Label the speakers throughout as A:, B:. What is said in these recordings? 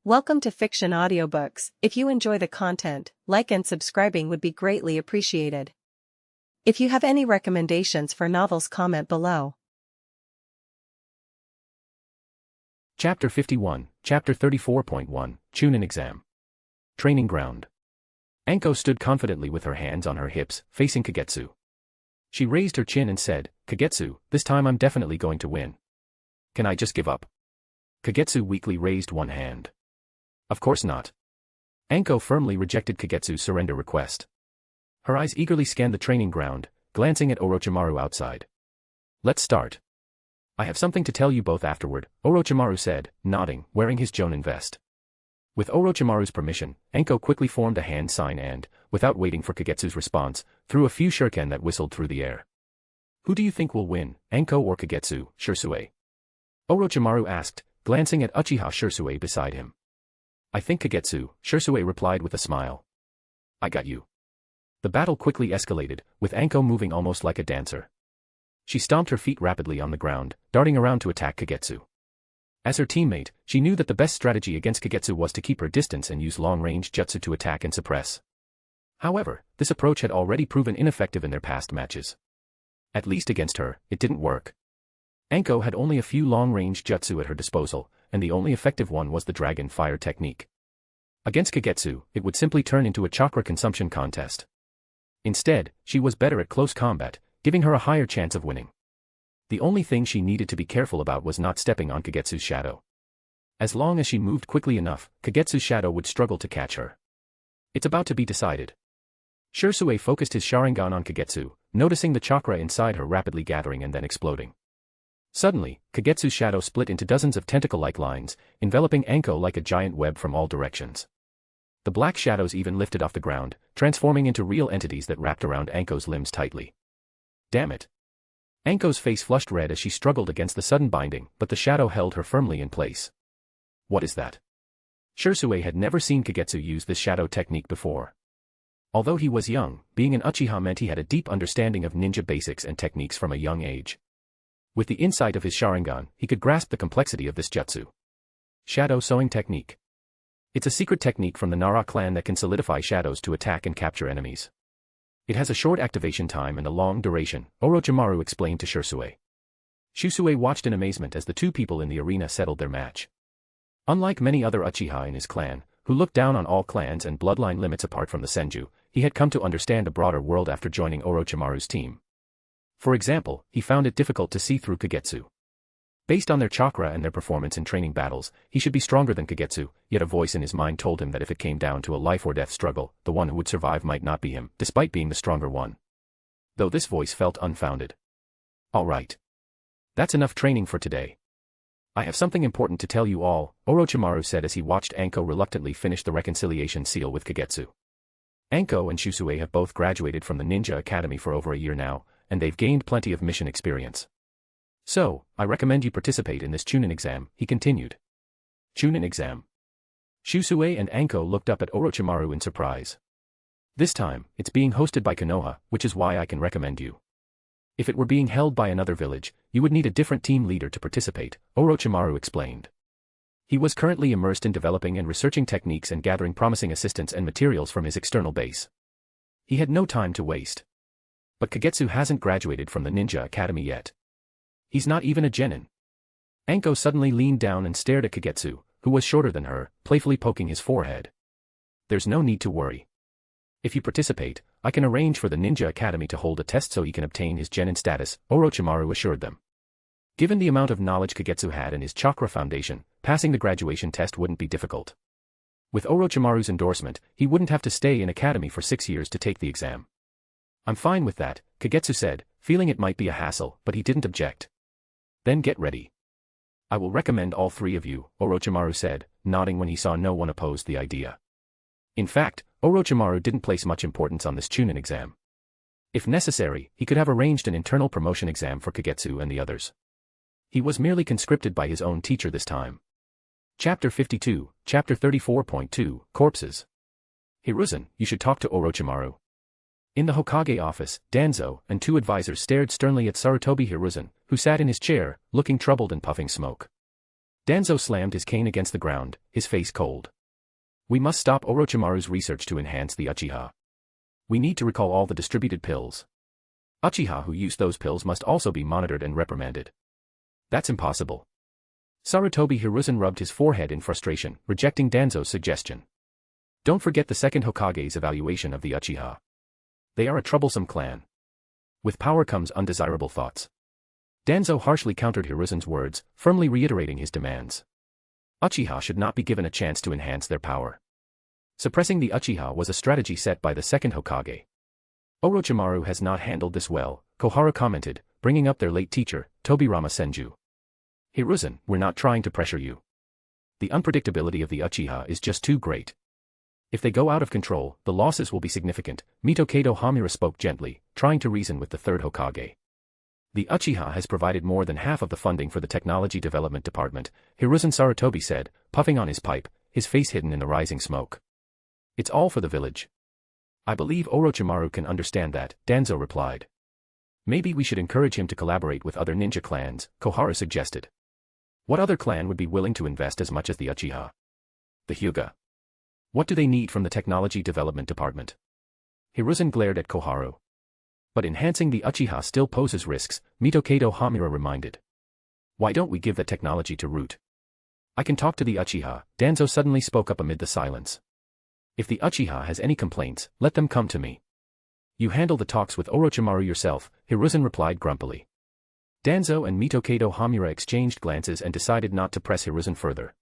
A: Welcome to Fiction Audiobooks. If you enjoy the content, like and subscribing would be greatly appreciated. If you have any recommendations for novels, comment below.
B: Chapter 51, Chapter 34.1, Chunin Exam. Training Ground. Anko stood confidently with her hands on her hips, facing Kagetsu. She raised her chin and said, "Kagetsu, this time I'm definitely going to win. Can I just give up?" Kagetsu weakly raised one hand. Of course not. Anko firmly rejected Kagetsu's surrender request. Her eyes eagerly scanned the training ground, glancing at Orochimaru outside. "Let's start. I have something to tell you both afterward," Orochimaru said, nodding, wearing his Jonin vest. With Orochimaru's permission, Anko quickly formed a hand sign and, without waiting for Kagetsu's response, threw a few shuriken that whistled through the air. "Who do you think will win, Anko or Kagetsu, Sherui?" Orochimaru asked, glancing at Uchiha Sherui beside him. "I think Kagetsu," Sherui replied with a smile. "I got you." The battle quickly escalated, with Anko moving almost like a dancer. She stomped her feet rapidly on the ground, darting around to attack Kagetsu. As her teammate, she knew that the best strategy against Kagetsu was to keep her distance and use long-range jutsu to attack and suppress. However, this approach had already proven ineffective in their past matches. At least against her, it didn't work. Anko had only a few long-range jutsu at her disposal, and the only effective one was the Dragon Fire technique. Against Kagetsu, it would simply turn into a chakra consumption contest. Instead, she was better at close combat, giving her a higher chance of winning. The only thing she needed to be careful about was not stepping on Kagetsu's shadow. As long as she moved quickly enough, Kagetsu's shadow would struggle to catch her. It's about to be decided. Sherui focused his Sharingan on Kagetsu, noticing the chakra inside her rapidly gathering and then exploding. Suddenly, Kagetsu's shadow split into dozens of tentacle-like lines, enveloping Anko like a giant web from all directions. The black shadows even lifted off the ground, transforming into real entities that wrapped around Anko's limbs tightly. Damn it! Anko's face flushed red as she struggled against the sudden binding, but the shadow held her firmly in place. What is that? Sherui had never seen Kagetsu use this shadow technique before. Although he was young, being an Uchiha meant he had a deep understanding of ninja basics and techniques from a young age. With the insight of his Sharingan, he could grasp the complexity of this jutsu. Shadow sewing technique. It's a secret technique from the Nara clan that can solidify shadows to attack and capture enemies. It has a short activation time and a long duration, Orochimaru explained to Sherui. Sherui watched in amazement as the two people in the arena settled their match. Unlike many other Uchiha in his clan, who looked down on all clans and bloodline limits apart from the Senju, he had come to understand a broader world after joining Orochimaru's team. For example, he found it difficult to see through Kagetsu. Based on their chakra and their performance in training battles, he should be stronger than Kagetsu, yet a voice in his mind told him that if it came down to a life-or-death struggle, the one who would survive might not be him, despite being the stronger one. Though this voice felt unfounded. All right. That's enough training for today. I have something important to tell you all, Orochimaru said as he watched Anko reluctantly finish the reconciliation seal with Kagetsu. Anko and Sherui have both graduated from the Ninja Academy for over a year now, and they've gained plenty of mission experience. So, I recommend you participate in this Chunin exam, he continued. Chunin exam. Sherui and Anko looked up at Orochimaru in surprise. This time, it's being hosted by Konoha, which is why I can recommend you. If it were being held by another village, you would need a different team leader to participate, Orochimaru explained. He was currently immersed in developing and researching techniques and gathering promising assistants and materials from his external base. He had no time to waste. But Kagetsu hasn't graduated from the Ninja Academy yet. He's not even a genin. Anko suddenly leaned down and stared at Kagetsu, who was shorter than her, playfully poking his forehead. There's no need to worry. If you participate, I can arrange for the Ninja Academy to hold a test so he can obtain his genin status, Orochimaru assured them. Given the amount of knowledge Kagetsu had in his chakra foundation, passing the graduation test wouldn't be difficult. With Orochimaru's endorsement, he wouldn't have to stay in academy for 6 years to take the exam. I'm fine with that, Kagetsu said, feeling it might be a hassle, but he didn't object. Then get ready. I will recommend all three of you, Orochimaru said, nodding when he saw no one opposed the idea. In fact, Orochimaru didn't place much importance on this Chunin exam. If necessary, he could have arranged an internal promotion exam for Kagetsu and the others. He was merely conscripted by his own teacher this time. Chapter 52, Chapter 34.2, Corpses. Hiruzen, you should talk to Orochimaru. In the Hokage office, Danzo and two advisors stared sternly at Sarutobi Hiruzen, who sat in his chair, looking troubled and puffing smoke. Danzo slammed his cane against the ground, his face cold. We must stop Orochimaru's research to enhance the Uchiha. We need to recall all the distributed pills. Uchiha who used those pills must also be monitored and reprimanded. That's impossible. Sarutobi Hiruzen rubbed his forehead in frustration, rejecting Danzo's suggestion. Don't forget the second Hokage's evaluation of the Uchiha. They are a troublesome clan. With power comes undesirable thoughts. Danzo harshly countered Hiruzen's words, firmly reiterating his demands. Uchiha should not be given a chance to enhance their power. Suppressing the Uchiha was a strategy set by the second Hokage. Orochimaru has not handled this well, Koharu commented, bringing up their late teacher, Tobirama Senju. Hiruzen, we're not trying to pressure you. The unpredictability of the Uchiha is just too great. If they go out of control, the losses will be significant, Mitokado Hamura spoke gently, trying to reason with the third Hokage. The Uchiha has provided more than half of the funding for the Technology Development Department, Hiruzen Sarutobi said, puffing on his pipe, his face hidden in the rising smoke. It's all for the village. I believe Orochimaru can understand that, Danzo replied. Maybe we should encourage him to collaborate with other ninja clans, Koharu suggested. What other clan would be willing to invest as much as the Uchiha? The Hyuga. What do they need from the Technology Development Department? Hiruzen glared at Koharu. But enhancing the Uchiha still poses risks, Mitokado Hamura reminded. Why don't we give that technology to Root? I can talk to the Uchiha, Danzo suddenly spoke up amid the silence. If the Uchiha has any complaints, let them come to me. You handle the talks with Orochimaru yourself, Hiruzen replied grumpily. Danzo and Mitokado Hamura exchanged glances and decided not to press Hiruzen further.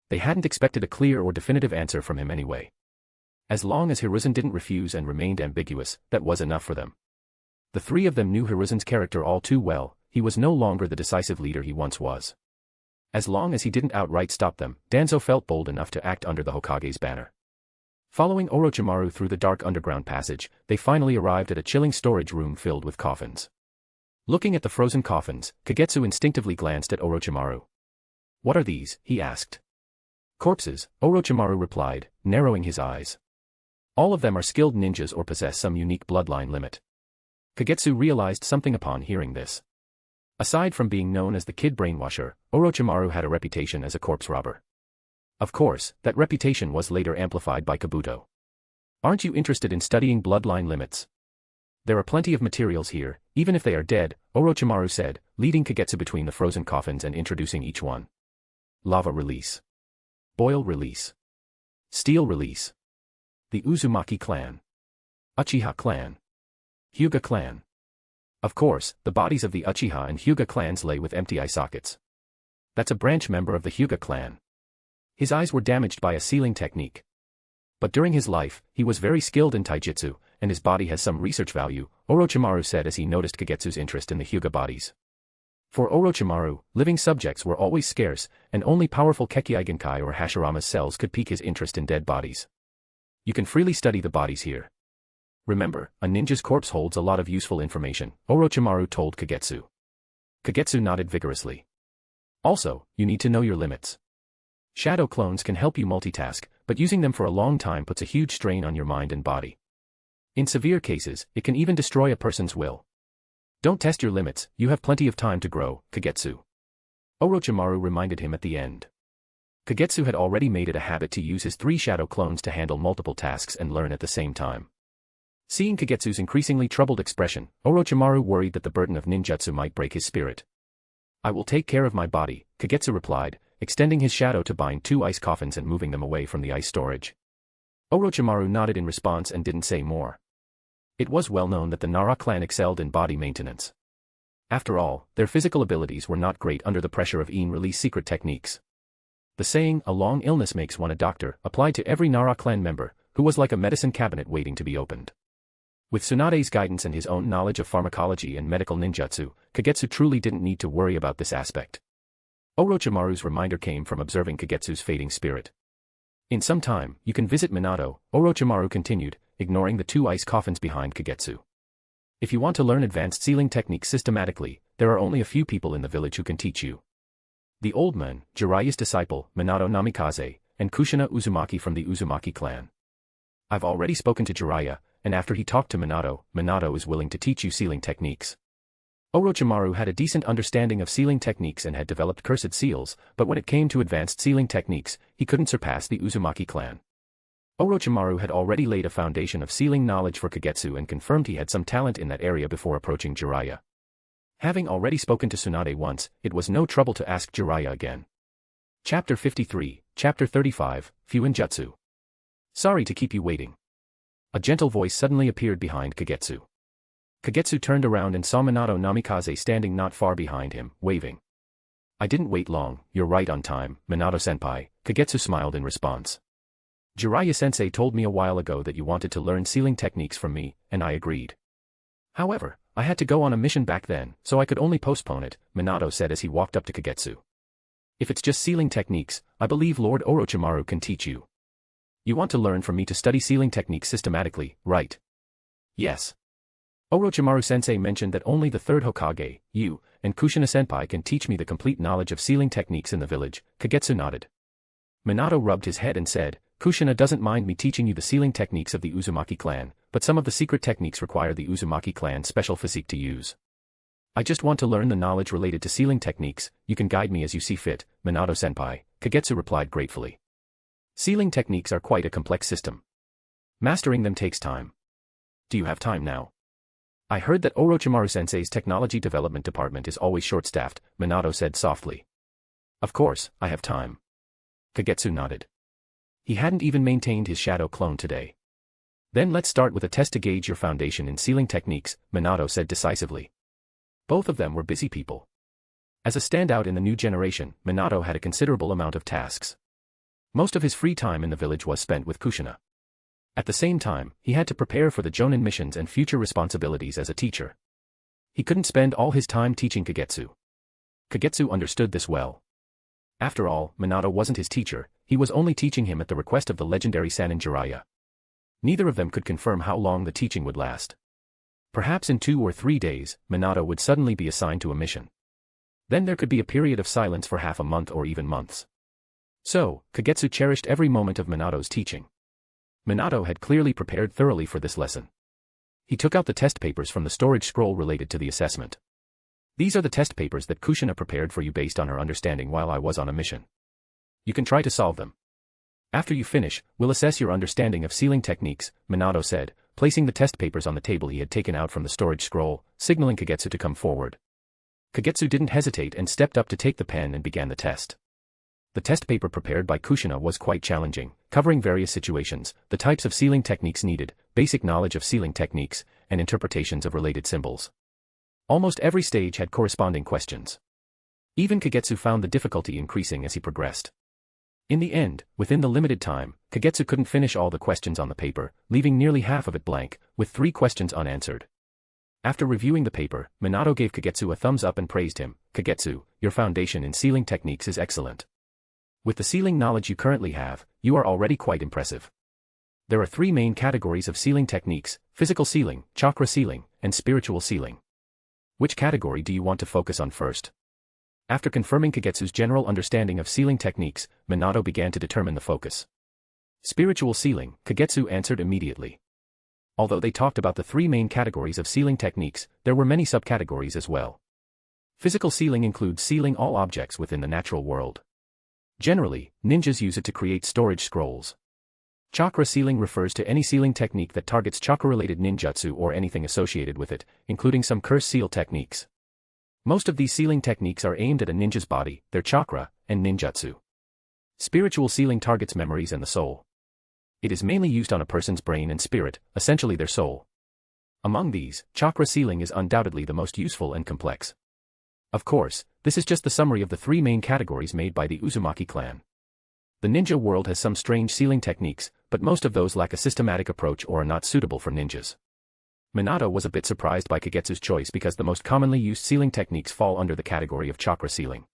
B: They hadn't expected a clear or definitive answer from him anyway. As long as Hiruzen didn't refuse and remained ambiguous, that was enough for them. The three of them knew Hiruzen's character all too well, he was no longer the decisive leader he once was. As long as he didn't outright stop them, Danzo felt bold enough to act under the Hokage's banner. Following Orochimaru through the dark underground passage, they finally arrived at a chilling storage room filled with coffins. Looking at the frozen coffins, Kagetsu instinctively glanced at Orochimaru. What are these? He asked. Corpses, Orochimaru replied, narrowing his eyes. All of them are skilled ninjas or possess some unique bloodline limit. Kagetsu realized something upon hearing this. Aside from being known as the Kid Brainwasher, Orochimaru had a reputation as a corpse robber. Of course, that reputation was later amplified by Kabuto. Aren't you interested in studying bloodline limits? There are plenty of materials here, even if they are dead, Orochimaru said, leading Kagetsu between the frozen coffins and introducing each one. Lava release. Boil release. Steel release. The Uzumaki clan. Uchiha clan. Hyuga clan. Of course, the bodies of the Uchiha and Hyuga clans lay with empty eye sockets. That's a branch member of the Hyuga clan. His eyes were damaged by a sealing technique. But during his life, he was very skilled in taijutsu, and his body has some research value, Orochimaru said as he noticed Kagetsu's interest in the Hyuga bodies. For Orochimaru, living subjects were always scarce, and only powerful Kekkei Genkai or Hashirama's cells could pique his interest in dead bodies. You can freely study the bodies here. Remember, a ninja's corpse holds a lot of useful information, Orochimaru told Kagetsu. Kagetsu nodded vigorously. Also, you need to know your limits. Shadow clones can help you multitask, but using them for a long time puts a huge strain on your mind and body. In severe cases, it can even destroy a person's will. Don't test your limits, you have plenty of time to grow, Kagetsu. Orochimaru reminded him at the end. Kagetsu had already made it a habit to use his 3 shadow clones to handle multiple tasks and learn at the same time. Seeing Kagetsu's increasingly troubled expression, Orochimaru worried that the burden of ninjutsu might break his spirit. I will take care of my body, Kagetsu replied, extending his shadow to bind 2 ice coffins and moving them away from the ice storage. Orochimaru nodded in response and didn't say more. It was well known that the Nara clan excelled in body maintenance. After all, their physical abilities were not great under the pressure of release secret techniques. The saying, a long illness makes one a doctor, applied to every Nara clan member, who was like a medicine cabinet waiting to be opened. With Tsunade's guidance and his own knowledge of pharmacology and medical ninjutsu, Kagetsu truly didn't need to worry about this aspect. Orochimaru's reminder came from observing Kagetsu's fading spirit. In some time, you can visit Minato, Orochimaru continued, ignoring the 2 ice coffins behind Kagetsu. If you want to learn advanced sealing techniques systematically, there are only a few people in the village who can teach you. The old man, Jiraiya's disciple, Minato Namikaze, and Kushina Uzumaki from the Uzumaki clan. I've already spoken to Jiraiya, and after he talked to Minato, Minato is willing to teach you sealing techniques. Orochimaru had a decent understanding of sealing techniques and had developed cursed seals, but when it came to advanced sealing techniques, he couldn't surpass the Uzumaki clan. Orochimaru had already laid a foundation of sealing knowledge for Kagetsu and confirmed he had some talent in that area before approaching Jiraiya. Having already spoken to Tsunade once, it was no trouble to ask Jiraiya again. Chapter 53, Chapter 35, Fuinjutsu. Sorry to keep you waiting. A gentle voice suddenly appeared behind Kagetsu. Kagetsu turned around and saw Minato Namikaze standing not far behind him, waving. I didn't wait long, you're right on time, Minato-senpai, Kagetsu smiled in response. Jiraiya-sensei told me a while ago that you wanted to learn sealing techniques from me, and I agreed. However, I had to go on a mission back then, so I could only postpone it, Minato said as he walked up to Kagetsu. If it's just sealing techniques, I believe Lord Orochimaru can teach you. You want to learn from me to study sealing techniques systematically, right? Yes. Orochimaru-sensei mentioned that only the third Hokage, you, and Kushina-senpai can teach me the complete knowledge of sealing techniques in the village, Kagetsu nodded. Minato rubbed his head and said, Kushina doesn't mind me teaching you the sealing techniques of the Uzumaki clan, but some of the secret techniques require the Uzumaki clan's special physique to use. I just want to learn the knowledge related to sealing techniques, you can guide me as you see fit, Minato-senpai, Kagetsu replied gratefully. Sealing techniques are quite a complex system. Mastering them takes time. Do you have time now? I heard that Orochimaru-sensei's technology development department is always short-staffed, Minato said softly. Of course, I have time. Kagetsu nodded. He hadn't even maintained his shadow clone today. Then let's start with a test to gauge your foundation in sealing techniques, Minato said decisively. Both of them were busy people. As a standout in the new generation, Minato had a considerable amount of tasks. Most of his free time in the village was spent with Kushina. At the same time, he had to prepare for the Jonin missions and future responsibilities as a teacher. He couldn't spend all his time teaching Kagetsu. Kagetsu understood this well. After all, Minato wasn't his teacher, he was only teaching him at the request of the legendary Sannin Jiraiya. Neither of them could confirm how long the teaching would last. Perhaps in 2 or 3 days, Minato would suddenly be assigned to a mission. Then there could be a period of silence for half a month or even months. So, Kagetsu cherished every moment of Minato's teaching. Minato had clearly prepared thoroughly for this lesson. He took out the test papers from the storage scroll related to the assessment. These are the test papers that Kushina prepared for you based on her understanding while I was on a mission. You can try to solve them. After you finish, we'll assess your understanding of sealing techniques, Minato said, placing the test papers on the table he had taken out from the storage scroll, signaling Kagetsu to come forward. Kagetsu didn't hesitate and stepped up to take the pen and began the test. The test paper prepared by Kushina was quite challenging, covering various situations, the types of sealing techniques needed, basic knowledge of sealing techniques, and interpretations of related symbols. Almost every stage had corresponding questions. Even Kagetsu found the difficulty increasing as he progressed. In the end, within the limited time, Kagetsu couldn't finish all the questions on the paper, leaving nearly half of it blank, with 3 questions unanswered. After reviewing the paper, Minato gave Kagetsu a thumbs up and praised him. Kagetsu, your foundation in sealing techniques is excellent. With the sealing knowledge you currently have, you are already quite impressive. There are 3 main categories of sealing techniques: physical sealing, chakra sealing, and spiritual sealing. Which category do you want to focus on first? After confirming Kagetsu's general understanding of sealing techniques, Minato began to determine the focus. Spiritual sealing, Kagetsu answered immediately. Although they talked about the 3 main categories of sealing techniques, there were many subcategories as well. Physical sealing includes sealing all objects within the natural world. Generally, ninjas use it to create storage scrolls. Chakra sealing refers to any sealing technique that targets chakra-related ninjutsu or anything associated with it, including some curse seal techniques. Most of these sealing techniques are aimed at a ninja's body, their chakra, and ninjutsu. Spiritual sealing targets memories and the soul. It is mainly used on a person's brain and spirit, essentially their soul. Among these, chakra sealing is undoubtedly the most useful and complex. Of course, this is just the summary of the 3 main categories made by the Uzumaki clan. The ninja world has some strange sealing techniques, but most of those lack a systematic approach or are not suitable for ninjas. Minato was a bit surprised by Kagetsu's choice because the most commonly used sealing techniques fall under the category of chakra sealing.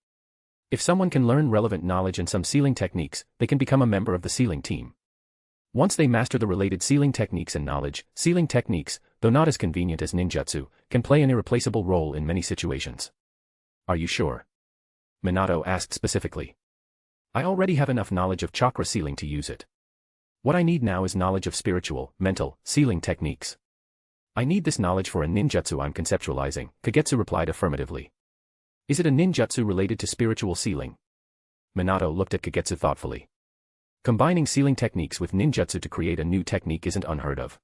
B: If someone can learn relevant knowledge in some sealing techniques, they can become a member of the sealing team. Once they master the related sealing techniques and knowledge, sealing techniques, though not as convenient as ninjutsu, can play an irreplaceable role in many situations. Are you sure? Minato asked specifically. I already have enough knowledge of chakra sealing to use it. What I need now is knowledge of spiritual, mental, sealing techniques. I need this knowledge for a ninjutsu I'm conceptualizing, Kagetsu replied affirmatively. Is it a ninjutsu related to spiritual sealing? Minato looked at Kagetsu thoughtfully. Combining sealing techniques with ninjutsu to create a new technique isn't unheard of.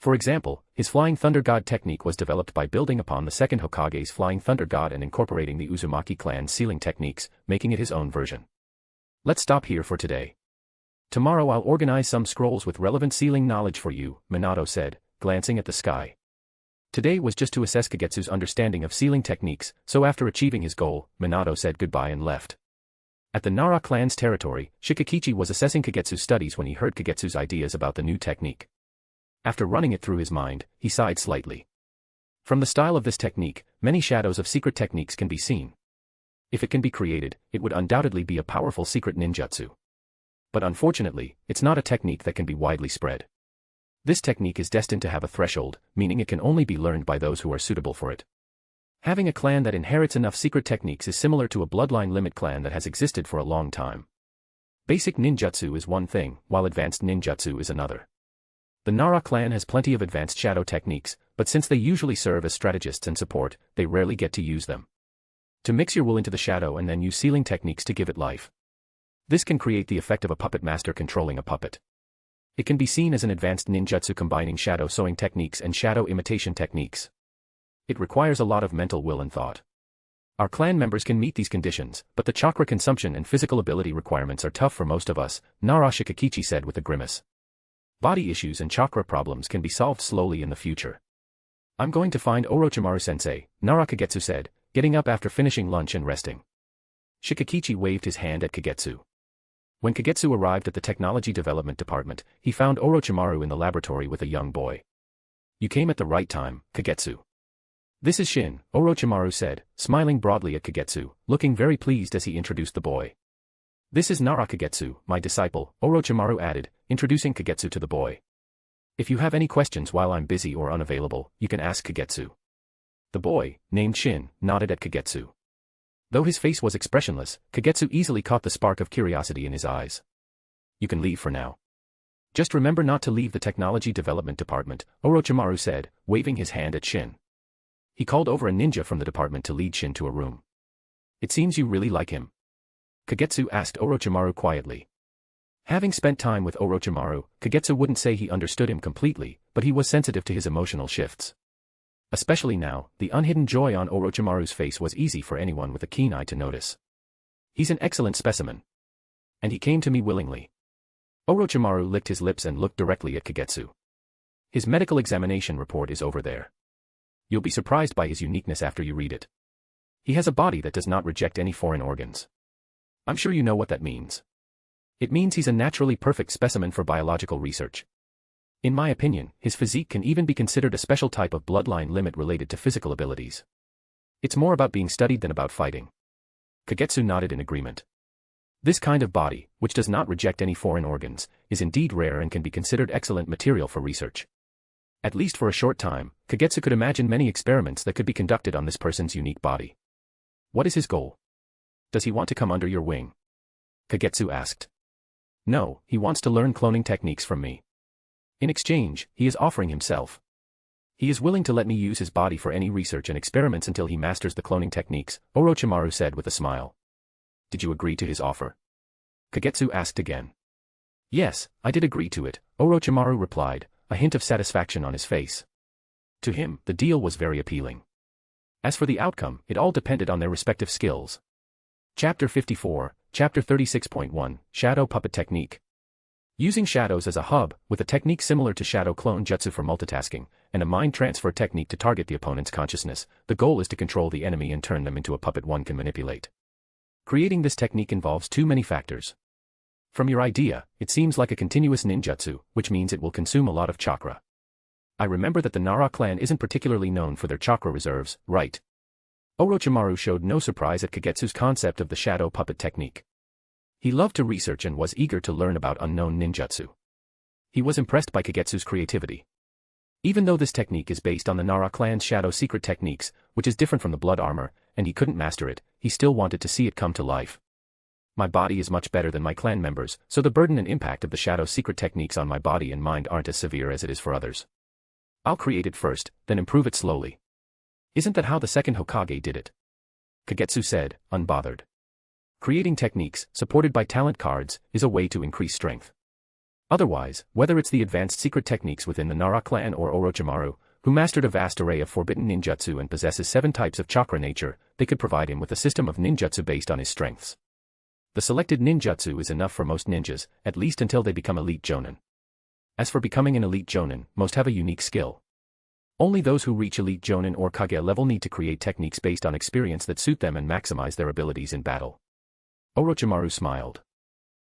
B: For example, his Flying Thunder God technique was developed by building upon the second Hokage's Flying Thunder God and incorporating the Uzumaki clan's sealing techniques, making it his own version. Let's stop here for today. Tomorrow I'll organize some scrolls with relevant sealing knowledge for you, Minato said, glancing at the sky. Today was just to assess Kagetsu's understanding of sealing techniques, so after achieving his goal, Minato said goodbye and left. At the Nara clan's territory, Shikakichi was assessing Kagetsu's studies when he heard Kagetsu's ideas about the new technique. After running it through his mind, he sighed slightly. From the style of this technique, many shadows of secret techniques can be seen. If it can be created, it would undoubtedly be a powerful secret ninjutsu. But unfortunately, it's not a technique that can be widely spread. This technique is destined to have a threshold, meaning it can only be learned by those who are suitable for it. Having a clan that inherits enough secret techniques is similar to a bloodline limit clan that has existed for a long time. Basic ninjutsu is one thing, while advanced ninjutsu is another. The Nara clan has plenty of advanced shadow techniques, but since they usually serve as strategists and support, they rarely get to use them. To mix your will into the shadow and then use sealing techniques to give it life. This can create the effect of a puppet master controlling a puppet. It can be seen as an advanced ninjutsu combining shadow sewing techniques and shadow imitation techniques. It requires a lot of mental will and thought. Our clan members can meet these conditions, but the chakra consumption and physical ability requirements are tough for most of us, Nara Shikakichi said with a grimace. Body issues and chakra problems can be solved slowly in the future. I'm going to find Orochimaru-sensei, Nara Kagetsu said, getting up after finishing lunch and resting. Shikakichi waved his hand at Kagetsu. When Kagetsu arrived at the Technology Development Department, he found Orochimaru in the laboratory with a young boy. You came at the right time, Kagetsu. This is Shin, Orochimaru said, smiling broadly at Kagetsu, looking very pleased as he introduced the boy. This is Nara Kagetsu, my disciple, Orochimaru added, introducing Kagetsu to the boy. If you have any questions while I'm busy or unavailable, you can ask Kagetsu. The boy, named Shin, nodded at Kagetsu. Though his face was expressionless, Kagetsu easily caught the spark of curiosity in his eyes. You can leave for now. Just remember not to leave the Technology Development Department, Orochimaru said, waving his hand at Shin. He called over a ninja from the department to lead Shin to a room. It seems you really like him. Kagetsu asked Orochimaru quietly. Having spent time with Orochimaru, Kagetsu wouldn't say he understood him completely, but he was sensitive to his emotional shifts. Especially now, the unhidden joy on Orochimaru's face was easy for anyone with a keen eye to notice. He's an excellent specimen. And he came to me willingly. Orochimaru licked his lips and looked directly at Kagetsu. His medical examination report is over there. You'll be surprised by his uniqueness after you read it. He has a body that does not reject any foreign organs. I'm sure you know what that means. It means he's a naturally perfect specimen for biological research. In my opinion, his physique can even be considered a special type of bloodline limit related to physical abilities. It's more about being studied than about fighting. Kagetsu nodded in agreement. This kind of body, which does not reject any foreign organs, is indeed rare and can be considered excellent material for research. At least for a short time, Kagetsu could imagine many experiments that could be conducted on this person's unique body. What is his goal? Does he want to come under your wing? Kagetsu asked. No, he wants to learn cloning techniques from me. In exchange, he is offering himself. He is willing to let me use his body for any research and experiments until he masters the cloning techniques, Orochimaru said with a smile. Did you agree to his offer? Kagetsu asked again. Yes, I did agree to it, Orochimaru replied, a hint of satisfaction on his face. To him, the deal was very appealing. As for the outcome, it all depended on their respective skills. Chapter 54, Chapter 36.1, Shadow Puppet Technique. Using shadows as a hub, with a technique similar to shadow clone jutsu for multitasking, and a mind transfer technique to target the opponent's consciousness, the goal is to control the enemy and turn them into a puppet one can manipulate. Creating this technique involves too many factors. From your idea, it seems like a continuous ninjutsu, which means it will consume a lot of chakra. I remember that the Nara clan isn't particularly known for their chakra reserves, right? Orochimaru showed no surprise at Kagetsu's concept of the shadow puppet technique. He loved to research and was eager to learn about unknown ninjutsu. He was impressed by Kagetsu's creativity. Even though this technique is based on the Nara clan's shadow secret techniques, which is different from the blood armor, and he couldn't master it, he still wanted to see it come to life. My body is much better than my clan members, so the burden and impact of the shadow secret techniques on my body and mind aren't as severe as it is for others. I'll create it first, then improve it slowly. Isn't that how the second Hokage did it? Kagetsu said, unbothered. Creating techniques, supported by talent cards, is a way to increase strength. Otherwise, whether it's the advanced secret techniques within the Nara clan or Orochimaru, who mastered a vast array of forbidden ninjutsu and possesses 7 types of chakra nature, they could provide him with a system of ninjutsu based on his strengths. The selected ninjutsu is enough for most ninjas, at least until they become elite jonin. As for becoming an elite jonin, most have a unique skill. Only those who reach elite jonin or kage level need to create techniques based on experience that suit them and maximize their abilities in battle. Orochimaru smiled.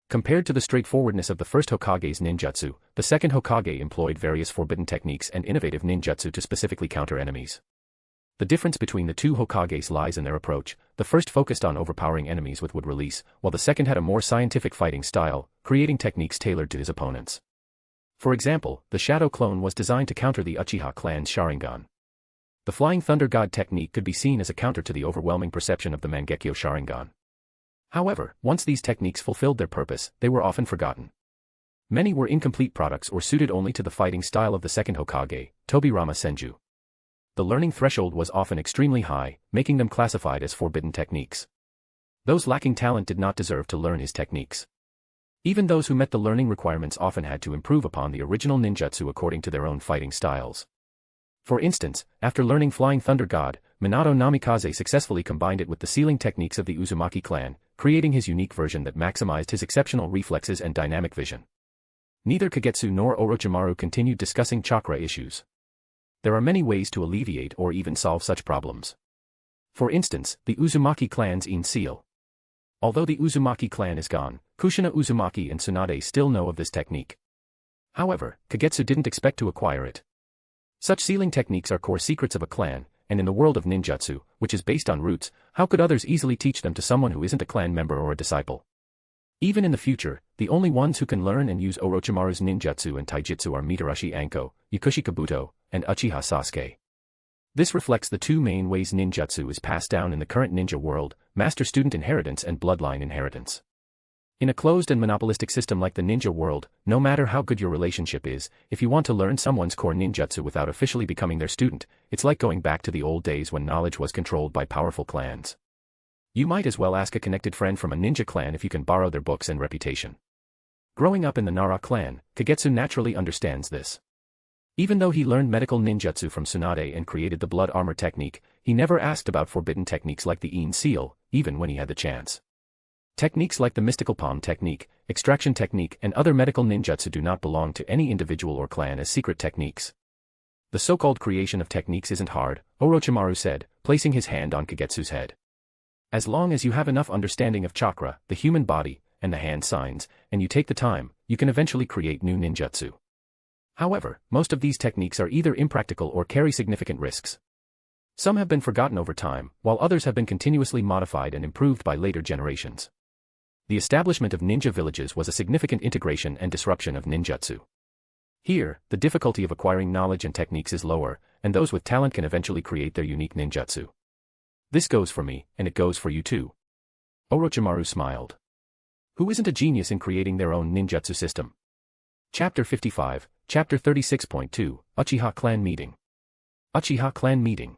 B: Compared to the straightforwardness of the first Hokage's ninjutsu, the second Hokage employed various forbidden techniques and innovative ninjutsu to specifically counter enemies. The difference between the two Hokages lies in their approach. The first focused on overpowering enemies with wood release, while the second had a more scientific fighting style, creating techniques tailored to his opponents. For example, the Shadow Clone was designed to counter the Uchiha clan's Sharingan. The Flying Thunder God technique could be seen as a counter to the overwhelming perception of the Mangekyo Sharingan. However, once these techniques fulfilled their purpose, they were often forgotten. Many were incomplete products or suited only to the fighting style of the second Hokage, Tobirama Senju. The learning threshold was often extremely high, making them classified as forbidden techniques. Those lacking talent did not deserve to learn his techniques. Even those who met the learning requirements often had to improve upon the original ninjutsu according to their own fighting styles. For instance, after learning Flying Thunder God, Minato Namikaze successfully combined it with the sealing techniques of the Uzumaki clan, creating his unique version that maximized his exceptional reflexes and dynamic vision. Neither Kagetsu nor Orochimaru continued discussing chakra issues. There are many ways to alleviate or even solve such problems. For instance, the Uzumaki clan's In seal. Although the Uzumaki clan is gone, Kushina Uzumaki and Tsunade still know of this technique. However, Kagetsu didn't expect to acquire it. Such sealing techniques are core secrets of a clan, and in the world of ninjutsu, which is based on roots, how could others easily teach them to someone who isn't a clan member or a disciple? Even in the future, the only ones who can learn and use Orochimaru's ninjutsu and taijutsu are Mitarashi Anko, Yakushi Kabuto, and Uchiha Sasuke. This reflects the two main ways ninjutsu is passed down in the current ninja world: master-student inheritance and bloodline inheritance. In a closed and monopolistic system like the ninja world, no matter how good your relationship is, if you want to learn someone's core ninjutsu without officially becoming their student, it's like going back to the old days when knowledge was controlled by powerful clans. You might as well ask a connected friend from a ninja clan if you can borrow their books and reputation. Growing up in the Nara clan, Kagetsu naturally understands this. Even though he learned medical ninjutsu from Tsunade and created the blood armor technique, he never asked about forbidden techniques like the In seal, even when he had the chance. Techniques like the mystical palm technique, extraction technique, and other medical ninjutsu do not belong to any individual or clan as secret techniques. The so-called creation of techniques isn't hard, Orochimaru said, placing his hand on Kagetsu's head. As long as you have enough understanding of chakra, the human body, and the hand signs, and you take the time, you can eventually create new ninjutsu. However, most of these techniques are either impractical or carry significant risks. Some have been forgotten over time, while others have been continuously modified and improved by later generations. The establishment of ninja villages was a significant integration and disruption of ninjutsu. Here, the difficulty of acquiring knowledge and techniques is lower, and those with talent can eventually create their unique ninjutsu. This goes for me, and it goes for you too. Orochimaru smiled. Who isn't a genius in creating their own ninjutsu system? Chapter 55, Chapter 36.2, Uchiha Clan Meeting. Uchiha Clan Meeting.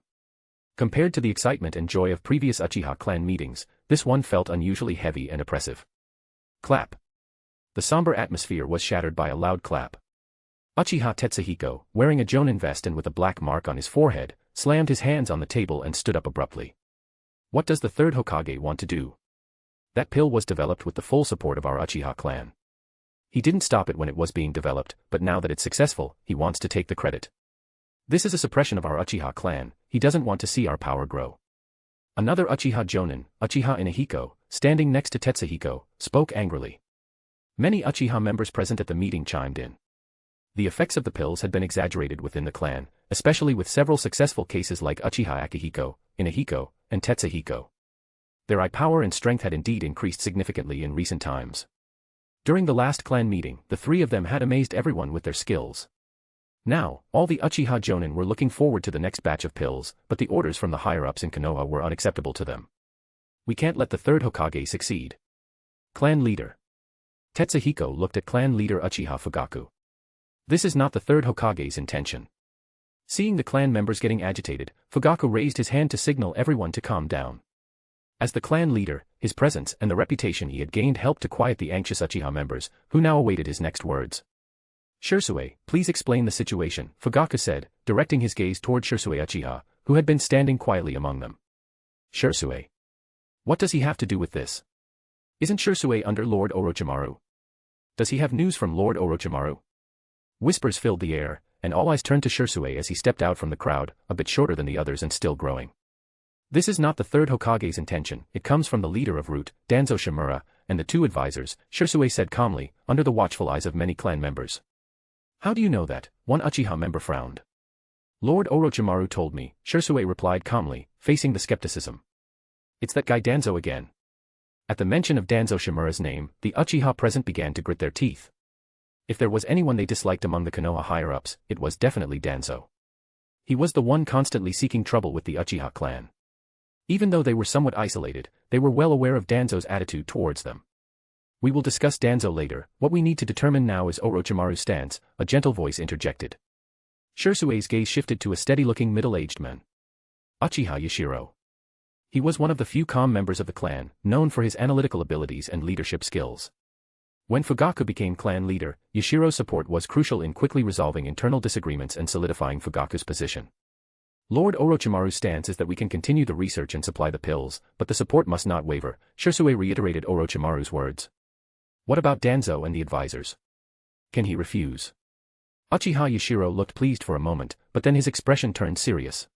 B: Compared to the excitement and joy of previous Uchiha clan meetings, this one felt unusually heavy and oppressive. Clap. The somber atmosphere was shattered by a loud clap. Uchiha Tetsuhiko, wearing a jonin vest and with a black mark on his forehead, slammed his hands on the table and stood up abruptly. What does the third Hokage want to do? That pill was developed with the full support of our Uchiha clan. He didn't stop it when it was being developed, but now that it's successful, he wants to take the credit. This is a suppression of our Uchiha clan. He doesn't want to see our power grow. Another Uchiha Jonin, Uchiha Inahiko, standing next to Tetsuhiko, spoke angrily. Many Uchiha members present at the meeting chimed in. The effects of the pills had been exaggerated within the clan, especially with several successful cases like Uchiha Akihiko, Inahiko, and Tetsuhiko. Their eye power and strength had indeed increased significantly in recent times. During the last clan meeting, the three of them had amazed everyone with their skills. Now, all the Uchiha Jonin were looking forward to the next batch of pills, but the orders from the higher-ups in Konoha were unacceptable to them. We can't let the third Hokage succeed. Clan leader. Tetsuhiko looked at clan leader Uchiha Fugaku. This is not the third Hokage's intention. Seeing the clan members getting agitated, Fugaku raised his hand to signal everyone to calm down. As the clan leader, his presence and the reputation he had gained helped to quiet the anxious Uchiha members, who now awaited his next words. Sherui, please explain the situation, Fugaku said, directing his gaze toward Sherui Uchiha, who had been standing quietly among them. Sherui. What does he have to do with this? Isn't Sherui under Lord Orochimaru? Does he have news from Lord Orochimaru? Whispers filled the air, and all eyes turned to Sherui as he stepped out from the crowd, a bit shorter than the others and still growing. This is not the third Hokage's intention, it comes from the leader of Root, Danzo Shimura, and the two advisors, Sherui said calmly, under the watchful eyes of many clan members. How do you know that? One Uchiha member frowned. Lord Orochimaru told me, Sherui replied calmly, facing the skepticism. It's that guy Danzo again. At the mention of Danzo Shimura's name, the Uchiha present began to grit their teeth. If there was anyone they disliked among the Konoha higher-ups, it was definitely Danzo. He was the one constantly seeking trouble with the Uchiha clan. Even though they were somewhat isolated, they were well aware of Danzo's attitude towards them. We will discuss Danzo later, what we need to determine now is Orochimaru's stance, a gentle voice interjected. Shersui's gaze shifted to a steady-looking middle-aged man. Uchiha Yashiro. He was one of the few calm members of the clan, known for his analytical abilities and leadership skills. When Fugaku became clan leader, Yashiro's support was crucial in quickly resolving internal disagreements and solidifying Fugaku's position. Lord Orochimaru's stance is that we can continue the research and supply the pills, but the support must not waver, Sherui reiterated Orochimaru's words. What about Danzo and the advisors? Can he refuse? Uchiha Yashiro looked pleased for a moment, but then his expression turned serious.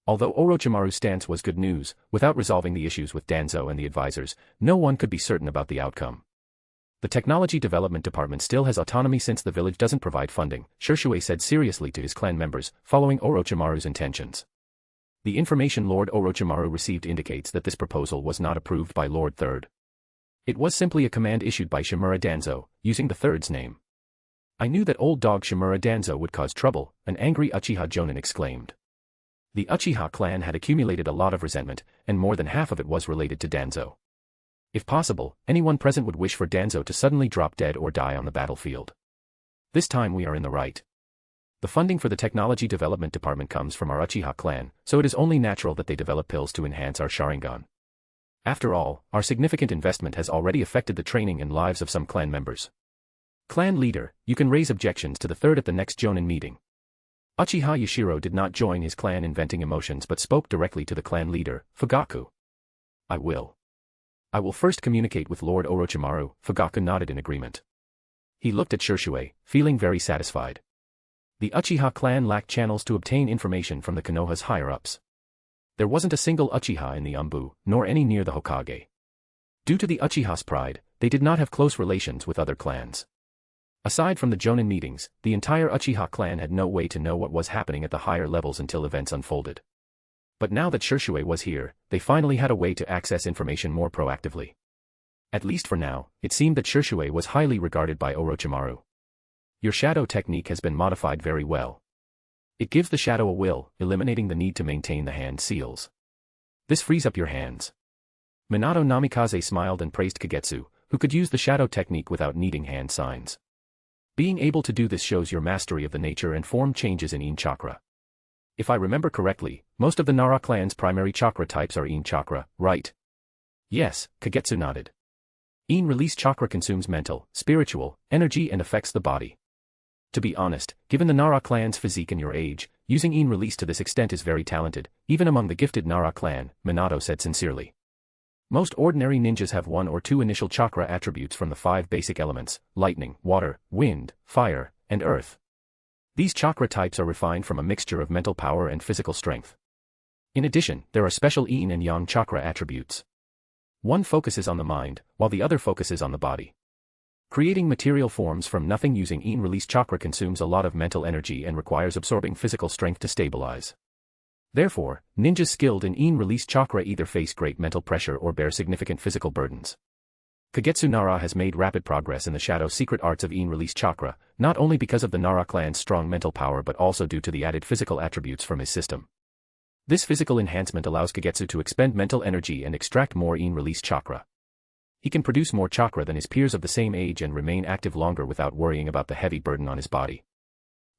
B: Although Orochimaru's stance was good news, without resolving the issues with Danzo and the advisors, no one could be certain about the outcome. The Technology Development Department still has autonomy since the village doesn't provide funding, Sherui said seriously to his clan members, following Orochimaru's intentions. The information Lord Orochimaru received indicates that this proposal was not approved by Lord Third. It was simply a command issued by Shimura Danzo, using the Third's name. I knew that old dog Shimura Danzo would cause trouble, an angry Uchiha Jonin exclaimed. The Uchiha clan had accumulated a lot of resentment, and more than half of it was related to Danzo. If possible, anyone present would wish for Danzo to suddenly drop dead or die on the battlefield. This time we are in the right. The funding for the Technology Development Department comes from our Uchiha clan, so it is only natural that they develop pills to enhance our Sharingan. After all, our significant investment has already affected the training and lives of some clan members. Clan leader, you can raise objections to the Third at the next Jonin meeting. Uchiha Yashiro did not join his clan in venting emotions but spoke directly to the clan leader, Fugaku. I will first communicate with Lord Orochimaru, Fugaku nodded in agreement. He looked at Sherui, feeling very satisfied. The Uchiha clan lacked channels to obtain information from the Konoha's higher-ups. There wasn't a single Uchiha in the Anbu, nor any near the Hokage. Due to the Uchiha's pride, they did not have close relations with other clans. Aside from the Jonin meetings, the entire Uchiha clan had no way to know what was happening at the higher levels until events unfolded. But now that Sherui was here, they finally had a way to access information more proactively. At least for now, it seemed that Sherui was highly regarded by Orochimaru. Your shadow technique has been modified very well. It gives the shadow a will, eliminating the need to maintain the hand seals. This frees up your hands. Minato Namikaze smiled and praised Kagetsu, who could use the shadow technique without needing hand signs. Being able to do this shows your mastery of the nature and form changes in Yin chakra. If I remember correctly, most of the Nara clan's primary chakra types are Yin chakra, right? Yes, Kagetsu nodded. Yin release chakra consumes mental, spiritual, energy and affects the body. To be honest, given the Nara clan's physique and your age, using Yin release to this extent is very talented, even among the gifted Nara clan, Minato said sincerely. Most ordinary ninjas have one or two initial chakra attributes from the 5 basic elements, lightning, water, wind, fire, and earth. These chakra types are refined from a mixture of mental power and physical strength. In addition, there are special Yin and Yang chakra attributes. One focuses on the mind, while the other focuses on the body. Creating material forms from nothing using Yin release chakra consumes a lot of mental energy and requires absorbing physical strength to stabilize. Therefore, ninjas skilled in Yin release chakra either face great mental pressure or bear significant physical burdens. Kagetsu Nara has made rapid progress in the shadow secret arts of Yin release chakra, not only because of the Nara clan's strong mental power but also due to the added physical attributes from his system. This physical enhancement allows Kagetsu to expend mental energy and extract more Yin release chakra. He can produce more chakra than his peers of the same age and remain active longer without worrying about the heavy burden on his body.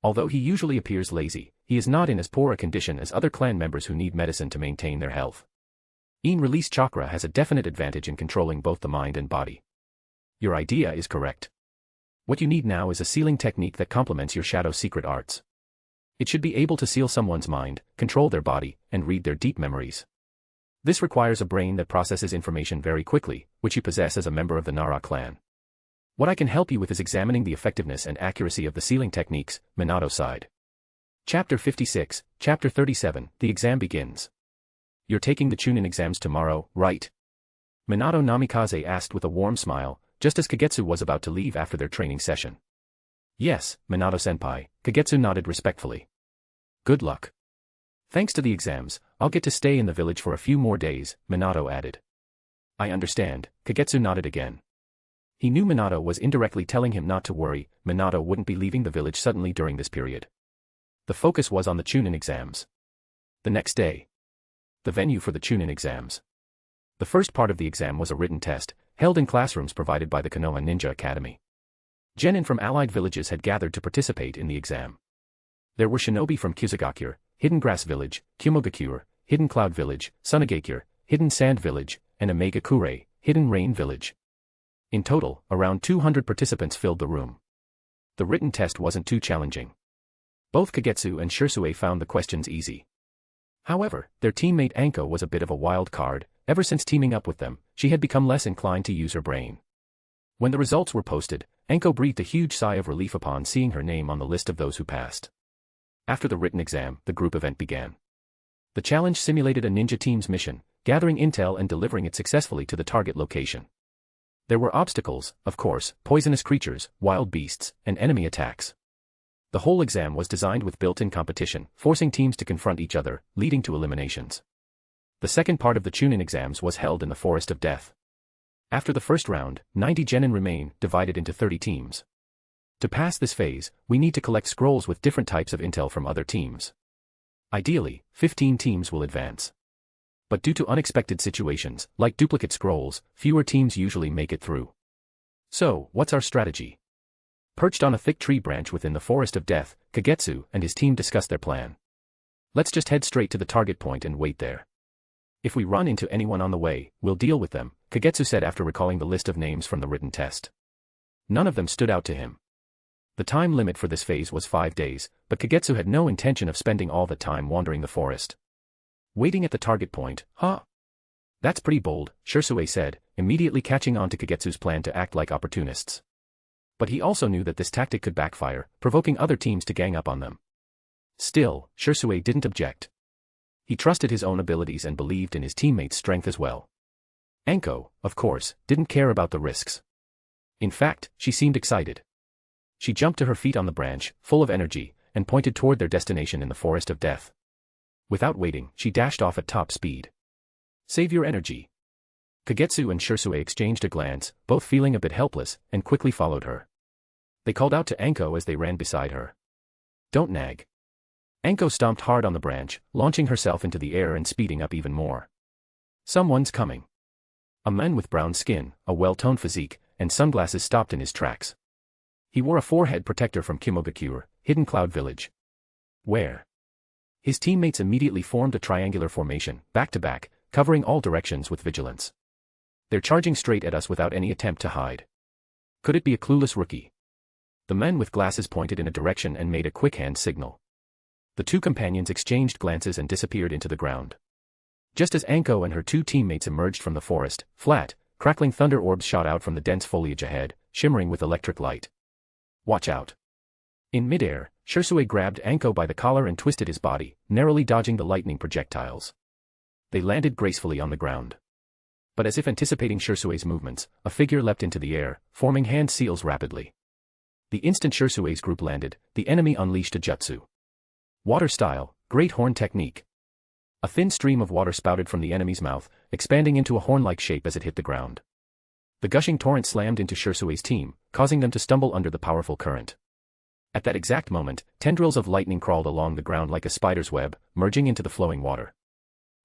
B: Although he usually appears lazy, he is not in as poor a condition as other clan members who need medicine to maintain their health. In-release chakra has a definite advantage in controlling both the mind and body. Your idea is correct. What you need now is a sealing technique that complements your shadow secret arts. It should be able to seal someone's mind, control their body, and read their deep memories. This requires a brain that processes information very quickly, which you possess as a member of the Nara clan. What I can help you with is examining the effectiveness and accuracy of the sealing techniques, Minato sighed. Chapter 56, Chapter 37, the exam begins. You're taking the Chunin exams tomorrow, right? Minato Namikaze asked with a warm smile, just as Kagetsu was about to leave after their training session. Yes, Minato-senpai, Kagetsu nodded respectfully. Good luck. Thanks to the exams, I'll get to stay in the village for a few more days, Minato added. I understand, Kagetsu nodded again. He knew Minato was indirectly telling him not to worry, Minato wouldn't be leaving the village suddenly during this period. The focus was on the Chunin exams. The next day. The venue for the Chunin exams. The first part of the exam was a written test, held in classrooms provided by the Konoha Ninja Academy. Genin from allied villages had gathered to participate in the exam. There were shinobi from Kusagakure, Hidden Grass Village, Kumogakure, Hidden Cloud Village, Sunagakure, Hidden Sand Village, and Iwagakure, Hidden Rain Village. In total, around 200 participants filled the room. The written test wasn't too challenging. Both Kagetsu and Sherui found the questions easy. However, their teammate Anko was a bit of a wild card. Ever since teaming up with them, she had become less inclined to use her brain. When the results were posted, Enko breathed a huge sigh of relief upon seeing her name on the list of those who passed. After the written exam, the group event began. The challenge simulated a ninja team's mission, gathering intel and delivering it successfully to the target location. There were obstacles, of course, poisonous creatures, wild beasts, and enemy attacks. The whole exam was designed with built-in competition, forcing teams to confront each other, leading to eliminations. The second part of the Chunin exams was held in the Forest of Death. After the first round, 90 genin remain, divided into 30 teams. To pass this phase, we need to collect scrolls with different types of intel from other teams. Ideally, 15 teams will advance. But due to unexpected situations, like duplicate scrolls, fewer teams usually make it through. So, what's our strategy? Perched on a thick tree branch within the Forest of Death, Kagetsu and his team discussed their plan. Let's just head straight to the target point and wait there. If we run into anyone on the way, we'll deal with them, Kagetsu said after recalling the list of names from the written test. None of them stood out to him. The time limit for this phase was 5 days, but Kagetsu had no intention of spending all the time wandering the forest. Waiting at the target point, huh? That's pretty bold, Sherui said, immediately catching on to Kagetsu's plan to act like opportunists. But he also knew that this tactic could backfire, provoking other teams to gang up on them. Still, Sherui didn't object. He trusted his own abilities and believed in his teammates' strength as well. Anko, of course, didn't care about the risks. In fact, she seemed excited. She jumped to her feet on the branch, full of energy, and pointed toward their destination in the Forest of Death. Without waiting, she dashed off at top speed. Save your energy. Kagetsu and Sherui exchanged a glance, both feeling a bit helpless, and quickly followed her. They called out to Anko as they ran beside her. Don't nag. Anko stomped hard on the branch, launching herself into the air and speeding up even more. Someone's coming. A man with brown skin, a well-toned physique, and sunglasses stopped in his tracks. He wore a forehead protector from Kumogakure, Hidden Cloud Village. Where? His teammates immediately formed a triangular formation, back to back, covering all directions with vigilance. They're charging straight at us without any attempt to hide. Could it be a clueless rookie? The man with glasses pointed in a direction and made a quick hand signal. The two companions exchanged glances and disappeared into the ground. Just as Anko and her two teammates emerged from the forest, flat, crackling thunder orbs shot out from the dense foliage ahead, shimmering with electric light. Watch out. In midair, Sherui grabbed Anko by the collar and twisted his body, narrowly dodging the lightning projectiles. They landed gracefully on the ground. But as if anticipating Shersui's movements, a figure leapt into the air, forming hand seals rapidly. The instant Shersui's group landed, the enemy unleashed a jutsu. Water style, great horn technique. A thin stream of water spouted from the enemy's mouth, expanding into a horn-like shape as it hit the ground. The gushing torrent slammed into Shersui's team, causing them to stumble under the powerful current. At that exact moment, tendrils of lightning crawled along the ground like a spider's web, merging into the flowing water.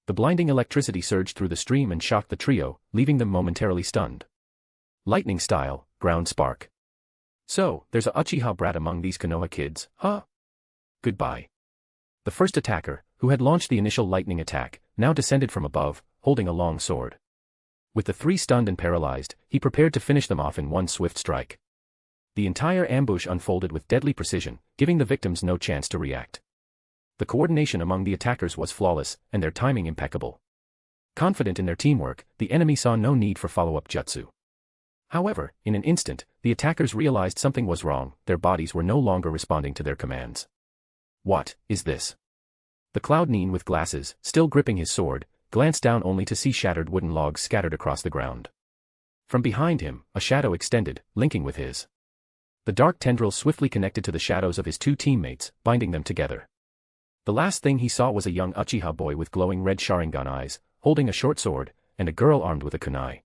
B: The blinding electricity surged through the stream and shocked the trio, leaving them momentarily stunned. Lightning style, ground spark. So, there's a Uchiha brat among these Konoha kids, huh? Goodbye. The first attacker, who had launched the initial lightning attack, now descended from above, holding a long sword. With the three stunned and paralyzed, he prepared to finish them off in one swift strike. The entire ambush unfolded with deadly precision, giving the victims no chance to react. The coordination among the attackers was flawless, and their timing impeccable. Confident in their teamwork, the enemy saw no need for follow-up jutsu. However, in an instant, the attackers realized something was wrong. Their bodies were no longer responding to their commands. What is this? The Cloud Nin with glasses, still gripping his sword, glanced down only to see shattered wooden logs scattered across the ground. From behind him, a shadow extended, linking with his. The dark tendrils swiftly connected to the shadows of his two teammates, binding them together. The last thing he saw was a young Uchiha boy with glowing red Sharingan eyes, holding a short sword, and a girl armed with a kunai.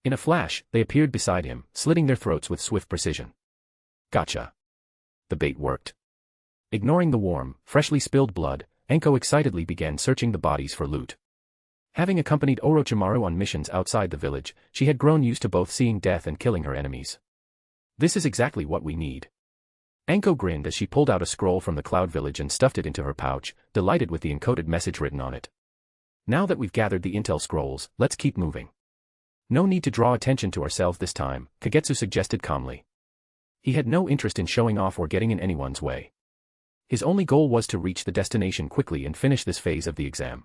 B: In a flash, they appeared beside him, slitting their throats with swift precision. Gotcha. The bait worked. Ignoring the warm, freshly spilled blood, Enko excitedly began searching the bodies for loot. Having accompanied Orochimaru on missions outside the village, she had grown used to both seeing death and killing her enemies. This is exactly what we need. Anko grinned as she pulled out a scroll from the Cloud Village and stuffed it into her pouch, delighted with the encoded message written on it. Now that we've gathered the intel scrolls, let's keep moving. No need to draw attention to ourselves this time, Kagetsu suggested calmly. He had no interest in showing off or getting in anyone's way. His only goal was to reach the destination quickly and finish this phase of the exam.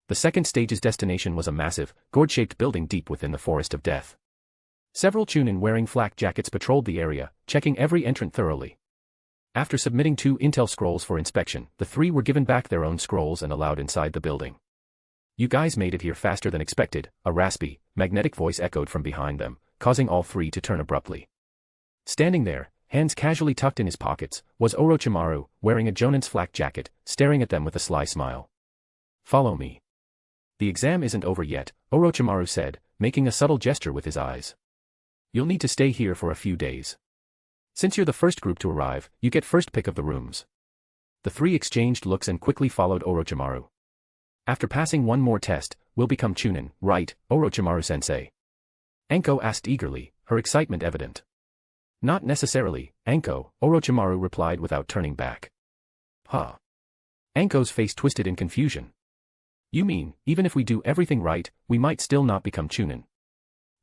B: The second stage's destination was a massive, gourd-shaped building deep within the Forest of Death. Several Chunin wearing flak jackets patrolled the area, checking every entrant thoroughly. After submitting 2 intel scrolls for inspection, the 3 were given back their own scrolls and allowed inside the building. You guys made it here faster than expected, a raspy, magnetic voice echoed from behind them, causing all 3 to turn abruptly. Standing there, hands casually tucked in his pockets, was Orochimaru, wearing a Jonin's flak jacket, staring at them with a sly smile. Follow me. The exam isn't over yet, Orochimaru said, making a subtle gesture with his eyes. You'll need to stay here for a few days. Since you're the first group to arrive, you get first pick of the rooms. The 3 exchanged looks and quickly followed Orochimaru. After passing one more test, we'll become Chunin, right, Orochimaru-sensei? Enko asked eagerly, her excitement evident. Not necessarily, Anko, Orochimaru replied without turning back. Huh. Anko's face twisted in confusion. You mean, even if we do everything right, we might still not become Chunin?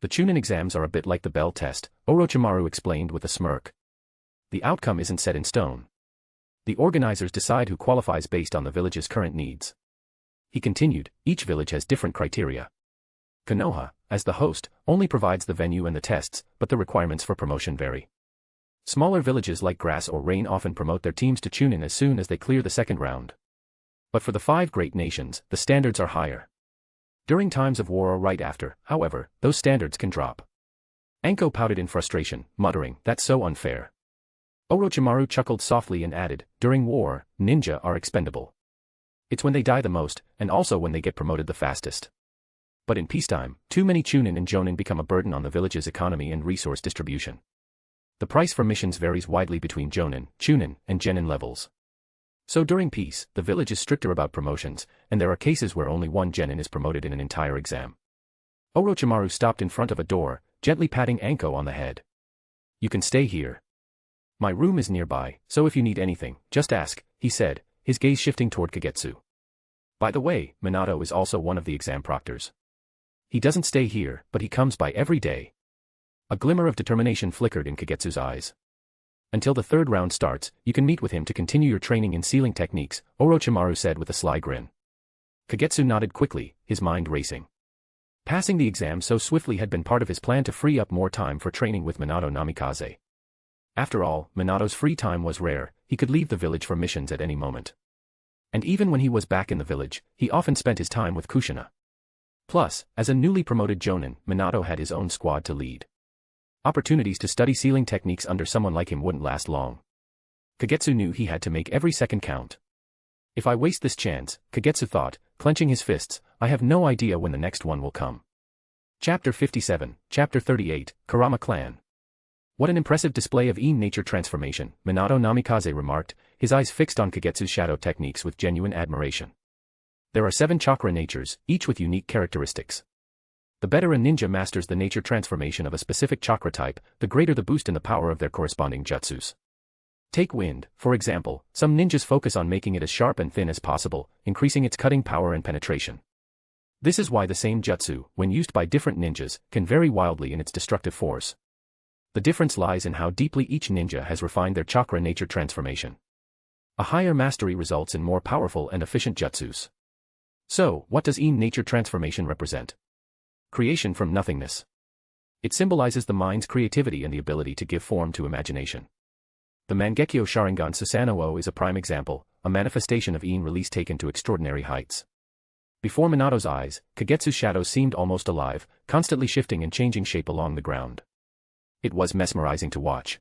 B: The Chunin exams are a bit like the Bell test, Orochimaru explained with a smirk. The outcome isn't set in stone. The organizers decide who qualifies based on the village's current needs. He continued, each village has different criteria. Konoha, as the host, only provides the venue and the tests, but the requirements for promotion vary. Smaller villages like Grass or Rain often promote their teams to Chunin as soon as they clear the second round. But for the 5 great nations, the standards are higher. During times of war or right after, however, those standards can drop. Anko pouted in frustration, muttering, that's so unfair. Orochimaru chuckled softly and added, during war, ninja are expendable. It's when they die the most, and also when they get promoted the fastest. But in peacetime, too many Chunin and Jonin become a burden on the village's economy and resource distribution. The price for missions varies widely between Jonin, Chunin, and Genin levels. So during peace, the village is stricter about promotions, and there are cases where only one Genin is promoted in an entire exam. Orochimaru stopped in front of a door, gently patting Anko on the head. You can stay here. My room is nearby, so if you need anything, just ask, he said, his gaze shifting toward Kagetsu. By the way, Minato is also one of the exam proctors. He doesn't stay here, but he comes by every day. A glimmer of determination flickered in Kagetsu's eyes. Until the 3rd round starts, you can meet with him to continue your training in sealing techniques, Orochimaru said with a sly grin. Kagetsu nodded quickly, his mind racing. Passing the exam so swiftly had been part of his plan to free up more time for training with Minato Namikaze. After all, Minato's free time was rare, he could leave the village for missions at any moment. And even when he was back in the village, he often spent his time with Kushina. Plus, as a newly promoted Jonin, Minato had his own squad to lead. Opportunities to study sealing techniques under someone like him wouldn't last long. Kagetsu knew he had to make every second count. If I waste this chance, Kagetsu thought, clenching his fists, I have no idea when the next one will come. Chapter 57, Chapter 38, Kurama Clan. What an impressive display of nature transformation, Minato Namikaze remarked, his eyes fixed on Kagetsu's shadow techniques with genuine admiration. There are 7 chakra natures, each with unique characteristics. The better a ninja masters the nature transformation of a specific chakra type, the greater the boost in the power of their corresponding jutsus. Take wind, for example. Some ninjas focus on making it as sharp and thin as possible, increasing its cutting power and penetration. This is why the same jutsu, when used by different ninjas, can vary wildly in its destructive force. The difference lies in how deeply each ninja has refined their chakra nature transformation. A higher mastery results in more powerful and efficient jutsus. So, what does in nature transformation represent? Creation from nothingness. It symbolizes the mind's creativity and the ability to give form to imagination. The Mangekyo Sharingan Susanoo is a prime example, a manifestation of in release taken to extraordinary heights. Before Minato's eyes, Kagetsu's shadows seemed almost alive, constantly shifting and changing shape along the ground. It was mesmerizing to watch.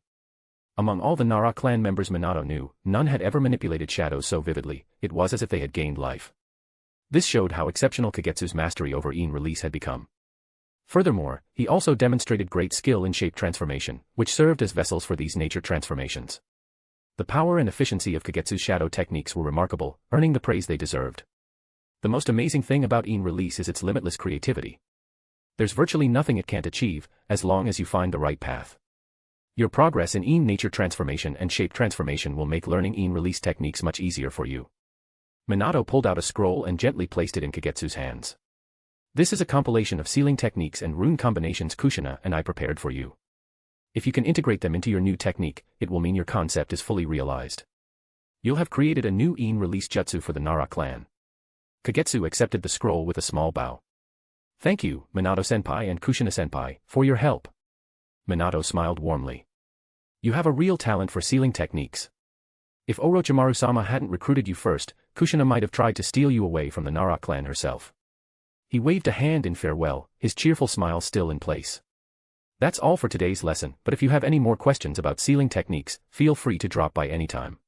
B: Among all the Nara clan members Minato knew, none had ever manipulated shadows so vividly. It was as if they had gained life. This showed how exceptional Kagetsu's mastery over in release had become. Furthermore, he also demonstrated great skill in shape transformation, which served as vessels for these nature transformations. The power and efficiency of Kagetsu's shadow techniques were remarkable, earning the praise they deserved. The most amazing thing about in release is its limitless creativity. There's virtually nothing it can't achieve, as long as you find the right path. Your progress in nature transformation and shape transformation will make learning in release techniques much easier for you. Minato pulled out a scroll and gently placed it in Kagetsu's hands. This is a compilation of sealing techniques and rune combinations Kushina and I prepared for you. If you can integrate them into your new technique, it will mean your concept is fully realized. You'll have created a new in release jutsu for the Nara clan. Kagetsu accepted the scroll with a small bow. Thank you, Minato-senpai and Kushina-senpai, for your help. Minato smiled warmly. You have a real talent for sealing techniques. If Orochimaru-sama hadn't recruited you first, Kushina might have tried to steal you away from the Nara clan herself. He waved a hand in farewell, his cheerful smile still in place. That's all for today's lesson, but if you have any more questions about sealing techniques, feel free to drop by anytime.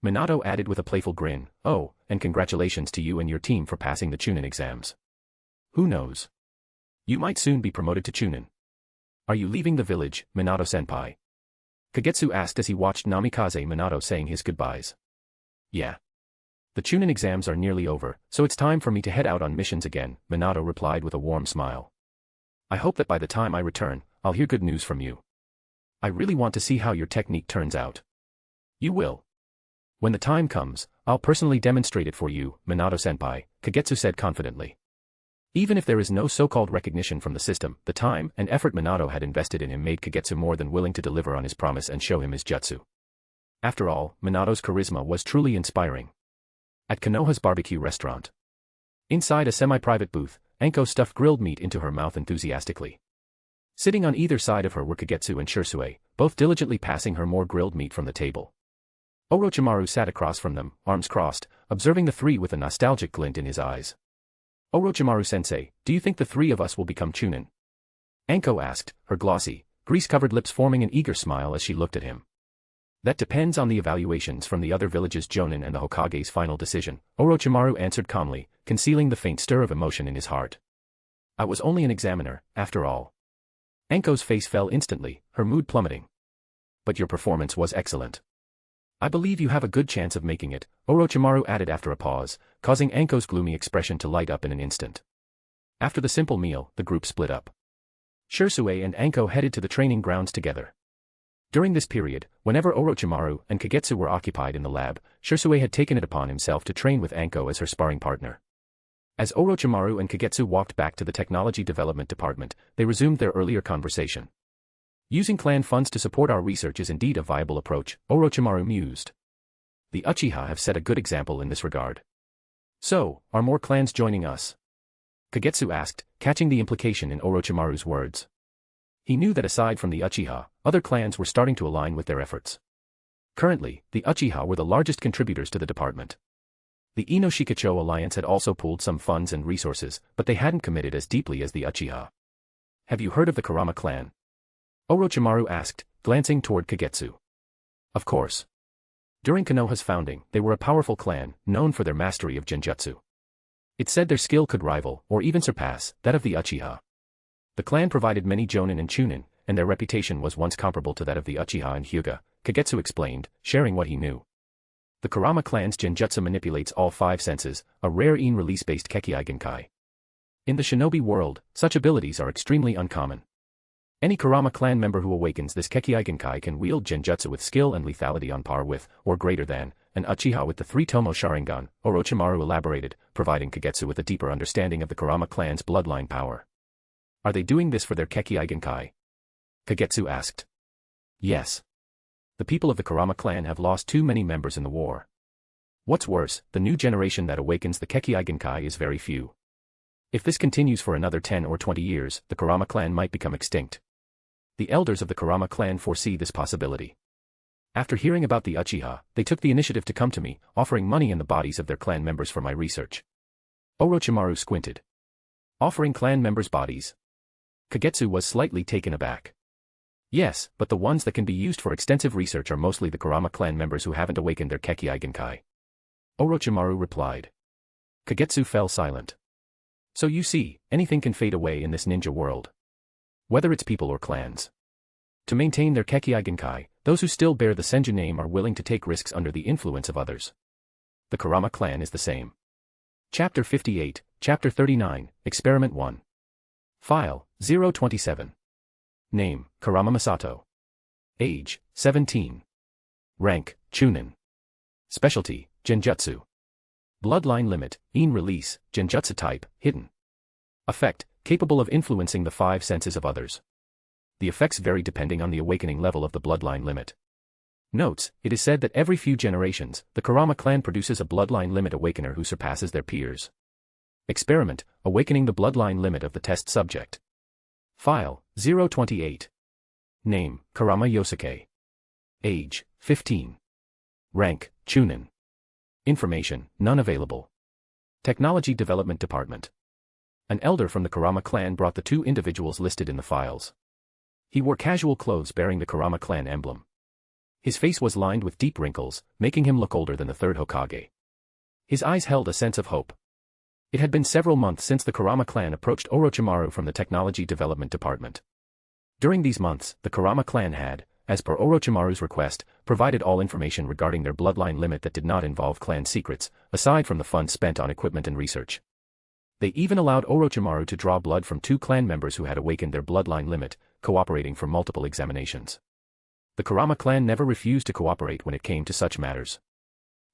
B: Minato added with a playful grin, oh, and congratulations to you and your team for passing the Chunin exams. Who knows? You might soon be promoted to Chunin. Are you leaving the village, Minato-senpai? Kagetsu asked as he watched Namikaze Minato saying his goodbyes. Yeah. The Chunin exams are nearly over, so it's time for me to head out on missions again, Minato replied with a warm smile. I hope that by the time I return, I'll hear good news from you. I really want to see how your technique turns out. You will. When the time comes, I'll personally demonstrate it for you, Minato-senpai, Kagetsu said confidently. Even if there is no so-called recognition from the system, the time and effort Minato had invested in him made Kagetsu more than willing to deliver on his promise and show him his jutsu. After all, Minato's charisma was truly inspiring. At Konoha's barbecue restaurant. Inside a semi-private booth, Anko stuffed grilled meat into her mouth enthusiastically. Sitting on either side of her were Kagetsu and Sherui, both diligently passing her more grilled meat from the table. Orochimaru sat across from them, arms crossed, observing the three with a nostalgic glint in his eyes. Orochimaru-sensei, do you think the three of us will become Chunin? Anko asked, her glossy, grease-covered lips forming an eager smile as she looked at him. That depends on the evaluations from the other villages' Jonin and the Hokage's final decision, Orochimaru answered calmly, concealing the faint stir of emotion in his heart. I was only an examiner, after all. Anko's face fell instantly, her mood plummeting. But your performance was excellent. I believe you have a good chance of making it, Orochimaru added after a pause, causing Anko's gloomy expression to light up in an instant. After the simple meal, the group split up. Sherui and Anko headed to the training grounds together. During this period, whenever Orochimaru and Kagetsu were occupied in the lab, Sherui had taken it upon himself to train with Anko as her sparring partner. As Orochimaru and Kagetsu walked back to the technology development department, they resumed their earlier conversation. Using clan funds to support our research is indeed a viable approach, Orochimaru mused. The Uchiha have set a good example in this regard. So, are more clans joining us? Kagetsu asked, catching the implication in Orochimaru's words. He knew that aside from the Uchiha, other clans were starting to align with their efforts. Currently, the Uchiha were the largest contributors to the department. The Inoshikacho alliance had also pooled some funds and resources, but they hadn't committed as deeply as the Uchiha. Have you heard of the Kurama clan? Orochimaru asked, glancing toward Kagetsu. Of course. During Konoha's founding, they were a powerful clan, known for their mastery of genjutsu. It said their skill could rival, or even surpass, that of the Uchiha. The clan provided many Jonin and Chunin, and their reputation was once comparable to that of the Uchiha and Hyuga, Kagetsu explained, sharing what he knew. The Kurama clan's genjutsu manipulates all five senses, a rare in-release-based Kekkei Genkai. In the shinobi world, such abilities are extremely uncommon. Any Kurama clan member who awakens this Kekkei Genkai can wield genjutsu with skill and lethality on par with, or greater than, an Uchiha with the three-tomo Sharingan, Orochimaru elaborated, providing Kagetsu with a deeper understanding of the Kurama clan's bloodline power. Are they doing this for their Kekkei Genkai? Kagetsu asked. Yes. The people of the Kurama clan have lost too many members in the war. What's worse, the new generation that awakens the Kekkei Genkai is very few. If this continues for another 10 or 20 years, the Kurama clan might become extinct. The elders of the Kurama clan foresee this possibility. After hearing about the Uchiha, they took the initiative to come to me, offering money and the bodies of their clan members for my research. Orochimaru squinted. Offering clan members' bodies? Kagetsu was slightly taken aback. Yes, but the ones that can be used for extensive research are mostly the Kurama clan members who haven't awakened their Kekkei Genkai. Orochimaru replied. Kagetsu fell silent. So you see, anything can fade away in this ninja world. Whether it's people or clans. To maintain their Kekkei Genkai, those who still bear the Senju name are willing to take risks under the influence of others. The Kurama clan is the same. Chapter 58, Chapter 39, Experiment 1. File, 027. Name, Kurama Masato. Age, 17. Rank, Chunin. Specialty, Genjutsu. Bloodline limit, in release, Genjutsu type, hidden. Effect, capable of influencing the 5 senses of others. The effects vary depending on the awakening level of the bloodline limit. Notes, it is said that every few generations, the Kurama clan produces a bloodline limit awakener who surpasses their peers. Experiment, awakening the bloodline limit of the test subject. File, 028. Name, Kurama Yosuke. Age, 15. Rank, Chunin. Information, none available. Technology Development Department. An elder from the Kurama clan brought the 2 individuals listed in the files. He wore casual clothes bearing the Kurama clan emblem. His face was lined with deep wrinkles, making him look older than the 3rd Hokage. His eyes held a sense of hope. It had been several months since the Kurama clan approached Orochimaru from the Technology Development Department. During these months, the Kurama clan had, as per Orochimaru's request, provided all information regarding their bloodline limit that did not involve clan secrets, aside from the funds spent on equipment and research. They even allowed Orochimaru to draw blood from 2 clan members who had awakened their bloodline limit, cooperating for multiple examinations. The Kurama clan never refused to cooperate when it came to such matters.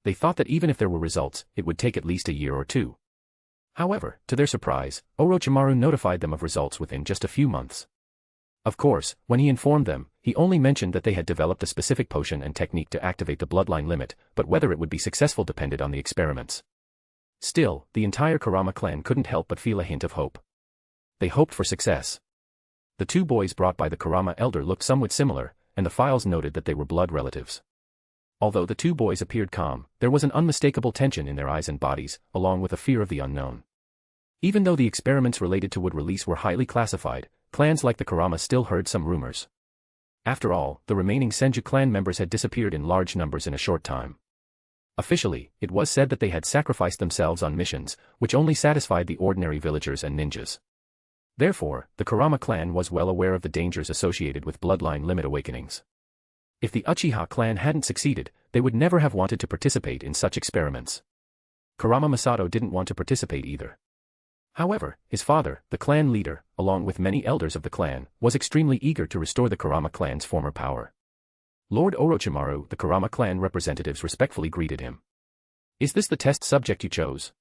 B: They thought that even if there were results, it would take at least a year or 2. However, to their surprise, Orochimaru notified them of results within just a few months. Of course, when he informed them, he only mentioned that they had developed a specific potion and technique to activate the bloodline limit, but whether it would be successful depended on the experiments. Still, the entire Kurama clan couldn't help but feel a hint of hope. They hoped for success. The 2 boys brought by the Kurama elder looked somewhat similar, and the files noted that they were blood relatives. Although the 2 boys appeared calm, there was an unmistakable tension in their eyes and bodies, along with a fear of the unknown. Even though the experiments related to wood release were highly classified, clans like the Kurama still heard some rumors. After all, the remaining Senju clan members had disappeared in large numbers in a short time. Officially, it was said that they had sacrificed themselves on missions, which only satisfied the ordinary villagers and ninjas. Therefore, the Kurama clan was well aware of the dangers associated with bloodline limit awakenings. If the Uchiha clan hadn't succeeded, they would never have wanted to participate in such experiments. Kurama Masato didn't want to participate either. However, his father, the clan leader, along with many elders of the clan, was extremely eager to restore the Kurama clan's former power. Lord Orochimaru, the Kurama clan representatives respectfully greeted him. Is this the test subject you chose?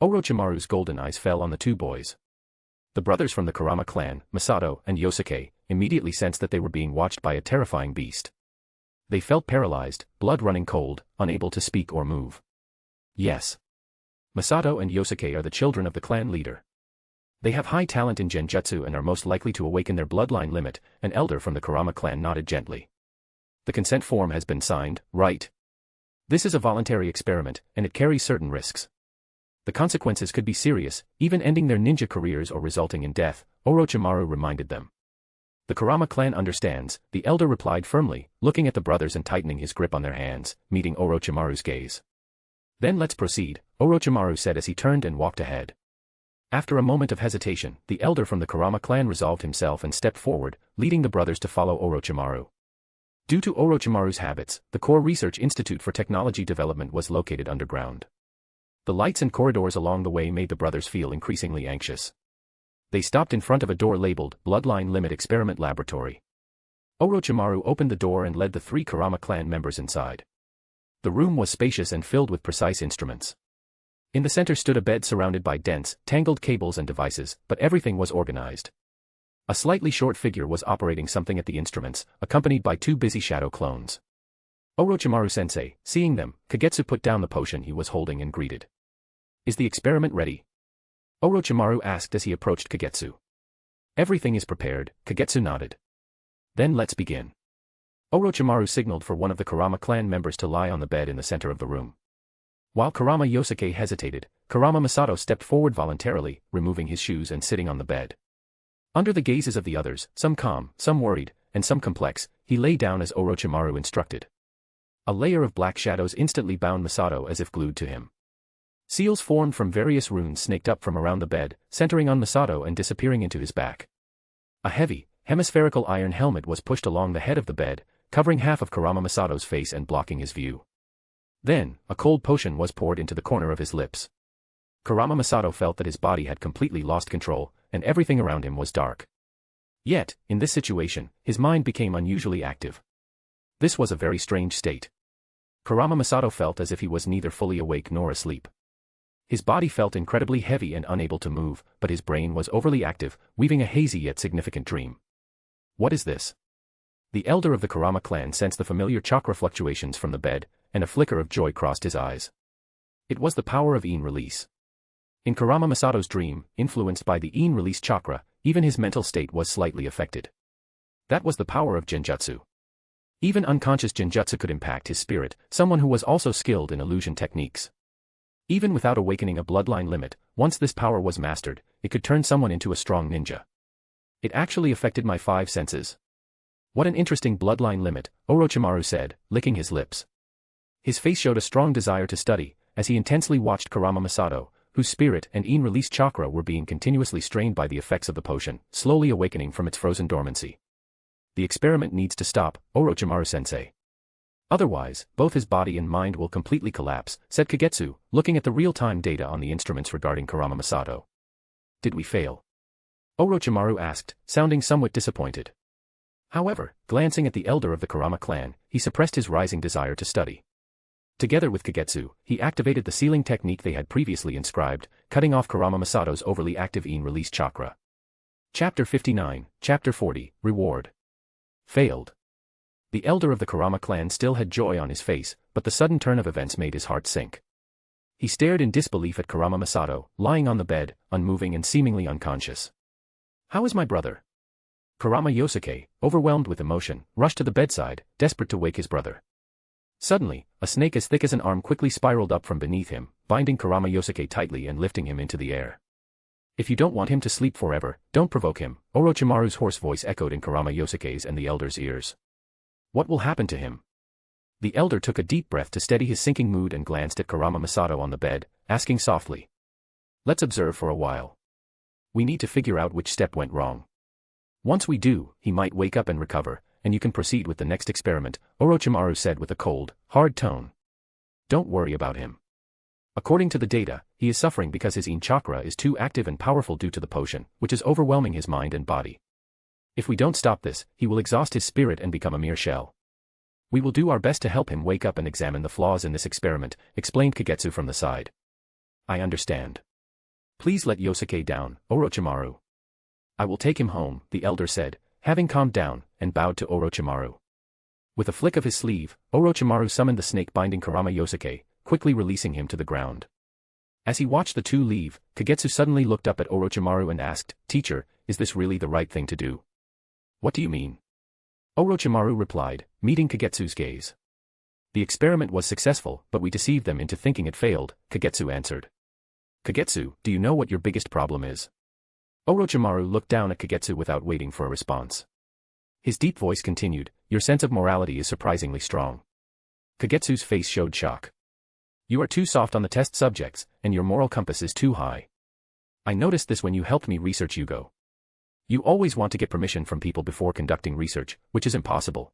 B: Orochimaru's golden eyes fell on the 2 boys. The brothers from the Kurama clan, Masato and Yosuke, immediately sensed that they were being watched by a terrifying beast. They felt paralyzed, blood running cold, unable to speak or move. Yes. Masato and Yosuke are the children of the clan leader. They have high talent in genjutsu and are most likely to awaken their bloodline limit, an elder from the Kurama clan nodded gently. The consent form has been signed, right? This is a voluntary experiment, and it carries certain risks. The consequences could be serious, even ending their ninja careers or resulting in death, Orochimaru reminded them. The Kurama clan understands, the elder replied firmly, looking at the brothers and tightening his grip on their hands, meeting Orochimaru's gaze. Then let's proceed, Orochimaru said as he turned and walked ahead. After a moment of hesitation, the elder from the Kurama clan resolved himself and stepped forward, leading the brothers to follow Orochimaru. Due to Orochimaru's habits, the Core Research Institute for Technology Development was located underground. The lights and corridors along the way made the brothers feel increasingly anxious. They stopped in front of a door labeled Bloodline Limit Experiment Laboratory. Orochimaru opened the door and led the 3 Kurama clan members inside. The room was spacious and filled with precise instruments. In the center stood a bed surrounded by dense, tangled cables and devices, but everything was organized. A slightly short figure was operating something at the instruments, accompanied by 2 busy shadow clones. Orochimaru-sensei, seeing them, Kagetsu put down the potion he was holding and greeted. "Is the experiment ready?" Orochimaru asked as he approached Kagetsu. "Everything is prepared," Kagetsu nodded. "Then let's begin." Orochimaru signaled for one of the Kurama clan members to lie on the bed in the center of the room. While Kurama Yosuke hesitated, Kurama Masato stepped forward voluntarily, removing his shoes and sitting on the bed. Under the gazes of the others, some calm, some worried, and some complex, he lay down as Orochimaru instructed. A layer of black shadows instantly bound Masato as if glued to him. Seals formed from various runes snaked up from around the bed, centering on Masato and disappearing into his back. A heavy, hemispherical iron helmet was pushed along the head of the bed, covering half of Kurama Masato's face and blocking his view. Then, a cold potion was poured into the corner of his lips. Kurama Masato felt that his body had completely lost control, and everything around him was dark. Yet, in this situation, his mind became unusually active. This was a very strange state. Kurama Masato felt as if he was neither fully awake nor asleep. His body felt incredibly heavy and unable to move, but his brain was overly active, weaving a hazy yet significant dream. What is this? The elder of the Kurama clan sensed the familiar chakra fluctuations from the bed, and a flicker of joy crossed his eyes. It was the power of Yin release. In Kurama Masato's dream, influenced by the Yin release chakra, even his mental state was slightly affected. That was the power of genjutsu. Even unconscious genjutsu could impact his spirit, someone who was also skilled in illusion techniques. Even without awakening a bloodline limit, once this power was mastered, it could turn someone into a strong ninja. It actually affected my 5 senses. What an interesting bloodline limit, Orochimaru said, licking his lips. His face showed a strong desire to study, as he intensely watched Kurama Masato, whose spirit and Yin release chakra were being continuously strained by the effects of the potion, slowly awakening from its frozen dormancy. The experiment needs to stop, Orochimaru-sensei. Otherwise, both his body and mind will completely collapse, said Kagetsu, looking at the real-time data on the instruments regarding Kurama Masato. Did we fail? Orochimaru asked, sounding somewhat disappointed. However, glancing at the elder of the Kurama clan, he suppressed his rising desire to study. Together with Kagetsu, he activated the sealing technique they had previously inscribed, cutting off Kurama Masato's overly active Yin release chakra. Chapter 59, Chapter 40, Reward. Failed. The elder of the Kurama clan still had joy on his face, but the sudden turn of events made his heart sink. He stared in disbelief at Kurama Masato, lying on the bed, unmoving and seemingly unconscious. "How is my brother?" Kurama Yosuke, overwhelmed with emotion, rushed to the bedside, desperate to wake his brother. Suddenly, a snake as thick as an arm quickly spiraled up from beneath him, binding Kurama Yosuke tightly and lifting him into the air. "If you don't want him to sleep forever, don't provoke him," Orochimaru's hoarse voice echoed in Kurama Yosuke's and the elder's ears. "What will happen to him?" The elder took a deep breath to steady his sinking mood and glanced at Kurama Masato on the bed, asking softly. "Let's observe for a while. We need to figure out which step went wrong. Once we do, he might wake up and recover, and you can proceed with the next experiment," Orochimaru said with a cold, hard tone. "Don't worry about him. According to the data, he is suffering because his Yin chakra is too active and powerful due to the potion, which is overwhelming his mind and body. If we don't stop this, he will exhaust his spirit and become a mere shell. We will do our best to help him wake up and examine the flaws in this experiment," explained Kagetsu from the side. "I understand. Please let Yosuke down, Orochimaru." "I will take him home," the elder said, having calmed down, and bowed to Orochimaru. With a flick of his sleeve, Orochimaru summoned the snake binding Kurama Yosuke, quickly releasing him to the ground. As he watched the two leave, Kagetsu suddenly looked up at Orochimaru and asked, "Teacher, is this really the right thing to do?" "What do you mean?" Orochimaru replied, meeting Kagetsu's gaze. "The experiment was successful, but we deceived them into thinking it failed," Kagetsu answered. "Kagetsu, do you know what your biggest problem is?" Orochimaru looked down at Kagetsu without waiting for a response. His deep voice continued, "Your sense of morality is surprisingly strong." Kagetsu's face showed shock. "You are too soft on the test subjects, and your moral compass is too high. I noticed this when you helped me research Yugo. You always want to get permission from people before conducting research, which is impossible.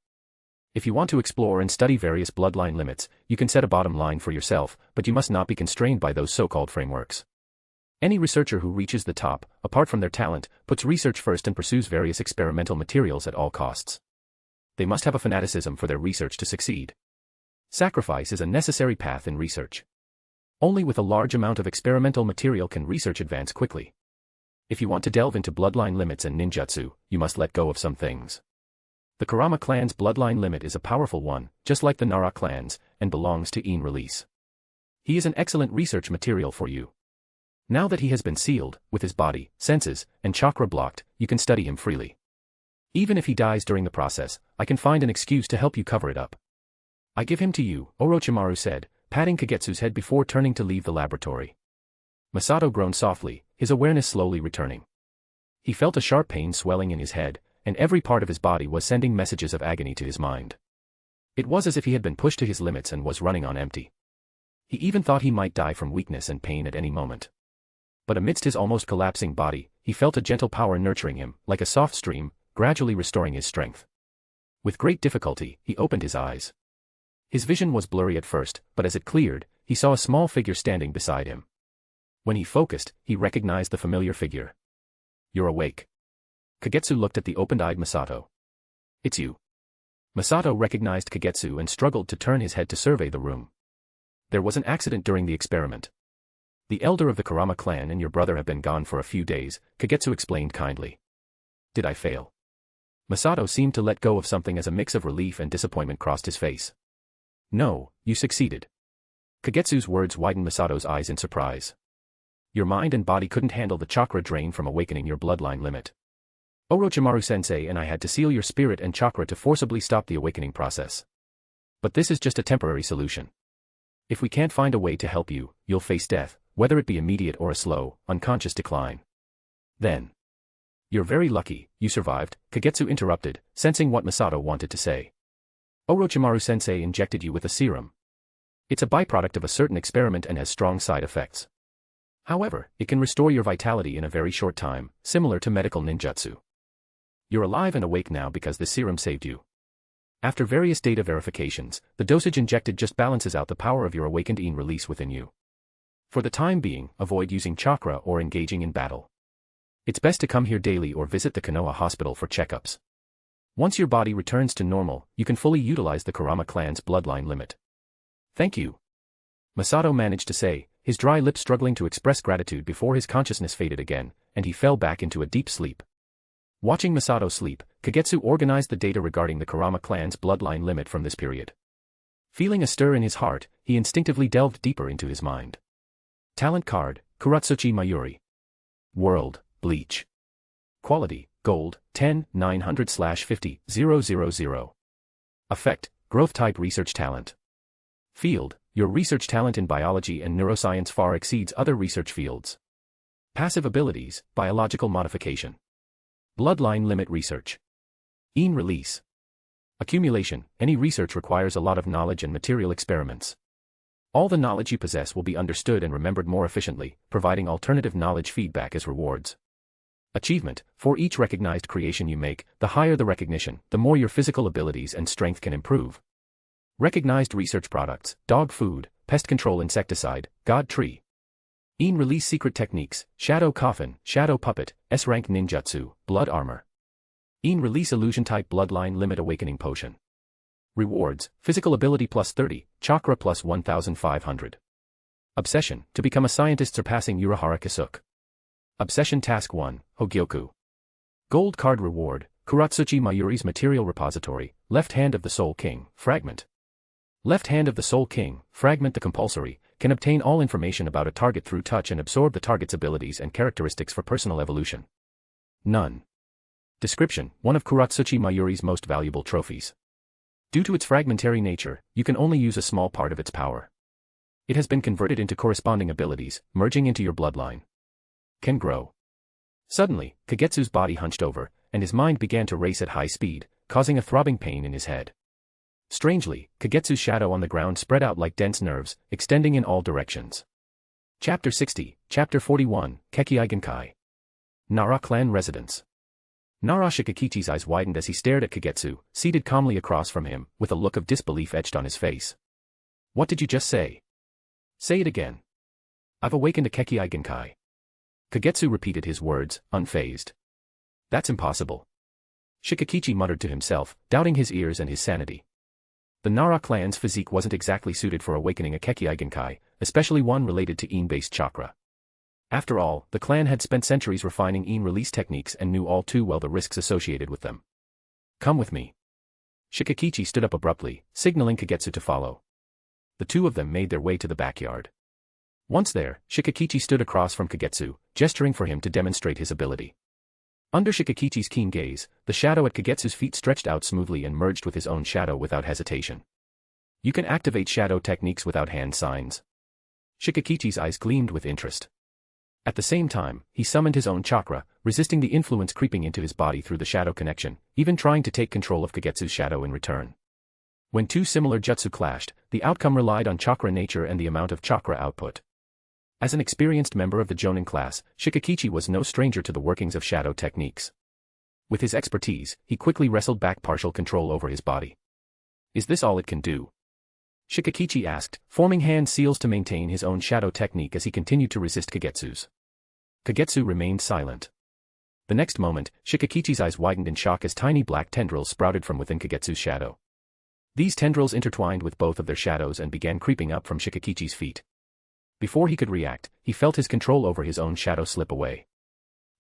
B: If you want to explore and study various bloodline limits, you can set a bottom line for yourself, but you must not be constrained by those so-called frameworks. Any researcher who reaches the top, apart from their talent, puts research first and pursues various experimental materials at all costs. They must have a fanaticism for their research to succeed. Sacrifice is a necessary path in research. Only with a large amount of experimental material can research advance quickly. If you want to delve into bloodline limits and ninjutsu, you must let go of some things. The Kurama clan's bloodline limit is a powerful one, just like the Nara clan's, and belongs to In Release. He is an excellent research material for you. Now that he has been sealed, with his body, senses, and chakra blocked, you can study him freely. Even if he dies during the process, I can find an excuse to help you cover it up. I give him to you, Orochimaru said, patting Kagetsu's head before turning to leave the laboratory. Masato groaned softly, his awareness slowly returning. He felt a sharp pain swelling in his head, and every part of his body was sending messages of agony to his mind. It was as if he had been pushed to his limits and was running on empty. He even thought he might die from weakness and pain at any moment. But amidst his almost collapsing body, he felt a gentle power nurturing him, like a soft stream, gradually restoring his strength. With great difficulty, he opened his eyes. His vision was blurry at first, but as it cleared, he saw a small figure standing beside him. When he focused, he recognized the familiar figure. You're awake. Kagetsu looked at the open-eyed Masato. It's you. Masato recognized Kagetsu and struggled to turn his head to survey the room. There was an accident during the experiment. The elder of the Kurama clan and your brother have been gone for a few days, Kagetsu explained kindly. Did I fail? Masato seemed to let go of something as a mix of relief and disappointment crossed his face. No, you succeeded. Kagetsu's words widened Masato's eyes in surprise. Your mind and body couldn't handle the chakra drain from awakening your bloodline limit. Orochimaru-sensei and I had to seal your spirit and chakra to forcibly stop the awakening process. But this is just a temporary solution. If we can't find a way to help you, you'll face death, whether it be immediate or a slow, unconscious decline. Then. You're very lucky, you survived, Kagetsu interrupted, sensing what Masato wanted to say. Orochimaru-sensei injected you with a serum. It's a byproduct of a certain experiment and has strong side effects. However, it can restore your vitality in a very short time, similar to medical ninjutsu. You're alive and awake now because this serum saved you. After various data verifications, the dosage injected just balances out the power of your awakened In Release within you. For the time being, avoid using chakra or engaging in battle. It's best to come here daily or visit the Konoha hospital for checkups. Once your body returns to normal, you can fully utilize the Kurama clan's bloodline limit. Thank you. Masato managed to say, his dry lips struggling to express gratitude before his consciousness faded again, and he fell back into a deep sleep. Watching Masato sleep, Kagetsu organized the data regarding the Kurama clan's bloodline limit from this period. Feeling a stir in his heart, he instinctively delved deeper into his mind. Talent card, Kurotsuchi Mayuri. World, Bleach. Quality, Gold, 10, 900/50, 000. Effect, Growth Type Research Talent. Field, your research talent in biology and neuroscience far exceeds other research fields. Passive abilities, Biological Modification. Bloodline Limit Research. In Release. Accumulation, any research requires a lot of knowledge and material experiments. All the knowledge you possess will be understood and remembered more efficiently, providing alternative knowledge feedback as rewards. Achievement, for each recognized creation you make, the higher the recognition, the more your physical abilities and strength can improve. Recognized research products, dog food, pest control insecticide, god tree. In Release secret techniques, shadow coffin, shadow puppet, S-rank ninjutsu, blood armor. In Release illusion type bloodline limit awakening potion. Rewards, physical ability plus 30, chakra plus 1500. Obsession, to become a scientist surpassing Urahara Kisuke. Obsession Task 1, Hogyoku. Gold card reward, Kurotsuchi Mayuri's material repository, Left Hand of the Soul King, fragment. Left Hand of the Soul King, fragment the compulsory, can obtain all information about a target through touch and absorb the target's abilities and characteristics for personal evolution. None. Description, one of Kurotsuchi Mayuri's most valuable trophies. Due to its fragmentary nature, you can only use a small part of its power. It has been converted into corresponding abilities, merging into your bloodline. Can grow. Suddenly, Kagetsu's body hunched over, and his mind began to race at high speed, causing a throbbing pain in his head. Strangely, Kagetsu's shadow on the ground spread out like dense nerves, extending in all directions. Chapter 60, Chapter 41, Kekkei Genkai. Nara Clan Residence. Nara Shikakichi's eyes widened as he stared at Kagetsu, seated calmly across from him, with a look of disbelief etched on his face. What did you just say? Say it again. I've awakened a Kekkei Genkai. Kagetsu repeated his words, unfazed. That's impossible. Shikakichi muttered to himself, doubting his ears and his sanity. The Nara clan's physique wasn't exactly suited for awakening a Kekkei Genkai, especially one related to Ine-based chakra. After all, the clan had spent centuries refining Ine release techniques and knew all too well the risks associated with them. Come with me. Shikakichi stood up abruptly, signaling Kagetsu to follow. The two of them made their way to the backyard. Once there, Shikakichi stood across from Kagetsu, gesturing for him to demonstrate his ability. Under Shikakichi's keen gaze, the shadow at Kagetsu's feet stretched out smoothly and merged with his own shadow without hesitation. You can activate shadow techniques without hand signs. Shikakichi's eyes gleamed with interest. At the same time, he summoned his own chakra, resisting the influence creeping into his body through the shadow connection, even trying to take control of Kagetsu's shadow in return. When two similar jutsu clashed, the outcome relied on chakra nature and the amount of chakra output. As an experienced member of the Jonin class, Shikakichi was no stranger to the workings of shadow techniques. With his expertise, he quickly wrestled back partial control over his body. Is this all it can do? Shikakichi asked, forming hand seals to maintain his own shadow technique as he continued to resist Kagetsu's. Kagetsu remained silent. The next moment, Shikakichi's eyes widened in shock as tiny black tendrils sprouted from within Kagetsu's shadow. These tendrils intertwined with both of their shadows and began creeping up from Shikakichi's feet. Before he could react, he felt his control over his own shadow slip away.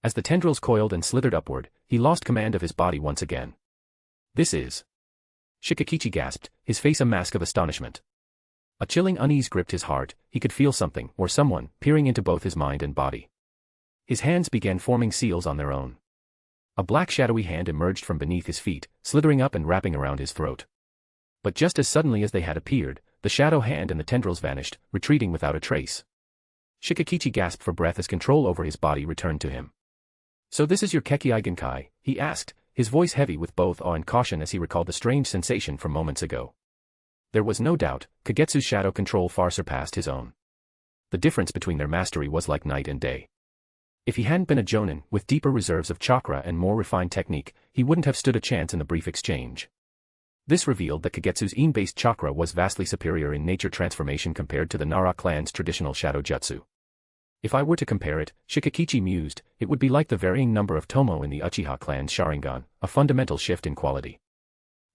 B: As the tendrils coiled and slithered upward, he lost command of his body once again. This is... Shikakichi gasped, his face a mask of astonishment. A chilling unease gripped his heart, he could feel something, or someone, peering into both his mind and body. His hands began forming seals on their own. A black shadowy hand emerged from beneath his feet, slithering up and wrapping around his throat. But just as suddenly as they had appeared, the shadow hand and the tendrils vanished, retreating without a trace. Shikakichi gasped for breath as control over his body returned to him. So this is your Kekkei Genkai, he asked, his voice heavy with both awe and caution as he recalled the strange sensation from moments ago. There was no doubt, Kagetsu's shadow control far surpassed his own. The difference between their mastery was like night and day. If he hadn't been a Jonin, with deeper reserves of chakra and more refined technique, he wouldn't have stood a chance in the brief exchange. This revealed that Kagetsu's Ine-based chakra was vastly superior in nature transformation compared to the Nara clan's traditional shadow jutsu. If I were to compare it, Shikakichi mused, it would be like the varying number of Tomo in the Uchiha clan's Sharingan, a fundamental shift in quality.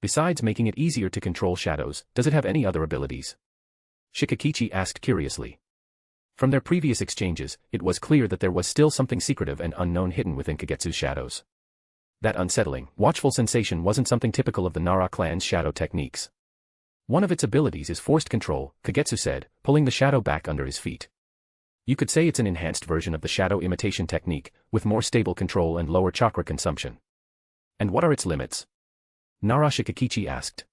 B: Besides making it easier to control shadows, does it have any other abilities? Shikakichi asked curiously. From their previous exchanges, it was clear that there was still something secretive and unknown hidden within Kagetsu's shadows. That unsettling, watchful sensation wasn't something typical of the Nara clan's shadow techniques. One of its abilities is forced control, Kagetsu said, pulling the shadow back under his feet. You could say it's an enhanced version of the shadow imitation technique, with more stable control and lower chakra consumption. And what are its limits? Nara Shikakichi asked.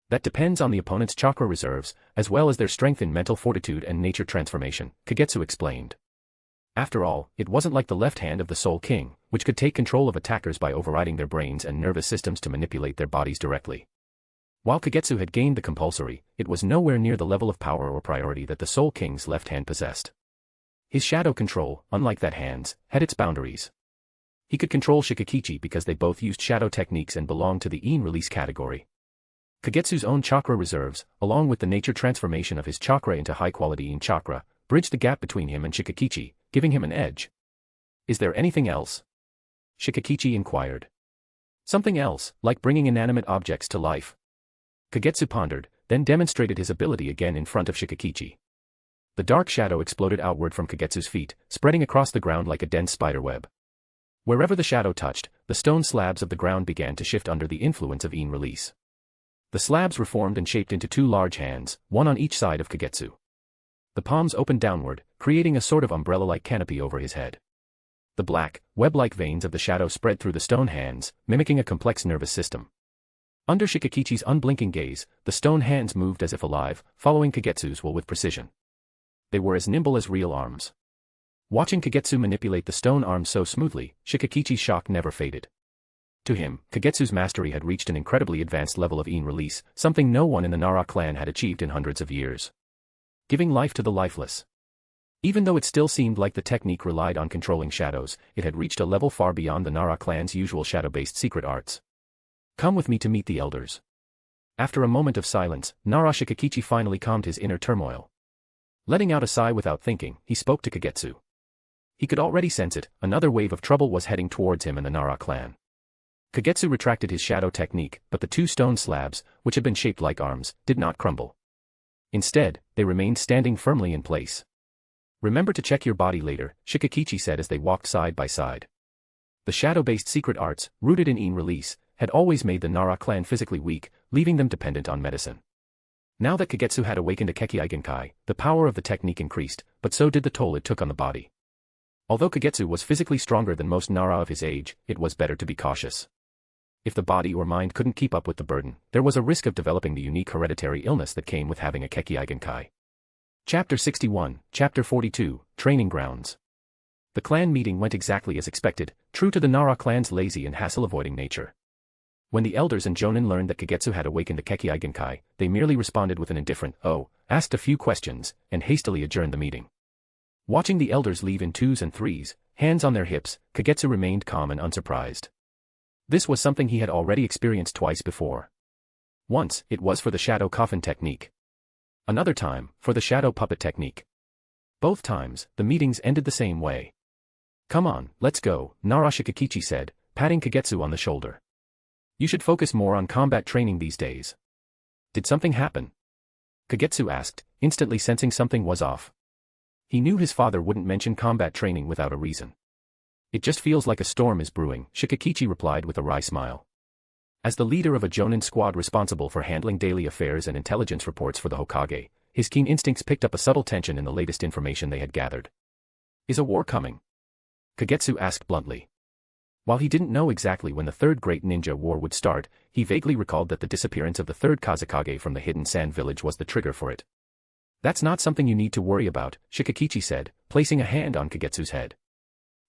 B: That depends on the opponent's chakra reserves, as well as their strength in mental fortitude and nature transformation, Kagetsu explained. After all, it wasn't like the left hand of the Soul King, which could take control of attackers by overriding their brains and nervous systems to manipulate their bodies directly. While Kagetsu had gained the compulsory, it was nowhere near the level of power or priority that the Soul King's left hand possessed. His shadow control, unlike that hand's, had its boundaries. He could control Shikakichi because they both used shadow techniques and belonged to the Ine release category. Kagetsu's own chakra reserves, along with the nature transformation of his chakra into high-quality Ine chakra, bridged the gap between him and Shikakichi, giving him an edge. Is there anything else? Shikakichi inquired. Something else, like bringing inanimate objects to life. Kagetsu pondered, then demonstrated his ability again in front of Shikakichi. The dark shadow exploded outward from Kagetsu's feet, spreading across the ground like a dense spiderweb. Wherever the shadow touched, the stone slabs of the ground began to shift under the influence of Ine release. The slabs reformed and shaped into two large hands, one on each side of Kagetsu. The palms opened downward, creating a sort of umbrella-like canopy over his head. The black, web-like veins of the shadow spread through the stone hands, mimicking a complex nervous system. Under Shikakichi's unblinking gaze, the stone hands moved as if alive, following Kagetsu's will with precision. They were as nimble as real arms. Watching Kagetsu manipulate the stone arms so smoothly, Shikakichi's shock never faded. To him, Kagetsu's mastery had reached an incredibly advanced level of Ine release, something no one in the Nara clan had achieved in hundreds of years. Giving life to the lifeless. Even though it still seemed like the technique relied on controlling shadows, it had reached a level far beyond the Nara clan's usual shadow-based secret arts. Come with me to meet the elders. After a moment of silence, Nara Shikakichi finally calmed his inner turmoil. Letting out a sigh without thinking, he spoke to Kagetsu. He could already sense it, another wave of trouble was heading towards him and the Nara clan. Kagetsu retracted his shadow technique, but the two stone slabs, which had been shaped like arms, did not crumble. Instead, they remained standing firmly in place. "Remember to check your body later," Shikakichi said as they walked side by side. The shadow-based secret arts, rooted in in release, had always made the Nara clan physically weak, leaving them dependent on medicine. Now that Kagetsu had awakened a Kekkei Genkai, the power of the technique increased, but so did the toll it took on the body. Although Kagetsu was physically stronger than most Nara of his age, it was better to be cautious. If the body or mind couldn't keep up with the burden, there was a risk of developing the unique hereditary illness that came with having a Kekkei Genkai. Chapter 61, Chapter 42, Training Grounds. The clan meeting went exactly as expected, true to the Nara clan's lazy and hassle-avoiding nature. When the elders and Jonin learned that Kagetsu had awakened the Kekkei Genkai, they merely responded with an indifferent "oh," asked a few questions, and hastily adjourned the meeting. Watching the elders leave in twos and threes, hands on their hips, Kagetsu remained calm and unsurprised. This was something he had already experienced twice before. Once, it was for the shadow coffin technique. Another time, for the shadow puppet technique. Both times, the meetings ended the same way. "Come on, let's go," Nara Shikakichi said, patting Kagetsu on the shoulder. "You should focus more on combat training these days." "Did something happen?" Kagetsu asked, instantly sensing something was off. He knew his father wouldn't mention combat training without a reason. "It just feels like a storm is brewing," Shikakichi replied with a wry smile. As the leader of a Jonin squad responsible for handling daily affairs and intelligence reports for the Hokage, his keen instincts picked up a subtle tension in the latest information they had gathered. "Is a war coming?" Kagetsu asked bluntly. While he didn't know exactly when the Third Great Ninja War would start, he vaguely recalled that the disappearance of the third Kazekage from the hidden sand village was the trigger for it. "That's not something you need to worry about," Shikakichi said, placing a hand on Kagetsu's head.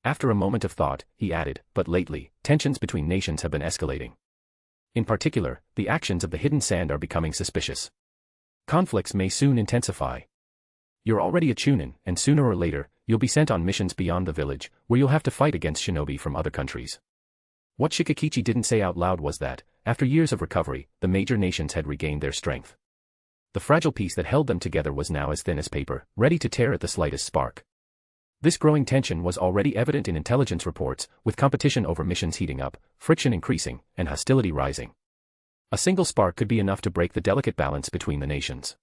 B: After a moment of thought, he added, "But lately, tensions between nations have been escalating. In particular, the actions of the hidden sand are becoming suspicious. Conflicts may soon intensify. You're already a Chunin, and sooner or later, you'll be sent on missions beyond the village, where you'll have to fight against shinobi from other countries." What Shikakichi didn't say out loud was that, after years of recovery, the major nations had regained their strength. The fragile piece that held them together was now as thin as paper, ready to tear at the slightest spark. This growing tension was already evident in intelligence reports, with competition over missions heating up, friction increasing, and hostility rising. A single spark could be enough to break the delicate balance between the nations.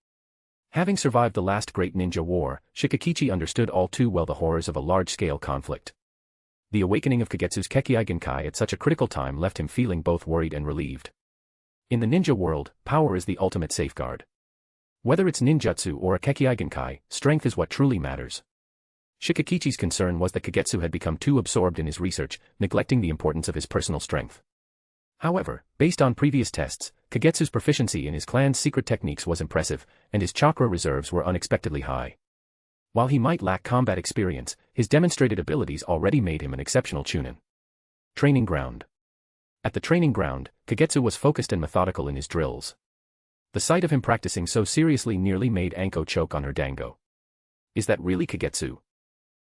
B: Having survived the last great ninja war, Shikakichi understood all too well the horrors of a large-scale conflict. The awakening of Kagetsu's Kekkei Genkai at such a critical time left him feeling both worried and relieved. In the ninja world, power is the ultimate safeguard. Whether it's ninjutsu or a Kekkei Genkai, strength is what truly matters. Shikakichi's concern was that Kagetsu had become too absorbed in his research, neglecting the importance of his personal strength. However, based on previous tests, Kagetsu's proficiency in his clan's secret techniques was impressive, and his chakra reserves were unexpectedly high. While he might lack combat experience, his demonstrated abilities already made him an exceptional Chunin. Training Ground. At the training ground, Kagetsu was focused and methodical in his drills. The sight of him practicing so seriously nearly made Anko choke on her dango. "Is that really Kagetsu?"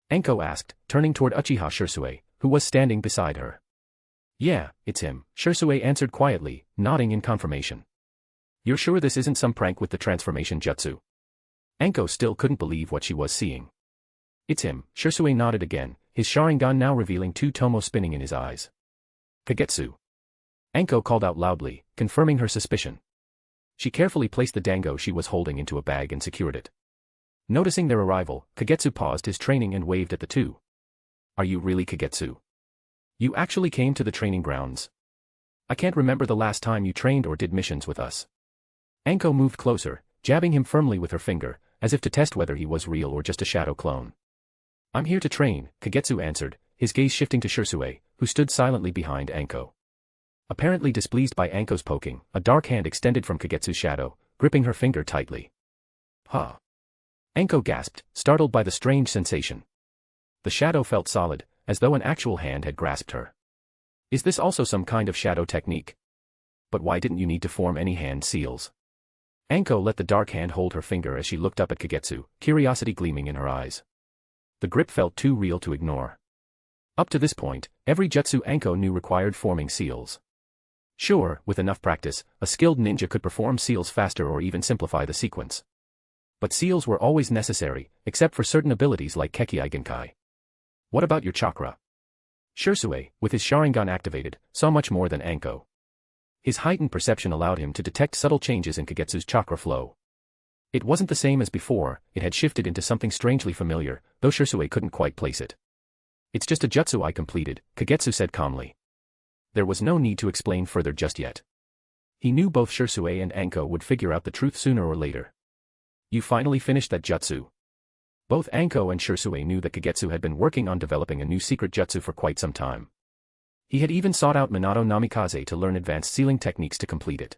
B: Enko asked, turning toward Uchiha Sherui, who was standing beside her. "Yeah, it's him," Sherui answered quietly, nodding in confirmation. "You're sure this isn't some prank with the transformation jutsu?" Anko still couldn't believe what she was seeing. "It's him," Sherui nodded again, his Sharingan now revealing two tomo spinning in his eyes. "Kagetsu." Anko called out loudly, confirming her suspicion. She carefully placed the dango she was holding into a bag and secured it. Noticing their arrival, Kagetsu paused his training and waved at the two. "Are you really Kagetsu? You actually came to the training grounds? I can't remember the last time you trained or did missions with us." Anko moved closer, jabbing him firmly with her finger, as if to test whether he was real or just a shadow clone. "I'm here to train," Kagetsu answered, his gaze shifting to Sherui, who stood silently behind Anko. Apparently displeased by Anko's poking, a dark hand extended from Kagetsu's shadow, gripping her finger tightly. "Huh?" Anko gasped, startled by the strange sensation. The shadow felt solid, as though an actual hand had grasped her. "Is this also some kind of shadow technique? But why didn't you need to form any hand seals?" Anko let the dark hand hold her finger as she looked up at Kagetsu, curiosity gleaming in her eyes. The grip felt too real to ignore. Up to this point, every jutsu Anko knew required forming seals. Sure, with enough practice, a skilled ninja could perform seals faster or even simplify the sequence. But seals were always necessary, except for certain abilities like Kekkei Genkai. What about your chakra? Sherui, with his Sharingan activated, saw much more than Anko. His heightened perception allowed him to detect subtle changes in Kagetsu's chakra flow. It wasn't the same as before, it had shifted into something strangely familiar, though Sherui couldn't quite place it. It's just a jutsu I completed, Kagetsu said calmly. There was no need to explain further just yet. He knew both Sherui and Anko would figure out the truth sooner or later. You finally finished that jutsu. Both Anko and Sherui knew that Kagetsu had been working on developing a new secret jutsu for quite some time. He had even sought out Minato Namikaze to learn advanced sealing techniques to complete it.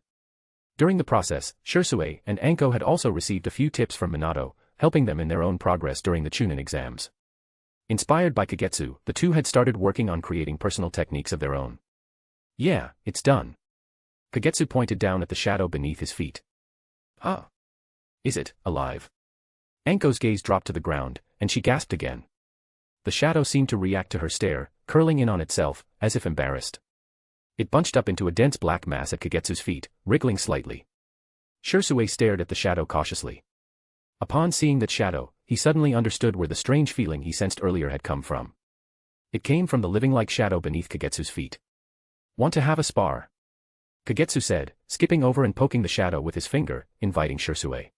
B: During the process, Sherui and Anko had also received a few tips from Minato, helping them in their own progress during the Chunin exams. Inspired by Kagetsu, the two had started working on creating personal techniques of their own. Yeah, it's done. Kagetsu pointed down at the shadow beneath his feet. Ah. Is it alive? Anko's gaze dropped to the ground, and she gasped again. The shadow seemed to react to her stare, curling in on itself, as if embarrassed. It bunched up into a dense black mass at Kagetsu's feet, wriggling slightly. Sherui stared at the shadow cautiously. Upon seeing that shadow, he suddenly understood where the strange feeling he sensed earlier had come from. It came from the living-like shadow beneath Kagetsu's feet. Want to have a spar? Kagetsu said, skipping over and poking the shadow with his finger, inviting Sherui.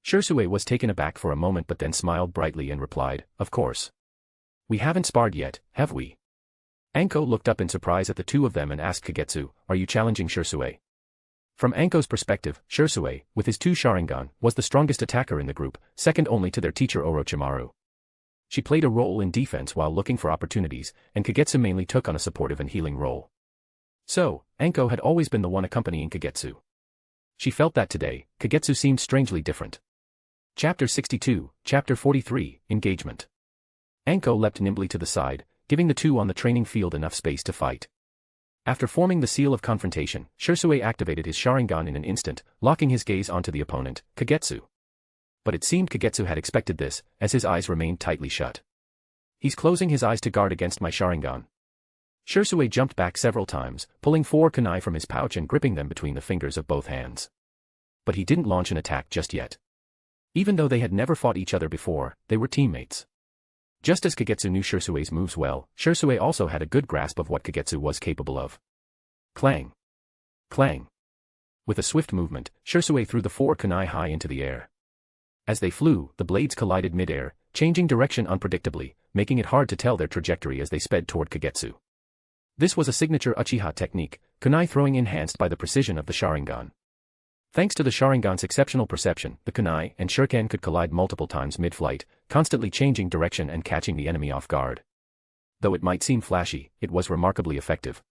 B: Sherui was taken aback for a moment but then smiled brightly and replied, of course. We haven't sparred yet, have we? Anko looked up in surprise at the two of them and asked Kagetsu, are you challenging Sherui? From Anko's perspective, Sherui, with his two Sharingan, was the strongest attacker in the group, second only to their teacher Orochimaru. She played a role in defense while looking for opportunities, and Kagetsu mainly took on a supportive and healing role. So, Anko had always been the one accompanying Kagetsu. She felt that today, Kagetsu seemed strangely different. Chapter 62, Chapter 43, Engagement. Anko leapt nimbly to the side, giving the two on the training field enough space to fight. After forming the seal of confrontation, Sherui activated his Sharingan in an instant, locking his gaze onto the opponent, Kagetsu. But it seemed Kagetsu had expected this, as his eyes remained tightly shut. He's closing his eyes to guard against my Sharingan. Sherui jumped back several times, pulling 4 kunai from his pouch and gripping them between the fingers of both hands. But he didn't launch an attack just yet. Even though they had never fought each other before, they were teammates. Just as Kagetsu knew Shersui's moves well, Sherui also had a good grasp of what Kagetsu was capable of. Clang. Clang. With a swift movement, Sherui threw the 4 kunai high into the air. As they flew, the blades collided mid-air, changing direction unpredictably, making it hard to tell their trajectory as they sped toward Kagetsu. This was a signature Uchiha technique, kunai throwing enhanced by the precision of the Sharingan. Thanks to the Sharingan's exceptional perception, the kunai and shuriken could collide multiple times mid-flight, constantly changing direction and catching the enemy off guard. Though it might seem flashy, it was remarkably effective.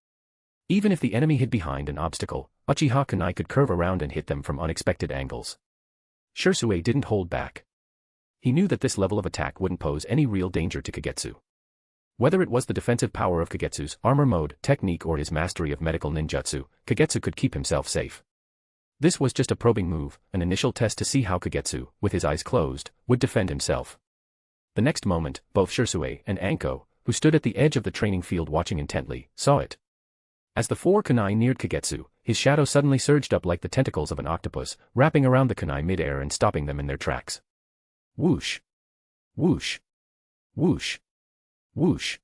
B: Even if the enemy hid behind an obstacle, Uchiha kunai could curve around and hit them from unexpected angles. Sherui didn't hold back. He knew that this level of attack wouldn't pose any real danger to Kagetsu. Whether it was the defensive power of Kagetsu's armor mode, technique or his mastery of medical ninjutsu, Kagetsu could keep himself safe. This was just a probing move, an initial test to see how Kagetsu, with his eyes closed, would defend himself. The next moment, both Sherui and Anko, who stood at the edge of the training field watching intently, saw it. As the 4 kunai neared Kagetsu, his shadow suddenly surged up like the tentacles of an octopus, wrapping around the kunai mid-air and stopping them in their tracks. Whoosh! Whoosh! Whoosh! Whoosh!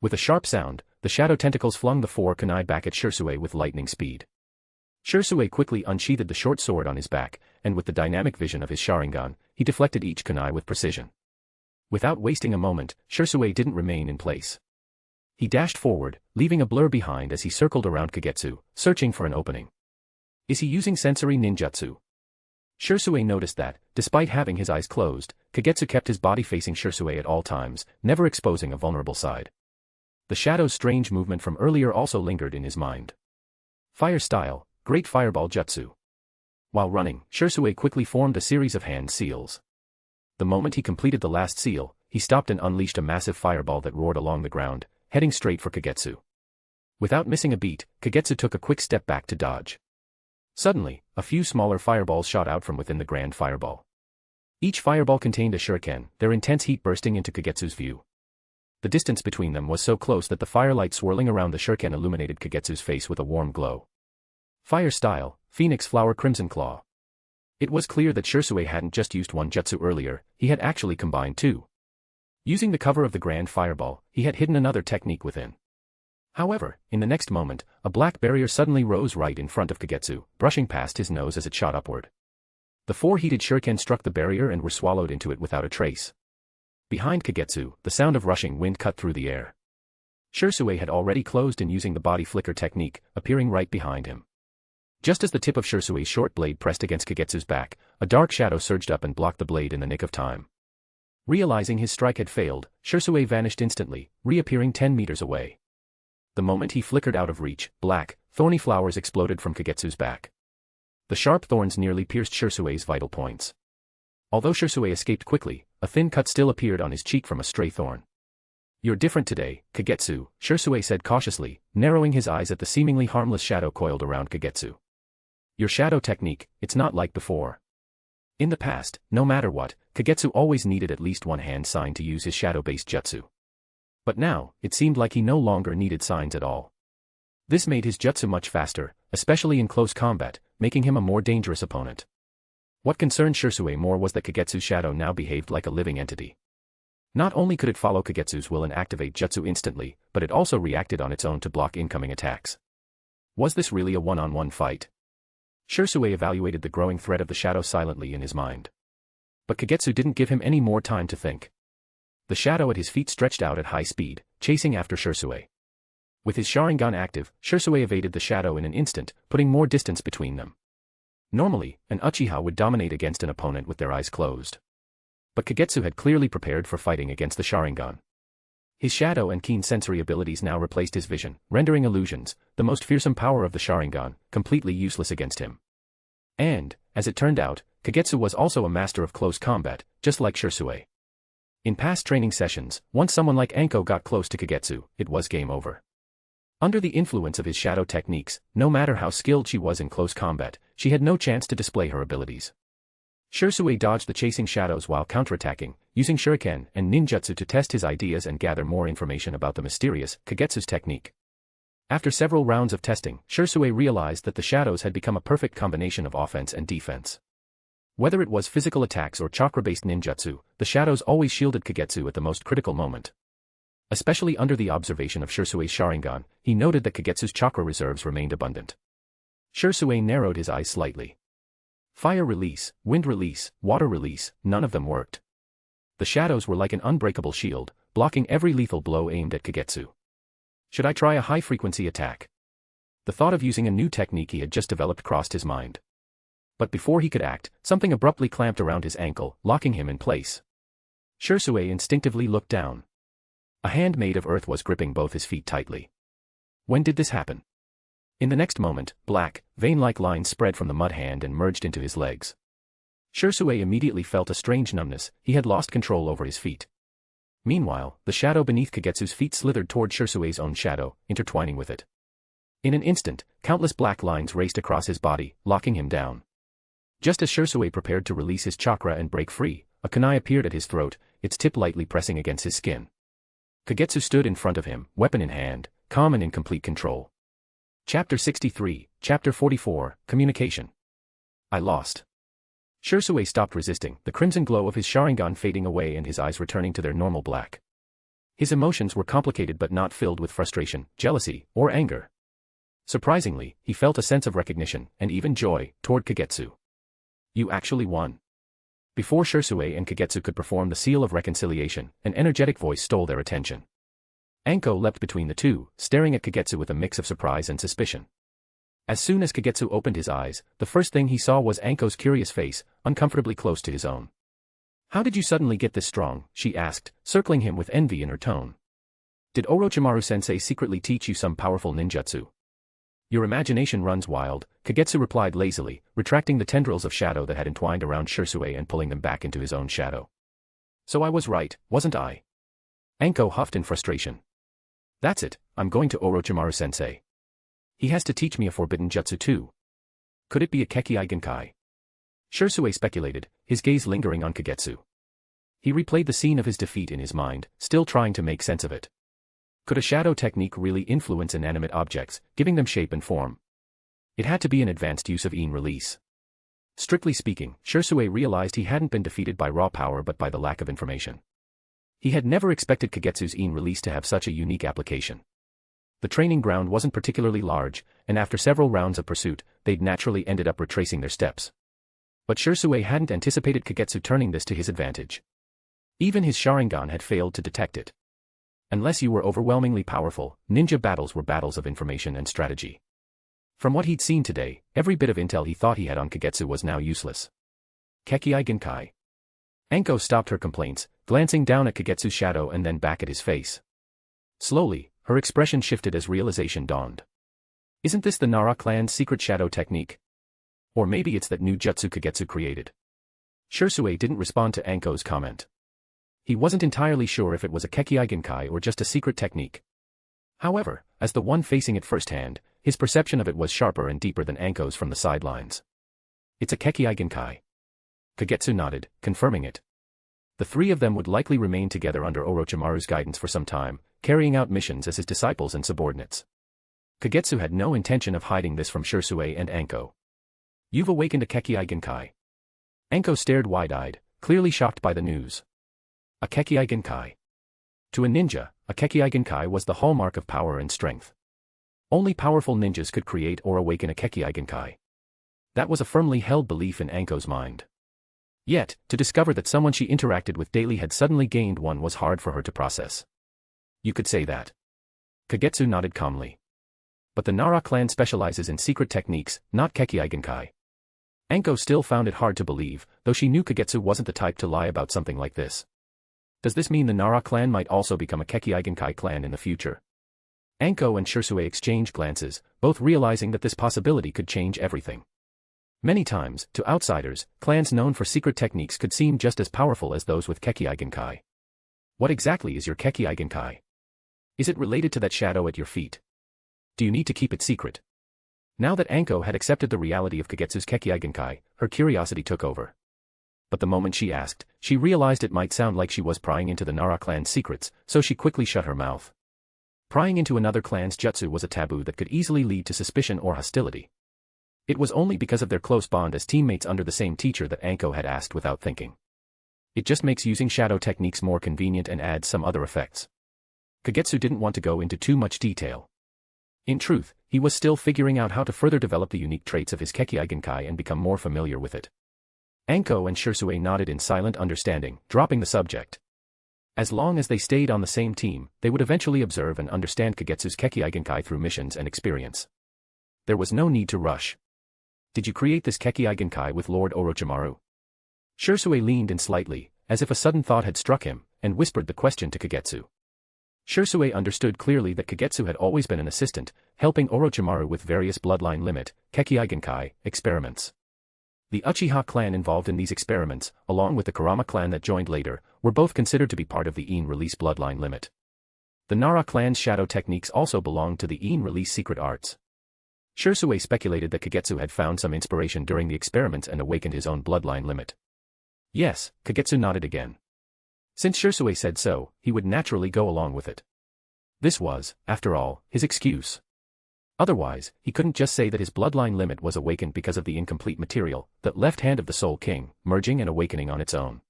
B: With a sharp sound, the shadow tentacles flung the 4 kunai back at Sherui with lightning speed. Sherui quickly unsheathed the short sword on his back, and with the dynamic vision of his Sharingan, he deflected each kunai with precision. Without wasting a moment, Sherui didn't remain in place. He dashed forward, leaving a blur behind as he circled around Kagetsu, searching for an opening. Is he using sensory ninjutsu? Sherui noticed that, despite having his eyes closed, Kagetsu kept his body facing Sherui at all times, never exposing a vulnerable side. The shadow's strange movement from earlier also lingered in his mind. Fire style, Great Fireball Jutsu. While running, Sherui quickly formed a series of hand seals. The moment he completed the last seal, he stopped and unleashed a massive fireball that roared along the ground, heading straight for Kagetsu. Without missing a beat, Kagetsu took a quick step back to dodge. Suddenly, a few smaller fireballs shot out from within the grand fireball. Each fireball contained a shuriken, their intense heat bursting into Kagetsu's view. The distance between them was so close that the firelight swirling around the shuriken illuminated Kagetsu's face with a warm glow. Fire style, Phoenix Flower Crimson Claw. It was clear that Sherui hadn't just used one jutsu earlier, he had actually combined 2. Using the cover of the Grand Fireball, he had hidden another technique within. However, in the next moment, a black barrier suddenly rose right in front of Kagetsu, brushing past his nose as it shot upward. The four heated shuriken struck the barrier and were swallowed into it without a trace. Behind Kagetsu, the sound of rushing wind cut through the air. Sherui had already closed in using the body flicker technique, appearing right behind him. Just as the tip of Shurui's short blade pressed against Kagetsu's back, a dark shadow surged up and blocked the blade in the nick of time. Realizing his strike had failed, Sherui vanished instantly, reappearing 10 meters away. The moment he flickered out of reach, black, thorny flowers exploded from Kagetsu's back. The sharp thorns nearly pierced Shurui's vital points. Although Sherui escaped quickly, a thin cut still appeared on his cheek from a stray thorn. "You're different today, Kagetsu," Sherui said cautiously, narrowing his eyes at the seemingly harmless shadow coiled around Kagetsu. "Your shadow technique, it's not like before." In the past, no matter what, Kagetsu always needed at least one hand sign to use his shadow-based jutsu. But now, it seemed like he no longer needed signs at all. This made his jutsu much faster, especially in close combat, making him a more dangerous opponent. What concerned Sherui more was that Kagetsu's shadow now behaved like a living entity. Not only could it follow Kagetsu's will and activate jutsu instantly, but it also reacted on its own to block incoming attacks. Was this really a one-on-one fight? Sherui evaluated the growing threat of the shadow silently in his mind. But Kagetsu didn't give him any more time to think. The shadow at his feet stretched out at high speed, chasing after Sherui. With his Sharingan active, Sherui evaded the shadow in an instant, putting more distance between them. Normally, an Uchiha would dominate against an opponent with their eyes closed. But Kagetsu had clearly prepared for fighting against the Sharingan. His shadow and keen sensory abilities now replaced his vision, rendering illusions, the most fearsome power of the Sharingan, completely useless against him. And, as it turned out, Kagetsu was also a master of close combat, just like Sherui. In past training sessions, once someone like Anko got close to Kagetsu, it was game over. Under the influence of his shadow techniques, no matter how skilled she was in close combat, she had no chance to display her abilities. Sherui dodged the chasing shadows while counterattacking, using shuriken and ninjutsu to test his ideas and gather more information about the mysterious Kagetsu's technique. After several rounds of testing, Sherui realized that the shadows had become a perfect combination of offense and defense. Whether it was physical attacks or chakra-based ninjutsu, the shadows always shielded Kagetsu at the most critical moment. Especially under the observation of Shurui's Sharingan, he noted that Kagetsu's chakra reserves remained abundant. Sherui narrowed his eyes slightly. Fire release, wind release, water release, none of them worked. The shadows were like an unbreakable shield, blocking every lethal blow aimed at Kagetsu. Should I try a high-frequency attack? The thought of using a new technique he had just developed crossed his mind. But before he could act, something abruptly clamped around his ankle, locking him in place. Sherui instinctively looked down. A hand made of earth was gripping both his feet tightly. When did this happen? In the next moment, black, vein-like lines spread from the mud hand and merged into his legs. Sherui immediately felt a strange numbness, he had lost control over his feet. Meanwhile, the shadow beneath Kagetsu's feet slithered toward Shurui's own shadow, intertwining with it. In an instant, countless black lines raced across his body, locking him down. Just as Sherui prepared to release his chakra and break free, a kunai appeared at his throat, its tip lightly pressing against his skin. Kagetsu stood in front of him, weapon in hand, calm and in complete control. Chapter 63, Chapter 44, Communication. I lost. Sherui stopped resisting, the crimson glow of his Sharingan fading away and his eyes returning to their normal black. His emotions were complicated but not filled with frustration, jealousy, or anger. Surprisingly, he felt a sense of recognition, and even joy, toward Kagetsu. You actually won. Before Sherui and Kagetsu could perform the seal of reconciliation, an energetic voice stole their attention. Anko leapt between the two, staring at Kagetsu with a mix of surprise and suspicion. As soon as Kagetsu opened his eyes, the first thing he saw was Anko's curious face, uncomfortably close to his own. How did you suddenly get this strong? She asked, circling him with envy in her tone. Did Orochimaru-sensei secretly teach you some powerful ninjutsu? Your imagination runs wild, Kagetsu replied lazily, retracting the tendrils of shadow that had entwined around Sherui and pulling them back into his own shadow. So I was right, wasn't I? Anko huffed in frustration. That's it, I'm going to Orochimaru-sensei. He has to teach me a forbidden jutsu too. Could it be a Kekkei Genkai? Sherui speculated, his gaze lingering on Kagetsu. He replayed the scene of his defeat in his mind, still trying to make sense of it. Could a shadow technique really influence inanimate objects, giving them shape and form? It had to be an advanced use of release. Strictly speaking, Sherui realized he hadn't been defeated by raw power but by the lack of information. He had never expected Kagetsu's in release to have such a unique application. The training ground wasn't particularly large, and after several rounds of pursuit, they'd naturally ended up retracing their steps. But Sherui hadn't anticipated Kagetsu turning this to his advantage. Even his Sharingan had failed to detect it. Unless you were overwhelmingly powerful, ninja battles were battles of information and strategy. From what he'd seen today, every bit of intel he thought he had on Kagetsu was now useless. Kekkei Genkai. Anko stopped her complaints, glancing down at Kagetsu's shadow and then back at his face. Slowly, her expression shifted as realization dawned. Isn't this the Nara clan's secret shadow technique? Or maybe it's that new jutsu Kagetsu created. Sherui didn't respond to Anko's comment. He wasn't entirely sure if it was a Kekkei Genkai or just a secret technique. However, as the one facing it firsthand, his perception of it was sharper and deeper than Anko's from the sidelines. It's a Kekkei Genkai. Kagetsu nodded, confirming it. The three of them would likely remain together under Orochimaru's guidance for some time, carrying out missions as his disciples and subordinates. Kagetsu had no intention of hiding this from Sherui and Anko. You've awakened a Kekkei Genkai. Anko stared wide-eyed, clearly shocked by the news. A Kekkei Genkai. To a ninja, a Kekkei Genkai was the hallmark of power and strength. Only powerful ninjas could create or awaken a Kekkei Genkai. That was a firmly held belief in Anko's mind. Yet, to discover that someone she interacted with daily had suddenly gained one was hard for her to process. You could say that. Kagetsu nodded calmly. But the Nara clan specializes in secret techniques, not Kekkei Genkai. Anko still found it hard to believe, though she knew Kagetsu wasn't the type to lie about something like this. Does this mean the Nara clan might also become a Kekkei Genkai clan in the future? Anko and Sherui exchanged glances, both realizing that this possibility could change everything. Many times, to outsiders, clans known for secret techniques could seem just as powerful as those with Kekkei Genkai. What exactly is your Kekkei Genkai? Is it related to that shadow at your feet? Do you need to keep it secret? Now that Anko had accepted the reality of Kagetsu's Kekkei Genkai, her curiosity took over. But the moment she asked, she realized it might sound like she was prying into the Nara clan's secrets, so she quickly shut her mouth. Prying into another clan's jutsu was a taboo that could easily lead to suspicion or hostility. It was only because of their close bond as teammates under the same teacher that Anko had asked without thinking. It just makes using shadow techniques more convenient and adds some other effects. Kagetsu didn't want to go into too much detail. In truth, he was still figuring out how to further develop the unique traits of his Kekkei Genkai and become more familiar with it. Anko and Sherui nodded in silent understanding, dropping the subject. As long as they stayed on the same team, they would eventually observe and understand Kagetsu's Kekkei Genkai through missions and experience. There was no need to rush. Did you create this Kekkei Genkai with Lord Orochimaru? Sherui leaned in slightly, as if a sudden thought had struck him, and whispered the question to Kagetsu. Sherui understood clearly that Kagetsu had always been an assistant, helping Orochimaru with various bloodline limit, Kekkei Genkai, experiments. The Uchiha clan involved in these experiments, along with the Kurama clan that joined later, were both considered to be part of the In release bloodline limit. The Nara clan's shadow techniques also belonged to the In release secret arts. Sherui speculated that Kagetsu had found some inspiration during the experiments and awakened his own bloodline limit. Yes, Kagetsu nodded again. Since Sherui said so, he would naturally go along with it. This was, after all, his excuse. Otherwise, he couldn't just say that his bloodline limit was awakened because of the incomplete material, that left hand of the Soul King, merging and awakening on its own.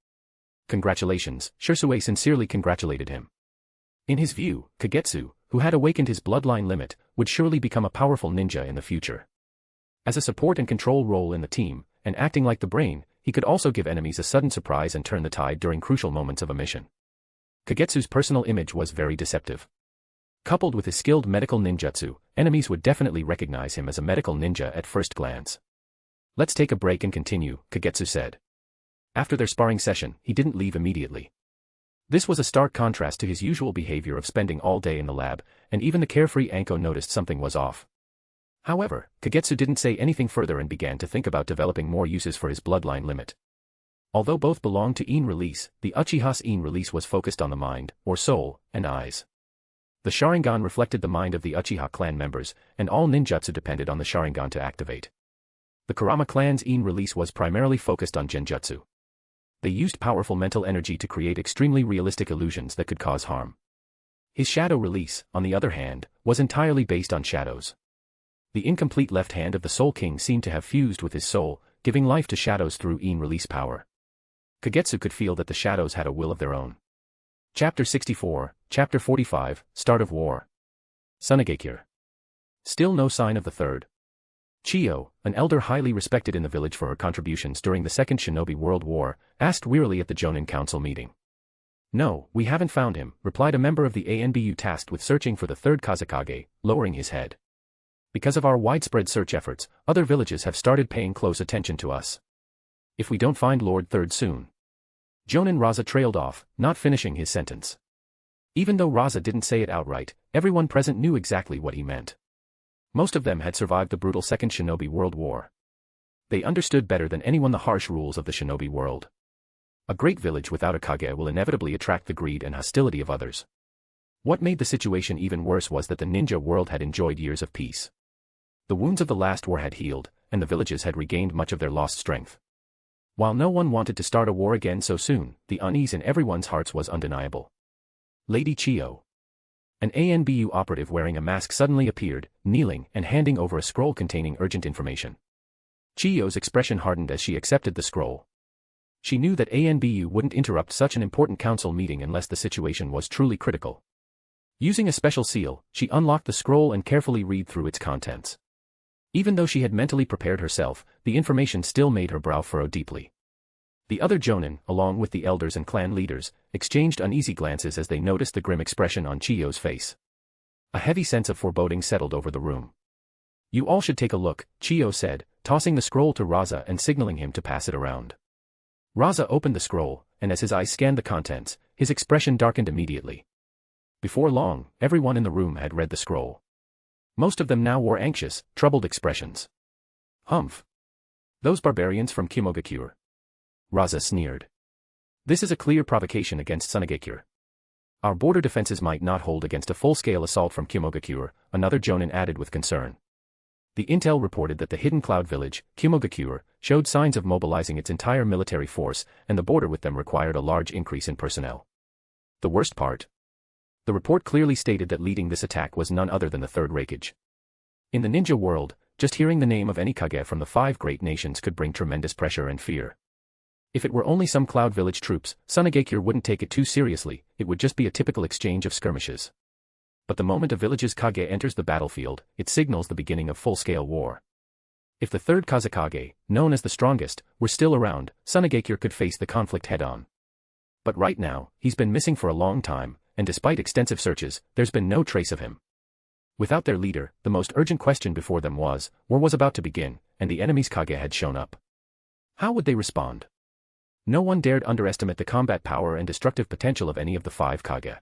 B: Congratulations, Sherui sincerely congratulated him. In his view, Kagetsu, who had awakened his bloodline limit, would surely become a powerful ninja in the future. As a support and control role in the team, and acting like the brain, he could also give enemies a sudden surprise and turn the tide during crucial moments of a mission. Kagetsu's personal image was very deceptive. Coupled with his skilled medical ninjutsu, enemies would definitely recognize him as a medical ninja at first glance. Let's take a break and continue, Kagetsu said. After their sparring session, he didn't leave immediately. This was a stark contrast to his usual behavior of spending all day in the lab, and even the carefree Anko noticed something was off. However, Kagetsu didn't say anything further and began to think about developing more uses for his bloodline limit. Although both belonged to In release, the Uchiha's In release was focused on the mind, or soul, and eyes. The Sharingan reflected the mind of the Uchiha clan members, and all ninjutsu depended on the Sharingan to activate. The Kurama clan's In release was primarily focused on genjutsu. They used powerful mental energy to create extremely realistic illusions that could cause harm. His shadow release, on the other hand, was entirely based on shadows. The incomplete left hand of the Soul King seemed to have fused with his soul, giving life to shadows through In release power. Kagetsu could feel that the shadows had a will of their own. Chapter 64, Chapter 45, Start of War. Sunagakure. Still no sign of the third. Chiyo, an elder highly respected in the village for her contributions during the Second Shinobi World War, asked wearily at the Jonin Council meeting. "No, we haven't found him," replied a member of the ANBU tasked with searching for the third Kazekage, lowering his head. "Because of our widespread search efforts, other villages have started paying close attention to us. If we don't find Lord Third soon." Jonin Raza trailed off, not finishing his sentence. Even though Raza didn't say it outright, everyone present knew exactly what he meant. Most of them had survived the brutal Second Shinobi World War. They understood better than anyone the harsh rules of the shinobi world. A great village without a Kage will inevitably attract the greed and hostility of others. What made the situation even worse was that the ninja world had enjoyed years of peace. The wounds of the last war had healed, and the villages had regained much of their lost strength. While no one wanted to start a war again so soon, the unease in everyone's hearts was undeniable. Lady Chiyo. An ANBU operative wearing a mask suddenly appeared, kneeling and handing over a scroll containing urgent information. Chiyo's expression hardened as she accepted the scroll. She knew that ANBU wouldn't interrupt such an important council meeting unless the situation was truly critical. Using a special seal, she unlocked the scroll and carefully read through its contents. Even though she had mentally prepared herself, the information still made her brow furrow deeply. The other Jonin, along with the elders and clan leaders, exchanged uneasy glances as they noticed the grim expression on Chiyo's face. A heavy sense of foreboding settled over the room. "You all should take a look," Chiyo said, tossing the scroll to Raza and signaling him to pass it around. Raza opened the scroll, and as his eyes scanned the contents, his expression darkened immediately. Before long, everyone in the room had read the scroll. Most of them now wore anxious, troubled expressions. "Humph. Those barbarians from Kimogakure." Raza sneered. "This is a clear provocation against Sunagakure. Our border defenses might not hold against a full-scale assault from Kimogakure," another Jonin added with concern. The intel reported that the hidden cloud village, Kimogakure, showed signs of mobilizing its entire military force, and the border with them required a large increase in personnel. The worst part? The report clearly stated that leading this attack was none other than the third Raikage. In the ninja world, just hearing the name of any Kage from the five great nations could bring tremendous pressure and fear. If it were only some cloud village troops, Sunagakure wouldn't take it too seriously, it would just be a typical exchange of skirmishes. But the moment a village's Kage enters the battlefield, it signals the beginning of full-scale war. If the third Kazekage, known as the strongest, were still around, Sunagakure could face the conflict head-on. But right now, he's been missing for a long time, and despite extensive searches, there's been no trace of him. Without their leader, the most urgent question before them was, war was about to begin, and the enemy's Kage had shown up. How would they respond? No one dared underestimate the combat power and destructive potential of any of the five Kage.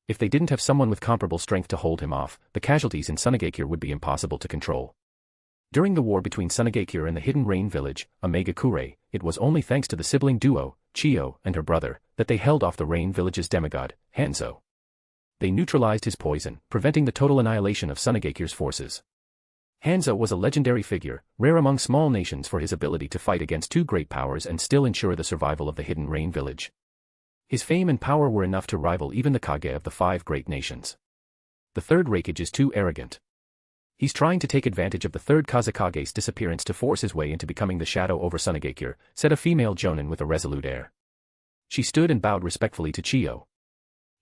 B: If they didn't have someone with comparable strength to hold him off, the casualties in Sunagakure would be impossible to control. During the war between Sunagakure and the hidden rain village, Iwagakure, it was only thanks to the sibling duo, Chiyo and her brother, that they held off the rain village's demigod, Hanzo. They neutralized his poison, preventing the total annihilation of Sunagakure's forces. Hanzo was a legendary figure, rare among small nations for his ability to fight against two great powers and still ensure the survival of the hidden rain village. His fame and power were enough to rival even the Kage of the five great nations. The third Raikage is too arrogant. He's trying to take advantage of the third Kazekage's disappearance to force his way into becoming the shadow over Sunagakure, said a female Jonin with a resolute air. She stood and bowed respectfully to Chiyo.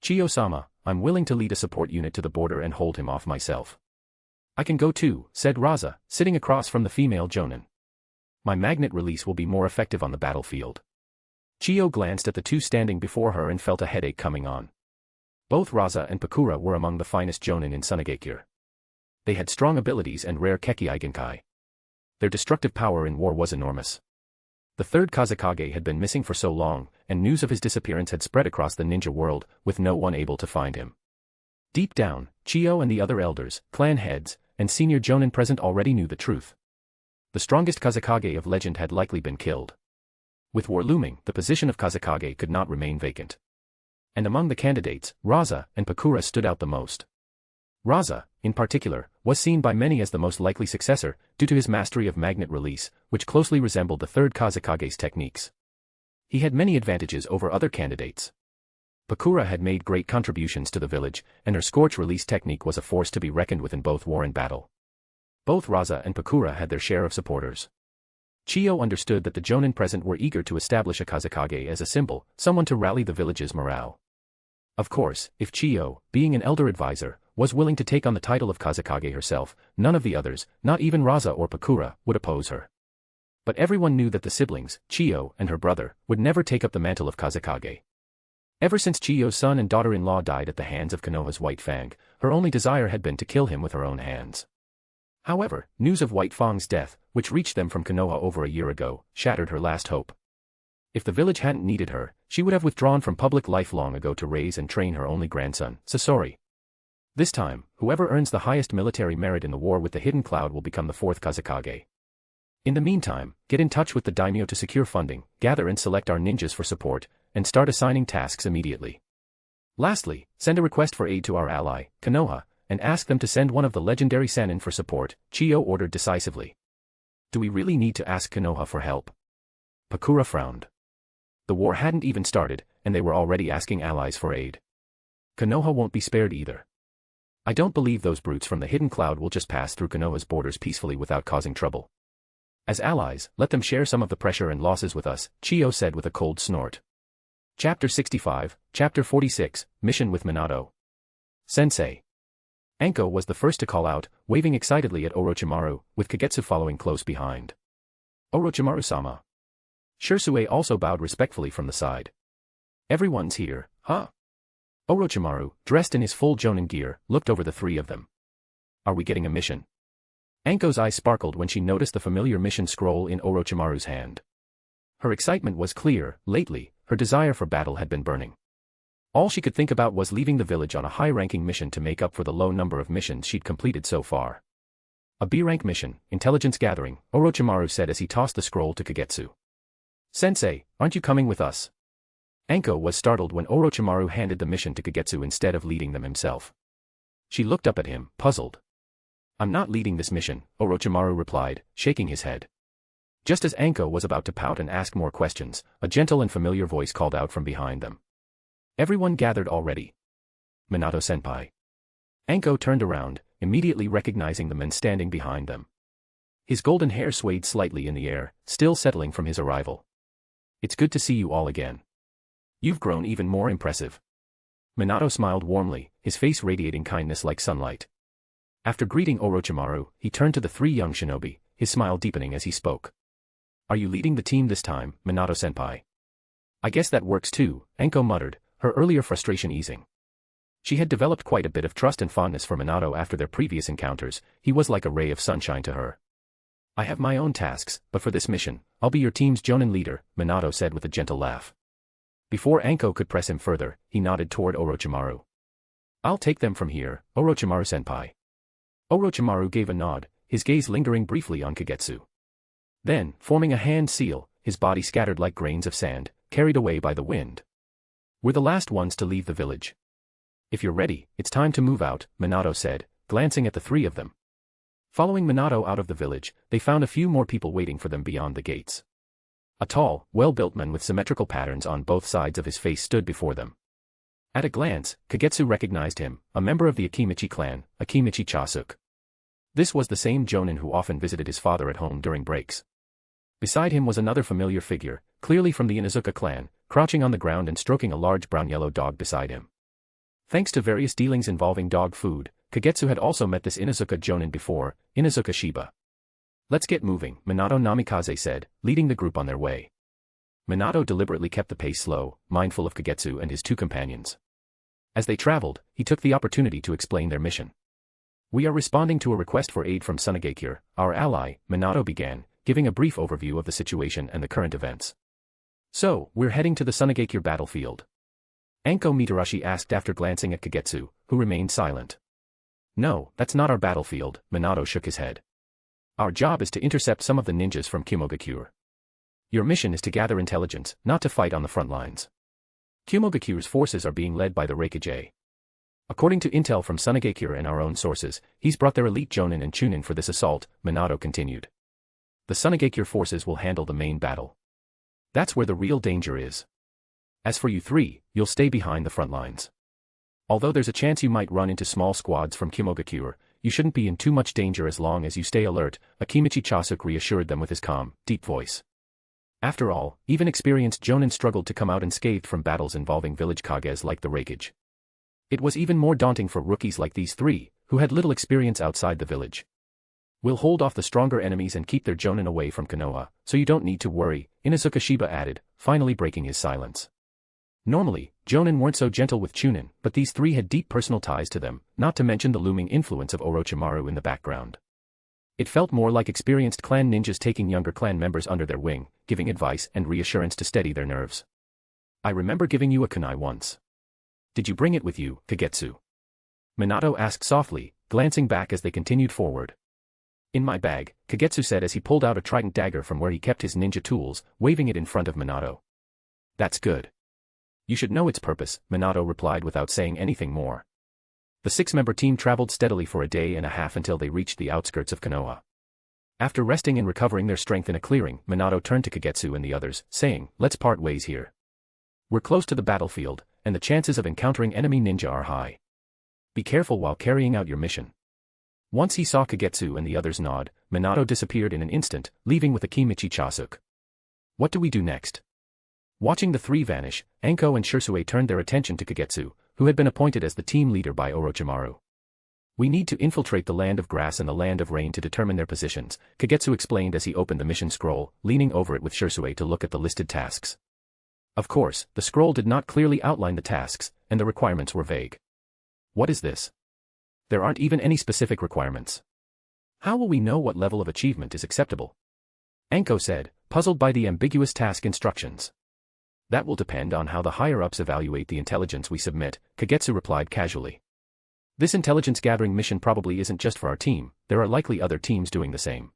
B: "Chiyo-sama, I'm willing to lead a support unit to the border and hold him off myself." "I can go too," said Raza, sitting across from the female Jonin. "My magnet release will be more effective on the battlefield." Chiyo glanced at the two standing before her and felt a headache coming on. Both Raza and Pakura were among the finest Jonin in Sunagakure. They had strong abilities and rare Kekkei Genkai. Their destructive power in war was enormous. The third Kazekage had been missing for so long, and news of his disappearance had spread across the ninja world, with no one able to find him. Deep down, Chiyo and the other elders, clan heads, and senior Jonin present already knew the truth. The strongest Kazekage of legend had likely been killed. With war looming, the position of Kazekage could not remain vacant. And among the candidates, Raza and Pakura stood out the most. Raza, in particular, was seen by many as the most likely successor, due to his mastery of magnet release, which closely resembled the third Kazekage's techniques. He had many advantages over other candidates. Pakura had made great contributions to the village, and her scorch release technique was a force to be reckoned with in both war and battle. Both Raza and Pakura had their share of supporters. Chiyo understood that the Jonin present were eager to establish a Kazekage as a symbol, someone to rally the village's morale. Of course, if Chiyo, being an elder advisor, was willing to take on the title of Kazekage herself, none of the others, not even Raza or Pakura, would oppose her. But everyone knew that the siblings, Chiyo and her brother, would never take up the mantle of Kazekage. Ever since Chiyo's son and daughter-in-law died at the hands of Konoha's White Fang, her only desire had been to kill him with her own hands. However, news of White Fang's death, which reached them from Konoha over a year ago, shattered her last hope. If the village hadn't needed her, she would have withdrawn from public life long ago to raise and train her only grandson, Sasori. This time, whoever earns the highest military merit in the war with the Hidden Cloud will become the fourth Kazekage. In the meantime, get in touch with the daimyo to secure funding, gather and select our ninjas for support, and start assigning tasks immediately. Lastly, send a request for aid to our ally, Konoha, and ask them to send one of the legendary Sannin for support, Chiyo ordered decisively. Do we really need to ask Konoha for help? Pakura frowned. The war hadn't even started, and they were already asking allies for aid. Konoha won't be spared either. I don't believe those brutes from the Hidden Cloud will just pass through Konoha's borders peacefully without causing trouble. As allies, let them share some of the pressure and losses with us, Chiyo said with a cold snort. Chapter 65, Chapter 46, Mission with Minato. Sensei. Anko was the first to call out, waving excitedly at Orochimaru, with Kagetsu following close behind. Orochimaru-sama. Sherui also bowed respectfully from the side. Everyone's here, huh? Orochimaru, dressed in his full Jonin gear, looked over the three of them. Are we getting a mission? Anko's eyes sparkled when she noticed the familiar mission scroll in Orochimaru's hand. Her excitement was clear. Lately, her desire for battle had been burning. All she could think about was leaving the village on a high-ranking mission to make up for the low number of missions she'd completed so far. A B-rank mission, intelligence gathering, Orochimaru said as he tossed the scroll to Kagetsu. Sensei, aren't you coming with us? Anko was startled when Orochimaru handed the mission to Kagetsu instead of leading them himself. She looked up at him, puzzled. I'm not leading this mission, Orochimaru replied, shaking his head. Just as Anko was about to pout and ask more questions, a gentle and familiar voice called out from behind them. Everyone gathered already. Minato-senpai. Anko turned around, immediately recognizing the men standing behind them. His golden hair swayed slightly in the air, still settling from his arrival. It's good to see you all again. You've grown even more impressive. Minato smiled warmly, his face radiating kindness like sunlight. After greeting Orochimaru, he turned to the three young shinobi, his smile deepening as he spoke. Are you leading the team this time, Minato-senpai? I guess that works too, Enko muttered, her earlier frustration easing. She had developed quite a bit of trust and fondness for Minato after their previous encounters. He was like a ray of sunshine to her. I have my own tasks, but for this mission, I'll be your team's Jonin leader, Minato said with a gentle laugh. Before Anko could press him further, he nodded toward Orochimaru. I'll take them from here, Orochimaru-senpai. Orochimaru gave a nod, his gaze lingering briefly on Kagetsu. Then, forming a hand seal, his body scattered like grains of sand, carried away by the wind. We're the last ones to leave the village. If you're ready, it's time to move out, Minato said, glancing at the three of them. Following Minato out of the village, they found a few more people waiting for them beyond the gates. A tall, well-built man with symmetrical patterns on both sides of his face stood before them. At a glance, Kagetsu recognized him, a member of the Akimichi clan, Akimichi Chasuk. This was the same Jonin who often visited his father at home during breaks. Beside him was another familiar figure, clearly from the Inuzuka clan, crouching on the ground and stroking a large brown-yellow dog beside him. Thanks to various dealings involving dog food, Kagetsu had also met this Inuzuka Jonin before, Inuzuka Shiba. Let's get moving, Minato Namikaze said, leading the group on their way. Minato deliberately kept the pace slow, mindful of Kagetsu and his two companions. As they traveled, he took the opportunity to explain their mission. We are responding to a request for aid from Sunagakure, our ally, Minato began, giving a brief overview of the situation and the current events. So, we're heading to the Sunagakure battlefield. Anko Mitarashi asked after glancing at Kagetsu, who remained silent. No, that's not our battlefield, Minato shook his head. Our job is to intercept some of the ninjas from Kimogakure. Your mission is to gather intelligence, not to fight on the front lines. Kimogakure's forces are being led by the Reikage. According to intel from Sunagakure and our own sources, he's brought their elite Jonin and Chunin for this assault, Minato continued. The Sunagakure forces will handle the main battle. That's where the real danger is. As for you three, you'll stay behind the front lines. Although there's a chance you might run into small squads from Kimogakure, you shouldn't be in too much danger as long as you stay alert, Akimichi Chasuk reassured them with his calm, deep voice. After all, even experienced Jonin struggled to come out unscathed from battles involving village Kages like the Reikage. It was even more daunting for rookies like these three, who had little experience outside the village. We'll hold off the stronger enemies and keep their Jonin away from Konoha, so you don't need to worry, Inuzuka Shiba added, finally breaking his silence. Normally, Jonin weren't so gentle with Chunin, but these three had deep personal ties to them, not to mention the looming influence of Orochimaru in the background. It felt more like experienced clan ninjas taking younger clan members under their wing, giving advice and reassurance to steady their nerves. I remember giving you a kunai once. Did you bring it with you, Kagetsu? Minato asked softly, glancing back as they continued forward. In my bag, Kagetsu said as he pulled out a trident dagger from where he kept his ninja tools, waving it in front of Minato. That's good. You should know its purpose, Minato replied without saying anything more. The six-member team traveled steadily for a day and a half until they reached the outskirts of Konoha. After resting and recovering their strength in a clearing, Minato turned to Kagetsu and the others, saying, let's part ways here. We're close to the battlefield, and the chances of encountering enemy ninja are high. Be careful while carrying out your mission. Once he saw Kagetsu and the others nod, Minato disappeared in an instant, leaving with Akimichi Chasuk. What do we do next? Watching the three vanish, Anko and Sherui turned their attention to Kagetsu, who had been appointed as the team leader by Orochimaru. We need to infiltrate the Land of Grass and the Land of Rain to determine their positions, Kagetsu explained as he opened the mission scroll, leaning over it with Sherui to look at the listed tasks. Of course, the scroll did not clearly outline the tasks, and the requirements were vague. What is this? There aren't even any specific requirements. How will we know what level of achievement is acceptable? Anko said, puzzled by the ambiguous task instructions. That will depend on how the higher-ups evaluate the intelligence we submit, Kagetsu replied casually. This intelligence-gathering mission probably isn't just for our team, there are likely other teams doing the same.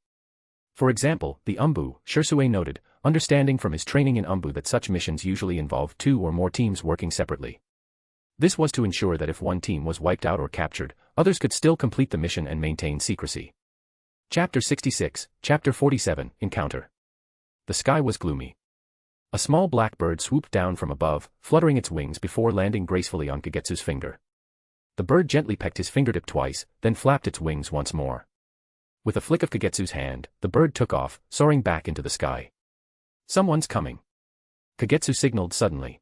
B: For example, the Umbu, Sherui noted, understanding from his training in Umbu that such missions usually involve 2 or more teams working separately. This was to ensure that if one team was wiped out or captured, others could still complete the mission and maintain secrecy. Chapter 66, Chapter 47, Encounter. The sky was gloomy. A small black bird swooped down from above, fluttering its wings before landing gracefully on Kagetsu's finger. The bird gently pecked his fingertip twice, then flapped its wings once more. With a flick of Kagetsu's hand, the bird took off, soaring back into the sky. Someone's coming. Kagetsu signaled suddenly.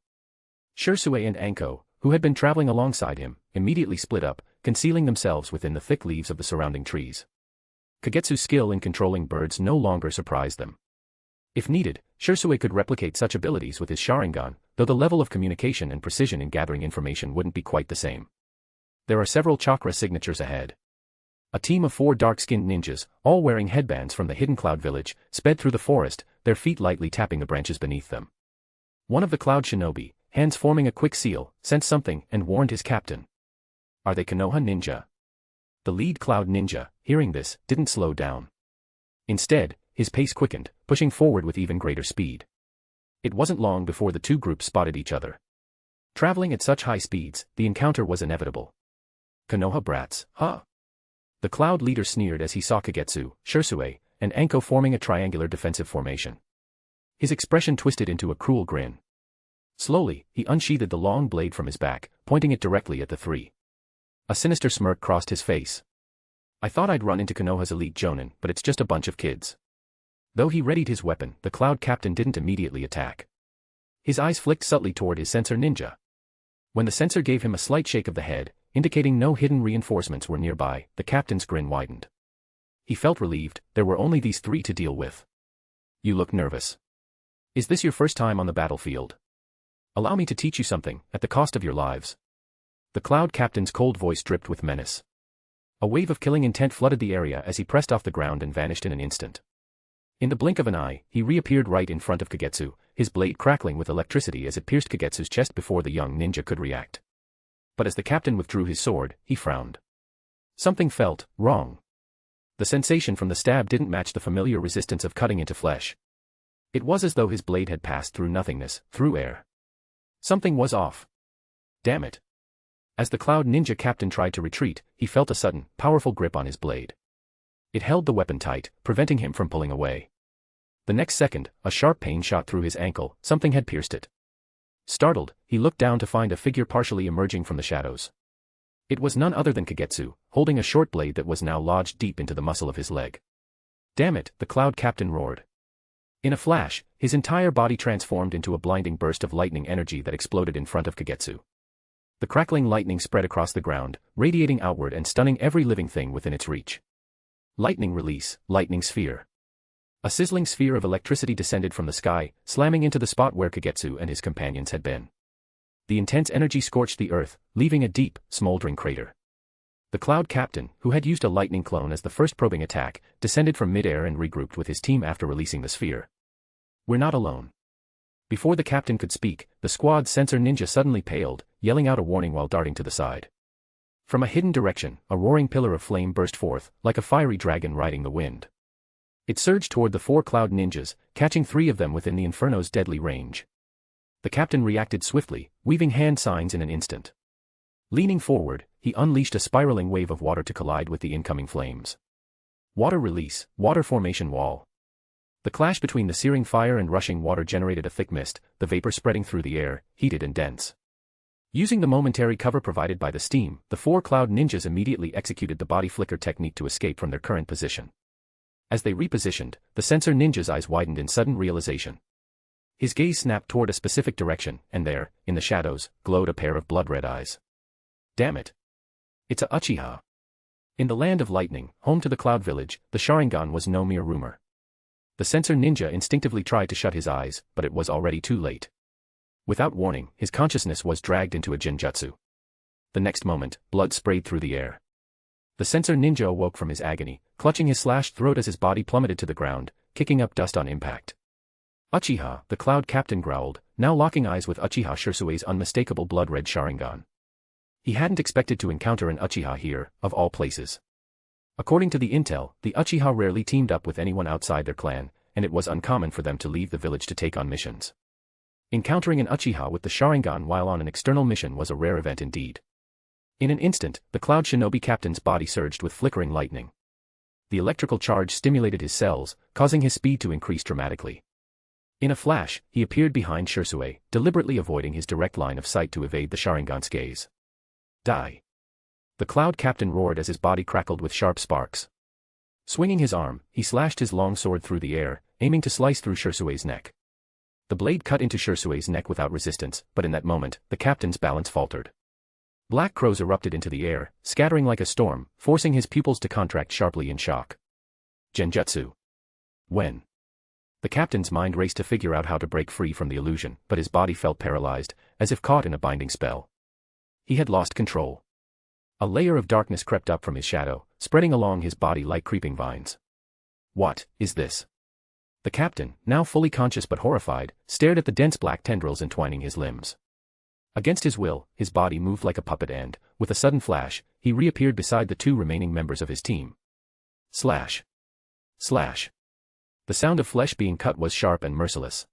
B: Sherui and Anko, who had been traveling alongside him, immediately split up, concealing themselves within the thick leaves of the surrounding trees. Kagetsu's skill in controlling birds no longer surprised them. If needed, Sherui could replicate such abilities with his Sharingan, though the level of communication and precision in gathering information wouldn't be quite the same. There are several chakra signatures ahead. A team of 4 dark-skinned ninjas, all wearing headbands from the Hidden Cloud Village, sped through the forest, their feet lightly tapping the branches beneath them. One of the Cloud Shinobi, hands forming a quick seal, sensed something and warned his captain. Are they Konoha ninja? The lead Cloud Ninja, hearing this, didn't slow down. Instead, his pace quickened, pushing forward with even greater speed. It wasn't long before the two groups spotted each other. Traveling at such high speeds, the encounter was inevitable. Konoha brats, huh? The Cloud leader sneered as he saw Kagetsu, Sherui, and Anko forming a triangular defensive formation. His expression twisted into a cruel grin. Slowly, he unsheathed the long blade from his back, pointing it directly at the three. A sinister smirk crossed his face. I thought I'd run into Konoha's elite Jonin, but it's just a bunch of kids. Though he readied his weapon, the Cloud captain didn't immediately attack. His eyes flicked subtly toward his sensor ninja. When the sensor gave him a slight shake of the head, indicating no hidden reinforcements were nearby, the captain's grin widened. He felt relieved, there were only these 3 to deal with. You look nervous. Is this your first time on the battlefield? Allow me to teach you something, at the cost of your lives. The Cloud captain's cold voice dripped with menace. A wave of killing intent flooded the area as he pressed off the ground and vanished in an instant. In the blink of an eye, he reappeared right in front of Kagetsu, his blade crackling with electricity as it pierced Kagetsu's chest before the young ninja could react. But as the captain withdrew his sword, he frowned. Something felt wrong. The sensation from the stab didn't match the familiar resistance of cutting into flesh. It was as though his blade had passed through nothingness, through air. Something was off. Damn it. As the Cloud ninja captain tried to retreat, he felt a sudden, powerful grip on his blade. It held the weapon tight, preventing him from pulling away. The next second, a sharp pain shot through his ankle, something had pierced it. Startled, he looked down to find a figure partially emerging from the shadows. It was none other than Kagetsu, holding a short blade that was now lodged deep into the muscle of his leg. Damn it, the Cloud captain roared. In a flash, his entire body transformed into a blinding burst of lightning energy that exploded in front of Kagetsu. The crackling lightning spread across the ground, radiating outward and stunning every living thing within its reach. Lightning release, lightning sphere. A sizzling sphere of electricity descended from the sky, slamming into the spot where Kagetsu and his companions had been. The intense energy scorched the earth, leaving a deep, smoldering crater. The Cloud Captain, who had used a lightning clone as the first probing attack, descended from mid-air and regrouped with his team after releasing the sphere. We're not alone. Before the captain could speak, the squad's sensor ninja suddenly paled, yelling out a warning while darting to the side. From a hidden direction, a roaring pillar of flame burst forth, like a fiery dragon riding the wind. It surged toward the 4 cloud ninjas, catching 3 of them within the inferno's deadly range. The captain reacted swiftly, weaving hand signs in an instant. Leaning forward, he unleashed a spiraling wave of water to collide with the incoming flames. Water release, water formation wall. The clash between the searing fire and rushing water generated a thick mist, the vapor spreading through the air, heated and dense. Using the momentary cover provided by the steam, the 4 cloud ninjas immediately executed the body flicker technique to escape from their current position. As they repositioned, the sensor ninja's eyes widened in sudden realization. His gaze snapped toward a specific direction, and there, in the shadows, glowed a pair of blood-red eyes. Damn it! It's a Uchiha. In the land of lightning, home to the Cloud Village, the Sharingan was no mere rumor. The sensor ninja instinctively tried to shut his eyes, but it was already too late. Without warning, his consciousness was dragged into a genjutsu. The next moment, blood sprayed through the air. The sensor ninja awoke from his agony, clutching his slashed throat as his body plummeted to the ground, kicking up dust on impact. Uchiha, the Cloud Captain growled, now locking eyes with Uchiha Shersui's unmistakable blood-red Sharingan. He hadn't expected to encounter an Uchiha here, of all places. According to the intel, the Uchiha rarely teamed up with anyone outside their clan, and it was uncommon for them to leave the village to take on missions. Encountering an Uchiha with the Sharingan while on an external mission was a rare event indeed. In an instant, the Cloud Shinobi Captain's body surged with flickering lightning. The electrical charge stimulated his cells, causing his speed to increase dramatically. In a flash, he appeared behind Sherui, deliberately avoiding his direct line of sight to evade the Sharingan's gaze. Die! The Cloud Captain roared as his body crackled with sharp sparks. Swinging his arm, he slashed his long sword through the air, aiming to slice through Shersui's neck. The blade cut into Shersui's neck without resistance, but in that moment, the captain's balance faltered. Black crows erupted into the air, scattering like a storm, forcing his pupils to contract sharply in shock. Genjutsu. When? The captain's mind raced to figure out how to break free from the illusion, but his body felt paralyzed, as if caught in a binding spell. He had lost control. A layer of darkness crept up from his shadow, spreading along his body like creeping vines. What is this? The captain, now fully conscious but horrified, stared at the dense black tendrils entwining his limbs. Against his will, his body moved like a puppet and, with a sudden flash, he reappeared beside the 2 remaining members of his team. Slash. Slash. The sound of flesh being cut was sharp and merciless.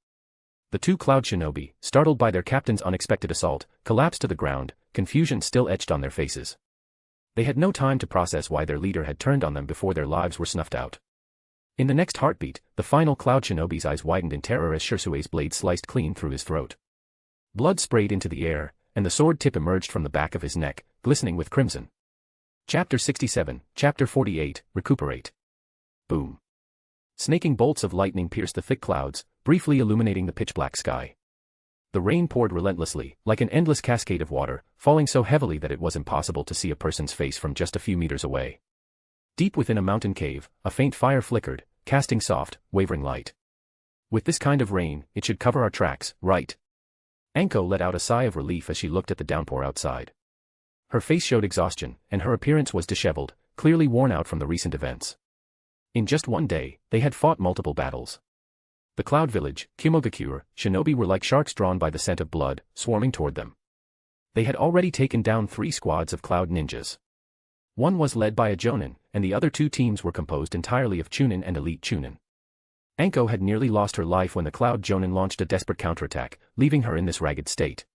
B: The 2 Cloud Shinobi, startled by their captain's unexpected assault, collapsed to the ground, confusion still etched on their faces. They had no time to process why their leader had turned on them before their lives were snuffed out. In the next heartbeat, the final Cloud Shinobi's eyes widened in terror as Shersui's blade sliced clean through his throat. Blood sprayed into the air, and the sword tip emerged from the back of his neck, glistening with crimson. Chapter 67, Chapter 48, Recuperate. Boom. Snaking bolts of lightning pierced the thick clouds, briefly illuminating the pitch-black sky. The rain poured relentlessly, like an endless cascade of water, falling so heavily that it was impossible to see a person's face from just a few meters away. Deep within a mountain cave, a faint fire flickered, casting soft, wavering light. With this kind of rain, it should cover our tracks, right? Anko let out a sigh of relief as she looked at the downpour outside. Her face showed exhaustion, and her appearance was disheveled, clearly worn out from the recent events. In just one day, they had fought multiple battles. The Cloud Village, Iwagakure, shinobi were like sharks drawn by the scent of blood, swarming toward them. They had already taken down 3 squads of Cloud Ninjas. One was led by a Jonin, and the other 2 teams were composed entirely of Chunin and Elite Chunin. Anko had nearly lost her life when the Cloud Jonin launched a desperate counterattack, leaving her in this ragged state.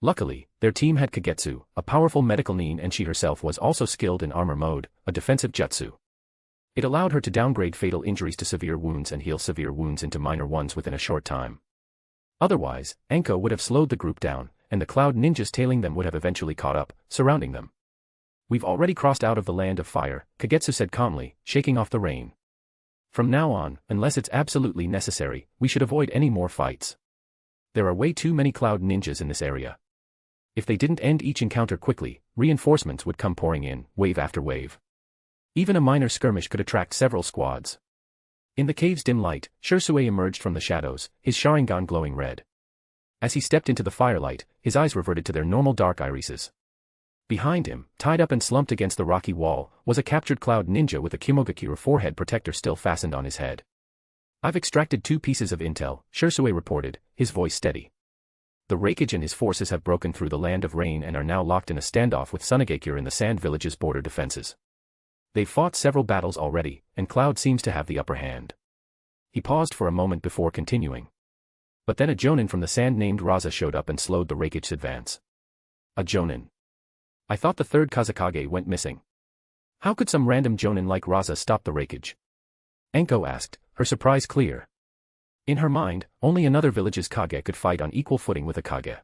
B: Luckily, their team had Kagetsu, a powerful medical nin, and she herself was also skilled in armor mode, a defensive jutsu. It allowed her to downgrade fatal injuries to severe wounds and heal severe wounds into minor ones within a short time. Otherwise, Anko would have slowed the group down, and the Cloud Ninjas tailing them would have eventually caught up, surrounding them. "We've already crossed out of the land of fire," Kagetsu said calmly, shaking off the rain. "From now on, unless it's absolutely necessary, we should avoid any more fights. There are way too many Cloud Ninjas in this area." If they didn't end each encounter quickly, reinforcements would come pouring in, wave after wave. Even a minor skirmish could attract several squads. In the cave's dim light, Sherui emerged from the shadows, his Sharingan glowing red. As he stepped into the firelight, his eyes reverted to their normal dark irises. Behind him, tied up and slumped against the rocky wall, was a captured cloud ninja with a Iwagakure forehead protector still fastened on his head. "I've extracted 2 pieces of intel," Sherui reported, his voice steady. "The Reikage and his forces have broken through the Land of Rain and are now locked in a standoff with Mangekyo in the Sand Village's border defenses. They've fought several battles already, and Cloud seems to have the upper hand." He paused for a moment before continuing. But then a jonin from the sand named Raza showed up and slowed the Reikage's advance. A jonin. "I thought the 3rd Kazekage went missing. How could some random jonin like Raza stop the Reikage?" Enko asked, her surprise clear. In her mind, only another village's Kage could fight on equal footing with a Kage.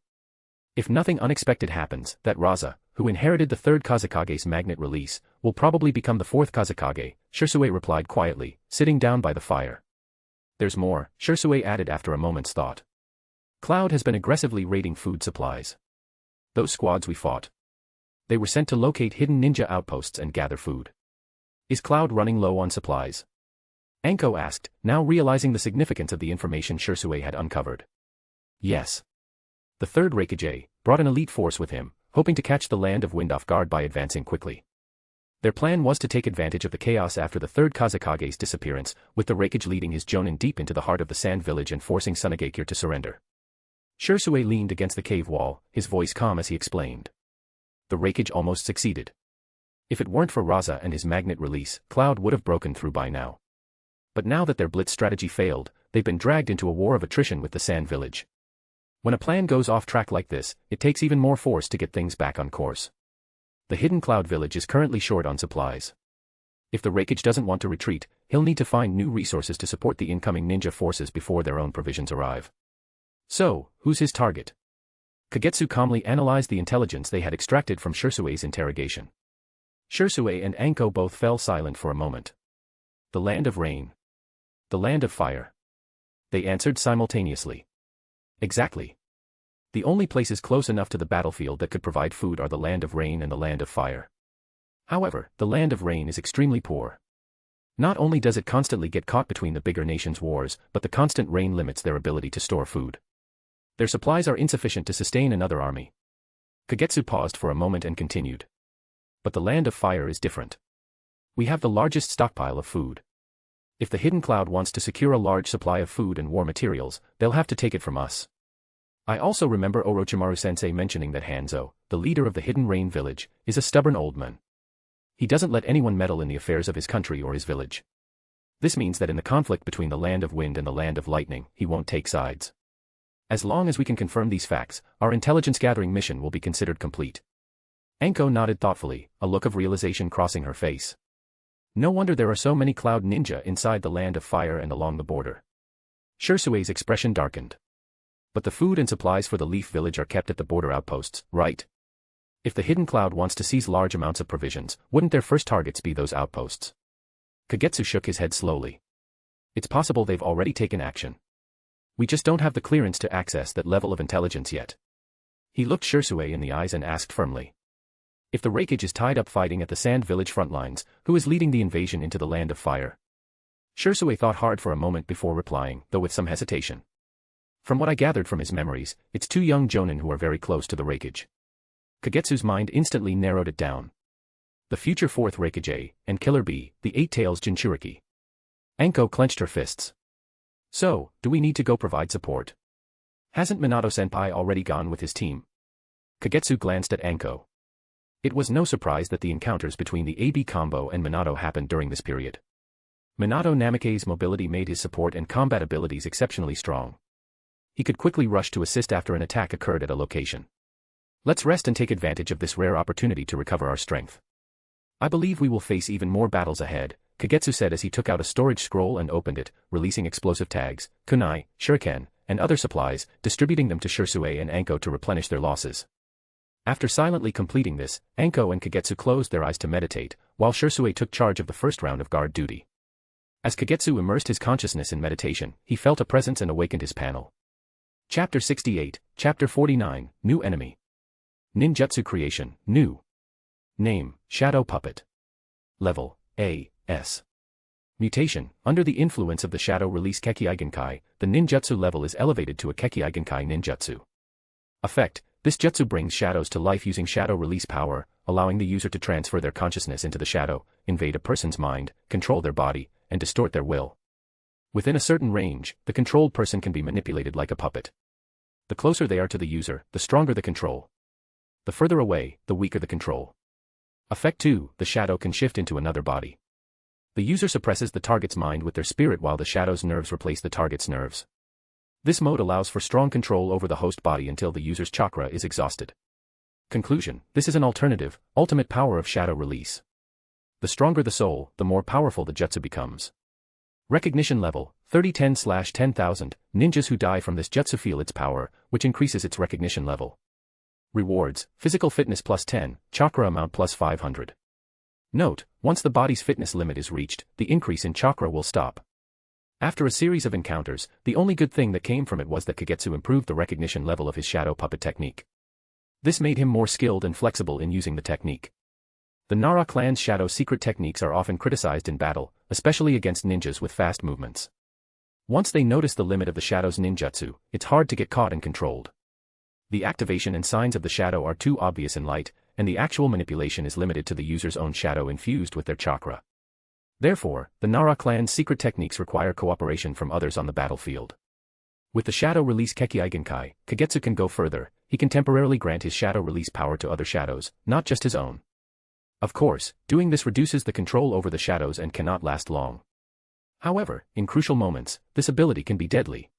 B: If nothing unexpected happens, that Raza, who inherited the 3rd Kazekage's magnet release, will probably become the 4th Kazekage, Sherui replied quietly, sitting down by the fire. "There's more," Sherui added after a moment's thought. "Cloud has been aggressively raiding food supplies. Those squads we fought. They were sent to locate hidden ninja outposts and gather food. Is Cloud running low on supplies?" Anko asked, now realizing the significance of the information Sherui had uncovered. "Yes. The 3rd Reikage brought an elite force with him, hoping to catch the Land of Wind off guard by advancing quickly. Their plan was to take advantage of the chaos after the 3rd Kazekage's disappearance, with the Reikage leading his jonin deep into the heart of the Sand Village and forcing Mangekyo to surrender." Sherui leaned against the cave wall, his voice calm as he explained. "The Reikage almost succeeded. If it weren't for Raza and his magnet release, Cloud would have broken through by now. But now that their blitz strategy failed, they've been dragged into a war of attrition with the Sand Village. When a plan goes off track like this, it takes even more force to get things back on course. The hidden Cloud Village is currently short on supplies. If the Reikage doesn't want to retreat, he'll need to find new resources to support the incoming ninja forces before their own provisions arrive. So, who's his target?" Kagetsu calmly analyzed the intelligence they had extracted from Shersui's interrogation. Sherui and Anko both fell silent for a moment. "The Land of Rain. The Land of Fire." They answered simultaneously. "Exactly. The only places close enough to the battlefield that could provide food are the Land of Rain and the Land of Fire. However, the Land of Rain is extremely poor. Not only does it constantly get caught between the bigger nations' wars, but the constant rain limits their ability to store food. Their supplies are insufficient to sustain another army." Kagetsu paused for a moment and continued. "But the Land of Fire is different. We have the largest stockpile of food. If the Hidden Cloud wants to secure a large supply of food and war materials, they'll have to take it from us." I also remember Orochimaru-sensei mentioning that Hanzo, the leader of the Hidden Rain village, is a stubborn old man. He doesn't let anyone meddle in the affairs of his country or his village. This means that in the conflict between the Land of Wind and the Land of Lightning, he won't take sides. As long as we can confirm these facts, our intelligence-gathering mission will be considered complete." Anko nodded thoughtfully, a look of realization crossing her face. No wonder there are so many Cloud Ninja inside the Land of Fire and along the border. Shersui's expression darkened. "But the food and supplies for the Leaf Village are kept at the border outposts, right? If the Hidden Cloud wants to seize large amounts of provisions, wouldn't their first targets be those outposts?" Kagetsu shook his head slowly. "It's possible they've already taken action. We just don't have the clearance to access that level of intelligence yet." He looked Sherui in the eyes and asked firmly. "If the Reikage is tied up fighting at the Sand Village front lines, who is leading the invasion into the Land of Fire?" Sherui thought hard for a moment before replying, though with some hesitation. "From what I gathered from his memories, it's 2 young jonin who are very close to the Reikage." Kagetsu's mind instantly narrowed it down. The future 4th Reikage, and Killer Bee, the 8 Tails Jinchuriki. Anko clenched her fists. "So, do we need to go provide support? Hasn't Minato-senpai already gone with his team?" Kagetsu glanced at Anko. It was no surprise that the encounters between the AB combo and Minato happened during this period. Minato Namake's mobility made his support and combat abilities exceptionally strong. He could quickly rush to assist after an attack occurred at a location. "Let's rest and take advantage of this rare opportunity to recover our strength. I believe we will face even more battles ahead," Kagetsu said as he took out a storage scroll and opened it, releasing explosive tags, kunai, shuriken, and other supplies, distributing them to Sherui and Anko to replenish their losses. After silently completing this, Anko and Kagetsu closed their eyes to meditate, while Sherui took charge of the first round of guard duty. As Kagetsu immersed his consciousness in meditation, he felt a presence and awakened his panel. Chapter 68, Chapter 49, New Enemy. Ninjutsu creation, new. Name, Shadow Puppet. Level, A, S. Mutation, under the influence of the shadow release Kekkei Genkai, the ninjutsu level is elevated to a Kekkei Genkai ninjutsu. Effect, this jutsu brings shadows to life using shadow release power, allowing the user to transfer their consciousness into the shadow, invade a person's mind, control their body, and distort their will. Within a certain range, the controlled person can be manipulated like a puppet. The closer they are to the user, the stronger the control. The further away, the weaker the control. Effect 2, the shadow can shift into another body. The user suppresses the target's mind with their spirit while the shadow's nerves replace the target's nerves. This mode allows for strong control over the host body until the user's chakra is exhausted. Conclusion, this is an alternative, ultimate power of shadow release. The stronger the soul, the more powerful the jutsu becomes. Recognition level, 3010/10,000, ninjas who die from this jutsu feel its power, which increases its recognition level. Rewards, physical fitness +10, chakra amount +500. Note, once the body's fitness limit is reached, the increase in chakra will stop. After a series of encounters, the only good thing that came from it was that Kagetsu improved the recognition level of his shadow puppet technique. This made him more skilled and flexible in using the technique. The Nara clan's shadow secret techniques are often criticized in battle, especially against ninjas with fast movements. Once they notice the limit of the shadow's ninjutsu, it's hard to get caught and controlled. The activation and signs of the shadow are too obvious in light, and the actual manipulation is limited to the user's own shadow infused with their chakra. Therefore, the Nara clan's secret techniques require cooperation from others on the battlefield. With the shadow release Kekkei Genkai, Kagetsu can go further. He can temporarily grant his shadow release power to other shadows, not just his own. Of course, doing this reduces the control over the shadows and cannot last long. However, in crucial moments, this ability can be deadly.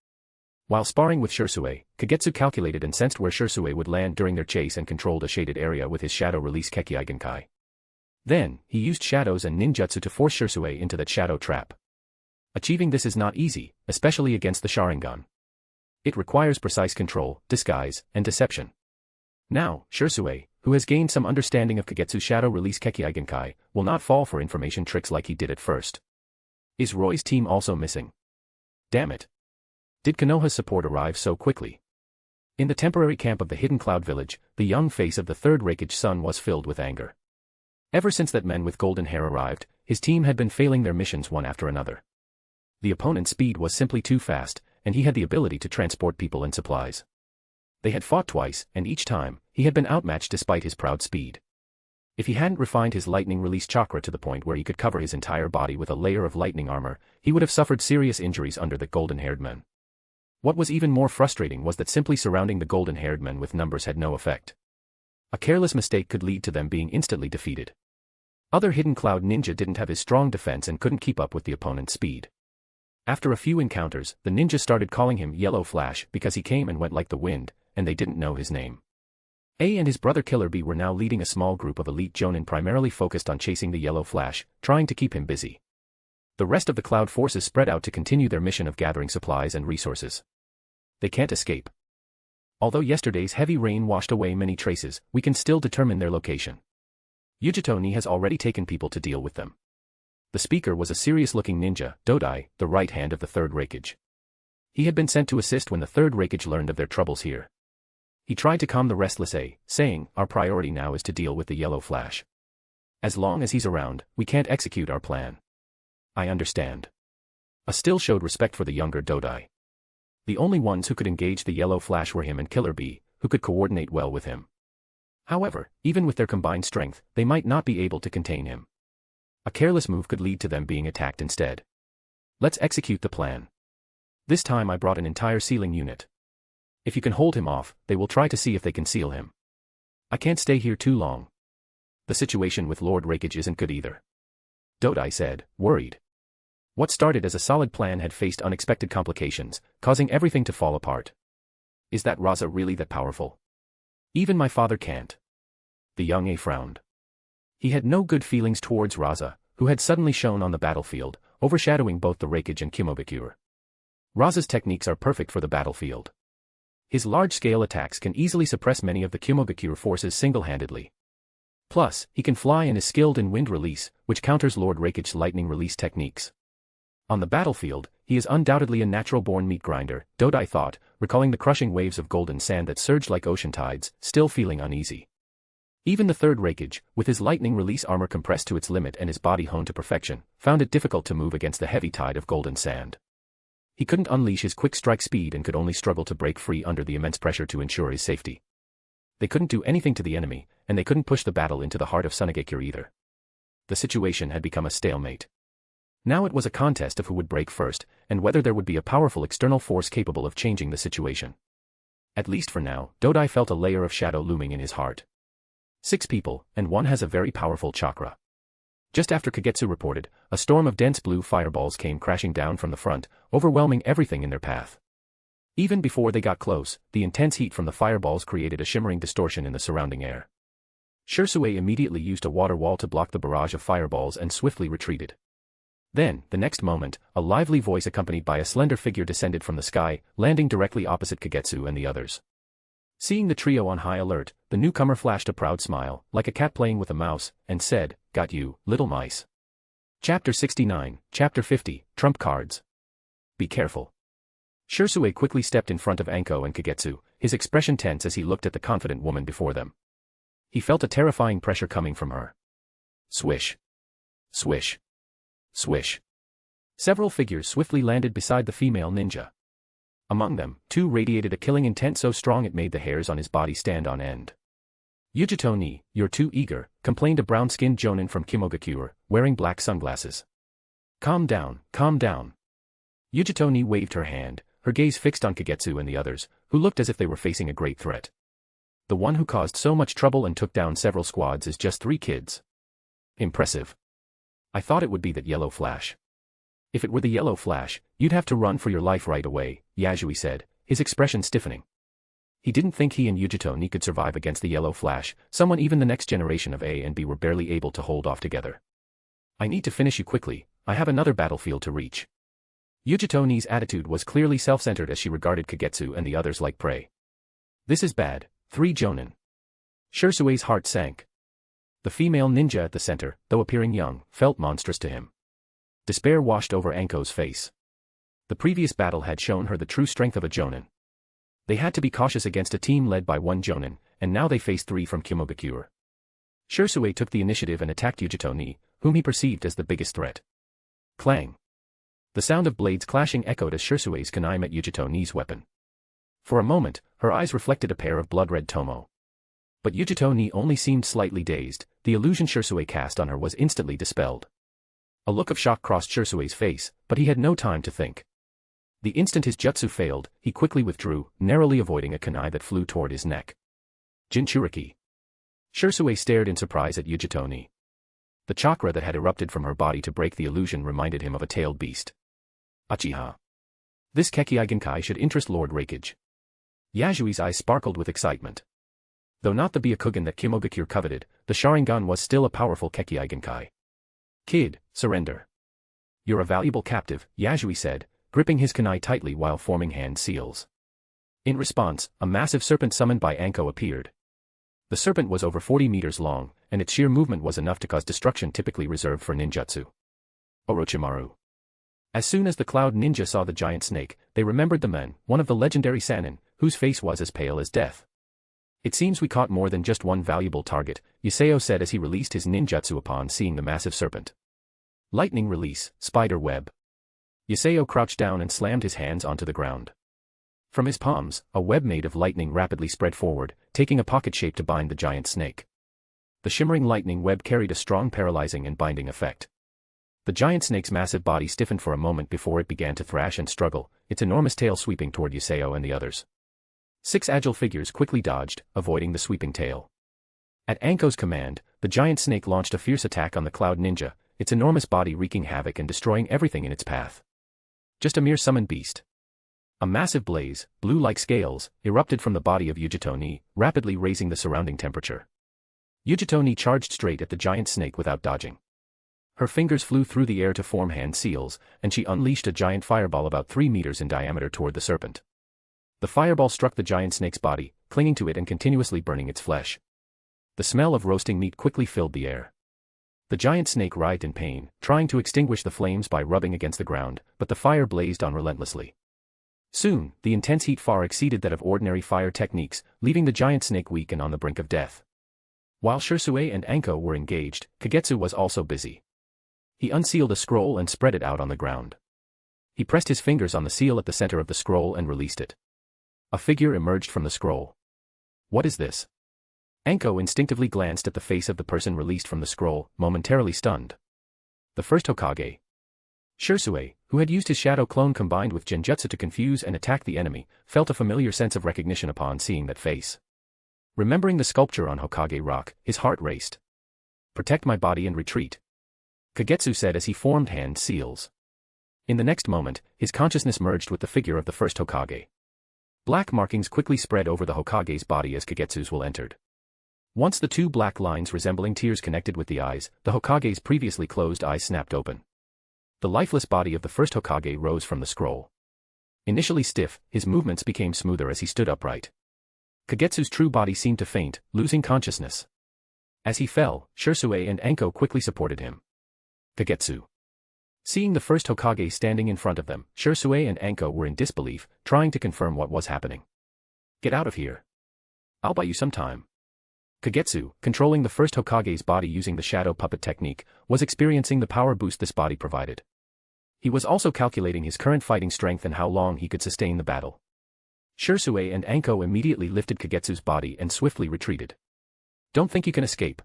B: While sparring with Sherui, Kagetsu calculated and sensed where Sherui would land during their chase and controlled a shaded area with his shadow release Kekkei Genkai. Then, he used shadows and ninjutsu to force Sherui into that shadow trap. Achieving this is not easy, especially against the Sharingan. It requires precise control, disguise, and deception. Now, Sherui, who has gained some understanding of Kagetsu's shadow release Kekkei Genkai, will not fall for information tricks like he did at first. Is Roy's team also missing? Damn it. Did Konoha's support arrive so quickly? In the temporary camp of the Hidden Cloud Village, the young face of the third Raikage son was filled with anger. Ever since that men with golden hair arrived, his team had been failing their missions one after another. The opponent's speed was simply too fast, and he had the ability to transport people and supplies. They had fought twice, and each time, he had been outmatched despite his proud speed. If he hadn't refined his lightning release chakra to the point where he could cover his entire body with a layer of lightning armor, he would have suffered serious injuries under the golden-haired men. What was even more frustrating was that simply surrounding the golden-haired men with numbers had no effect. A careless mistake could lead to them being instantly defeated. Other Hidden Cloud ninja didn't have his strong defense and couldn't keep up with the opponent's speed. After a few encounters, the ninja started calling him Yellow Flash because he came and went like the wind, and they didn't know his name. A and his brother Killer B were now leading a small group of elite jonin primarily focused on chasing the Yellow Flash, trying to keep him busy. The rest of the Cloud forces spread out to continue their mission of gathering supplies and resources. They can't escape. Although yesterday's heavy rain washed away many traces, we can still determine their location. Yujito-ni has already taken people to deal with them. The speaker was a serious-looking ninja, Dodai, the right hand of the third Raikage. He had been sent to assist when the third Raikage learned of their troubles here. He tried to calm the restless A, saying, "Our priority now is to deal with the Yellow Flash. As long as he's around, we can't execute our plan." "I understand." A still showed respect for the younger Dodai. The only ones who could engage the Yellow Flash were him and Killer B, who could coordinate well with him. However, even with their combined strength, they might not be able to contain him. A careless move could lead to them being attacked instead. Let's execute the plan. This time I brought an entire sealing unit. If you can hold him off, they will try to see if they can seal him. I can't stay here too long. The situation with Lord Raikage isn't good either. Dodai said, worried. What started as a solid plan had faced unexpected complications, causing everything to fall apart. Is that Raza really that powerful? Even my father can't. The young A frowned. He had no good feelings towards Raza, who had suddenly shown on the battlefield, overshadowing both the Raikage and Kimobakure. Raza's techniques are perfect for the battlefield. His large-scale attacks can easily suppress many of the Kimobakure forces single-handedly. Plus, he can fly and is skilled in wind release, which counters Lord Raikage's lightning release techniques. On the battlefield, he is undoubtedly a natural-born meat grinder, Dodai thought, recalling the crushing waves of golden sand that surged like ocean tides, still feeling uneasy. Even the third Reikage, with his lightning release armor compressed to its limit and his body honed to perfection, found it difficult to move against the heavy tide of golden sand. He couldn't unleash his quick strike speed and could only struggle to break free under the immense pressure to ensure his safety. They couldn't do anything to the enemy, and they couldn't push the battle into the heart of Sunagekure either. The situation had become a stalemate. Now it was a contest of who would break first, and whether there would be a powerful external force capable of changing the situation. At least for now, Dodai felt a layer of shadow looming in his heart. 6 people, and one has a very powerful chakra. Just after Kagetsu reported, a storm of dense blue fireballs came crashing down from the front, overwhelming everything in their path. Even before they got close, the intense heat from the fireballs created a shimmering distortion in the surrounding air. Sherui immediately used a water wall to block the barrage of fireballs and swiftly retreated. Then, the next moment, a lively voice accompanied by a slender figure descended from the sky, landing directly opposite Kagetsu and the others. Seeing the trio on high alert, the newcomer flashed a proud smile, like a cat playing with a mouse, and said, "Got you, little mice." Chapter 69, Chapter 50, Trump Cards. Be careful. Sherui quickly stepped in front of Anko and Kagetsu, his expression tense as he looked at the confident woman before them. He felt a terrifying pressure coming from her. Swish. Swish. Swish. Several figures swiftly landed beside the female ninja. Among them, 2 radiated a killing intent so strong it made the hairs on his body stand on end. "Yujito ni, you're too eager," complained a brown-skinned jonin from Iwagakure, wearing black sunglasses. Calm down, calm down." Yujito ni waved her hand, her gaze fixed on Kagetsu and the others, who looked as if they were facing a great threat. The one who caused so much trouble and took down several squads is just 3 kids. Impressive. I thought it would be that yellow flash. If it were the yellow flash, you'd have to run for your life right away, Yasui said, his expression stiffening. He didn't think he and Yujito ni could survive against the yellow flash, someone even the next generation of A and B were barely able to hold off together. "I need to finish you quickly, I have another battlefield to reach." Yujito ni's attitude was clearly self-centered as she regarded Kagetsu and the others like prey. "This is bad, 3 jonin." Shersui's heart sank. The female ninja at the center, though appearing young, felt monstrous to him. Despair washed over Anko's face. The previous battle had shown her the true strength of a jonin. They had to be cautious against a team led by 1 jonin, and now they faced 3 from Iwagakure. Sherui took the initiative and attacked Yujito ni, whom he perceived as the biggest threat. Clang. The sound of blades clashing echoed as Shersui's kunai met Yujito ni's weapon. For a moment, her eyes reflected a pair of blood-red tomo. But Yujito ni only seemed slightly dazed, the illusion Sherui cast on her was instantly dispelled. A look of shock crossed Shersui's face, but he had no time to think. The instant his jutsu failed, he quickly withdrew, narrowly avoiding a kunai that flew toward his neck. Jinchuriki. Sherui stared in surprise at Yujito ni. The chakra that had erupted from her body to break the illusion reminded him of a tailed beast. Achiha. This Kekkei Genkai should interest Lord Reikage. Yasui's eyes sparkled with excitement. Though not the Byakugan that Iwagakure coveted, the Sharingan was still a powerful Kekkei Genkai. "Kid, surrender. You're a valuable captive," Yasui said, gripping his kunai tightly while forming hand seals. In response, a massive serpent summoned by Anko appeared. The serpent was over 40 meters long, and its sheer movement was enough to cause destruction typically reserved for ninjutsu. Orochimaru. As soon as the Cloud Ninja saw the giant snake, they remembered the men, one of the legendary Sannin, whose face was as pale as death. "It seems we caught more than just one valuable target," Yuseo said as he released his ninjutsu upon seeing the massive serpent. Lightning release, spider web. Yuseo crouched down and slammed his hands onto the ground. From his palms, a web made of lightning rapidly spread forward, taking a pocket shape to bind the giant snake. The shimmering lightning web carried a strong paralyzing and binding effect. The giant snake's massive body stiffened for a moment before it began to thrash and struggle, its enormous tail sweeping toward Yuseo and the others. 6 agile figures quickly dodged, avoiding the sweeping tail. At Anko's command, the giant snake launched a fierce attack on the Cloud Ninja, its enormous body wreaking havoc and destroying everything in its path. Just a mere summoned beast. A massive blaze, blue like scales, erupted from the body of Yujito ni, rapidly raising the surrounding temperature. Yujito ni charged straight at the giant snake without dodging. Her fingers flew through the air to form hand seals, and she unleashed a giant fireball about 3 meters in diameter toward the serpent. The fireball struck the giant snake's body, clinging to it and continuously burning its flesh. The smell of roasting meat quickly filled the air. The giant snake writhed in pain, trying to extinguish the flames by rubbing against the ground, but the fire blazed on relentlessly. Soon, the intense heat far exceeded that of ordinary fire techniques, leaving the giant snake weak and on the brink of death. While Sherui and Anko were engaged, Kagetsu was also busy. He unsealed a scroll and spread it out on the ground. He pressed his fingers on the seal at the center of the scroll and released it. A figure emerged from the scroll. What is this? Anko instinctively glanced at the face of the person released from the scroll, momentarily stunned. The first Hokage. Sherui, who had used his shadow clone combined with genjutsu to confuse and attack the enemy, felt a familiar sense of recognition upon seeing that face. Remembering the sculpture on Hokage Rock, his heart raced. Protect my body and retreat, Kagetsu said as he formed hand seals. In the next moment, his consciousness merged with the figure of the first Hokage. Black markings quickly spread over the Hokage's body as Kagetsu's will entered. Once the two black lines resembling tears connected with the eyes, the Hokage's previously closed eyes snapped open. The lifeless body of the first Hokage rose from the scroll. Initially stiff, his movements became smoother as he stood upright. Kagetsu's true body seemed to faint, losing consciousness. As he fell, Sherui and Enko quickly supported him. Kagetsu. Seeing the first Hokage standing in front of them, Sherui and Anko were in disbelief, trying to confirm what was happening. Get out of here. I'll buy you some time. Kagetsu, controlling the first Hokage's body using the shadow puppet technique, was experiencing the power boost this body provided. He was also calculating his current fighting strength and how long he could sustain the battle. Sherui and Anko immediately lifted Kagetsu's body and swiftly retreated. Don't think you can escape.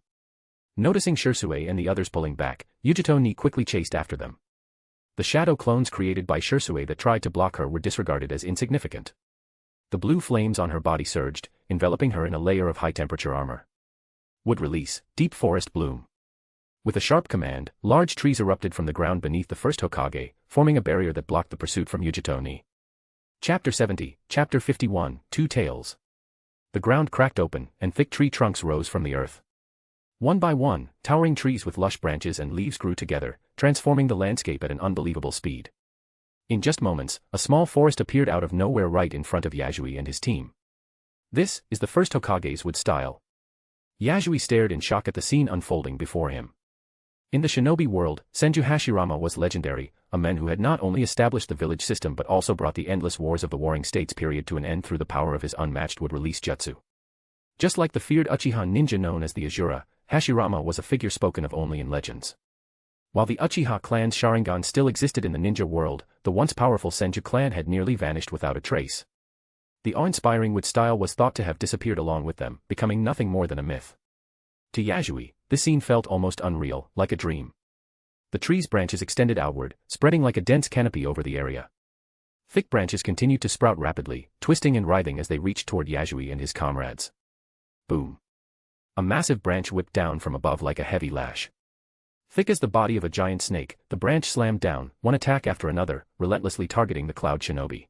B: Noticing Sherui and the others pulling back, Yujito Ni quickly chased after them. The shadow clones created by Sherui that tried to block her were disregarded as insignificant. The blue flames on her body surged, enveloping her in a layer of high-temperature armor. Wood release, deep forest bloom. With a sharp command, large trees erupted from the ground beneath the first Hokage, forming a barrier that blocked the pursuit from Yujito Ni. Chapter 70, Chapter 51, Two Tails. The ground cracked open, and thick tree trunks rose from the earth. One by one, towering trees with lush branches and leaves grew together, transforming the landscape at an unbelievable speed. In just moments, a small forest appeared out of nowhere right in front of Yasui and his team. This is the first Hokage's wood style. Yasui stared in shock at the scene unfolding before him. In the shinobi world, Senju Hashirama was legendary, a man who had not only established the village system but also brought the endless wars of the Warring States period to an end through the power of his unmatched wood-release jutsu. Just like the feared Uchiha ninja known as the Azura, Hashirama was a figure spoken of only in legends. While the Uchiha clan's Sharingan still existed in the ninja world, the once powerful Senju clan had nearly vanished without a trace. The awe-inspiring wood style was thought to have disappeared along with them, becoming nothing more than a myth. To Yasui, this scene felt almost unreal, like a dream. The tree's branches extended outward, spreading like a dense canopy over the area. Thick branches continued to sprout rapidly, twisting and writhing as they reached toward Yasui and his comrades. Boom. A massive branch whipped down from above like a heavy lash. Thick as the body of a giant snake, the branch slammed down, one attack after another, relentlessly targeting the Cloud Shinobi.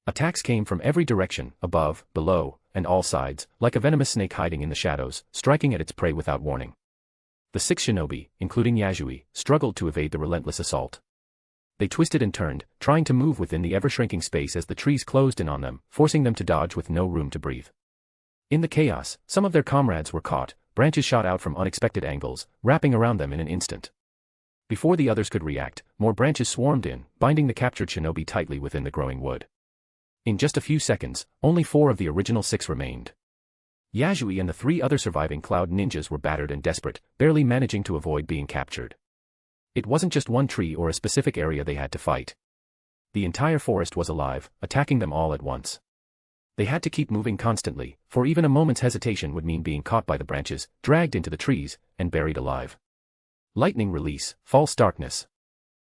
B: Attacks came from every direction, above, below, and all sides, like a venomous snake hiding in the shadows, striking at its prey without warning. The six shinobi, including Yasui, struggled to evade the relentless assault. They twisted and turned, trying to move within the ever-shrinking space as the trees closed in on them, forcing them to dodge with no room to breathe. In the chaos, some of their comrades were caught, branches shot out from unexpected angles, wrapping around them in an instant. Before the others could react, more branches swarmed in, binding the captured shinobi tightly within the growing wood. In just a few seconds, only 4 of the original 6 remained. Yasui and the 3 other surviving Cloud ninjas were battered and desperate, barely managing to avoid being captured. It wasn't just one tree or a specific area they had to fight. The entire forest was alive, attacking them all at once. They had to keep moving constantly, for even a moment's hesitation would mean being caught by the branches, dragged into the trees, and buried alive. Lightning release, false darkness.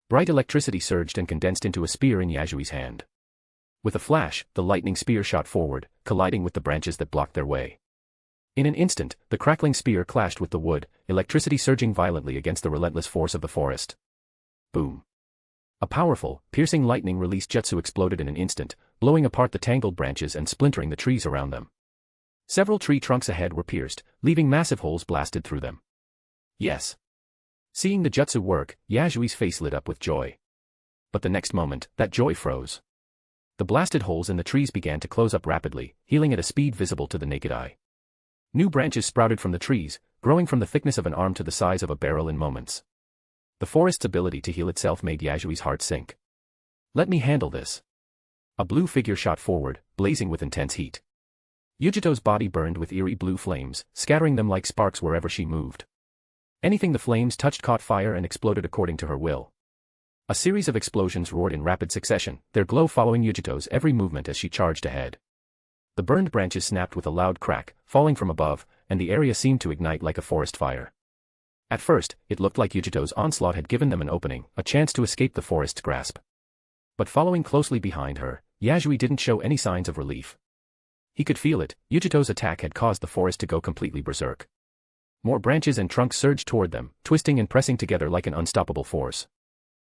B: Bright electricity surged and condensed into a spear in Yasui's hand. With a flash, the lightning spear shot forward, colliding with the branches that blocked their way. In an instant, the crackling spear clashed with the wood, electricity surging violently against the relentless force of the forest. Boom. A powerful, piercing lightning release jutsu exploded in an instant, blowing apart the tangled branches and splintering the trees around them. Several tree trunks ahead were pierced, leaving massive holes blasted through them. Yes. Seeing the jutsu work, Yasui's face lit up with joy. But the next moment, that joy froze. The blasted holes in the trees began to close up rapidly, healing at a speed visible to the naked eye. New branches sprouted from the trees, growing from the thickness of an arm to the size of a barrel in moments. The forest's ability to heal itself made Yasui's heart sink. Let me handle this. A blue figure shot forward, blazing with intense heat. Yujito's body burned with eerie blue flames, scattering them like sparks wherever she moved. Anything the flames touched caught fire and exploded according to her will. A series of explosions roared in rapid succession, their glow following Yujito's every movement as she charged ahead. The burned branches snapped with a loud crack, falling from above, and the area seemed to ignite like a forest fire. At first, it looked like Yujito's onslaught had given them an opening, a chance to escape the forest's grasp. But following closely behind her, Yasui didn't show any signs of relief. He could feel it, Yujito's attack had caused the forest to go completely berserk. More branches and trunks surged toward them, twisting and pressing together like an unstoppable force.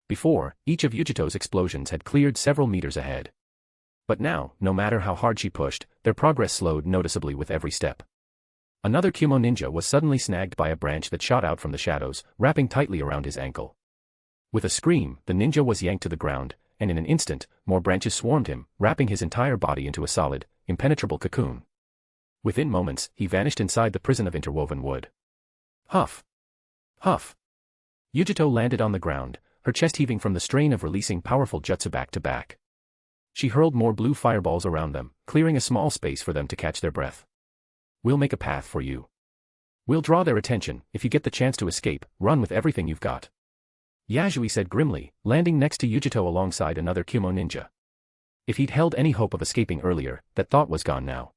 B: Before, each of Yujito's explosions had cleared several meters ahead. But now, no matter how hard she pushed, their progress slowed noticeably with every step. Another Kumo ninja was suddenly snagged by a branch that shot out from the shadows, wrapping tightly around his ankle. With a scream, the ninja was yanked to the ground, and in an instant, more branches swarmed him, wrapping his entire body into a solid, impenetrable cocoon. Within moments, he vanished inside the prison of interwoven wood. Huff! Huff! Yujito landed on the ground, her chest heaving from the strain of releasing powerful jutsu back to back. She hurled more blue fireballs around them, clearing a small space for them to catch their breath. We'll make a path for you. We'll draw their attention. If you get the chance to escape, run with everything you've got. Yasui said grimly, landing next to Yujito alongside another Kumo ninja. If he'd held any hope of escaping earlier, that thought was gone now.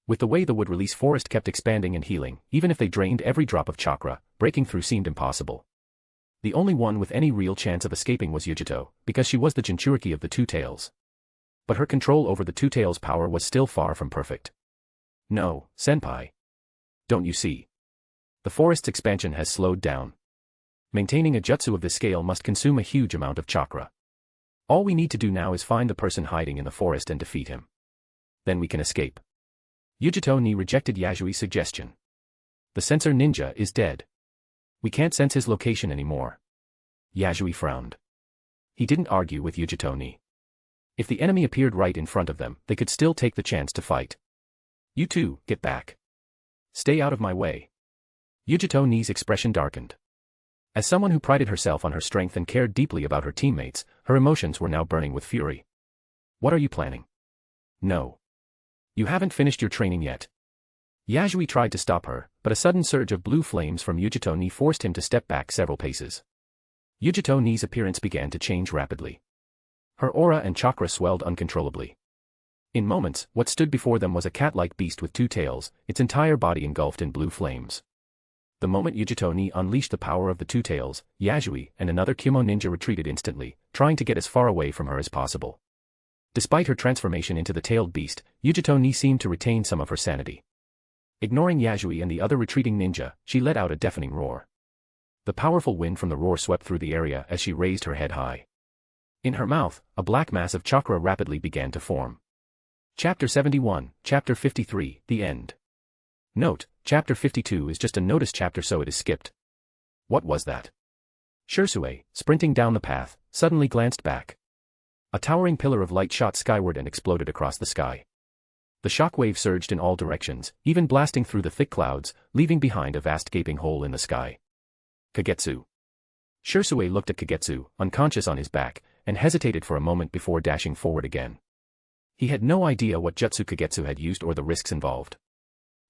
B: With the way the wood release forest kept expanding and healing, even if they drained every drop of chakra, breaking through seemed impossible. The only one with any real chance of escaping was Yujito, because she was the Jinchuriki of the Two Tails. But her control over the Two Tails' power was still far from perfect. No, senpai. Don't you see? The forest's expansion has slowed down. Maintaining a jutsu of this scale must consume a huge amount of chakra. All we need to do now is find the person hiding in the forest and defeat him. Then we can escape. Yujito ni rejected Yasui's suggestion. The sensor ninja is dead. We can't sense his location anymore. Yasui frowned. He didn't argue with Yujito ni. If the enemy appeared right in front of them, they could still take the chance to fight. You two, get back. Stay out of my way. Yujito ni's expression darkened. As someone who prided herself on her strength and cared deeply about her teammates, her emotions were now burning with fury. What are you planning? No. You haven't finished your training yet. Yasui tried to stop her, but a sudden surge of blue flames from Yujito ni forced him to step back several paces. Yujito ni's appearance began to change rapidly. Her aura and chakra swelled uncontrollably. In moments, what stood before them was a cat-like beast with two tails, its entire body engulfed in blue flames. The moment Yujito ni unleashed the power of the Two Tails, Yasui and another Kumo ninja retreated instantly, trying to get as far away from her as possible. Despite her transformation into the tailed beast, Yujito ni seemed to retain some of her sanity. Ignoring Yasui and the other retreating ninja, she let out a deafening roar. The powerful wind from the roar swept through the area as she raised her head high. In her mouth, a black mass of chakra rapidly began to form. Chapter 71, Chapter 53, The End. Note, Chapter 52 is just a notice chapter, so it is skipped. What was that? Sherui, sprinting down the path, suddenly glanced back. A towering pillar of light shot skyward and exploded across the sky. The shockwave surged in all directions, even blasting through the thick clouds, leaving behind a vast gaping hole in the sky. Kagetsu. Sherui looked at Kagetsu, unconscious on his back, and hesitated for a moment before dashing forward again. He had no idea what jutsu Kagetsu had used or the risks involved.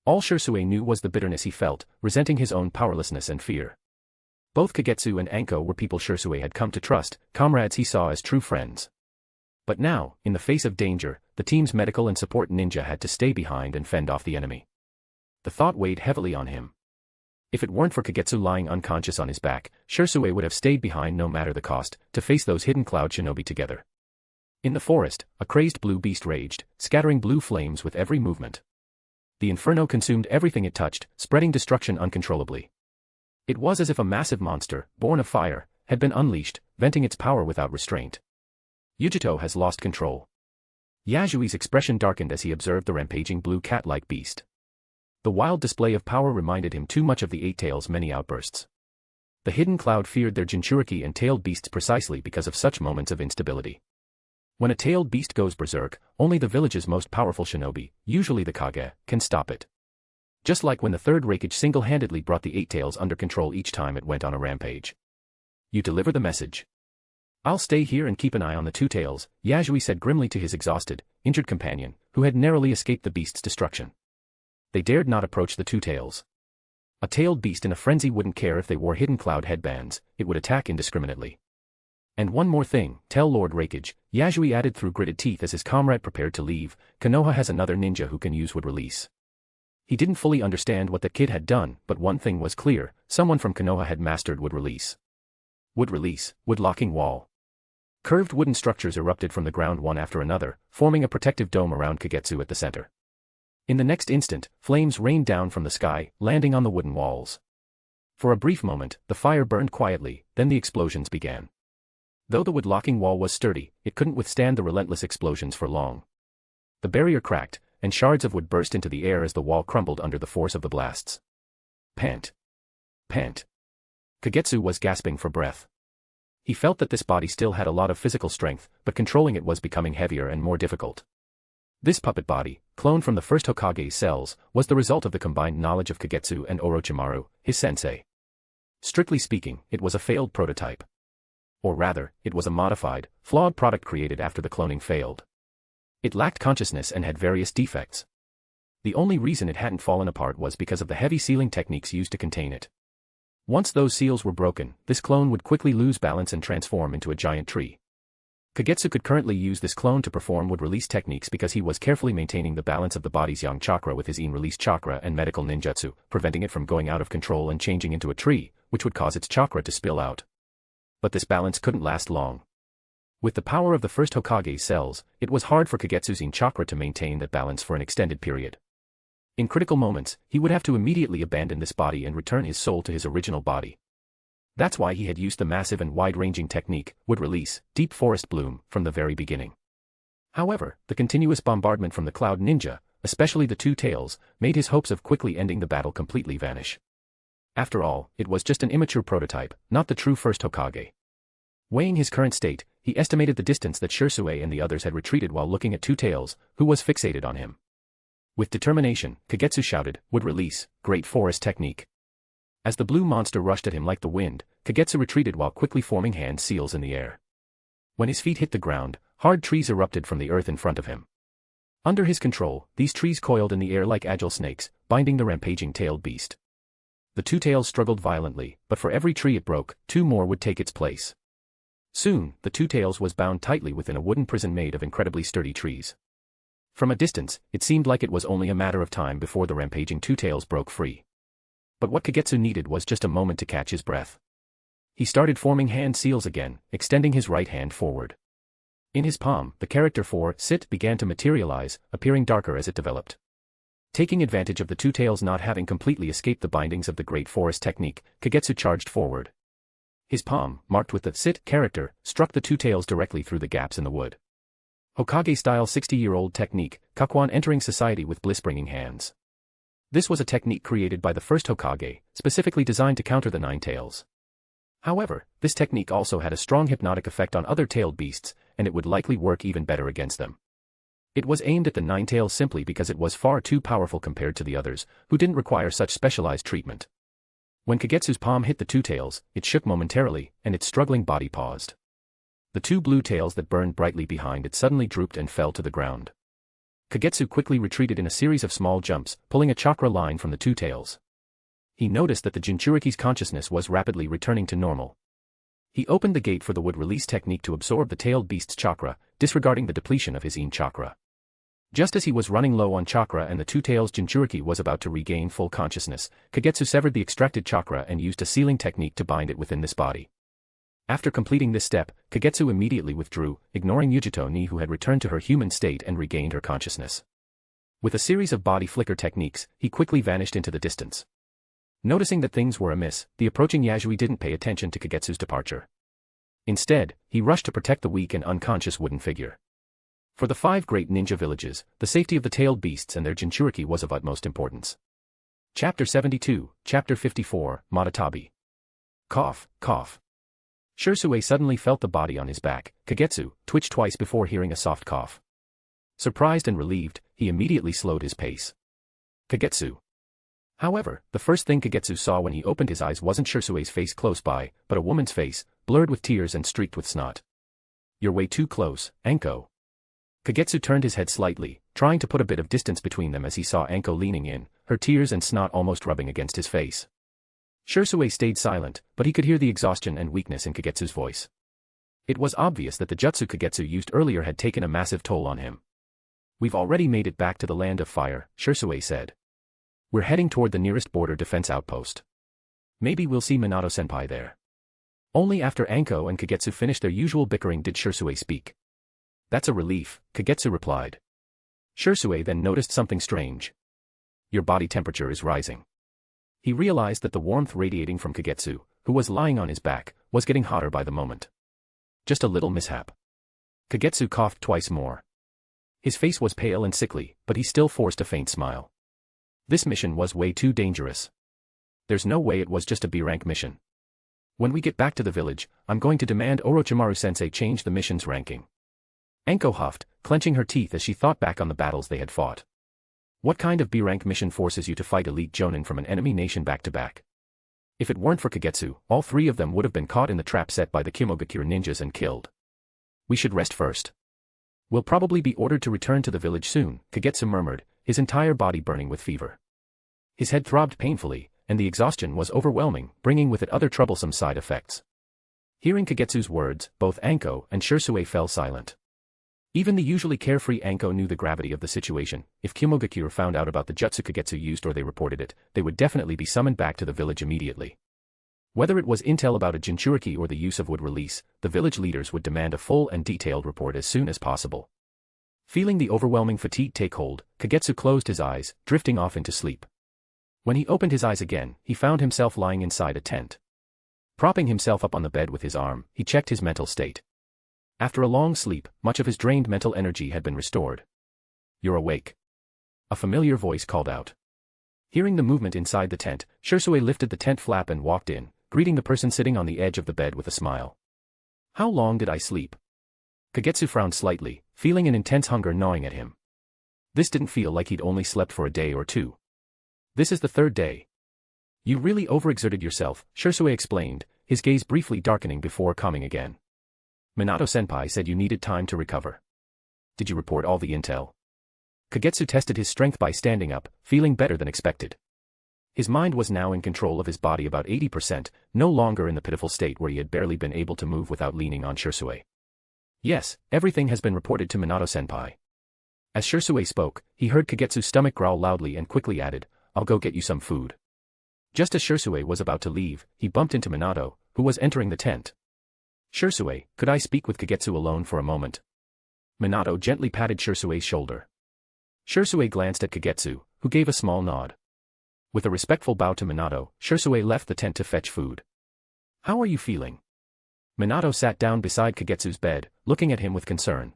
B: All Sherui knew was the bitterness he felt, resenting his own powerlessness and fear. Both Kagetsu and Anko were people Sherui had come to trust, comrades he saw as true friends. But now, in the face of danger, the team's medical and support ninja had to stay behind and fend off the enemy. The thought weighed heavily on him. If it weren't for Kagetsu lying unconscious on his back, Sherui would have stayed behind no matter the cost, to face those hidden cloud shinobi together. In the forest, a crazed blue beast raged, scattering blue flames with every movement. The inferno consumed everything it touched, spreading destruction uncontrollably. It was as if a massive monster, born of fire, had been unleashed, venting its power without restraint. Yujito has lost control. Yasui's expression darkened as he observed the rampaging blue cat-like beast. The wild display of power reminded him too much of the Eight Tails' many outbursts. The hidden cloud feared their Jinchuriki and tailed beasts precisely because of such moments of instability. When a tailed beast goes berserk, only the village's most powerful shinobi, usually the Kage, can stop it. Just like when the third Raikage single-handedly brought the Eight Tails under control each time it went on a rampage. You deliver the message. I'll stay here and keep an eye on the Two Tails, Yasui said grimly to his exhausted, injured companion, who had narrowly escaped the beast's destruction. They dared not approach the Two Tails. A tailed beast in a frenzy wouldn't care if they wore hidden cloud headbands, it would attack indiscriminately. And one more thing, tell Lord Raikage, Yasui added through gritted teeth as his comrade prepared to leave, Konoha has another ninja who can use wood release. He didn't fully understand what the kid had done, but one thing was clear, someone from Konoha had mastered wood release. Wood release, wood locking wall. Curved wooden structures erupted from the ground one after another, forming a protective dome around Kagetsu at the center. In the next instant, flames rained down from the sky, landing on the wooden walls. For a brief moment, the fire burned quietly, then the explosions began. Though the wood locking wall was sturdy, it couldn't withstand the relentless explosions for long. The barrier cracked, and shards of wood burst into the air as the wall crumbled under the force of the blasts. Pant. Pant. Kagetsu was gasping for breath. He felt that this body still had a lot of physical strength, but controlling it was becoming heavier and more difficult. This puppet body, cloned from the first Hokage's cells, was the result of the combined knowledge of Kagetsu and Orochimaru, his sensei. Strictly speaking, it was a failed prototype. Or rather, it was a modified, flawed product created after the cloning failed. It lacked consciousness and had various defects. The only reason it hadn't fallen apart was because of the heavy sealing techniques used to contain it. Once those seals were broken, this clone would quickly lose balance and transform into a giant tree. Kagetsu could currently use this clone to perform wood release techniques because he was carefully maintaining the balance of the body's yang chakra with his in-release chakra and medical ninjutsu, preventing it from going out of control and changing into a tree, which would cause its chakra to spill out. But this balance couldn't last long. With the power of the first Hokage's cells, it was hard for Kagetsu's in chakra to maintain that balance for an extended period. In critical moments, he would have to immediately abandon this body and return his soul to his original body. That's why he had used the massive and wide-ranging technique, wood release, deep forest bloom, from the very beginning. However, the continuous bombardment from the Cloud Ninja, especially the Two Tails, made his hopes of quickly ending the battle completely vanish. After all, it was just an immature prototype, not the true first Hokage. Weighing his current state, he estimated the distance that Sherui and the others had retreated while looking at Two Tails, who was fixated on him. With determination, Kagetsu shouted, wood release, great forest technique. As the blue monster rushed at him like the wind, Kagetsu retreated while quickly forming hand seals in the air. When his feet hit the ground, hard trees erupted from the earth in front of him. Under his control, these trees coiled in the air like agile snakes, binding the rampaging tailed beast. The Two Tails struggled violently, but for every tree it broke, two more would take its place. Soon, the Two Tails was bound tightly within a wooden prison made of incredibly sturdy trees. From a distance, it seemed like it was only a matter of time before the rampaging Two Tails broke free. But what Kagetsu needed was just a moment to catch his breath. He started forming hand seals again, extending his right hand forward. In his palm, the character for sit began to materialize, appearing darker as it developed. Taking advantage of the Two Tails not having completely escaped the bindings of the Great Forest technique, Kagetsu charged forward. His palm, marked with the sit character, struck the Two Tails directly through the gaps in the wood. Hokage-style 60-year-old technique, Kakuan entering society with bliss-bringing hands. This was a technique created by the first Hokage, specifically designed to counter the Nine Tails. However, this technique also had a strong hypnotic effect on other tailed beasts, and it would likely work even better against them. It was aimed at the Nine Tails simply because it was far too powerful compared to the others, who didn't require such specialized treatment. When Kagetsu's palm hit the Two Tails, it shook momentarily, and its struggling body paused. The two blue tails that burned brightly behind it suddenly drooped and fell to the ground. Kagetsu quickly retreated in a series of small jumps, pulling a chakra line from the Two Tails. He noticed that the Jinchuriki's consciousness was rapidly returning to normal. He opened the gate for the wood release technique to absorb the tailed beast's chakra, disregarding the depletion of his in chakra. Just as he was running low on chakra and the Two Tails Jinchuriki was about to regain full consciousness, Kagetsu severed the extracted chakra and used a sealing technique to bind it within this body. After completing this step, Kagetsu immediately withdrew, ignoring Yujito-ni who had returned to her human state and regained her consciousness. With a series of body flicker techniques, he quickly vanished into the distance. Noticing that things were amiss, the approaching Yasui didn't pay attention to Kagetsu's departure. Instead, he rushed to protect the weak and unconscious wooden figure. For the 5 great ninja villages, the safety of the tailed beasts and their Jinchuriki was of utmost importance. Chapter 72, Chapter 54, Matatabi. Cough, cough. Sherui suddenly felt the body on his back. Kagetsu twitched twice before hearing a soft cough. Surprised and relieved, he immediately slowed his pace. Kagetsu. However, the first thing Kagetsu saw when he opened his eyes wasn't Shersui's face close by, but a woman's face, blurred with tears and streaked with snot. "You're way too close, Anko." Kagetsu turned his head slightly, trying to put a bit of distance between them as he saw Anko leaning in, her tears and snot almost rubbing against his face. Sherui stayed silent, but he could hear the exhaustion and weakness in Kagetsu's voice. It was obvious that the jutsu Kagetsu used earlier had taken a massive toll on him. "We've already made it back to the land of fire," Sherui said. "We're heading toward the nearest border defense outpost. Maybe we'll see Minato-senpai there." Only after Anko and Kagetsu finished their usual bickering did Sherui speak. "That's a relief," Kagetsu replied. Sherui then noticed something strange. "Your body temperature is rising." He realized that the warmth radiating from Kagetsu, who was lying on his back, was getting hotter by the moment. "Just a little mishap." Kagetsu coughed twice more. His face was pale and sickly, but he still forced a faint smile. This mission was way too dangerous. There's no way it was just a B-rank mission. "When we get back to the village, I'm going to demand Orochimaru-sensei change the mission's ranking." Enko huffed, clenching her teeth as she thought back on the battles they had fought. What kind of B-rank mission forces you to fight elite jonin from an enemy nation back-to-back? If it weren't for Kagetsu, all three of them would have been caught in the trap set by the Iwagakure ninjas and killed. "We should rest first. We'll probably be ordered to return to the village soon," Kagetsu murmured, his entire body burning with fever. His head throbbed painfully, and the exhaustion was overwhelming, bringing with it other troublesome side effects. Hearing Kagetsu's words, both Anko and Sherui fell silent. Even the usually carefree Anko knew the gravity of the situation. If Iwagakure found out about the jutsu Kagetsu used or they reported it, they would definitely be summoned back to the village immediately. Whether it was intel about a Jinchuriki or the use of wood release, the village leaders would demand a full and detailed report as soon as possible. Feeling the overwhelming fatigue take hold, Kagetsu closed his eyes, drifting off into sleep. When he opened his eyes again, he found himself lying inside a tent. Propping himself up on the bed with his arm, he checked his mental state. After a long sleep, much of his drained mental energy had been restored. "You're awake." A familiar voice called out. Hearing the movement inside the tent, Sherui lifted the tent flap and walked in, greeting the person sitting on the edge of the bed with a smile. "How long did I sleep?" Kagetsu frowned slightly, feeling an intense hunger gnawing at him. This didn't feel like he'd only slept for a day or two. "This is the third day." "You really overexerted yourself," Sherui explained, his gaze briefly darkening before calming again. "Minato-senpai said you needed time to recover. Did you report all the intel?" Kagetsu tested his strength by standing up, feeling better than expected. His mind was now in control of his body about 80%, no longer in the pitiful state where he had barely been able to move without leaning on Sherui. "Yes, everything has been reported to Minato-senpai." As Sherui spoke, he heard Kagetsu's stomach growl loudly and quickly added, "I'll go get you some food." Just as Sherui was about to leave, he bumped into Minato, who was entering the tent. "Sherui, could I speak with Kagetsu alone for a moment?" Minato gently patted Shersui's shoulder. Sherui glanced at Kagetsu, who gave a small nod. With a respectful bow to Minato, Sherui left the tent to fetch food. "How are you feeling?" Minato sat down beside Kagetsu's bed, looking at him with concern.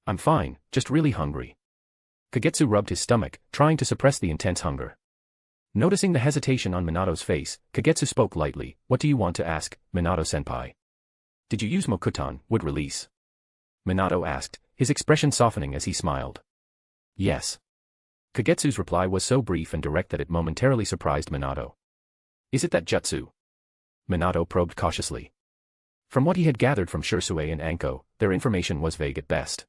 B: "I'm fine, just really hungry." Kagetsu rubbed his stomach, trying to suppress the intense hunger. Noticing the hesitation on Minato's face, Kagetsu spoke lightly, "What do you want to ask, Minato-senpai?" "Did you use Mokuton, wood release?" Minato asked, his expression softening as he smiled. "Yes." Kagetsu's reply was so brief and direct that it momentarily surprised Minato. "Is it that jutsu?" Minato probed cautiously. From what he had gathered from Sherui and Anko, their information was vague at best.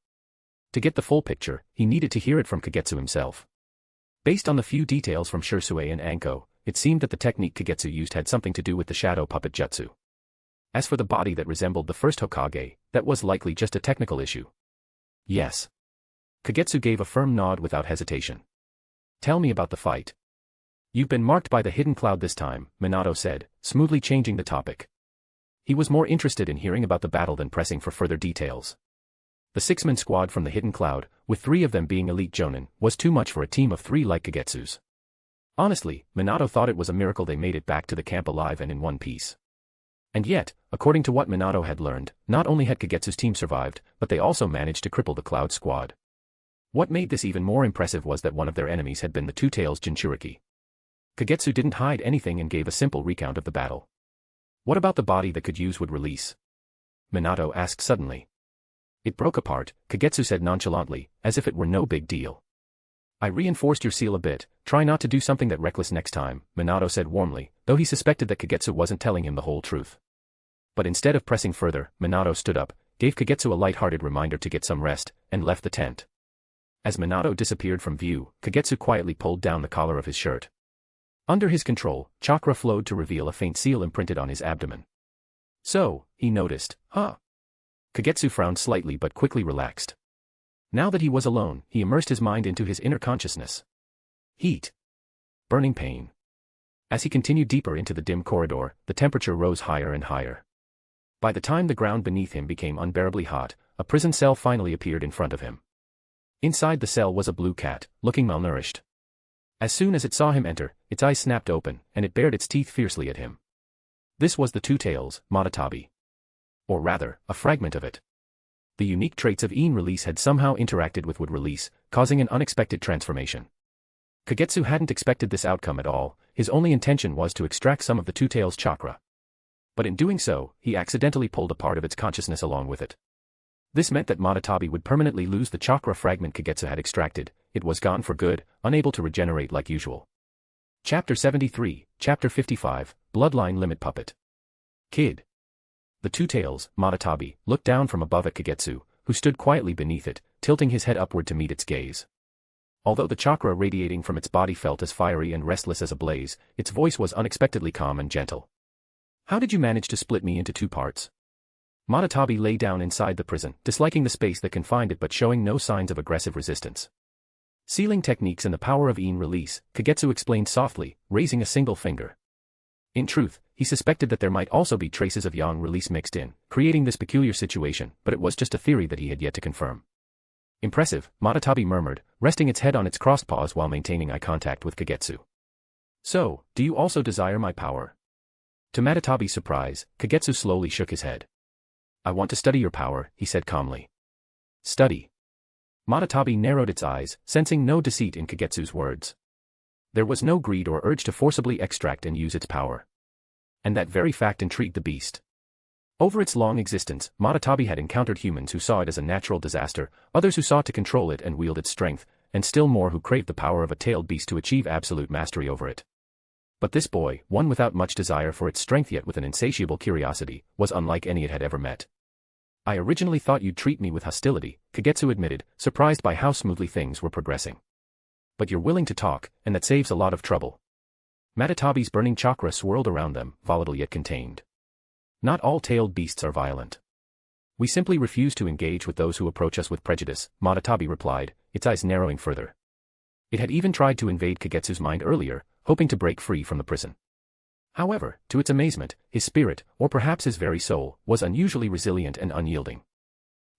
B: To get the full picture, he needed to hear it from Kagetsu himself. Based on the few details from Sherui and Anko, it seemed that the technique Kagetsu used had something to do with the shadow puppet jutsu. As for the body that resembled the first Hokage, that was likely just a technical issue. "Yes." Kagetsu gave a firm nod without hesitation. "Tell me about the fight." "You've been marked by the hidden cloud this time," Minato said, smoothly changing the topic. He was more interested in hearing about the battle than pressing for further details. The six-man squad from the hidden cloud, with three of them being elite jonin, was too much for a team of three like Kagetsu's. Honestly, Minato thought it was a miracle they made it back to the camp alive and in one piece. And yet, according to what Minato had learned, not only had Kagetsu's team survived, but they also managed to cripple the Cloud Squad. What made this even more impressive was that one of their enemies had been the Two-Tails Jinchuriki. Kagetsu didn't hide anything and gave a simple recount of the battle. "What about the body that could use wood release?" Minato asked suddenly. "It broke apart," Kagetsu said nonchalantly, as if it were no big deal. I reinforced your seal a bit, try not to do something that reckless next time, Minato said warmly, though he suspected that Kagetsu wasn't telling him the whole truth. But instead of pressing further, Minato stood up, gave Kagetsu a light-hearted reminder to get some rest, and left the tent. As Minato disappeared from view, Kagetsu quietly pulled down the collar of his shirt. Under his control, chakra flowed to reveal a faint seal imprinted on his abdomen. So, he noticed, huh? Kagetsu frowned slightly but quickly relaxed. Now that he was alone, he immersed his mind into his inner consciousness. Heat. Burning pain. As he continued deeper into the dim corridor, the temperature rose higher and higher. By the time the ground beneath him became unbearably hot, a prison cell finally appeared in front of him. Inside the cell was a blue cat, looking malnourished. As soon as it saw him enter, its eyes snapped open, and it bared its teeth fiercely at him. This was the Two Tails, Matatabi. Or rather, a fragment of it. The unique traits of Yin release had somehow interacted with Wood release, causing an unexpected transformation. Kagetsu hadn't expected this outcome at all, his only intention was to extract some of the Two Tails chakra. But in doing so, he accidentally pulled a part of its consciousness along with it. This meant that Matatabi would permanently lose the chakra fragment Kagetsu had extracted. It was gone for good, unable to regenerate like usual. Chapter 73, Chapter 55, Bloodline Limit Puppet. Kid. The Two Tails, Matatabi, looked down from above at Kagetsu, who stood quietly beneath it, tilting his head upward to meet its gaze. Although the chakra radiating from its body felt as fiery and restless as a blaze, its voice was unexpectedly calm and gentle. How did you manage to split me into two parts? Matatabi lay down inside the prison, disliking the space that confined it but showing no signs of aggressive resistance. Sealing techniques and the power of Yin release, Kagetsu explained softly, raising a single finger. In truth, he suspected that there might also be traces of Yang release mixed in, creating this peculiar situation, but it was just a theory that he had yet to confirm. Impressive, Matatabi murmured, resting its head on its crossed paws while maintaining eye contact with Kagetsu. So, do you also desire my power? To Matatabi's surprise, Kagetsu slowly shook his head. I want to study your power, he said calmly. Study. Matatabi narrowed its eyes, sensing no deceit in Kagetsu's words. There was no greed or urge to forcibly extract and use its power. And that very fact intrigued the beast. Over its long existence, Matatabi had encountered humans who saw it as a natural disaster, others who sought to control it and wield its strength, and still more who craved the power of a tailed beast to achieve absolute mastery over it. But this boy, one without much desire for its strength yet with an insatiable curiosity, was unlike any it had ever met. I originally thought you'd treat me with hostility, Kagetsu admitted, surprised by how smoothly things were progressing. But you're willing to talk, and that saves a lot of trouble. Matatabi's burning chakra swirled around them, volatile yet contained. Not all tailed beasts are violent. We simply refuse to engage with those who approach us with prejudice, Matatabi replied, its eyes narrowing further. It had even tried to invade Kagetsu's mind earlier, hoping to break free from the prison. However, to its amazement, his spirit, or perhaps his very soul, was unusually resilient and unyielding.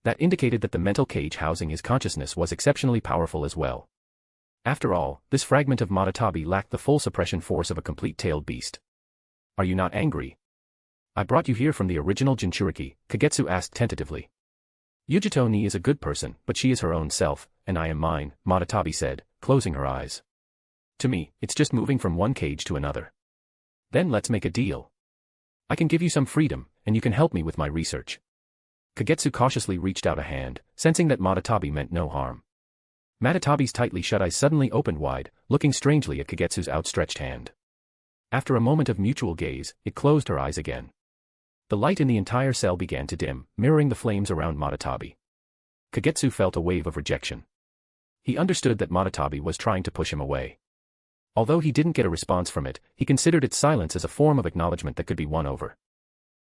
B: That indicated that the mental cage housing his consciousness was exceptionally powerful as well. After all, this fragment of Matatabi lacked the full suppression force of a complete tailed beast. Are you not angry? I brought you here from the original Jinchuriki, Kagetsu asked tentatively. Yujito ni is a good person, but she is her own self, and I am mine, Matatabi said, closing her eyes. To me, it's just moving from one cage to another. Then let's make a deal. I can give you some freedom, and you can help me with my research. Kagetsu cautiously reached out a hand, sensing that Matatabi meant no harm. Matatabi's tightly shut eyes suddenly opened wide, looking strangely at Kagetsu's outstretched hand. After a moment of mutual gaze, it closed her eyes again. The light in the entire cell began to dim, mirroring the flames around Matatabi. Kagetsu felt a wave of rejection. He understood that Matatabi was trying to push him away. Although he didn't get a response from it, he considered its silence as a form of acknowledgement that could be won over.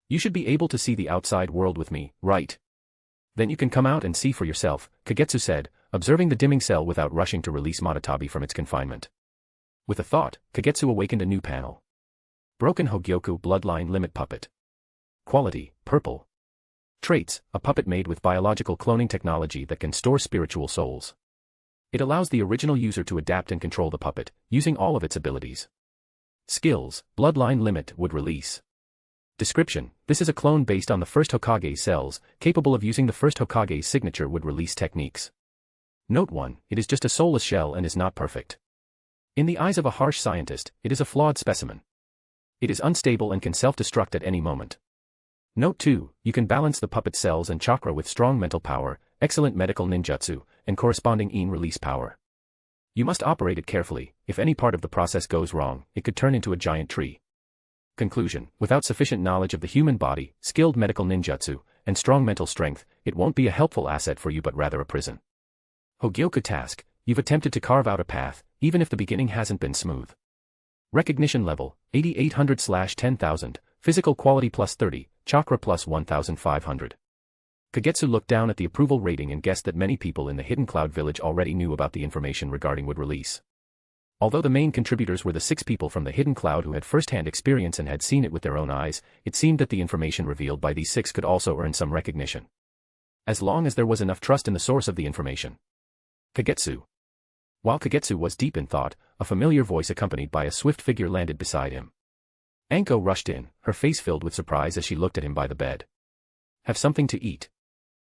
B: You should be able to see the outside world with me, right? Then you can come out and see for yourself, Kagetsu said, observing the dimming cell without rushing to release Matatabi from its confinement. With a thought, Kagetsu awakened a new panel. Broken Hogyoku Bloodline Limit Puppet. Quality, purple. Traits, a puppet made with biological cloning technology that can store spiritual souls. It allows the original user to adapt and control the puppet, using all of its abilities. Skills, Bloodline Limit would release. Description, this is a clone based on the first Hokage's cells, capable of using the first Hokage's signature would release techniques. Note 1, it is just a soulless shell and is not perfect. In the eyes of a harsh scientist, it is a flawed specimen. It is unstable and can self-destruct at any moment. Note 2, you can balance the puppet cells and chakra with strong mental power, excellent medical ninjutsu, and corresponding Yin release power. You must operate it carefully. If any part of the process goes wrong, it could turn into a giant tree. Conclusion: without sufficient knowledge of the human body, skilled medical ninjutsu, and strong mental strength, it won't be a helpful asset for you but rather a prison. Hogyoku task: you've attempted to carve out a path, even if the beginning hasn't been smooth. Recognition level, 8800/10,000, physical quality +30, chakra +1,500. Kagetsu looked down at the approval rating and guessed that many people in the Hidden Cloud Village already knew about the information regarding wood release. Although the main contributors were the 6 people from the Hidden Cloud who had first-hand experience and had seen it with their own eyes, it seemed that the information revealed by these 6 could also earn some recognition. As long as there was enough trust in the source of the information. Kagetsu. While Kagetsu was deep in thought, a familiar voice accompanied by a swift figure landed beside him. Anko rushed in, her face filled with surprise as she looked at him by the bed. Have something to eat.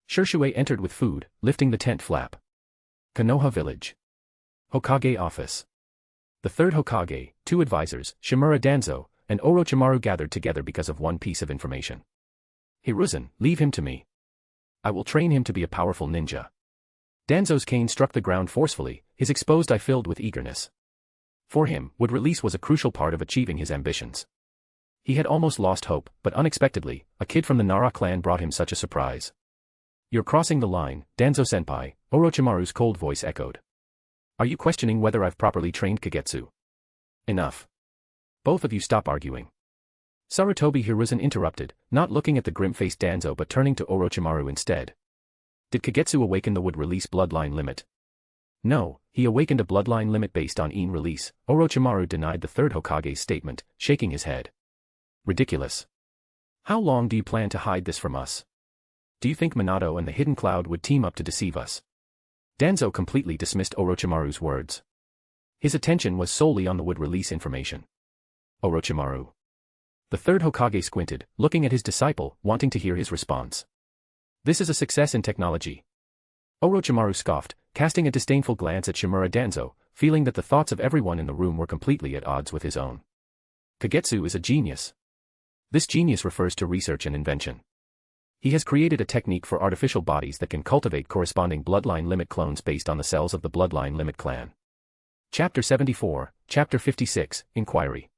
B: Sherui entered with food, lifting the tent flap. Konoha Village. Hokage Office. The third Hokage, 2 advisors, Shimura Danzo, and Orochimaru gathered together because of one piece of information. Hiruzen, leave him to me. I will train him to be a powerful ninja. Danzo's cane struck the ground forcefully, his exposed eye filled with eagerness. For him, wood release was a crucial part of achieving his ambitions. He had almost lost hope, but unexpectedly, a kid from the Nara clan brought him such a surprise. You're crossing the line, Danzo-senpai, Orochimaru's cold voice echoed. Are you questioning whether I've properly trained Kagetsu? Enough. Both of you stop arguing. Sarutobi Hiruzen interrupted, not looking at the grim-faced Danzo but turning to Orochimaru instead. Did Kagetsu awaken the wood release bloodline limit? No, he awakened a bloodline limit based on Ine release. Orochimaru denied the third Hokage's statement, shaking his head. Ridiculous. How long do you plan to hide this from us? Do you think Minato and the Hidden Cloud would team up to deceive us? Danzo completely dismissed Orochimaru's words. His attention was solely on the wood release information. Orochimaru. The third Hokage squinted, looking at his disciple, wanting to hear his response. This is a success in technology. Orochimaru scoffed, casting a disdainful glance at Shimura Danzo, feeling that the thoughts of everyone in the room were completely at odds with his own. Kagetsu is a genius. This genius refers to research and invention. He has created a technique for artificial bodies that can cultivate corresponding bloodline limit clones based on the cells of the bloodline limit clan. Chapter 74, Chapter 56, Inquiry.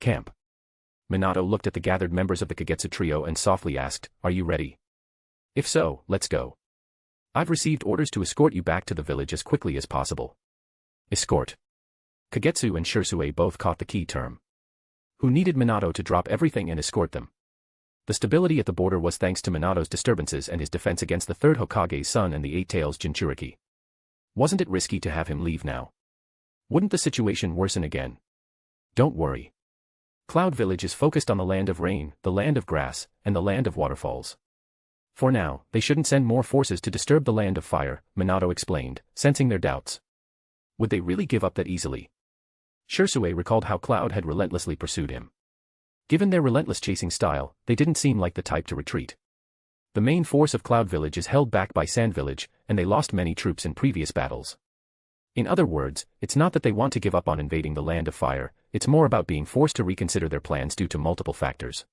B: Camp. Minato looked at the gathered members of the Kagetsu trio and softly asked, "Are you ready? If so, let's go. I've received orders to escort you back to the village as quickly as possible." Escort. Kagetsu and Sherui both caught the key term. Who needed Minato to drop everything and escort them? The stability at the border was thanks to Minato's disturbances and his defense against the third Hokage's son and the Eight Tails Jinchuriki. Wasn't it risky to have him leave now? Wouldn't the situation worsen again? Don't worry. Cloud Village is focused on the land of rain, the land of grass, and the land of waterfalls. For now, they shouldn't send more forces to disturb the land of fire, Minato explained, sensing their doubts. Would they really give up that easily? Sherui recalled how Cloud had relentlessly pursued him. Given their relentless chasing style, they didn't seem like the type to retreat. The main force of Cloud Village is held back by Sand Village, and they lost many troops in previous battles. In other words, it's not that they want to give up on invading the land of fire, it's more about being forced to reconsider their plans due to multiple factors.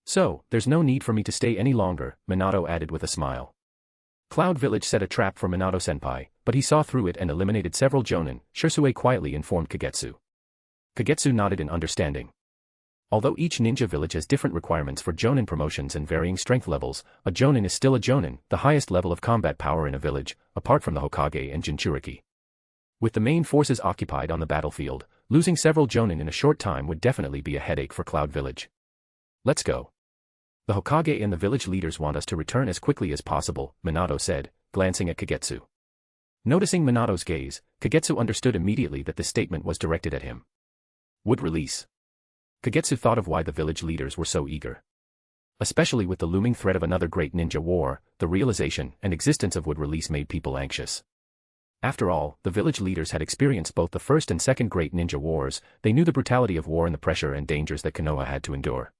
B: So, there's no need for me to stay any longer, Minato added with a smile. Cloud Village set a trap for Minato-senpai, but he saw through it and eliminated several jonin, Sherui quietly informed Kagetsu. Kagetsu nodded in understanding. Although each ninja village has different requirements for jonin promotions and varying strength levels, a jonin is still a jonin, the highest level of combat power in a village, apart from the Hokage and Jinchuriki. With the main forces occupied on the battlefield, losing several jonin in a short time would definitely be a headache for Cloud Village. Let's go. The Hokage and the village leaders want us to return as quickly as possible, Minato said, glancing at Kagetsu. Noticing Minato's gaze, Kagetsu understood immediately that this statement was directed at him. Would release. Kagetsu thought of why the village leaders were so eager. Especially with the looming threat of another great ninja war, the realization and existence of wood release made people anxious. After all, the village leaders had experienced both the first and second great ninja wars, they knew the brutality of war and the pressure and dangers that Konoha had to endure.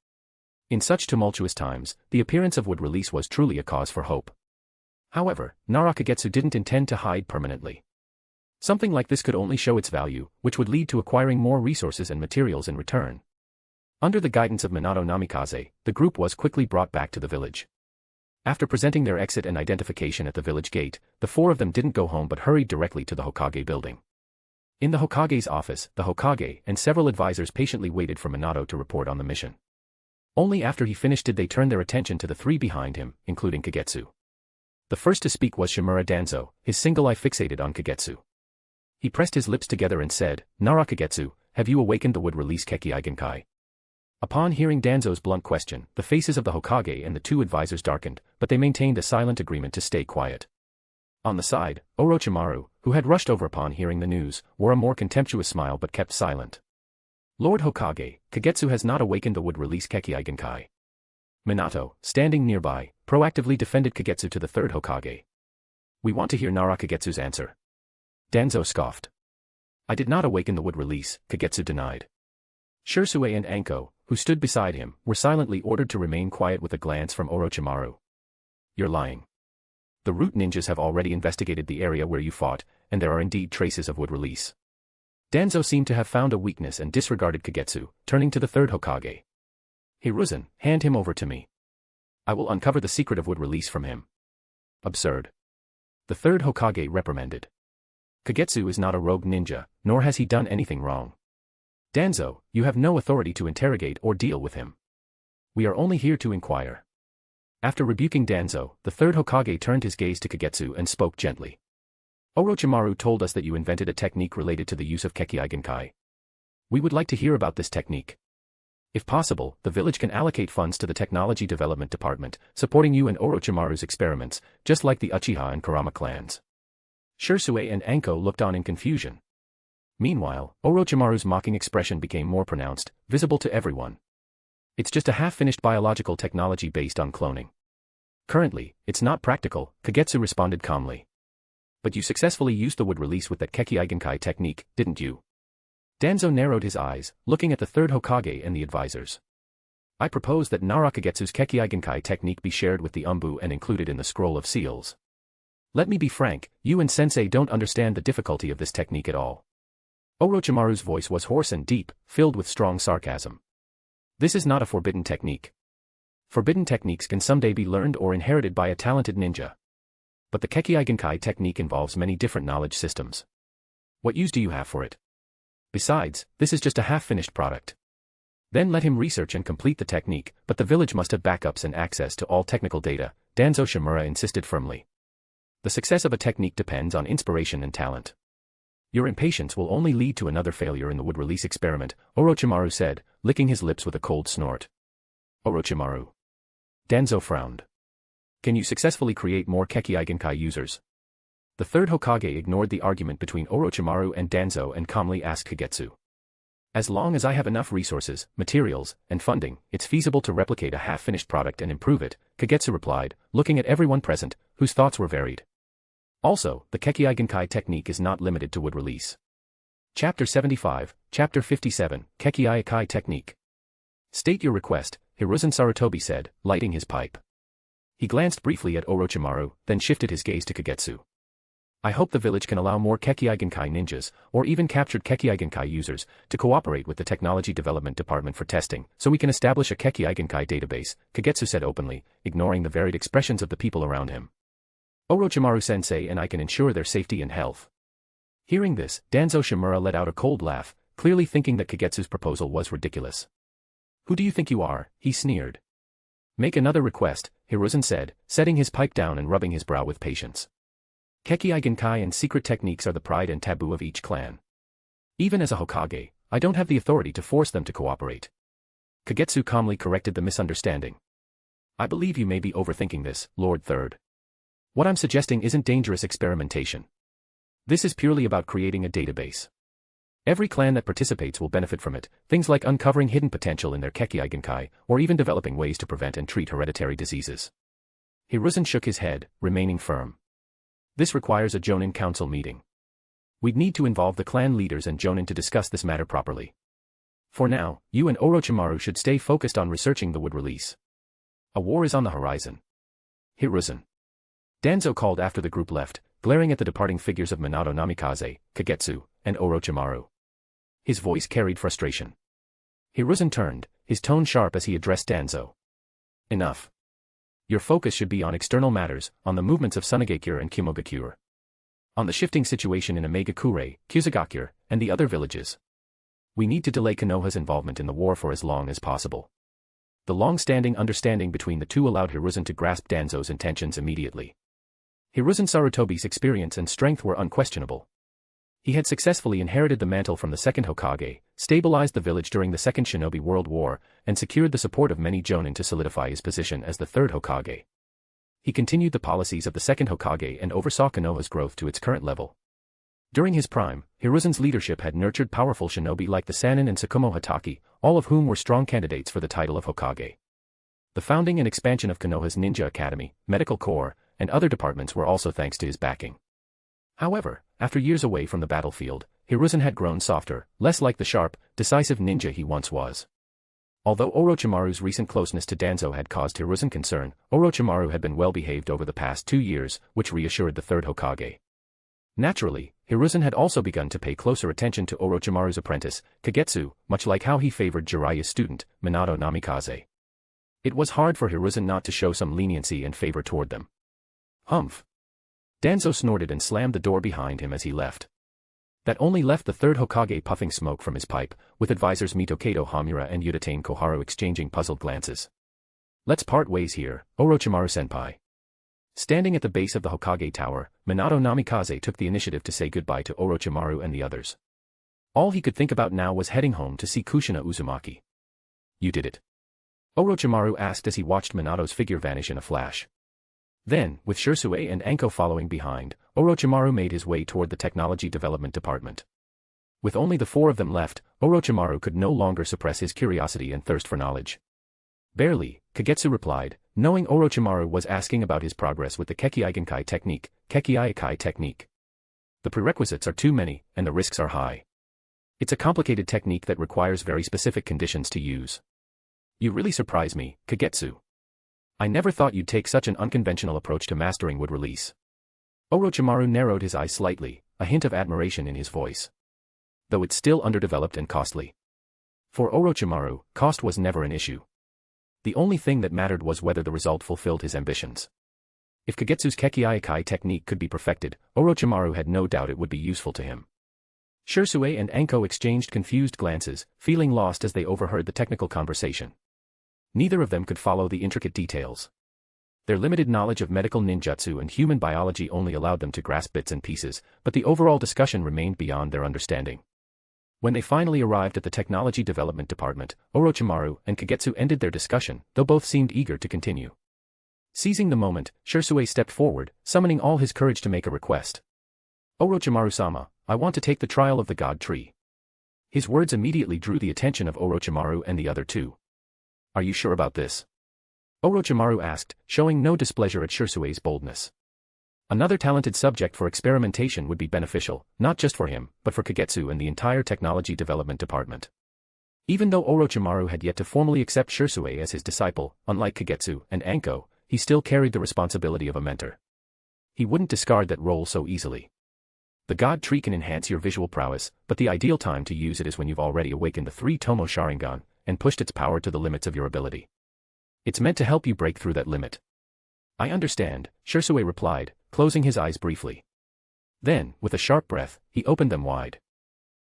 B: In such tumultuous times, the appearance of wood release was truly a cause for hope. However, Nara Kagetsu didn't intend to hide permanently. Something like this could only show its value, which would lead to acquiring more resources and materials in return. Under the guidance of Minato Namikaze, the group was quickly brought back to the village. After presenting their exit and identification at the village gate, the 4 of them didn't go home but hurried directly to the Hokage building. In the Hokage's office, the Hokage and several advisors patiently waited for Minato to report on the mission. Only after he finished did they turn their attention to the three behind him, including Kagetsu. The first to speak was Shimura Danzo, his single eye fixated on Kagetsu. He pressed his lips together and said, "Nara Kagetsu, have you awakened the would-release Kekkei Genkai?" Upon hearing Danzo's blunt question, the faces of the Hokage and the two advisors darkened, but they maintained a silent agreement to stay quiet. On the side, Orochimaru, who had rushed over upon hearing the news, wore a more contemptuous smile but kept silent. "Lord Hokage, Kagetsu has not awakened the would-release Kekkei Genkai." Minato, standing nearby, proactively defended Kagetsu to the third Hokage. "We want to hear Nara Kagetsu's answer." Danzo scoffed. "I did not awaken the would-release," Kagetsu denied. Sherui and Anko, who stood beside him, were silently ordered to remain quiet with a glance from Orochimaru. "You're lying. The root ninjas have already investigated the area where you fought, and there are indeed traces of would-release." Danzo seemed to have found a weakness and disregarded Kagetsu, turning to the third Hokage. "Hiruzen, hand him over to me. I will uncover the secret of would-release from him." "Absurd." The third Hokage reprimanded. "Kagetsu is not a rogue ninja, nor has he done anything wrong. Danzo, you have no authority to interrogate or deal with him. We are only here to inquire." After rebuking Danzo, the third Hokage turned his gaze to Kagetsu and spoke gently. "Orochimaru told us that you invented a technique related to the use of Kekkei Genkai. We would like to hear about this technique. If possible, the village can allocate funds to the Technology Development Department, supporting you and Orochimaru's experiments, just like the Uchiha and Kurama clans." Sherui and Anko looked on in confusion. Meanwhile, Orochimaru's mocking expression became more pronounced, visible to everyone. "It's just a half-finished biological technology based on cloning. Currently, it's not practical," Kagetsu responded calmly. "But you successfully used the would-release with that Kekkei Genkai technique, didn't you?" Danzo narrowed his eyes, looking at the third Hokage and the advisors. "I propose that Nara Kagetsu's Kekkei Genkai technique be shared with the Umbu and included in the Scroll of Seals. Let me be frank, you and Sensei don't understand the difficulty of this technique at all." Orochimaru's voice was hoarse and deep, filled with strong sarcasm. "This is not a forbidden technique. Forbidden techniques can someday be learned or inherited by a talented ninja. But the Kekkei Genkai technique involves many different knowledge systems. What use do you have for it? Besides, this is just a half-finished product. Then let him research and complete the technique, but the village must have backups and access to all technical data," Danzo Shimura insisted firmly. "The success of a technique depends on inspiration and talent. Your impatience will only lead to another failure in the would-release experiment," Orochimaru said, licking his lips with a cold snort. "Orochimaru." Danzo frowned. "Can you successfully create more Kekkei Genkai users?" The third Hokage ignored the argument between Orochimaru and Danzo and calmly asked Kagetsu. "As long as I have enough resources, materials, and funding, it's feasible to replicate a half-finished product and improve it," Kagetsu replied, looking at everyone present, whose thoughts were varied. Also, the Kekkei Genkai technique is not limited to would-release. Chapter 75, Chapter 57, Kekkei Genkai Technique. "State your request," Hiruzen Sarutobi said, lighting his pipe. He glanced briefly at Orochimaru, then shifted his gaze to Kagetsu. "I hope the village can allow more Kekkei Genkai ninjas, or even captured Kekkei Genkai users, to cooperate with the Technology Development Department for testing, so we can establish a Kekkei Genkai database," Kagetsu said openly, ignoring the varied expressions of the people around him. "Orochimaru-sensei and I can ensure their safety and health." Hearing this, Danzo Shimura let out a cold laugh, clearly thinking that Kagetsu's proposal was ridiculous. "Who do you think you are?" he sneered. "Make another request," Hiruzen said, setting his pipe down and rubbing his brow with patience. "Kekkei Genkai and secret techniques are the pride and taboo of each clan. Even as a Hokage, I don't have the authority to force them to cooperate." Kagetsu calmly corrected the misunderstanding. "I believe you may be overthinking this, Lord Third. What I'm suggesting isn't dangerous experimentation. This is purely about creating a database. Every clan that participates will benefit from it, things like uncovering hidden potential in their Kekkei Genkai, or even developing ways to prevent and treat hereditary diseases." Hiruzen shook his head, remaining firm. "This requires a Jonin council meeting. We'd need to involve the clan leaders and Jonin to discuss this matter properly. For now, you and Orochimaru should stay focused on researching the would-release. A war is on the horizon." "Hiruzen." Danzo called after the group left, glaring at the departing figures of Minato Namikaze, Kagetsu, and Orochimaru. His voice carried frustration. Hiruzen turned, his tone sharp as he addressed Danzo. "Enough. Your focus should be on external matters, on the movements of Sunagakure and Kimogakure. On the shifting situation in Iwagakure, Iwagakure, and the other villages. We need to delay Konoha's involvement in the war for as long as possible. The long-standing understanding between the two allowed Hiruzen to grasp Danzo's intentions immediately. Hiruzen Sarutobi's experience and strength were unquestionable. He had successfully inherited the mantle from the second Hokage, stabilized the village during the Second Shinobi World War, and secured the support of many Jonin to solidify his position as the third Hokage. He continued the policies of the second Hokage and oversaw Konoha's growth to its current level. During his prime, Hiruzen's leadership had nurtured powerful shinobi like the Sannin and Tsukumo Hatake, all of whom were strong candidates for the title of Hokage. The founding and expansion of Konoha's Ninja Academy, Medical Corps, and other departments were also thanks to his backing. However, after years away from the battlefield, Hiruzen had grown softer, less like the sharp, decisive ninja he once was. Although Orochimaru's recent closeness to Danzo had caused Hiruzen concern, Orochimaru had been well behaved over the past 2 years, which reassured the third Hokage. Naturally, Hiruzen had also begun to pay closer attention to Orochimaru's apprentice, Kagetsu, much like how he favored Jiraiya's student, Minato Namikaze. It was hard for Hiruzen not to show some leniency and favor toward them. Humph. Danzo snorted and slammed the door behind him as he left. That only left the third Hokage puffing smoke from his pipe, with advisors Mitokato Hamura and Udatane Koharu exchanging puzzled glances. Let's part ways here, Orochimaru-senpai. Standing at the base of the Hokage Tower, Minato Namikaze took the initiative to say goodbye to Orochimaru and the others. All he could think about now was heading home to see Kushina Uzumaki. You did it. Orochimaru asked as he watched Minato's figure vanish in a flash. Then, with Sherui and Anko following behind, Orochimaru made his way toward the Technology Development Department. With only the 4 of them left, Orochimaru could no longer suppress his curiosity and thirst for knowledge. Barely, Kagetsu replied, knowing Orochimaru was asking about his progress with the Kekkei Genkai technique. The prerequisites are too many, and the risks are high. It's a complicated technique that requires very specific conditions to use. You really surprise me, Kagetsu. I never thought you'd take such an unconventional approach to mastering wood release. Orochimaru narrowed his eyes slightly, a hint of admiration in his voice. Though it's still underdeveloped and costly. For Orochimaru, cost was never an issue. The only thing that mattered was whether the result fulfilled his ambitions. If Kagetsu's Kekkei technique could be perfected, Orochimaru had no doubt it would be useful to him. Sherui and Anko exchanged confused glances, feeling lost as they overheard the technical conversation. Neither of them could follow the intricate details. Their limited knowledge of medical ninjutsu and human biology only allowed them to grasp bits and pieces, but the overall discussion remained beyond their understanding. When they finally arrived at the Technology Development Department, Orochimaru and Kagetsu ended their discussion, though both seemed eager to continue. Seizing the moment, Sherui stepped forward, summoning all his courage to make a request. Orochimaru-sama, I want to take the trial of the God Tree. His words immediately drew the attention of Orochimaru and the other 2. Are you sure about this? Orochimaru asked, showing no displeasure at Shersui's boldness. Another talented subject for experimentation would be beneficial, not just for him, but for Kagetsu and the entire Technology Development Department. Even though Orochimaru had yet to formally accept Sherui as his disciple, unlike Kagetsu and Anko, he still carried the responsibility of a mentor. He wouldn't discard that role so easily. The God Tree can enhance your visual prowess, but the ideal time to use it is when you've already awakened the 3-Tomo Sharingan, and pushed its power to the limits of your ability. It's meant to help you break through that limit. I understand, Sherui replied, closing his eyes briefly. Then, with a sharp breath, he opened them wide.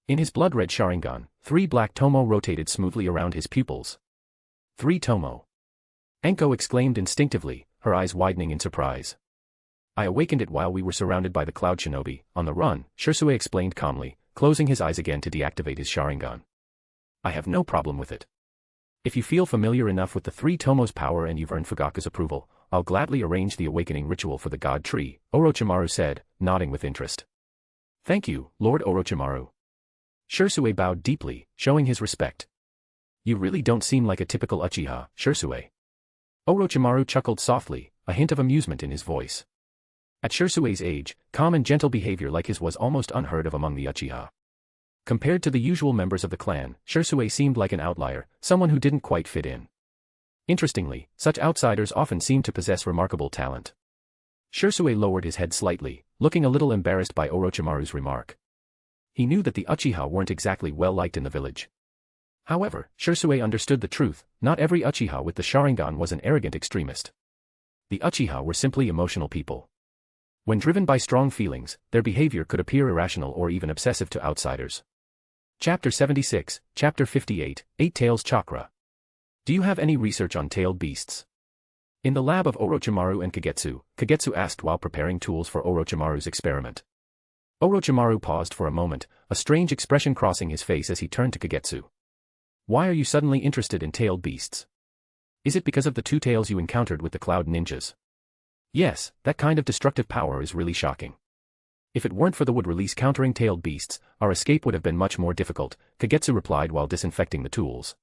B: In his blood-red Sharingan, 3 black tomo rotated smoothly around his pupils. 3 tomo. Enko exclaimed instinctively, her eyes widening in surprise. I awakened it while we were surrounded by the Cloud Shinobi, on the run, Sherui explained calmly, closing his eyes again to deactivate his Sharingan. I have no problem with it. If you feel familiar enough with the 3 Tomo's power and you've earned Fugaku's approval, I'll gladly arrange the awakening ritual for the God Tree, Orochimaru said, nodding with interest. Thank you, Lord Orochimaru. Sherui bowed deeply, showing his respect. You really don't seem like a typical Uchiha, Sherui. Orochimaru chuckled softly, a hint of amusement in his voice. At Shersui's age, calm and gentle behavior like his was almost unheard of among the Uchiha. Compared to the usual members of the clan, Sherui seemed like an outlier, someone who didn't quite fit in. Interestingly, such outsiders often seem to possess remarkable talent. Sherui lowered his head slightly, looking a little embarrassed by Orochimaru's remark. He knew that the Uchiha weren't exactly well liked in the village. However, Sherui understood the truth, not every Uchiha with the Sharingan was an arrogant extremist. The Uchiha were simply emotional people. When driven by strong feelings, their behavior could appear irrational or even obsessive to outsiders. Chapter 76, Chapter 58, Eight Tails Chakra. Do you have any research on tailed beasts? In the lab of Orochimaru and Kagetsu, Kagetsu asked while preparing tools for Orochimaru's experiment. Orochimaru paused for a moment, a strange expression crossing his face as he turned to Kagetsu. Why are you suddenly interested in tailed beasts? Is it because of the two tails you encountered with the Cloud Ninjas? Yes, that kind of destructive power is really shocking. If it weren't for the wood release countering tailed beasts, our escape would have been much more difficult, Kagetsu replied while disinfecting the tools.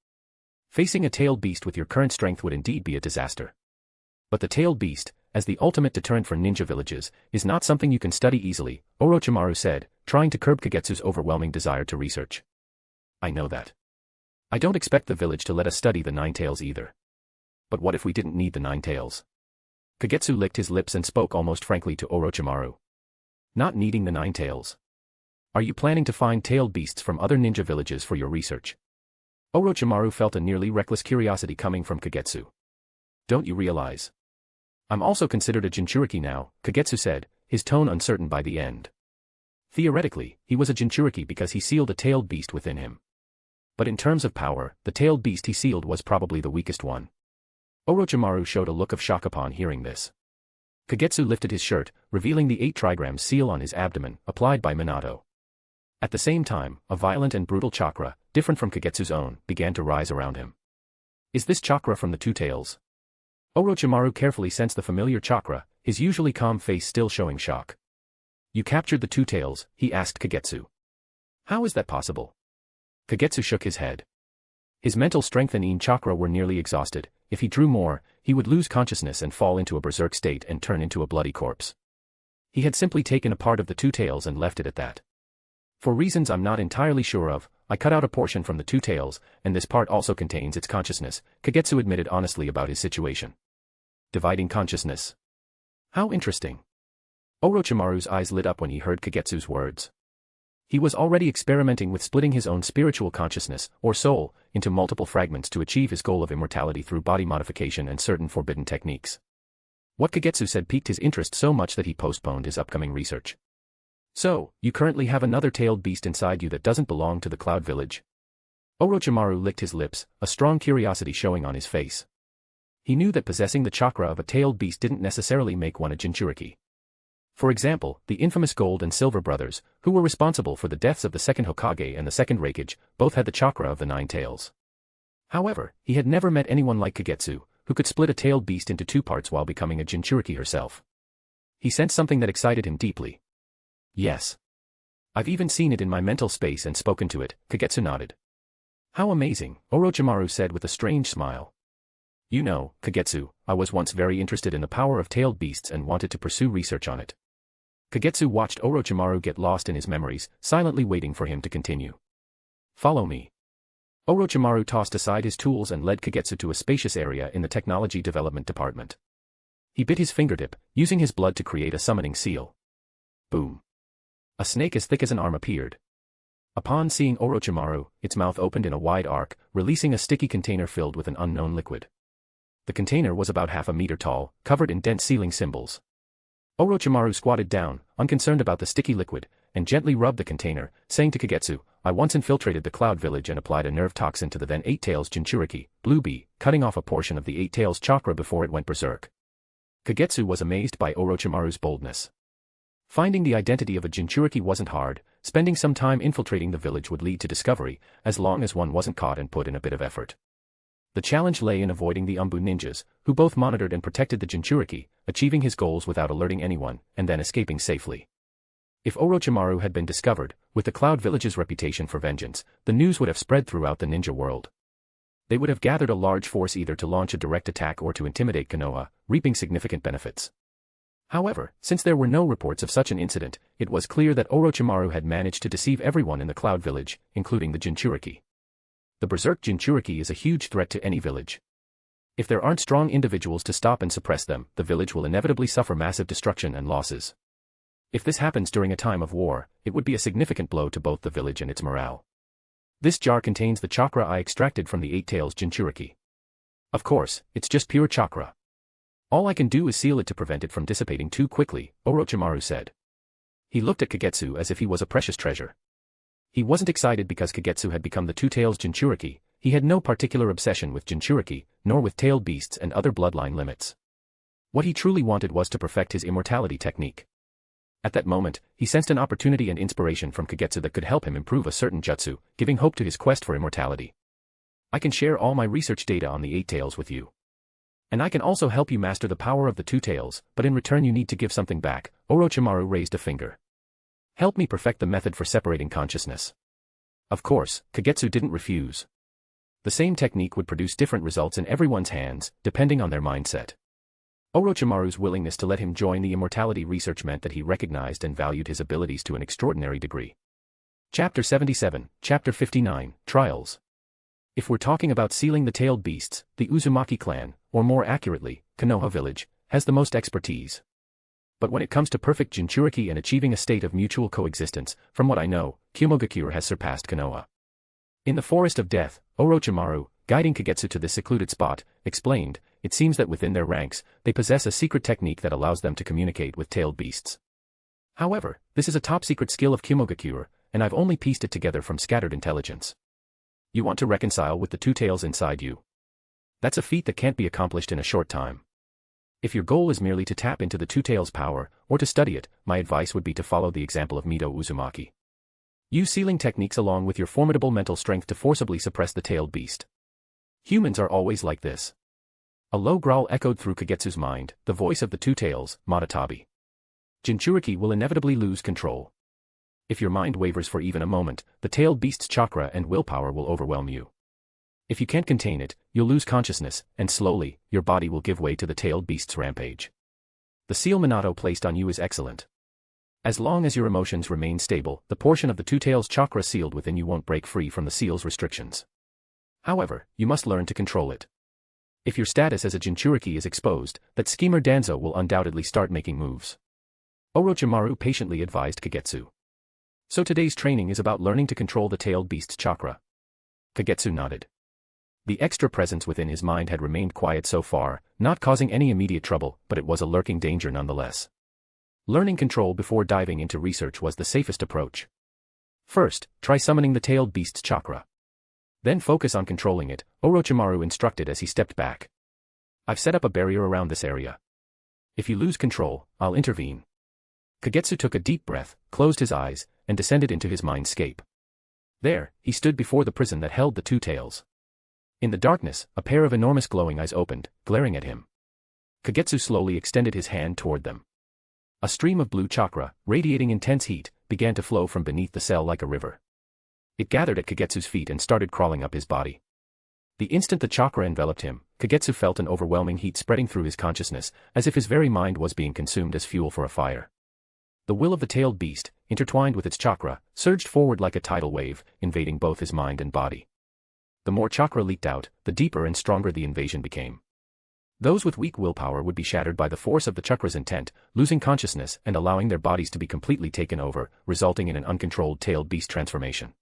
B: Facing a tailed beast with your current strength would indeed be a disaster. But the tailed beast, as the ultimate deterrent for ninja villages, is not something you can study easily, Orochimaru said, trying to curb Kagetsu's overwhelming desire to research. I know that. I don't expect the village to let us study the nine tails either. But what if we didn't need the nine tails? Kagetsu licked his lips and spoke almost frankly to Orochimaru. Not needing the nine tails. Are you planning to find tailed beasts from other ninja villages for your research? Orochimaru felt a nearly reckless curiosity coming from Kagetsu. Don't you realize? I'm also considered a Jinchuriki now, Kagetsu said, his tone uncertain by the end. Theoretically, he was a Jinchuriki because he sealed a tailed beast within him. But in terms of power, the tailed beast he sealed was probably the weakest one. Orochimaru showed a look of shock upon hearing this. Kagetsu lifted his shirt, revealing the 8 trigram seal on his abdomen, applied by Minato. At the same time, a violent and brutal chakra, different from Kagetsu's own, began to rise around him. Is this chakra from the two tails? Orochimaru carefully sensed the familiar chakra, his usually calm face still showing shock. You captured the two tails, he asked Kagetsu. How is that possible? Kagetsu shook his head. His mental strength and in chakra were nearly exhausted. If he drew more, he would lose consciousness and fall into a berserk state and turn into a bloody corpse. He had simply taken a part of the two tails and left it at that. For reasons I'm not entirely sure of, I cut out a portion from the two tails, and this part also contains its consciousness, Kagetsu admitted honestly about his situation. Dividing consciousness. How interesting. Orochimaru's eyes lit up when he heard Kagetsu's words. He was already experimenting with splitting his own spiritual consciousness, or soul, into multiple fragments to achieve his goal of immortality through body modification and certain forbidden techniques. What Kagetsu said piqued his interest so much that he postponed his upcoming research. So, you currently have another tailed beast inside you that doesn't belong to the Cloud Village? Orochimaru licked his lips, a strong curiosity showing on his face. He knew that possessing the chakra of a tailed beast didn't necessarily make one a Jinchuriki. For example, the infamous Gold and Silver brothers, who were responsible for the deaths of the second Hokage and the second Raikage, both had the chakra of the nine tails. However, he had never met anyone like Kagetsu, who could split a tailed beast into two parts while becoming a Jinchuriki herself. He sensed something that excited him deeply. Yes. I've even seen it in my mental space and spoken to it, Kagetsu nodded. How amazing, Orochimaru said with a strange smile. You know, Kagetsu, I was once very interested in the power of tailed beasts and wanted to pursue research on it. Kagetsu watched Orochimaru get lost in his memories, silently waiting for him to continue. Follow me. Orochimaru tossed aside his tools and led Kagetsu to a spacious area in the technology development department. He bit his fingertip, using his blood to create a summoning seal. Boom. A snake as thick as an arm appeared. Upon seeing Orochimaru, its mouth opened in a wide arc, releasing a sticky container filled with an unknown liquid. The container was about half a meter tall, covered in dense sealing symbols. Orochimaru squatted down, unconcerned about the sticky liquid, and gently rubbed the container, saying to Kagetsu, I once infiltrated the Cloud Village and applied a nerve toxin to the then Eight Tails Jinchuriki, Blue Bee, cutting off a portion of the Eight Tails chakra before it went berserk. Kagetsu was amazed by Orochimaru's boldness. Finding the identity of a Jinchuriki wasn't hard, spending some time infiltrating the village would lead to discovery, as long as one wasn't caught and put in a bit of effort. The challenge lay in avoiding the Umbu ninjas, who both monitored and protected the Jinchuriki, achieving his goals without alerting anyone, and then escaping safely. If Orochimaru had been discovered, with the Cloud Village's reputation for vengeance, the news would have spread throughout the ninja world. They would have gathered a large force either to launch a direct attack or to intimidate Konoha, reaping significant benefits. However, since there were no reports of such an incident, it was clear that Orochimaru had managed to deceive everyone in the Cloud Village, including the Jinchuriki. The Berserk Jinchuriki is a huge threat to any village. If there aren't strong individuals to stop and suppress them, the village will inevitably suffer massive destruction and losses. If this happens during a time of war, it would be a significant blow to both the village and its morale. This jar contains the chakra I extracted from the Eight Tails Jinchuriki. Of course, it's just pure chakra. All I can do is seal it to prevent it from dissipating too quickly, Orochimaru said. He looked at Kagetsu as if he was a precious treasure. He wasn't excited because Kagetsu had become the Two Tails Jinchuriki. He had no particular obsession with Jinchuriki, nor with tailed beasts and other bloodline limits. What he truly wanted was to perfect his immortality technique. At that moment, he sensed an opportunity and inspiration from Kagetsu that could help him improve a certain jutsu, giving hope to his quest for immortality. I can share all my research data on the Eight Tails with you. And I can also help you master the power of the Two Tails, but in return you need to give something back. Orochimaru raised a finger. Help me perfect the method for separating consciousness. Of course, Kagetsu didn't refuse. The same technique would produce different results in everyone's hands, depending on their mindset. Orochimaru's willingness to let him join the immortality research meant that he recognized and valued his abilities to an extraordinary degree. Chapter 77, Chapter 59, Trials. If we're talking about sealing the tailed beasts, the Uzumaki clan, or more accurately, Konoha village, has the most expertise. But when it comes to perfect Jinchuriki and achieving a state of mutual coexistence, from what I know, Iwagakure has surpassed Konoha. In the Forest of Death, Orochimaru, guiding Kagetsu to this secluded spot, explained, it seems that within their ranks, they possess a secret technique that allows them to communicate with tailed beasts. However, this is a top-secret skill of Iwagakure, and I've only pieced it together from scattered intelligence. You want to reconcile with the two tails inside you. That's a feat that can't be accomplished in a short time. If your goal is merely to tap into the two tails' power, or to study it, my advice would be to follow the example of Mido Uzumaki. Use sealing techniques along with your formidable mental strength to forcibly suppress the tailed beast. Humans are always like this. A low growl echoed through Kagetsu's mind, the voice of the Two Tails, Matatabi. Jinchuriki will inevitably lose control. If your mind wavers for even a moment, the tailed beast's chakra and willpower will overwhelm you. If you can't contain it, you'll lose consciousness, and slowly, your body will give way to the tailed beast's rampage. The seal Minato placed on you is excellent. As long as your emotions remain stable, the portion of the Two Tails chakra sealed within you won't break free from the seal's restrictions. However, you must learn to control it. If your status as a Jinchuriki is exposed, that schemer Danzo will undoubtedly start making moves. Orochimaru patiently advised Kagetsu. So today's training is about learning to control the tailed beast's chakra. Kagetsu nodded. The extra presence within his mind had remained quiet so far, not causing any immediate trouble, but it was a lurking danger nonetheless. Learning control before diving into research was the safest approach. First, try summoning the tailed beast's chakra. Then focus on controlling it, Orochimaru instructed as he stepped back. I've set up a barrier around this area. If you lose control, I'll intervene. Kagetsu took a deep breath, closed his eyes, and descended into his mindscape. There, he stood before the prison that held the Two Tails. In the darkness, a pair of enormous glowing eyes opened, glaring at him. Kagetsu slowly extended his hand toward them. A stream of blue chakra, radiating intense heat, began to flow from beneath the cell like a river. It gathered at Kagetsu's feet and started crawling up his body. The instant the chakra enveloped him, Kagetsu felt an overwhelming heat spreading through his consciousness, as if his very mind was being consumed as fuel for a fire. The will of the tailed beast, intertwined with its chakra, surged forward like a tidal wave, invading both his mind and body. The more chakra leaked out, the deeper and stronger the invasion became. Those with weak willpower would be shattered by the force of the chakra's intent, losing consciousness and allowing their bodies to be completely taken over, resulting in an uncontrolled tailed beast transformation.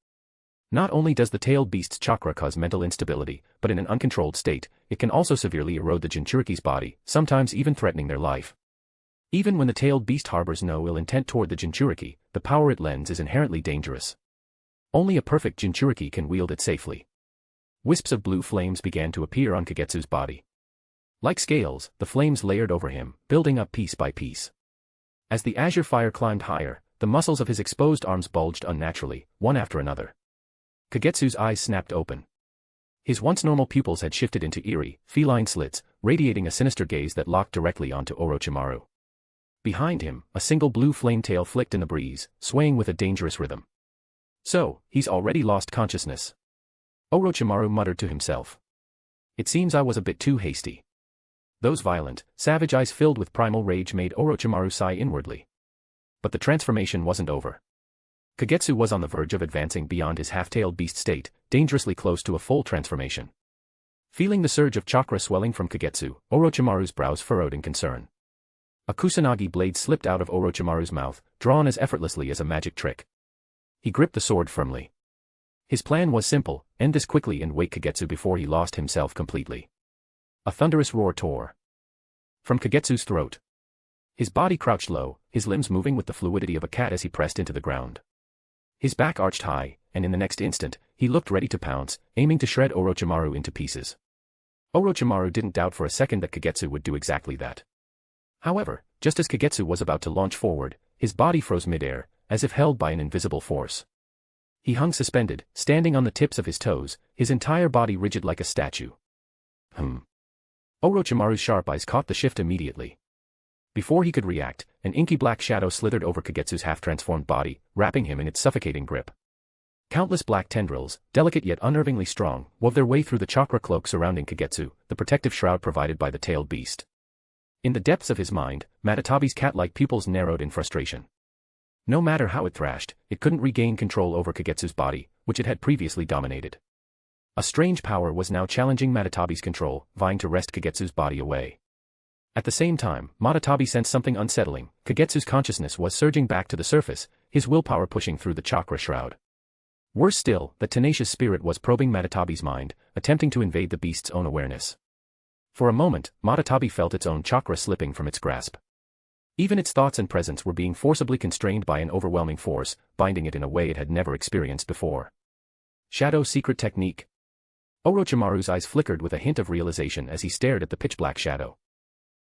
B: Not only does the tailed beast's chakra cause mental instability, but in an uncontrolled state, it can also severely erode the Jinchuriki's body, sometimes even threatening their life. Even when the tailed beast harbors no ill intent toward the Jinchuriki, the power it lends is inherently dangerous. Only a perfect Jinchuriki can wield it safely. Wisps of blue flames began to appear on Kagetsu's body. Like scales, the flames layered over him, building up piece by piece. As the azure fire climbed higher, the muscles of his exposed arms bulged unnaturally, one after another. Kagetsu's eyes snapped open. His once normal pupils had shifted into eerie, feline slits, radiating a sinister gaze that locked directly onto Orochimaru. Behind him, a single blue flame tail flicked in the breeze, swaying with a dangerous rhythm. So, he's already lost consciousness. Orochimaru muttered to himself. It seems I was a bit too hasty. Those violent, savage eyes filled with primal rage made Orochimaru sigh inwardly. But the transformation wasn't over. Kagetsu was on the verge of advancing beyond his half-tailed beast state, dangerously close to a full transformation. Feeling the surge of chakra swelling from Kagetsu, Orochimaru's brows furrowed in concern. A kusanagi blade slipped out of Orochimaru's mouth, drawn as effortlessly as a magic trick. He gripped the sword firmly. His plan was simple, end this quickly and wake Kagetsu before he lost himself completely. A thunderous roar tore From Kagetsu's throat. His body crouched low, his limbs moving with the fluidity of a cat as he pressed into the ground. His back arched high, and in the next instant, he looked ready to pounce, aiming to shred Orochimaru into pieces. Orochimaru didn't doubt for a second that Kagetsu would do exactly that. However, just as Kagetsu was about to launch forward, his body froze midair, as if held by an invisible force. He hung suspended, standing on the tips of his toes, his entire body rigid like a statue. Orochimaru's sharp eyes caught the shift immediately. Before he could react, an inky black shadow slithered over Kagetsu's half-transformed body, wrapping him in its suffocating grip. Countless black tendrils, delicate yet unnervingly strong, wove their way through the chakra cloak surrounding Kagetsu, the protective shroud provided by the tailed beast. In the depths of his mind, Matatabi's cat-like pupils narrowed in frustration. No matter how it thrashed, it couldn't regain control over Kagetsu's body, which it had previously dominated. A strange power was now challenging Matatabi's control, vying to wrest Kagetsu's body away. At the same time, Matatabi sensed something unsettling. Kagetsu's consciousness was surging back to the surface, his willpower pushing through the chakra shroud. Worse still, the tenacious spirit was probing Matatabi's mind, attempting to invade the beast's own awareness. For a moment, Matatabi felt its own chakra slipping from its grasp. Even its thoughts and presence were being forcibly constrained by an overwhelming force, binding it in a way it had never experienced before. Shadow secret technique. Orochimaru's eyes flickered with a hint of realization as he stared at the pitch-black shadow.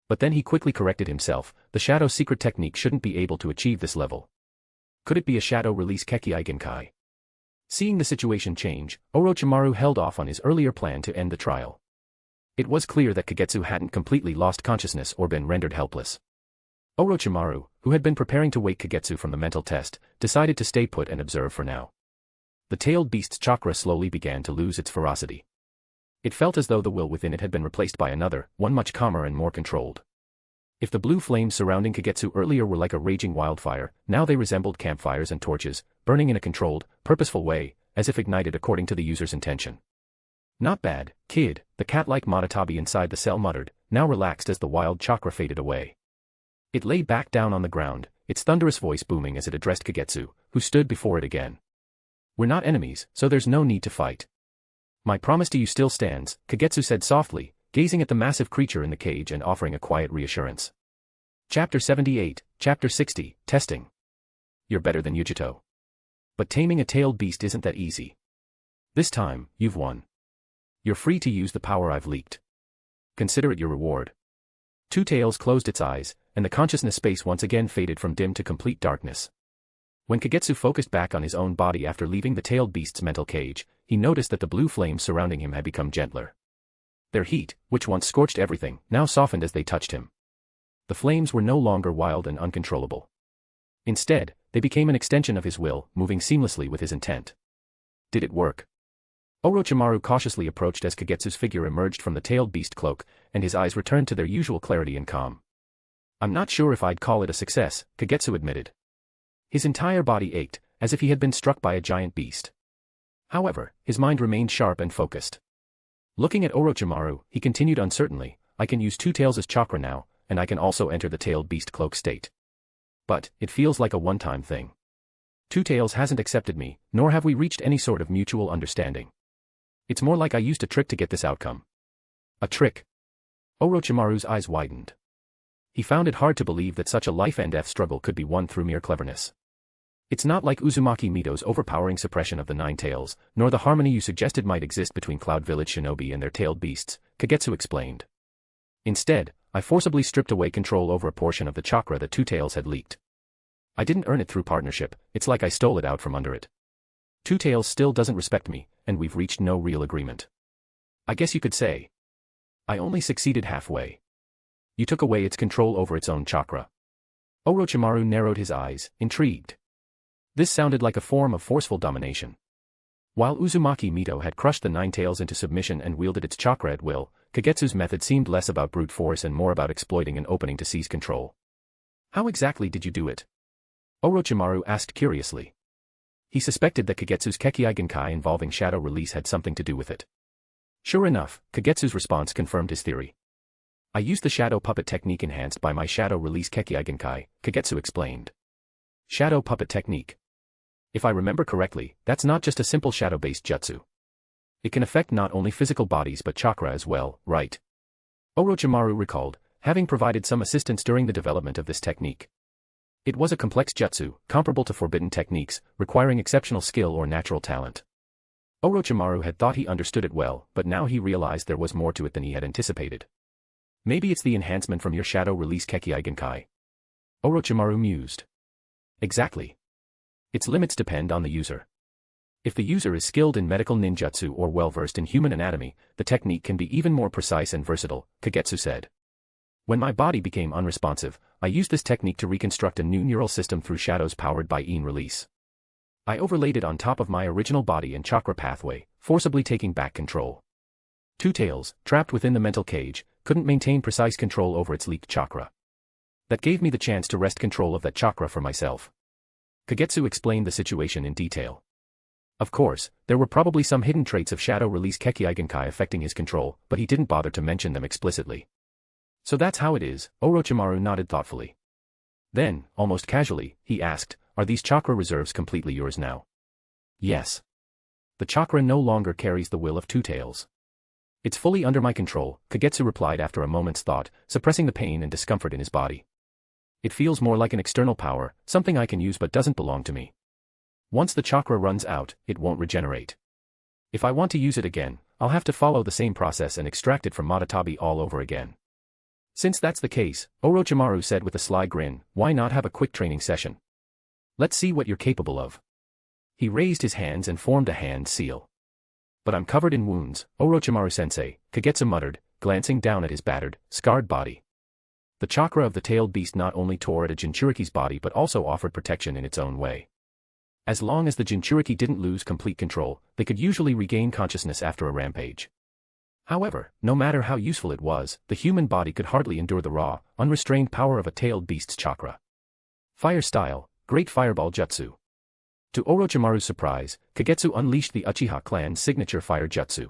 B: But then he quickly corrected himself, the shadow secret technique shouldn't be able to achieve this level. Could it be a shadow release Kekkei Genkai? Seeing the situation change, Orochimaru held off on his earlier plan to end the trial. It was clear that Kagetsu hadn't completely lost consciousness or been rendered helpless. Orochimaru, who had been preparing to wake Kagetsu from the mental test, decided to stay put and observe for now. The tailed beast's chakra slowly began to lose its ferocity. It felt as though the will within it had been replaced by another, one much calmer and more controlled. If the blue flames surrounding Kagetsu earlier were like a raging wildfire, now they resembled campfires and torches, burning in a controlled, purposeful way, as if ignited according to the user's intention. Not bad, kid, the cat-like Matatabi inside the cell muttered, now relaxed as the wild chakra faded away. It lay back down on the ground, its thunderous voice booming as it addressed Kagetsu, who stood before it again. We're not enemies, so there's no need to fight. My promise to you still stands, Kagetsu said softly, gazing at the massive creature in the cage and offering a quiet reassurance. Chapter 78, Chapter 60, Testing. You're better than Yujito. But taming a tailed beast isn't that easy. This time, you've won. You're free to use the power I've leaked. Consider it your reward. Two Tails closed its eyes, and the consciousness space once again faded from dim to complete darkness. When Kagetsu focused back on his own body after leaving the tailed beast's mental cage, he noticed that the blue flames surrounding him had become gentler. Their heat, which once scorched everything, now softened as they touched him. The flames were no longer wild and uncontrollable. Instead, they became an extension of his will, moving seamlessly with his intent. Did it work? Orochimaru cautiously approached as Kagetsu's figure emerged from the tailed beast cloak, and his eyes returned to their usual clarity and calm. I'm not sure if I'd call it a success, Kagetsu admitted. His entire body ached, as if he had been struck by a giant beast. However, his mind remained sharp and focused. Looking at Orochimaru, he continued uncertainly, I can use Two Tails' chakra now, and I can also enter the tailed beast cloak state. But, it feels like a one-time thing. Two Tails hasn't accepted me, nor have we reached any sort of mutual understanding. It's more like I used a trick to get this outcome. A trick? Orochimaru's eyes widened. He found it hard to believe that such a life-and-death struggle could be won through mere cleverness. It's not like Uzumaki Mito's overpowering suppression of the Nine Tails, nor the harmony you suggested might exist between Cloud Village shinobi and their tailed beasts, Kagetsu explained. Instead, I forcibly stripped away control over a portion of the chakra that Two Tails had leaked. I didn't earn it through partnership, it's like I stole it out from under it. Two Tails still doesn't respect me, and we've reached no real agreement. I guess you could say. I only succeeded halfway. You took away its control over its own chakra. Orochimaru narrowed his eyes, intrigued. This sounded like a form of forceful domination. While Uzumaki Mito had crushed the Nine Tails into submission and wielded its chakra at will, Kagetsu's method seemed less about brute force and more about exploiting an opening to seize control. How exactly did you do it? Orochimaru asked curiously. He suspected that Kagetsu's Kekkei Genkai involving shadow release had something to do with it. Sure enough, Kagetsu's response confirmed his theory. I used the shadow puppet technique enhanced by my shadow release Kekkei Genkai, Kagetsu explained. Shadow puppet technique. If I remember correctly, that's not just a simple shadow-based jutsu. It can affect not only physical bodies but chakra as well, right? Orochimaru recalled, having provided some assistance during the development of this technique. It was a complex jutsu, comparable to forbidden techniques, requiring exceptional skill or natural talent. Orochimaru had thought he understood it well, but now he realized there was more to it than he had anticipated. Maybe it's the enhancement from your shadow release Kekkei Genkai. Orochimaru mused. Exactly. Its limits depend on the user. If the user is skilled in medical ninjutsu or well-versed in human anatomy, the technique can be even more precise and versatile, Kagetsu said. When my body became unresponsive, I used this technique to reconstruct a new neural system through shadows powered by in release. I overlaid it on top of my original body and chakra pathway, forcibly taking back control. Two Tails, trapped within the mental cage, couldn't maintain precise control over its leaked chakra. That gave me the chance to wrest control of that chakra for myself. Kagetsu explained the situation in detail. Of course, there were probably some hidden traits of shadow release Kekkei Genkai affecting his control, but he didn't bother to mention them explicitly. So that's how it is, Orochimaru nodded thoughtfully. Then, almost casually, he asked, are these chakra reserves completely yours now? Yes. The chakra no longer carries the will of Two Tails. It's fully under my control, Kagetsu replied after a moment's thought, suppressing the pain and discomfort in his body. It feels more like an external power, something I can use but doesn't belong to me. Once the chakra runs out, it won't regenerate. If I want to use it again, I'll have to follow the same process and extract it from Matatabi all over again. Since that's the case, Orochimaru said with a sly grin, why not have a quick training session? Let's see what you're capable of. He raised his hands and formed a hand seal. But I'm covered in wounds, Orochimaru-sensei, Kagetsu muttered, glancing down at his battered, scarred body. The chakra of the tailed beast not only tore at a Jinchuriki's body but also offered protection in its own way. As long as the Jinchuriki didn't lose complete control, they could usually regain consciousness after a rampage. However, no matter how useful it was, the human body could hardly endure the raw, unrestrained power of a tailed beast's chakra. Fire style, Great Fireball Jutsu. To Orochimaru's surprise, Kagetsu unleashed the Uchiha clan's signature fire jutsu.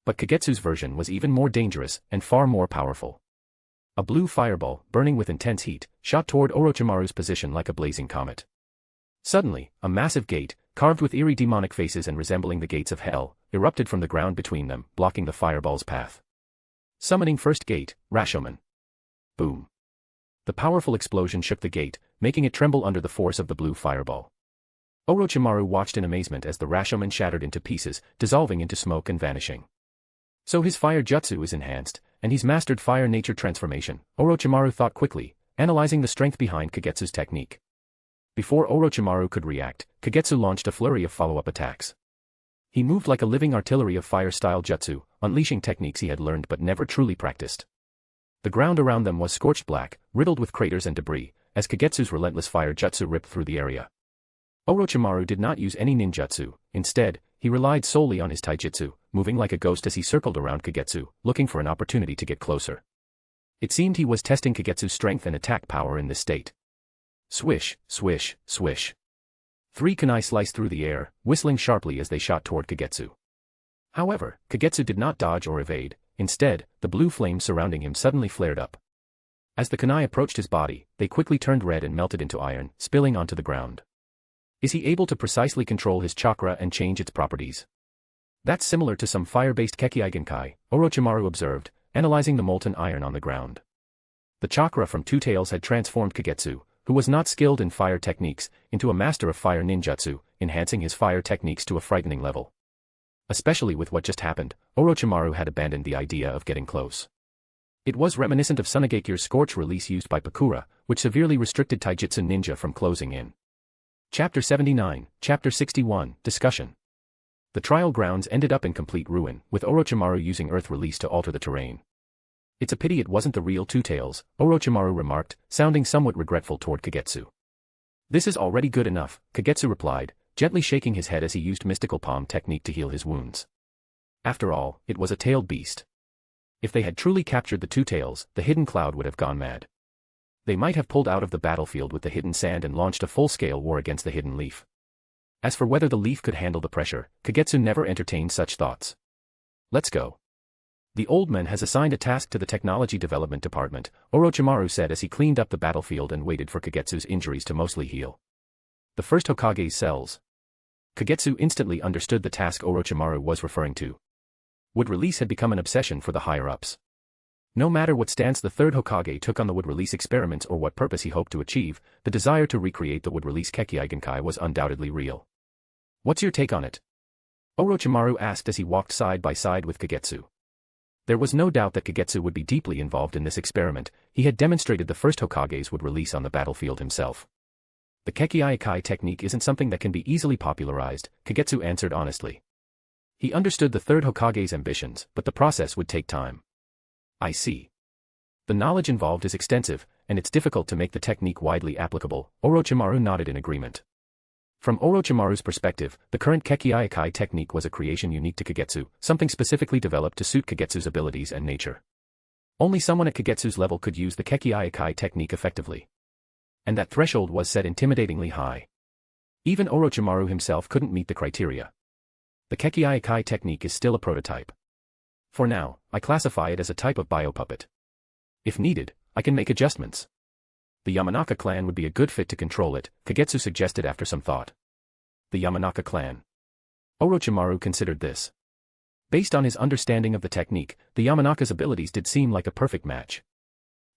B: But Kagetsu's version was even more dangerous and far more powerful. A blue fireball, burning with intense heat, shot toward Orochimaru's position like a blazing comet. Suddenly, a massive gate, carved with eerie demonic faces and resembling the gates of hell, erupted from the ground between them, blocking the fireball's path. Summoning first gate, Rashomon. Boom. The powerful explosion shook the gate, making it tremble under the force of the blue fireball. Orochimaru watched in amazement as the Rashomon shattered into pieces, dissolving into smoke and vanishing. So his fire jutsu is enhanced, and he's mastered fire nature transformation, Orochimaru thought quickly, analyzing the strength behind Kagetsu's technique. Before Orochimaru could react, Kagetsu launched a flurry of follow-up attacks. He moved like a living artillery of fire-style jutsu, unleashing techniques he had learned but never truly practiced. The ground around them was scorched black, riddled with craters and debris, as Kagetsu's relentless fire jutsu ripped through the area. Orochimaru did not use any ninjutsu, instead, he relied solely on his taijutsu, moving like a ghost as he circled around Kagetsu, looking for an opportunity to get closer. It seemed he was testing Kagetsu's strength and attack power in this state. Swish, swish, swish. 3 kunai sliced through the air, whistling sharply as they shot toward Kagetsu. However, Kagetsu did not dodge or evade, instead, the blue flames surrounding him suddenly flared up. As the kunai approached his body, they quickly turned red and melted into iron, spilling onto the ground. Is he able to precisely control his chakra and change its properties? That's similar to some fire-based Kekkei Genkai, Orochimaru observed, analyzing the molten iron on the ground. The chakra from Two Tails had transformed Kagetsu, who was not skilled in fire techniques, into a master of fire ninjutsu, enhancing his fire techniques to a frightening level. Especially with what just happened, Orochimaru had abandoned the idea of getting close. It was reminiscent of Sunegakure's scorch release used by Pakura, which severely restricted taijutsu ninja from closing in. Chapter 79, Chapter 61, Discussion. The trial grounds ended up in complete ruin, with Orochimaru using earth release to alter the terrain. It's a pity it wasn't the real Two Tails, Orochimaru remarked, sounding somewhat regretful toward Kagetsu. This is already good enough, Kagetsu replied, gently shaking his head as he used mystical palm technique to heal his wounds. After all, it was a tailed beast. If they had truly captured the Two Tails, the hidden cloud would have gone mad. They might have pulled out of the battlefield with the hidden sand and launched a full-scale war against the hidden leaf. As for whether the leaf could handle the pressure, Kagetsu never entertained such thoughts. Let's go. The old man has assigned a task to the Technology Development Department, Orochimaru said as he cleaned up the battlefield and waited for Kagetsu's injuries to mostly heal. The first Hokage's cells. Kagetsu instantly understood the task Orochimaru was referring to. Wood release had become an obsession for the higher-ups. No matter what stance the third Hokage took on the would-release experiments or what purpose he hoped to achieve, the desire to recreate the would-release Kekkei Genkai was undoubtedly real. What's your take on it? Orochimaru asked as he walked side by side with Kagetsu. There was no doubt that Kagetsu would be deeply involved in this experiment. He had demonstrated the first Hokage's would release on the battlefield himself. The Kekkei Genkai technique isn't something that can be easily popularized, Kagetsu answered honestly. He understood the third Hokage's ambitions, but the process would take time. I see. The knowledge involved is extensive, and it's difficult to make the technique widely applicable. Orochimaru nodded in agreement. From Orochimaru's perspective, the current Kekkei Genkai technique was a creation unique to Kagetsu, something specifically developed to suit Kagetsu's abilities and nature. Only someone at Kagetsu's level could use the Kekkei Genkai technique effectively. And that threshold was set intimidatingly high. Even Orochimaru himself couldn't meet the criteria. The Kekkei Genkai technique is still a prototype. For now, I classify it as a type of biopuppet. If needed, I can make adjustments. The Yamanaka clan would be a good fit to control it, Kagetsu suggested after some thought. The Yamanaka clan. Orochimaru considered this. Based on his understanding of the technique, the Yamanaka's abilities did seem like a perfect match.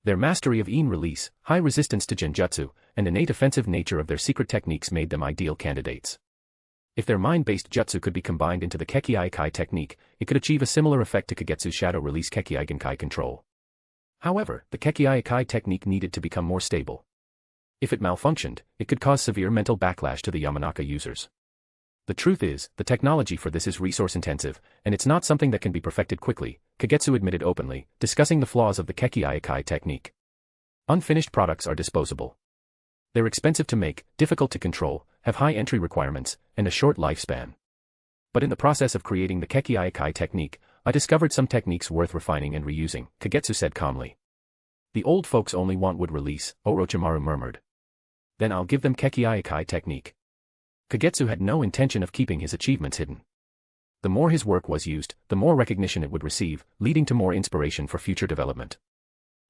B: Their mastery of Yin release, high resistance to genjutsu, and innate offensive nature of their secret techniques made them ideal candidates. If their mind-based jutsu could be combined into the Kekkei Genkai technique, it could achieve a similar effect to Kagetsu's shadow-release Kekkei Genkai control. However, the Kekkei Genkai technique needed to become more stable. If it malfunctioned, it could cause severe mental backlash to the Yamanaka users. The truth is, the technology for this is resource-intensive, and it's not something that can be perfected quickly, Kagetsu admitted openly, discussing the flaws of the Kekkei Genkai technique. Unfinished products are disposable. They're expensive to make, difficult to control, have high entry requirements, and a short lifespan. But in the process of creating the Kekkei Genkai technique, I discovered some techniques worth refining and reusing, Kagetsu said calmly. The old folks only want would release, Orochimaru murmured. Then I'll give them Kekkei Genkai technique. Kagetsu had no intention of keeping his achievements hidden. The more his work was used, the more recognition it would receive, leading to more inspiration for future development.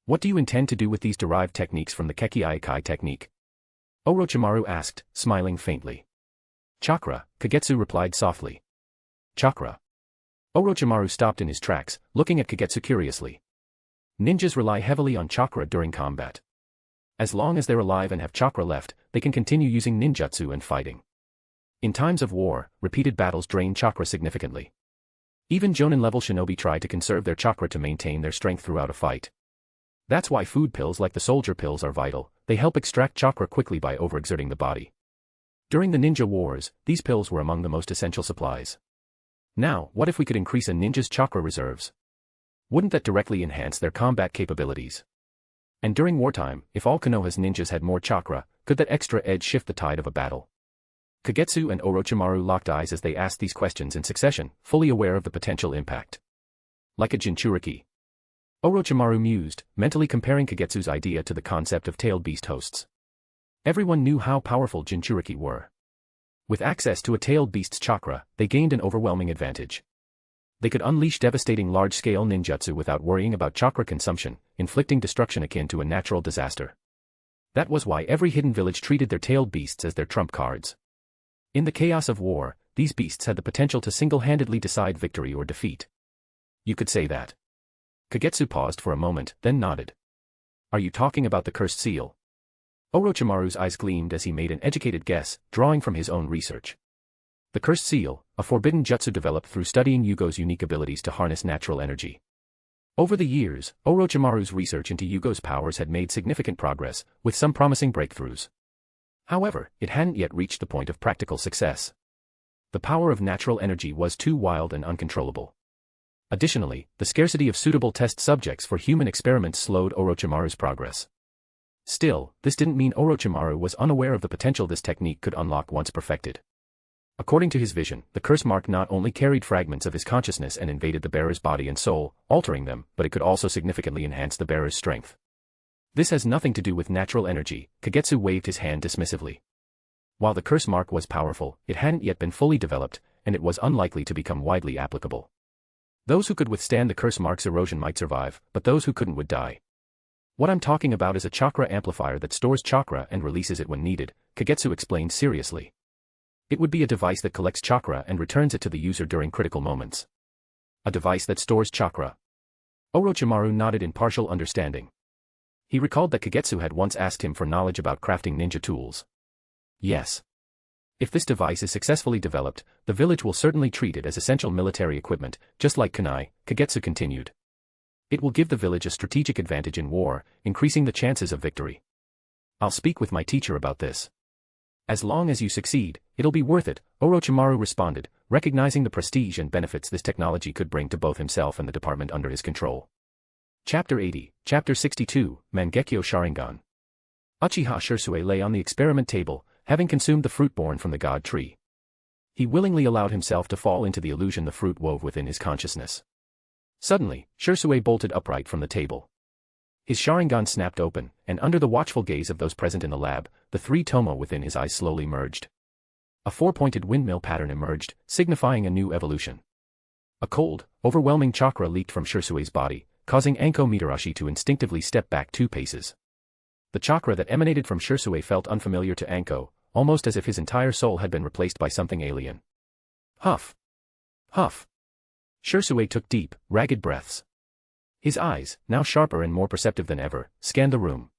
B: What do you intend to do with these derived techniques from the Kekkei Genkai technique? Orochimaru asked, smiling faintly. Chakra, Kagetsu replied softly. Chakra. Orochimaru stopped in his tracks, looking at Kagetsu curiously. Ninjas rely heavily on chakra during combat. As long as they're alive and have chakra left, they can continue using ninjutsu and fighting. In times of war, repeated battles drain chakra significantly. Even Jonin-level shinobi try to conserve their chakra to maintain their strength throughout a fight. That's why food pills like the soldier pills are vital. They help extract chakra quickly by overexerting the body. During the ninja wars, these pills were among the most essential supplies. Now, what if we could increase a ninja's chakra reserves? Wouldn't that directly enhance their combat capabilities? And during wartime, if all Konoha's ninjas had more chakra, could that extra edge shift the tide of a battle? Kagetsu and Orochimaru locked eyes as they asked these questions in succession, fully aware of the potential impact. Like a Jinchuriki. Orochimaru mused, mentally comparing Kagetsu's idea to the concept of tailed beast hosts. Everyone knew how powerful Jinchuriki were. With access to a tailed beast's chakra, they gained an overwhelming advantage. They could unleash devastating large-scale ninjutsu without worrying about chakra consumption, inflicting destruction akin to a natural disaster. That was why every hidden village treated their tailed beasts as their trump cards. In the chaos of war, these beasts had the potential to single-handedly decide victory or defeat. You could say that. Kagetsu paused for a moment, then nodded. Are you talking about the cursed seal? Orochimaru's eyes gleamed as he made an educated guess, drawing from his own research. The cursed seal, a forbidden jutsu developed through studying Yugo's unique abilities to harness natural energy. Over the years, Orochimaru's research into Yugo's powers had made significant progress, with some promising breakthroughs. However, it hadn't yet reached the point of practical success. The power of natural energy was too wild and uncontrollable. Additionally, the scarcity of suitable test subjects for human experiments slowed Orochimaru's progress. Still, this didn't mean Orochimaru was unaware of the potential this technique could unlock once perfected. According to his vision, the curse mark not only carried fragments of his consciousness and invaded the bearer's body and soul, altering them, but it could also significantly enhance the bearer's strength. This has nothing to do with natural energy, Kagetsu waved his hand dismissively. While the curse mark was powerful, it hadn't yet been fully developed, and it was unlikely to become widely applicable. Those who could withstand the curse mark's erosion might survive, but those who couldn't would die. What I'm talking about is a chakra amplifier that stores chakra and releases it when needed, Kagetsu explained seriously. It would be a device that collects chakra and returns it to the user during critical moments. A device that stores chakra. Orochimaru nodded in partial understanding. He recalled that Kagetsu had once asked him for knowledge about crafting ninja tools. Yes. If this device is successfully developed, the village will certainly treat it as essential military equipment, just like kunai, Kagetsu continued. It will give the village a strategic advantage in war, increasing the chances of victory. I'll speak with my teacher about this. As long as you succeed, it'll be worth it, Orochimaru responded, recognizing the prestige and benefits this technology could bring to both himself and the department under his control. Chapter 80, Chapter 62, Mangekyo Sharingan. Uchiha Sherui lay on the experiment table, having consumed the fruit born from the god tree. He willingly allowed himself to fall into the illusion the fruit wove within his consciousness. Suddenly, Sherui bolted upright from the table. His Sharingan snapped open, and under the watchful gaze of those present in the lab, the three tomo within his eyes slowly merged. A four-pointed windmill pattern emerged, signifying a new evolution. A cold, overwhelming chakra leaked from Shersui's body, causing Anko Mitarashi to instinctively step back 2 paces. The chakra that emanated from Sherui felt unfamiliar to Anko, almost as if his entire soul had been replaced by something alien. Huff. Huff. Sherui took deep, ragged breaths. His eyes, now sharper and more perceptive than ever, scanned the room.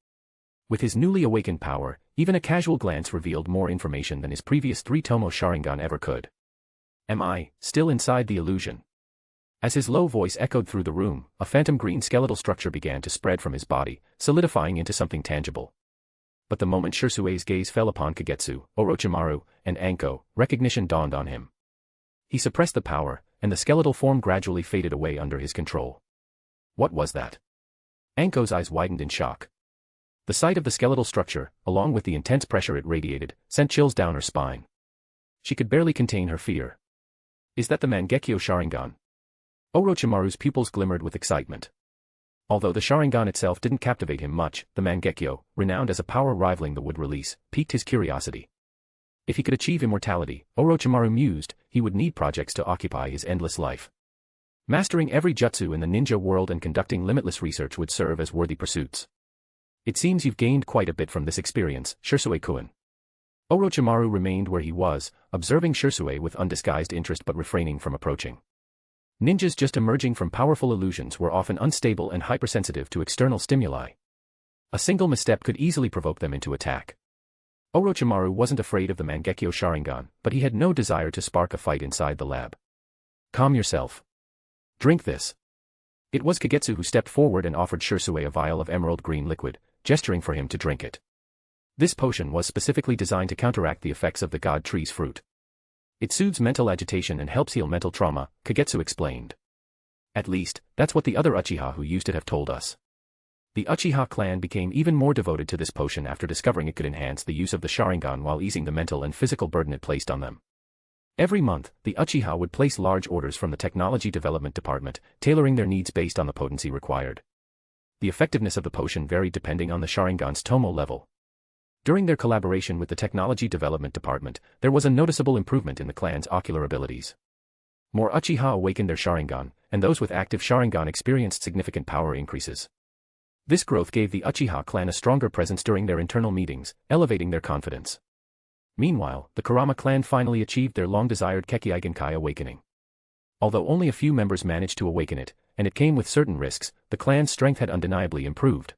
B: With his newly awakened power, even a casual glance revealed more information than his previous 3 Tomo Sharingan ever could. Am I still inside the illusion? As his low voice echoed through the room, a phantom green skeletal structure began to spread from his body, solidifying into something tangible. But the moment Shersui's gaze fell upon Kagetsu, Orochimaru, and Anko, recognition dawned on him. He suppressed the power, and the skeletal form gradually faded away under his control. What was that? Anko's eyes widened in shock. The sight of the skeletal structure, along with the intense pressure it radiated, sent chills down her spine. She could barely contain her fear. Is that the Mangekyo Sharingan? Orochimaru's pupils glimmered with excitement. Although the Sharingan itself didn't captivate him much, the Mangekyo, renowned as a power rivaling the wood release, piqued his curiosity. If he could achieve immortality, Orochimaru mused, he would need projects to occupy his endless life. Mastering every jutsu in the ninja world and conducting limitless research would serve as worthy pursuits. It seems you've gained quite a bit from this experience, Shersuei-kun. Orochimaru remained where he was, observing Shersuei with undisguised interest but refraining from approaching. Ninjas just emerging from powerful illusions were often unstable and hypersensitive to external stimuli. A single misstep could easily provoke them into attack. Orochimaru wasn't afraid of the Mangekyo Sharingan, but he had no desire to spark a fight inside the lab. Calm yourself. Drink this. It was Kagetsu who stepped forward and offered Shersuei a vial of emerald green liquid, gesturing for him to drink it. This potion was specifically designed to counteract the effects of the god tree's fruit. It soothes mental agitation and helps heal mental trauma, Kagetsu explained. At least, that's what the other Uchiha who used it have told us. The Uchiha clan became even more devoted to this potion after discovering it could enhance the use of the Sharingan while easing the mental and physical burden it placed on them. Every month, the Uchiha would place large orders from the Technology Development Department, tailoring their needs based on the potency required. The effectiveness of the potion varied depending on the Sharingan's Tomo level. During their collaboration with the Technology Development Department, there was a noticeable improvement in the clan's ocular abilities. More Uchiha awakened their Sharingan, and those with active Sharingan experienced significant power increases. This growth gave the Uchiha clan a stronger presence during their internal meetings, elevating their confidence. Meanwhile, the Kurama clan finally achieved their long-desired Kekkei Genkai awakening. Although only a few members managed to awaken it, and it came with certain risks, the clan's strength had undeniably improved.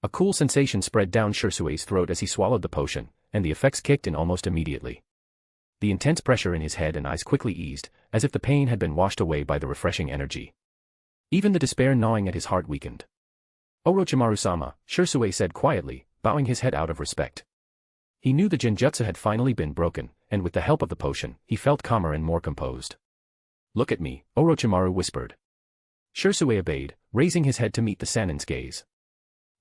B: A cool sensation spread down Shersui's throat as he swallowed the potion, and the effects kicked in almost immediately. The intense pressure in his head and eyes quickly eased, as if the pain had been washed away by the refreshing energy. Even the despair gnawing at his heart weakened. Orochimaru-sama, Shersuei said quietly, bowing his head out of respect. He knew the genjutsu had finally been broken, and with the help of the potion, he felt calmer and more composed. Look at me, Orochimaru whispered. Shersuei obeyed, raising his head to meet the Sanin's gaze.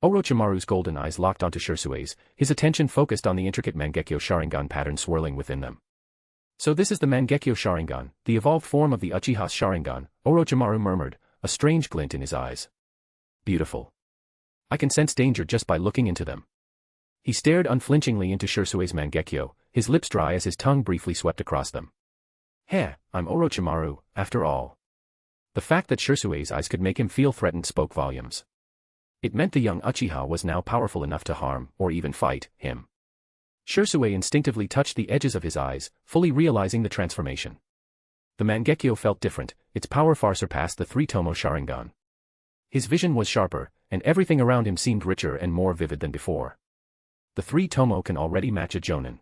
B: Orochimaru's golden eyes locked onto Shersui's, his attention focused on the intricate Mangekyo Sharingan pattern swirling within them. So this is the Mangekyo Sharingan, the evolved form of the Uchiha's Sharingan, Orochimaru murmured, a strange glint in his eyes. Beautiful. I can sense danger just by looking into them. He stared unflinchingly into Shersui's Mangekyo, his lips dry as his tongue briefly swept across them. Heh, I'm Orochimaru, after all. The fact that Shersui's eyes could make him feel threatened spoke volumes. It meant the young Uchiha was now powerful enough to harm, or even fight, him. Shersuei instinctively touched the edges of his eyes, fully realizing the transformation. The Mangekyo felt different, its power far surpassed the 3 Tomo Sharingan. His vision was sharper, and everything around him seemed richer and more vivid than before. The 3 tomo can already match a jonin.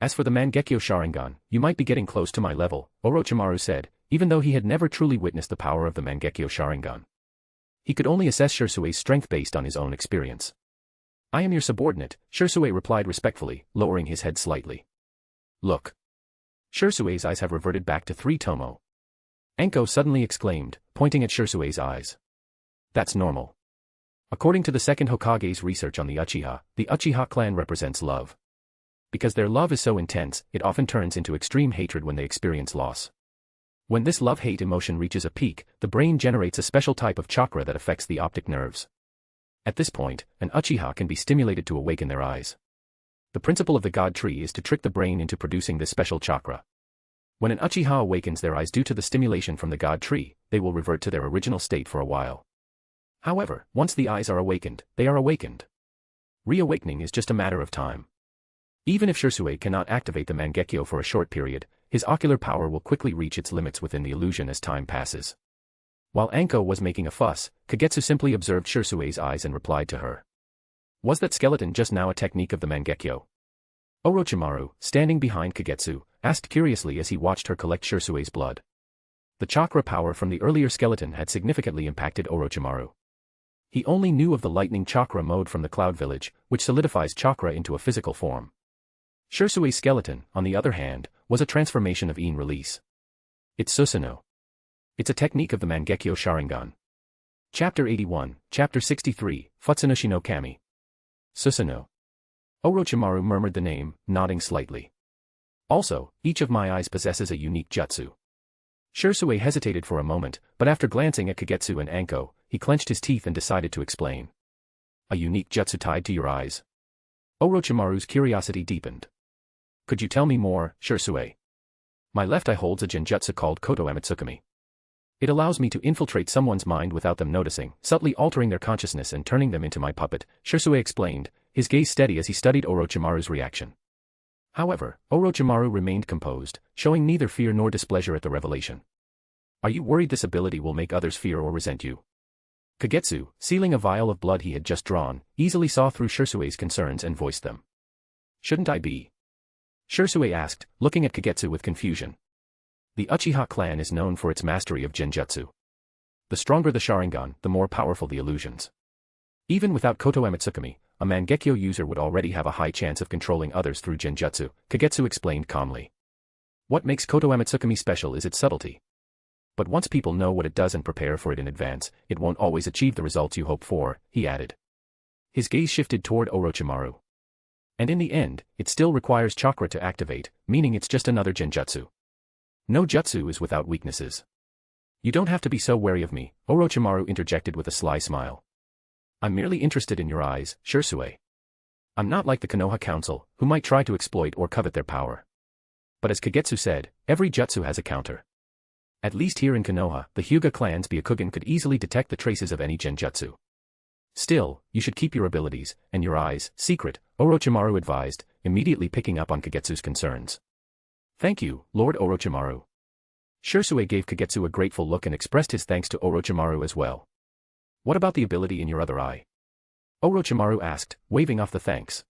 B: As for the Mangekyo Sharingan, you might be getting close to my level, Orochimaru said, even though he had never truly witnessed the power of the Mangekyo Sharingan. He could only assess Shersui's strength based on his own experience. I am your subordinate, Sherui replied respectfully, lowering his head slightly. Look. Shersui's eyes have reverted back to 3 tomo. Enko suddenly exclaimed, pointing at Shersui's eyes. That's normal. According to the second Hokage's research on the Uchiha clan represents love. Because their love is so intense, it often turns into extreme hatred when they experience loss. When this love-hate emotion reaches a peak, the brain generates a special type of chakra that affects the optic nerves. At this point, an Uchiha can be stimulated to awaken their eyes. The principle of the God Tree is to trick the brain into producing this special chakra. When an Uchiha awakens their eyes due to the stimulation from the God Tree, they will revert to their original state for a while. However, once the eyes are awakened, they are awakened. Reawakening is just a matter of time. Even if Sherui cannot activate the Mangekyo for a short period, his ocular power will quickly reach its limits within the illusion as time passes. While Anko was making a fuss, Kagetsu simply observed Shersui's eyes and replied to her. Was that skeleton just now a technique of the Mangekyo? Orochimaru, standing behind Kagetsu, asked curiously as he watched her collect Shersui's blood. The chakra power from the earlier skeleton had significantly impacted Orochimaru. He only knew of the lightning chakra mode from the Cloud Village, which solidifies chakra into a physical form. Shersui's skeleton, on the other hand, was a transformation of Yin release. It's Susanoo. It's a technique of the Mangekyo Sharingan. Chapter 81, Chapter 63, Futsunushi no Kami. Susanoo. Orochimaru murmured the name, nodding slightly. Also, each of my eyes possesses a unique jutsu. Sherui hesitated for a moment, but after glancing at Kagetsu and Anko, he clenched his teeth and decided to explain. A unique jutsu tied to your eyes? Orochimaru's curiosity deepened. Could you tell me more, Sherui? My left eye holds a genjutsu called Cotto Amatsukami. It allows me to infiltrate someone's mind without them noticing, subtly altering their consciousness and turning them into my puppet, Sherui explained, his gaze steady as he studied Orochimaru's reaction. However, Orochimaru remained composed, showing neither fear nor displeasure at the revelation. Are you worried this ability will make others fear or resent you? Kagetsu, sealing a vial of blood he had just drawn, easily saw through Shersui's concerns and voiced them. Shouldn't I be? Sherui asked, looking at Kagetsu with confusion. The Uchiha clan is known for its mastery of genjutsu. The stronger the Sharingan, the more powerful the illusions. Even without Cotto Amatsukami, a Mangekyo user would already have a high chance of controlling others through genjutsu, Kagetsu explained calmly. What makes Cotto Amatsukami special is its subtlety. But once people know what it does and prepare for it in advance, it won't always achieve the results you hope for, he added. His gaze shifted toward Orochimaru. And in the end, it still requires chakra to activate, meaning it's just another genjutsu. No jutsu is without weaknesses. You don't have to be so wary of me, Orochimaru interjected with a sly smile. I'm merely interested in your eyes, Sherui. I'm not like the Konoha Council, who might try to exploit or covet their power. But as Kagetsu said, every jutsu has a counter. At least here in Konoha, the Hyuga clan's Byakugan could easily detect the traces of any genjutsu. Still, you should keep your abilities, and your eyes, secret, Orochimaru advised, immediately picking up on Kagetsu's concerns. Thank you, Lord Orochimaru. Sherui gave Kagetsu a grateful look and expressed his thanks to Orochimaru as well. What about the ability in your other eye? Orochimaru asked, waving off the thanks.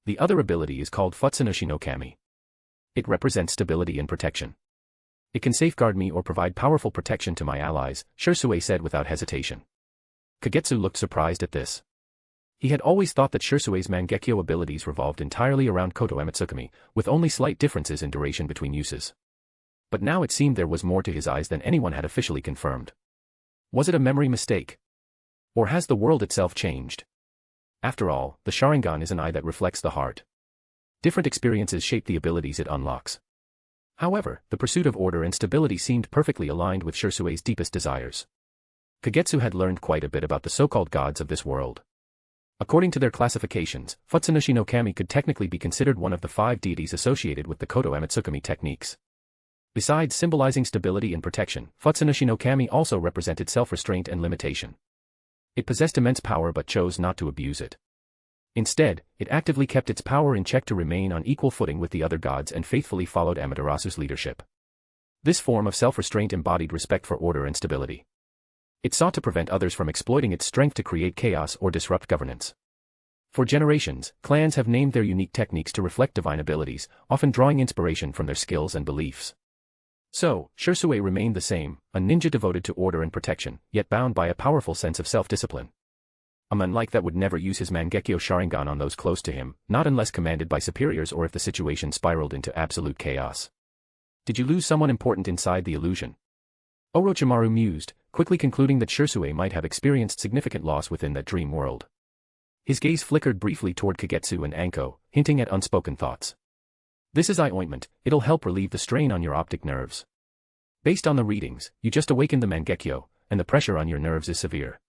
B: The other ability is called Futsunushi no Kami. It represents stability and protection. It can safeguard me or provide powerful protection to my allies, Sherui said without hesitation. Kagetsu looked surprised at this. He had always thought that Shersui's Mangekyo abilities revolved entirely around Cotto Amatsukami, with only slight differences in duration between uses. But now it seemed there was more to his eyes than anyone had officially confirmed. Was it a memory mistake? Or has the world itself changed? After all, the Sharingan is an eye that reflects the heart. Different experiences shape the abilities it unlocks. However, the pursuit of order and stability seemed perfectly aligned with Shersui's deepest desires. Kagetsu had learned quite a bit about the so-called gods of this world. According to their classifications, Futsunushi no Kami could technically be considered one of the 5 deities associated with the Cotto Amatsukami techniques. Besides symbolizing stability and protection, Futsunushi no Kami also represented self-restraint and limitation. It possessed immense power but chose not to abuse it. Instead, it actively kept its power in check to remain on equal footing with the other gods and faithfully followed Amaterasu's leadership. This form of self-restraint embodied respect for order and stability. It sought to prevent others from exploiting its strength to create chaos or disrupt governance. For generations, clans have named their unique techniques to reflect divine abilities, often drawing inspiration from their skills and beliefs. So, Sherui remained the same, a ninja devoted to order and protection, yet bound by a powerful sense of self-discipline. A man like that would never use his Mangekyo Sharingan on those close to him, not unless commanded by superiors or if the situation spiraled into absolute chaos. Did you lose someone important inside the illusion? Orochimaru mused, quickly concluding that Sherui might have experienced significant loss within that dream world. His gaze flickered briefly toward Kagetsu and Anko, hinting at unspoken thoughts. This is eye ointment, it'll help relieve the strain on your optic nerves. Based on the readings, you just awakened the Mangekyo, and the pressure on your nerves is severe.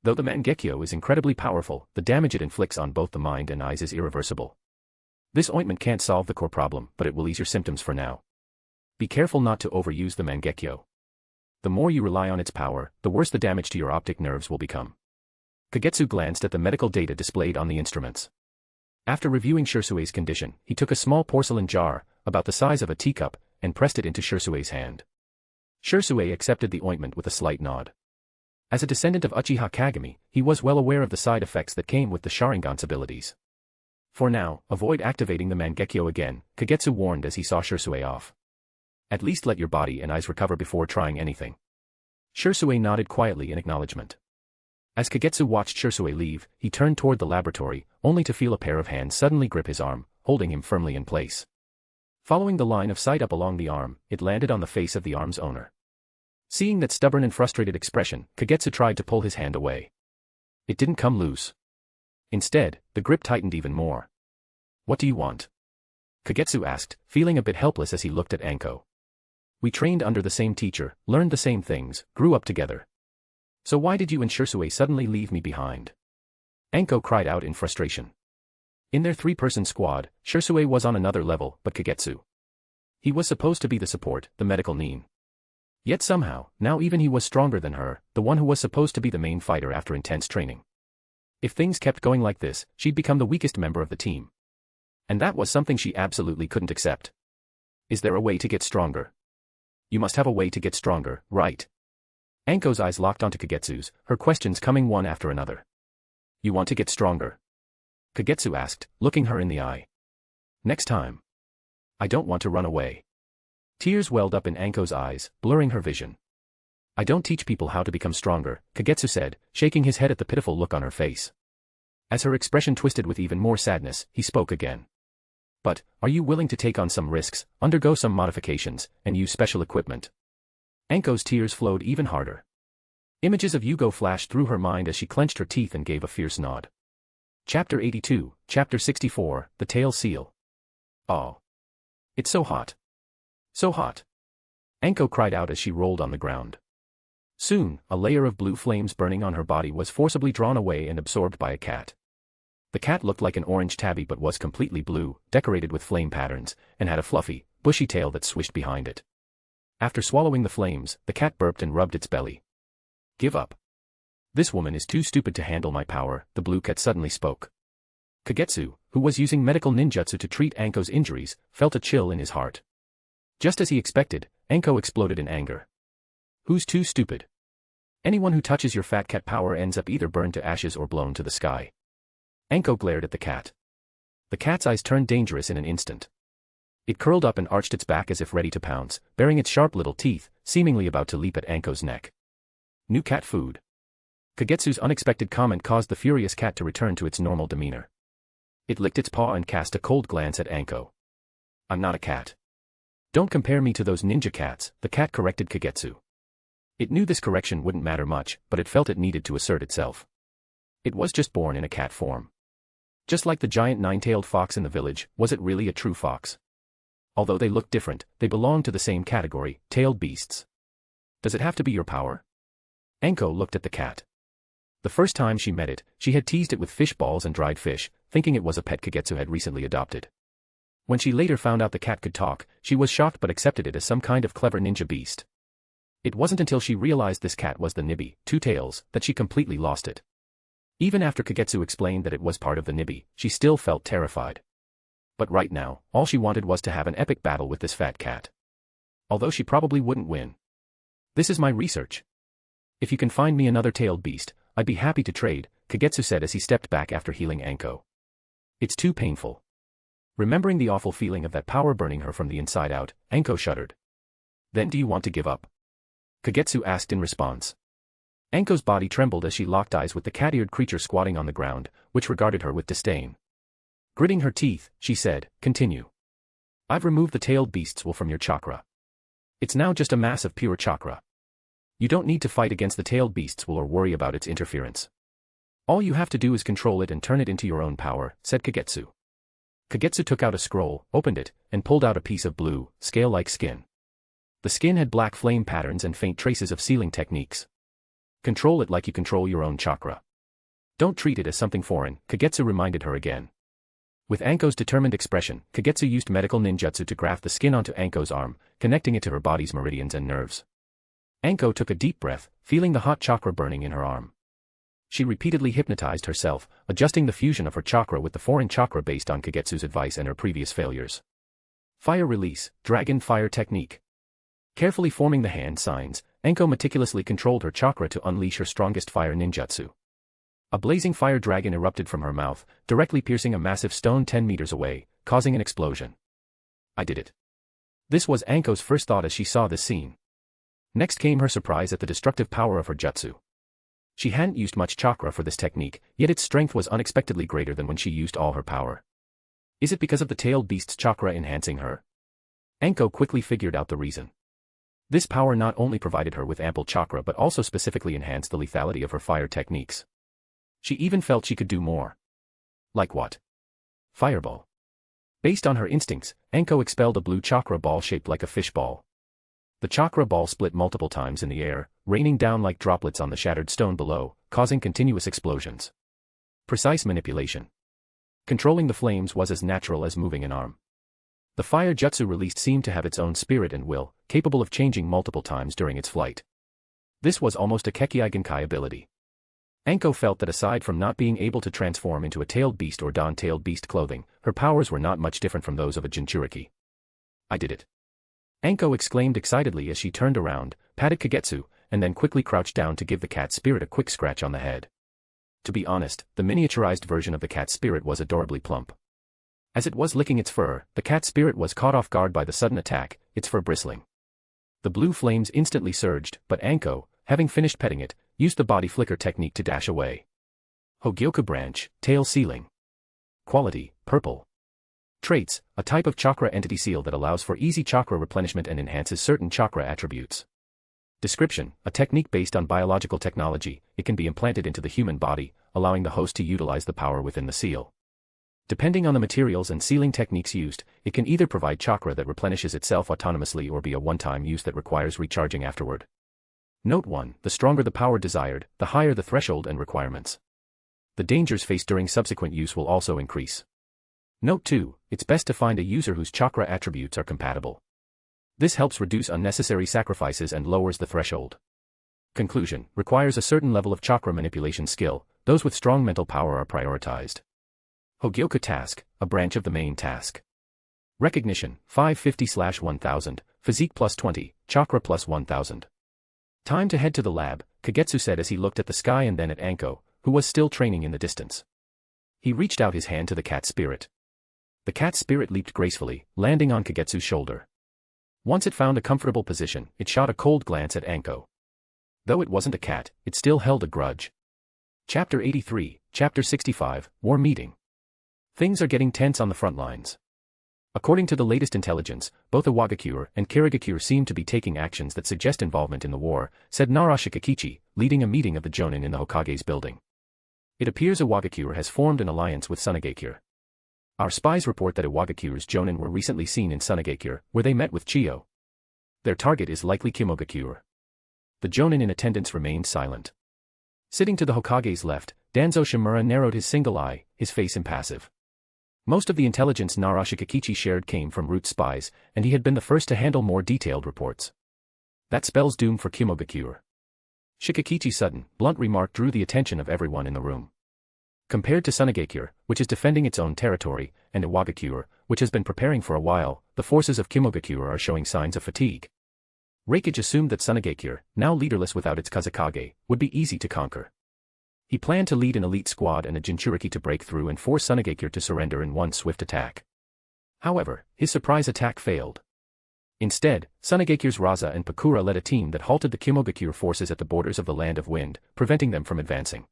B: Though the Mangekyo is incredibly powerful, the damage it inflicts on both the mind and eyes is irreversible. This ointment can't solve the core problem, but it will ease your symptoms for now. Be careful not to overuse the Mangekyo. The more you rely on its power, the worse the damage to your optic nerves will become. Kagetsu glanced at the medical data displayed on the instruments. After reviewing Shersui's condition, he took a small porcelain jar, about the size of a teacup, and pressed it into Shersui's hand. Sherui accepted the ointment with a slight nod. As a descendant of Uchiha Kagami, he was well aware of the side effects that came with the Sharingan's abilities. For now, avoid activating the Mangekyo again, Kagetsu warned as he saw Sherui off. At least let your body and eyes recover before trying anything. Sherui nodded quietly in acknowledgement. As Kagetsu watched Sherui leave, he turned toward the laboratory, only to feel a pair of hands suddenly grip his arm, holding him firmly in place. Following the line of sight up along the arm, it landed on the face of the arm's owner. Seeing that stubborn and frustrated expression, Kagetsu tried to pull his hand away. It didn't come loose. Instead, the grip tightened even more. What do you want? Kagetsu asked, feeling a bit helpless as he looked at Anko. We trained under the same teacher, learned the same things, grew up together. So why did you and Sherui suddenly leave me behind? Anko cried out in frustration. In their three-person squad, Sherui was on another level, but Kagetsu. He was supposed to be the support, the medical nin. Yet somehow, now even he was stronger than her, the one who was supposed to be the main fighter after intense training. If things kept going like this, she'd become the weakest member of the team. And that was something she absolutely couldn't accept. Is there a way to get stronger? You must have a way to get stronger, right? Anko's eyes locked onto Kagetsu's, her questions coming one after another. You want to get stronger? Kagetsu asked, looking her in the eye. Next time. I don't want to run away. Tears welled up in Anko's eyes, blurring her vision. I don't teach people how to become stronger, Kagetsu said, shaking his head at the pitiful look on her face. As her expression twisted with even more sadness, he spoke again. But, are you willing to take on some risks, undergo some modifications, and use special equipment? Anko's tears flowed even harder. Images of Yugo flashed through her mind as she clenched her teeth and gave a fierce nod. Chapter 82, Chapter 64, The Tail Seal. Oh. It's so hot. So hot. Anko cried out as she rolled on the ground. Soon, a layer of blue flames burning on her body was forcibly drawn away and absorbed by a cat. The cat looked like an orange tabby but was completely blue, decorated with flame patterns, and had a fluffy, bushy tail that swished behind it. After swallowing the flames, the cat burped and rubbed its belly. Give up. This woman is too stupid to handle my power, the blue cat suddenly spoke. Kagetsu, who was using medical ninjutsu to treat Anko's injuries, felt a chill in his heart. Just as he expected, Enko exploded in anger. Who's too stupid? Anyone who touches your fat cat power ends up either burned to ashes or blown to the sky. Enko glared at the cat. The cat's eyes turned dangerous in an instant. It curled up and arched its back as if ready to pounce, baring its sharp little teeth, seemingly about to leap at Anko's neck. New cat food. Kagetsu's unexpected comment caused the furious cat to return to its normal demeanor. It licked its paw and cast a cold glance at Anko. I'm not a cat. Don't compare me to those ninja cats, the cat corrected Kagetsu. It knew this correction wouldn't matter much, but it felt it needed to assert itself. It was just born in a cat form. Just like the giant nine-tailed fox in the village, was it really a true fox? Although they looked different, they belonged to the same category, tailed beasts. Does it have to be your power? Enko looked at the cat. The first time she met it, she had teased it with fish balls and dried fish, thinking it was a pet Kagetsu had recently adopted. When she later found out the cat could talk, she was shocked but accepted it as some kind of clever ninja beast. It wasn't until she realized this cat was the Nibi, Two Tails, that she completely lost it. Even after Kagetsu explained that it was part of the Nibi, she still felt terrified. But right now, all she wanted was to have an epic battle with this fat cat. Although she probably wouldn't win. This is my research. If you can find me another tailed beast, I'd be happy to trade, Kagetsu said as he stepped back after healing Anko. It's too painful. Remembering the awful feeling of that power burning her from the inside out, Anko shuddered. Then do you want to give up? Kagetsu asked in response. Anko's body trembled as she locked eyes with the cat-eared creature squatting on the ground, which regarded her with disdain. Gritting her teeth, she said, continue. I've removed the tailed beast's wool from your chakra. It's now just a mass of pure chakra. You don't need to fight against the tailed beast's wool or worry about its interference. All you have to do is control it and turn it into your own power, said Kagetsu. Kagetsu took out a scroll, opened it, and pulled out a piece of blue, scale-like skin. The skin had black flame patterns and faint traces of sealing techniques. Control it like you control your own chakra. Don't treat it as something foreign, Kagetsu reminded her again. With Anko's determined expression, Kagetsu used medical ninjutsu to graft the skin onto Anko's arm, connecting it to her body's meridians and nerves. Anko took a deep breath, feeling the hot chakra burning in her arm. She repeatedly hypnotized herself, adjusting the fusion of her chakra with the foreign chakra based on Kagetsu's advice and her previous failures. Fire release, dragon fire technique. Carefully forming the hand signs, Enko meticulously controlled her chakra to unleash her strongest fire ninjutsu. A blazing fire dragon erupted from her mouth, directly piercing a massive stone 10 meters away, causing an explosion. I did it. This was Anko's first thought as she saw this scene. Next came her surprise at the destructive power of her jutsu. She hadn't used much chakra for this technique, yet its strength was unexpectedly greater than when she used all her power. Is it because of the tailed beast's chakra enhancing her? Anko quickly figured out the reason. This power not only provided her with ample chakra but also specifically enhanced the lethality of her fire techniques. She even felt she could do more. Like what? Fireball. Based on her instincts, Enko expelled a blue chakra ball shaped like a fishball. The chakra ball split multiple times in the air, raining down like droplets on the shattered stone below, causing continuous explosions. Precise manipulation. Controlling the flames was as natural as moving an arm. The fire jutsu released seemed to have its own spirit and will, capable of changing multiple times during its flight. This was almost a Kekkei Genkai ability. Anko felt that aside from not being able to transform into a tailed beast or don tailed beast clothing, her powers were not much different from those of a Jinchuriki. I did it. Anko exclaimed excitedly as she turned around, patted Kagetsu, and then quickly crouched down to give the cat spirit a quick scratch on the head. To be honest, the miniaturized version of the cat spirit was adorably plump. As it was licking its fur, the cat spirit was caught off guard by the sudden attack, its fur bristling. The blue flames instantly surged, but Anko, having finished petting it, used the body flicker technique to dash away. Hogyoku branch, tail sealing. Quality, purple. Traits, a type of chakra entity seal that allows for easy chakra replenishment and enhances certain chakra attributes. Description, a technique based on biological technology, it can be implanted into the human body, allowing the host to utilize the power within the seal. Depending on the materials and sealing techniques used, it can either provide chakra that replenishes itself autonomously or be a one-time use that requires recharging afterward. Note 1, the stronger the power desired, the higher the threshold and requirements. The dangers faced during subsequent use will also increase. Note 2, it's best to find a user whose chakra attributes are compatible. This helps reduce unnecessary sacrifices and lowers the threshold. Conclusion, requires a certain level of chakra manipulation skill, those with strong mental power are prioritized. Hogyoku task, a branch of the main task. Recognition, 550/1000, physique plus 20, chakra plus 1000. Time to head to the lab, Kagetsu said as he looked at the sky and then at Anko, who was still training in the distance. He reached out his hand to the cat spirit. The cat spirit leaped gracefully, landing on Kagetsu's shoulder. Once it found a comfortable position, it shot a cold glance at Anko. Though it wasn't a cat, it still held a grudge. Chapter 83, Chapter 65, War Meeting. Things are getting tense on the front lines. According to the latest intelligence, both Iwagakure and Kirigakure seem to be taking actions that suggest involvement in the war, said Narashikakichi, leading a meeting of the Jonin in the Hokage's building. It appears Iwagakure has formed an alliance with Sunagakure. Our spies report that Iwagakure's Jonin were recently seen in Sunagakure, where they met with Chiyo. Their target is likely Kimogakure. The Jonin in attendance remained silent. Sitting to the Hokage's left, Danzo Shimura narrowed his single eye, his face impassive. Most of the intelligence Narashikakichi shared came from Root spies, and he had been the first to handle more detailed reports. That spells doom for Kimogakure. Shikakichi's sudden, blunt remark drew the attention of everyone in the room. Compared to Sunagakure, which is defending its own territory, and Iwagakure, which has been preparing for a while, the forces of Kimogakure are showing signs of fatigue. Reikage assumed that Sunagakure, now leaderless without its Kazekage, would be easy to conquer. He planned to lead an elite squad and a Jinchuriki to break through and force Sunagakure to surrender in one swift attack. However, his surprise attack failed. Instead, Sunagakure's Raza and Pakura led a team that halted the Kimogakure forces at the borders of the Land of Wind, preventing them from advancing.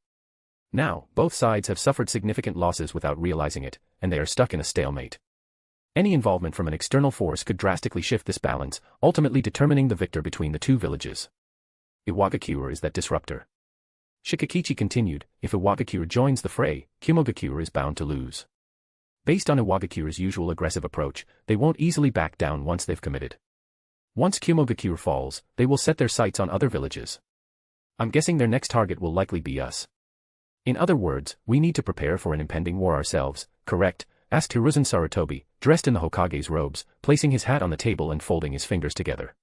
B: Now, both sides have suffered significant losses without realizing it, and they are stuck in a stalemate. Any involvement from an external force could drastically shift this balance, ultimately determining the victor between the two villages. Iwagakure is that disruptor. Shikakichi continued, if Iwagakure joins the fray, Kimogakure is bound to lose. Based on Iwagakure's usual aggressive approach, they won't easily back down once they've committed. Once Kimogakure falls, they will set their sights on other villages. I'm guessing their next target will likely be us. In other words, we need to prepare for an impending war ourselves, correct? Asked Hiruzen Sarutobi, dressed in the Hokage's robes, placing his hat on the table and folding his fingers together.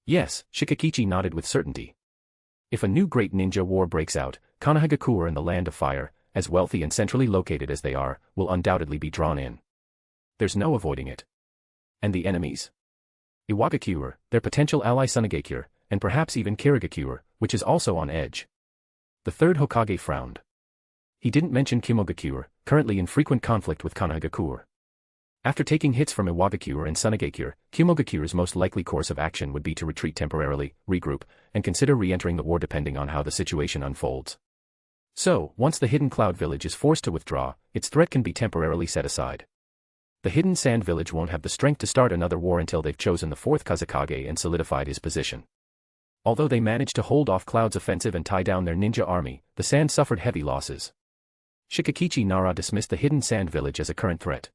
B: Yes, Shikakichi nodded with certainty. If a new great ninja war breaks out, Konohagakure and the Land of Fire, as wealthy and centrally located as they are, will undoubtedly be drawn in. There's no avoiding it. And the enemies? Iwagakure, their potential ally Sunagakure, and perhaps even Kirigakure, which is also on edge. The third Hokage frowned. He didn't mention Kimogakure, currently in frequent conflict with Konohagakure. After taking hits from Iwagakure and Sunagakure, Kimogakure's most likely course of action would be to retreat temporarily, regroup, and consider re-entering the war depending on how the situation unfolds. So, once the Hidden Cloud Village is forced to withdraw, its threat can be temporarily set aside. The Hidden Sand Village won't have the strength to start another war until they've chosen the fourth Kazekage and solidified his position. Although they managed to hold off Cloud's offensive and tie down their ninja army, the Sand suffered heavy losses. Shikakichi Nara dismissed the Hidden Sand Village as a current threat.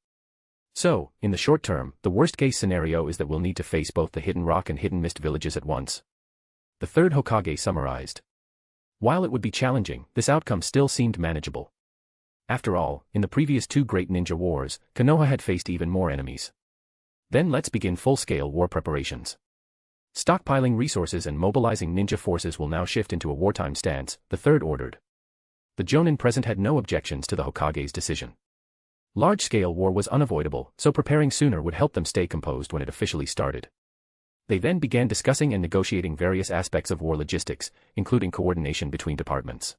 B: So, in the short term, the worst-case scenario is that we'll need to face both the Hidden Rock and Hidden Mist villages at once. The third Hokage summarized. While it would be challenging, this outcome still seemed manageable. After all, in the previous two great ninja wars, Konoha had faced even more enemies. Then let's begin full-scale war preparations. Stockpiling resources and mobilizing ninja forces will now shift into a wartime stance, the third ordered. The Jonin present had no objections to the Hokage's decision. Large-scale war was unavoidable, so preparing sooner would help them stay composed when it officially started. They then began discussing and negotiating various aspects of war logistics, including coordination between departments.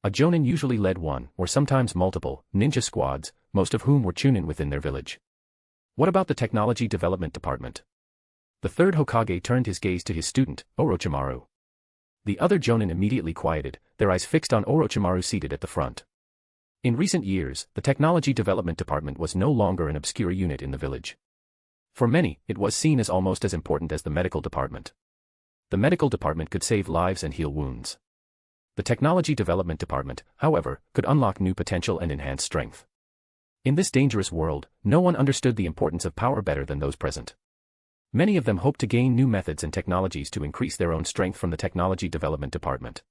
B: A Jonin usually led one, or sometimes multiple, ninja squads, most of whom were Chunin within their village. What about the Technology Development Department? The third Hokage turned his gaze to his student, Orochimaru. The other Jonin immediately quieted, their eyes fixed on Orochimaru seated at the front. In recent years, the Technology Development Department was no longer an obscure unit in the village. For many, it was seen as almost as important as the medical department. The medical department could save lives and heal wounds. The Technology Development Department, however, could unlock new potential and enhance strength. In this dangerous world, no one understood the importance of power better than those present. Many of them hoped to gain new methods and technologies to increase their own strength from the Technology Development Department.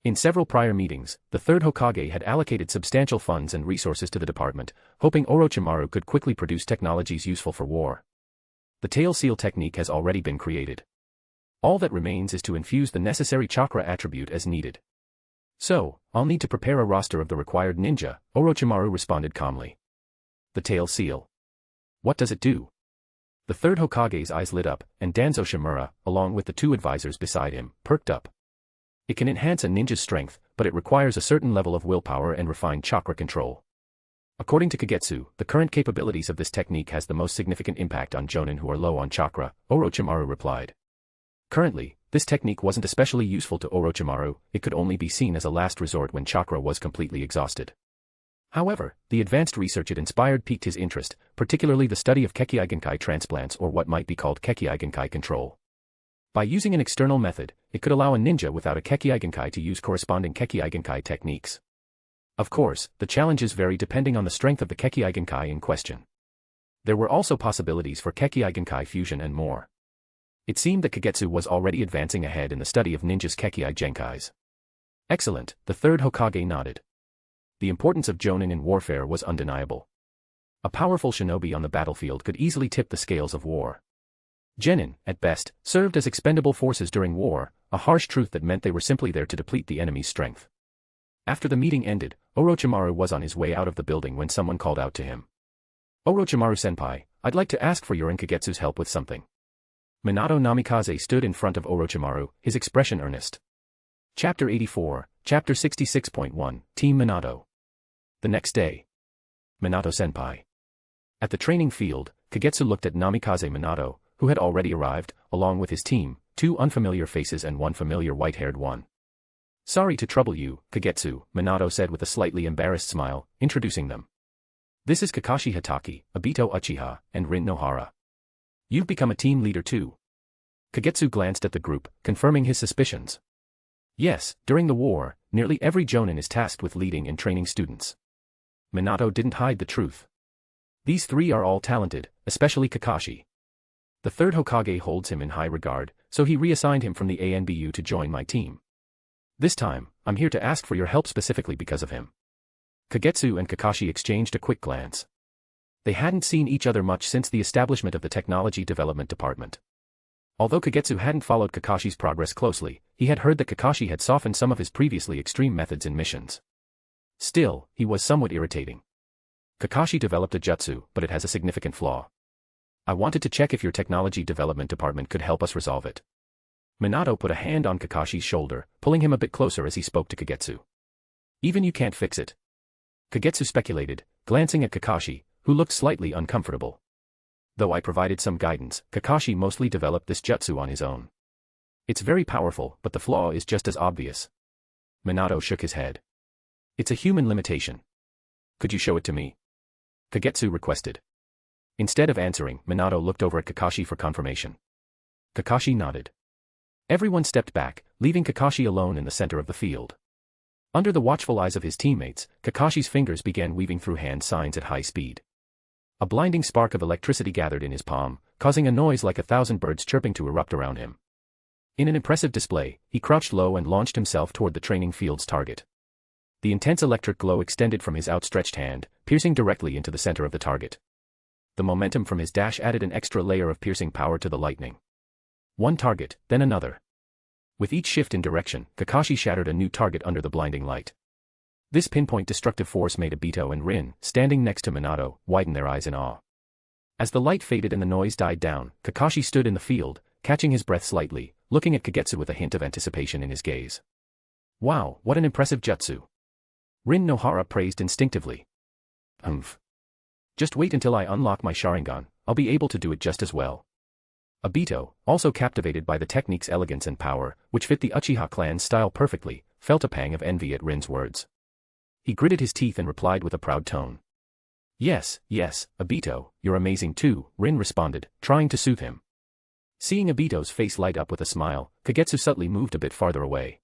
B: In several prior meetings, the third Hokage had allocated substantial funds and resources to the department, hoping Orochimaru could quickly produce technologies useful for war. The tail seal technique has already been created. All that remains is to infuse the necessary chakra attribute as needed. So, I'll need to prepare a roster of the required ninja, Orochimaru responded calmly. The tail seal. What does it do? The third Hokage's eyes lit up, and Danzo Shimura, along with the two advisors beside him, perked up. It can enhance a ninja's strength, but it requires a certain level of willpower and refined chakra control. According to Kagetsu, the current capabilities of this technique has the most significant impact on Jonin who are low on chakra, Orochimaru replied. Currently, this technique wasn't especially useful to Orochimaru, it could only be seen as a last resort when chakra was completely exhausted. However, the advanced research it inspired piqued his interest, particularly the study of Kekkei Genkai transplants or what might be called Kekkei Genkai control. By using an external method, it could allow a ninja without a Kekkei Genkai to use corresponding Kekkei Genkai techniques. Of course, the challenges vary depending on the strength of the Kekkei Genkai in question. There were also possibilities for Kekkei Genkai fusion and more. It seemed that Kagetsu was already advancing ahead in the study of ninjas' Kekkei Genkais. Excellent, the third Hokage nodded. The importance of Jonin in warfare was undeniable. A powerful shinobi on the battlefield could easily tip the scales of war. Genin, at best, served as expendable forces during war, a harsh truth that meant they were simply there to deplete the enemy's strength. After the meeting ended, Orochimaru was on his way out of the building when someone called out to him. Orochimaru-senpai, I'd like to ask for your and Kagetsu's help with something. Minato Namikaze stood in front of Orochimaru, his expression earnest. Chapter 84, Chapter 66.1, Team Minato. The next day. Minato-senpai. At the training field, Kagetsu looked at Namikaze Minato, who had already arrived, along with his team, 2 unfamiliar faces and 1 familiar white-haired one. Sorry to trouble you, Kagetsu, Minato said with a slightly embarrassed smile, introducing them. This is Kakashi Hatake, Obito Uchiha, and Rin Nohara. You've become a team leader too. Kagetsu glanced at the group, confirming his suspicions. Yes, during the war, nearly every jonin is tasked with leading and training students. Minato didn't hide the truth. These 3 are all talented, especially Kakashi. The 3rd Hokage holds him in high regard, so he reassigned him from the ANBU to join my team. This time, I'm here to ask for your help specifically because of him. Kagetsu and Kakashi exchanged a quick glance. They hadn't seen each other much since the establishment of the Technology Development Department. Although Kagetsu hadn't followed Kakashi's progress closely, he had heard that Kakashi had softened some of his previously extreme methods in missions. Still, he was somewhat irritating. Kakashi developed a jutsu, but it has a significant flaw. I wanted to check if your Technology Development Department could help us resolve it. Minato put a hand on Kakashi's shoulder, pulling him a bit closer as he spoke to Kagetsu. Even you can't fix it? Kagetsu speculated, glancing at Kakashi, who looked slightly uncomfortable. Though I provided some guidance, Kakashi mostly developed this jutsu on his own. It's very powerful, but the flaw is just as obvious. Minato shook his head. It's a human limitation. Could you show it to me? Kagetsu requested. Instead of answering, Minato looked over at Kakashi for confirmation. Kakashi nodded. Everyone stepped back, leaving Kakashi alone in the center of the field. Under the watchful eyes of his teammates, Kakashi's fingers began weaving through hand signs at high speed. A blinding spark of electricity gathered in his palm, causing a noise like 1,000 birds chirping to erupt around him. In an impressive display, he crouched low and launched himself toward the training field's target. The intense electric glow extended from his outstretched hand, piercing directly into the center of the target. The momentum from his dash added an extra layer of piercing power to the lightning. One target, then another. With each shift in direction, Kakashi shattered a new target under the blinding light. This pinpoint destructive force made Obito and Rin, standing next to Minato, widen their eyes in awe. As the light faded and the noise died down, Kakashi stood in the field, catching his breath slightly, looking at Kagetsu with a hint of anticipation in his gaze. Wow, what an impressive jutsu! Rin Nohara praised instinctively. Just wait until I unlock my Sharingan, I'll be able to do it just as well. Obito, also captivated by the technique's elegance and power, which fit the Uchiha clan's style perfectly, felt a pang of envy at Rin's words. He gritted his teeth and replied with a proud tone. Yes, Obito, you're amazing too, Rin responded, trying to soothe him. Seeing Obito's face light up with a smile, Kagetsu subtly moved a bit farther away.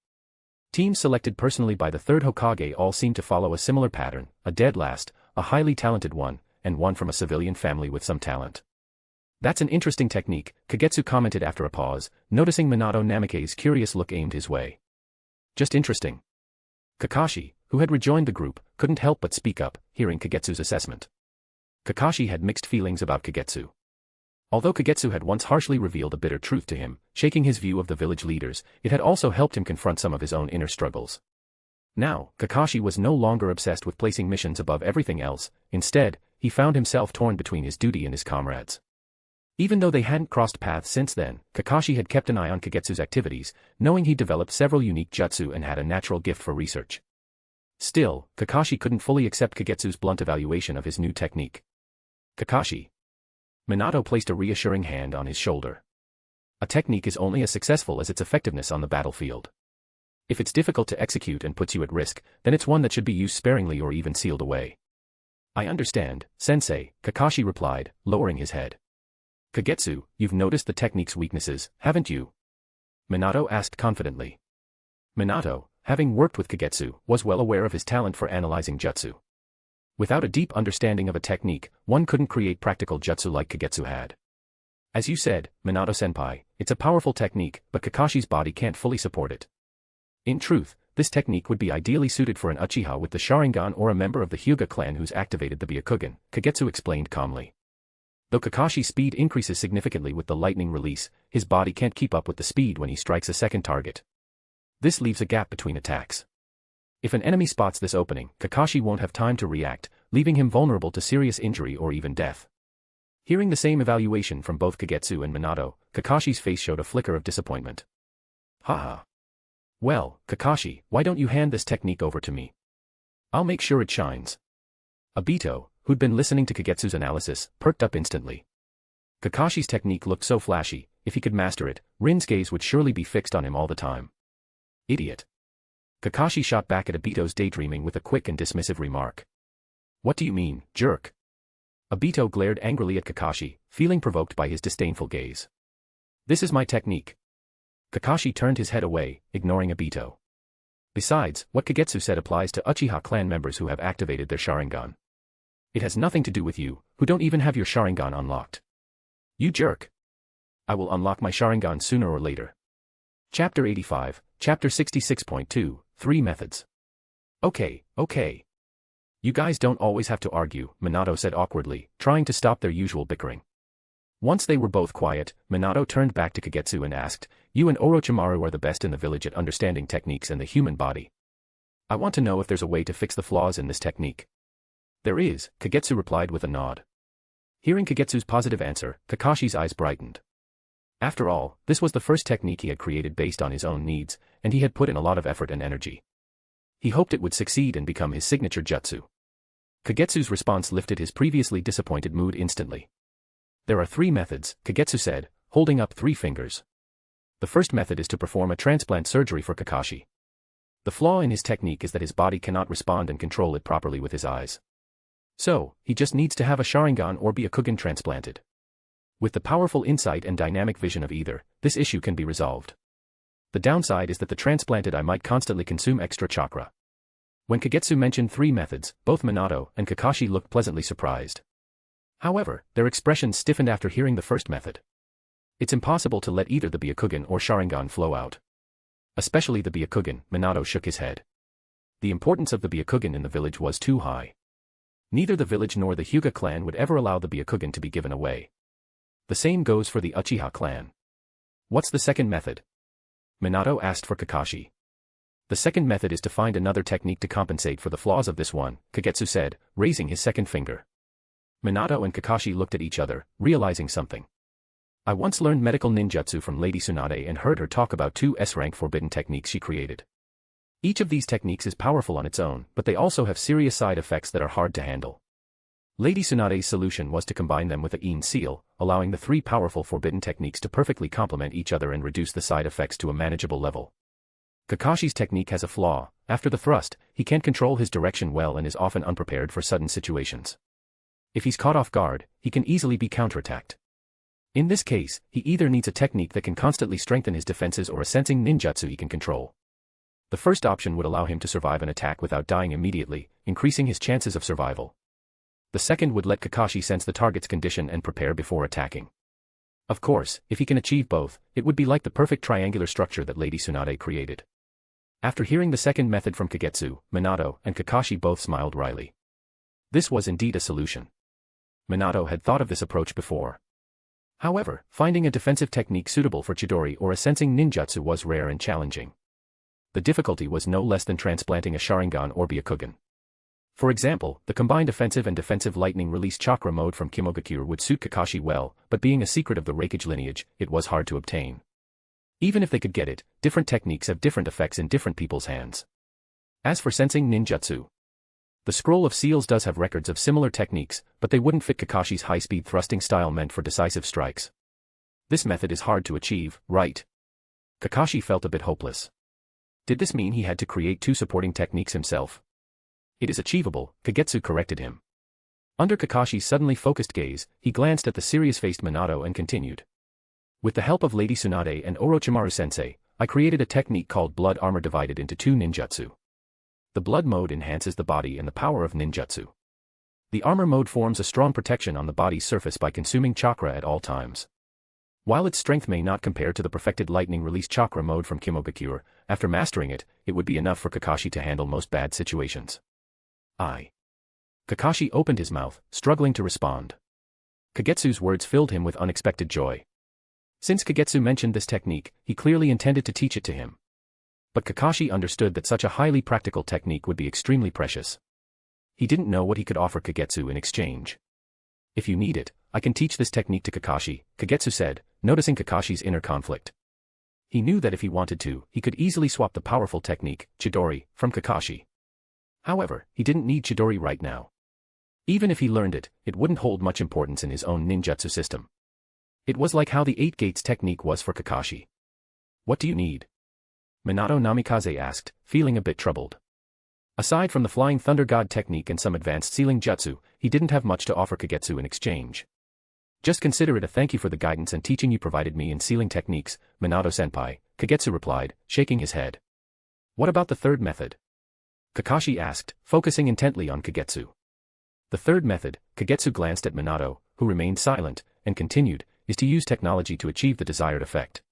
B: Teams selected personally by the 3rd Hokage all seemed to follow a similar pattern, a dead last, a highly talented one, and one from a civilian family with some talent. That's an interesting technique, Kagetsu commented after a pause, noticing Minato Namikaze's curious look aimed his way. Just interesting. Kakashi, who had rejoined the group, couldn't help but speak up, hearing Kagetsu's assessment. Kakashi had mixed feelings about Kagetsu. Although Kagetsu had once harshly revealed a bitter truth to him, shaking his view of the village leaders, it had also helped him confront some of his own inner struggles. Now, Kakashi was no longer obsessed with placing missions above everything else, instead, he found himself torn between his duty and his comrades. Even though they hadn't crossed paths since then, Kakashi had kept an eye on Kagetsu's activities, knowing he developed several unique jutsu and had a natural gift for research. Still, Kakashi couldn't fully accept Kagetsu's blunt evaluation of his new technique. Kakashi. Minato placed a reassuring hand on his shoulder. A technique is only as successful as its effectiveness on the battlefield. If it's difficult to execute and puts you at risk, then it's one that should be used sparingly or even sealed away. I understand, Sensei, Kakashi replied, lowering his head. Kagetsu, you've noticed the technique's weaknesses, haven't you? Minato asked confidently. Minato, having worked with Kagetsu, was well aware of his talent for analyzing jutsu. Without a deep understanding of a technique, one couldn't create practical jutsu like Kagetsu had. As you said, Minato-senpai, it's a powerful technique, but Kakashi's body can't fully support it. In truth, this technique would be ideally suited for an Uchiha with the Sharingan or a member of the Hyuga clan who's activated the Byakugan, Kagetsu explained calmly. Though Kakashi's speed increases significantly with the lightning release, his body can't keep up with the speed when he strikes a second target. This leaves a gap between attacks. If an enemy spots this opening, Kakashi won't have time to react, leaving him vulnerable to serious injury or even death. Hearing the same evaluation from both Kagetsu and Minato, Kakashi's face showed a flicker of disappointment. Haha. Well, Kakashi, why don't you hand this technique over to me? I'll make sure it shines. Obito, who'd been listening to Kagetsu's analysis, perked up instantly. Kakashi's technique looked so flashy, if he could master it, Rin's gaze would surely be fixed on him all the time. Idiot. Kakashi shot back at Obito's daydreaming with a quick and dismissive remark. What do you mean, jerk? Obito glared angrily at Kakashi, feeling provoked by his disdainful gaze. This is my technique. Kakashi turned his head away, ignoring Obito. Besides, what Kagetsu said applies to Uchiha clan members who have activated their Sharingan. It has nothing to do with you, who don't even have your Sharingan unlocked. You jerk. I will unlock my Sharingan sooner or later. Chapter 85, Chapter 66.2, 3 Methods. Okay. You guys don't always have to argue, Minato said awkwardly, trying to stop their usual bickering. Once they were both quiet, Minato turned back to Kagetsu and asked, You and Orochimaru are the best in the village at understanding techniques in the human body. I want to know if there's a way to fix the flaws in this technique. There is, Kagetsu replied with a nod. Hearing Kagetsu's positive answer, Kakashi's eyes brightened. After all, this was the first technique he had created based on his own needs, and he had put in a lot of effort and energy. He hoped it would succeed and become his signature jutsu. Kagetsu's response lifted his previously disappointed mood instantly. There are 3 methods, Kagetsu said, holding up 3 fingers. The first method is to perform a transplant surgery for Kakashi. The flaw in his technique is that his body cannot respond and control it properly with his eyes. So, he just needs to have a Sharingan or be a Kugen transplanted. With the powerful insight and dynamic vision of either, this issue can be resolved. The downside is that the transplanted eye might constantly consume extra chakra. When Kagetsu mentioned 3 methods, both Minato and Kakashi looked pleasantly surprised. However, their expressions stiffened after hearing the first method. It's impossible to let either the Byakugan or Sharingan flow out. Especially the Byakugan, Minato shook his head. The importance of the Byakugan in the village was too high. Neither the village nor the Hyuga clan would ever allow the Byakugan to be given away. The same goes for the Uchiha clan. What's the second method? Minato asked for Kakashi. The second method is to find another technique to compensate for the flaws of this one, Kagetsu said, raising his second finger. Minato and Kakashi looked at each other, realizing something. I once learned medical ninjutsu from Lady Tsunade and heard her talk about 2 S-rank forbidden techniques she created. Each of these techniques is powerful on its own, but they also have serious side effects that are hard to handle. Lady Tsunade's solution was to combine them with a Yin seal, allowing the 3 powerful forbidden techniques to perfectly complement each other and reduce the side effects to a manageable level. Kakashi's technique has a flaw. After the thrust, he can't control his direction well and is often unprepared for sudden situations. If he's caught off guard, he can easily be counterattacked. In this case, he either needs a technique that can constantly strengthen his defenses or a sensing ninjutsu he can control. The first option would allow him to survive an attack without dying immediately, increasing his chances of survival. The second would let Kakashi sense the target's condition and prepare before attacking. Of course, if he can achieve both, it would be like the perfect triangular structure that Lady Tsunade created. After hearing the second method from Kagetsu, Minato and Kakashi both smiled wryly. This was indeed a solution. Minato had thought of this approach before. However, finding a defensive technique suitable for Chidori or a sensing ninjutsu was rare and challenging. The difficulty was no less than transplanting a Sharingan or Byakugan. For example, the combined offensive and defensive lightning release chakra mode from Iwagakure would suit Kakashi well, but being a secret of the Reikage lineage, it was hard to obtain. Even if they could get it, different techniques have different effects in different people's hands. As for sensing ninjutsu, the Scroll of Seals does have records of similar techniques, but they wouldn't fit Kakashi's high-speed thrusting style meant for decisive strikes. This method is hard to achieve, right? Kakashi felt a bit hopeless. Did this mean he had to create 2 supporting techniques himself? It is achievable, Kagetsu corrected him. Under Kakashi's suddenly focused gaze, he glanced at the serious-faced Minato and continued. With the help of Lady Tsunade and Orochimaru-sensei, I created a technique called Blood Armor divided into 2 ninjutsu. The Blood mode enhances the body and the power of ninjutsu. The Armor mode forms a strong protection on the body's surface by consuming chakra at all times. While its strength may not compare to the perfected lightning release chakra mode from Iwagakure, after mastering it, it would be enough for Kakashi to handle most bad situations. Kakashi opened his mouth, struggling to respond. Kagetsu's words filled him with unexpected joy. Since Kagetsu mentioned this technique, he clearly intended to teach it to him. But Kakashi understood that such a highly practical technique would be extremely precious. He didn't know what he could offer Kagetsu in exchange. If you need it, I can teach this technique to Kakashi, Kagetsu said, noticing Kakashi's inner conflict. He knew that if he wanted to, he could easily swap the powerful technique, Chidori, from Kakashi. However, he didn't need Chidori right now. Even if he learned it, it wouldn't hold much importance in his own ninjutsu system. It was like how the 8 Gates technique was for Kakashi. What do you need? Minato Namikaze asked, feeling a bit troubled. Aside from the Flying Thunder God technique and some advanced sealing jutsu, he didn't have much to offer Kagetsu in exchange. Just consider it a thank you for the guidance and teaching you provided me in sealing techniques, Minato-senpai, Kagetsu replied, shaking his head. What about the third method? Kakashi asked, focusing intently on Kagetsu. The third method, Kagetsu glanced at Minato, who remained silent, and continued, is to use technology to achieve the desired effect.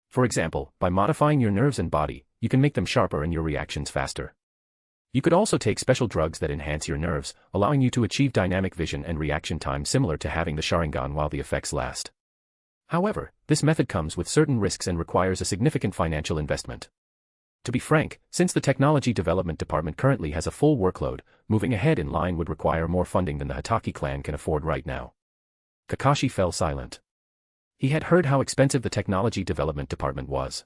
B: For example, by modifying your nerves and body, you can make them sharper and your reactions faster. You could also take special drugs that enhance your nerves, allowing you to achieve dynamic vision and reaction time similar to having the Sharingan while the effects last. However, this method comes with certain risks and requires a significant financial investment. To be frank, since the Technology Development Department currently has a full workload, moving ahead in line would require more funding than the Hatake clan can afford right now. Kakashi fell silent. He had heard how expensive the Technology Development Department was.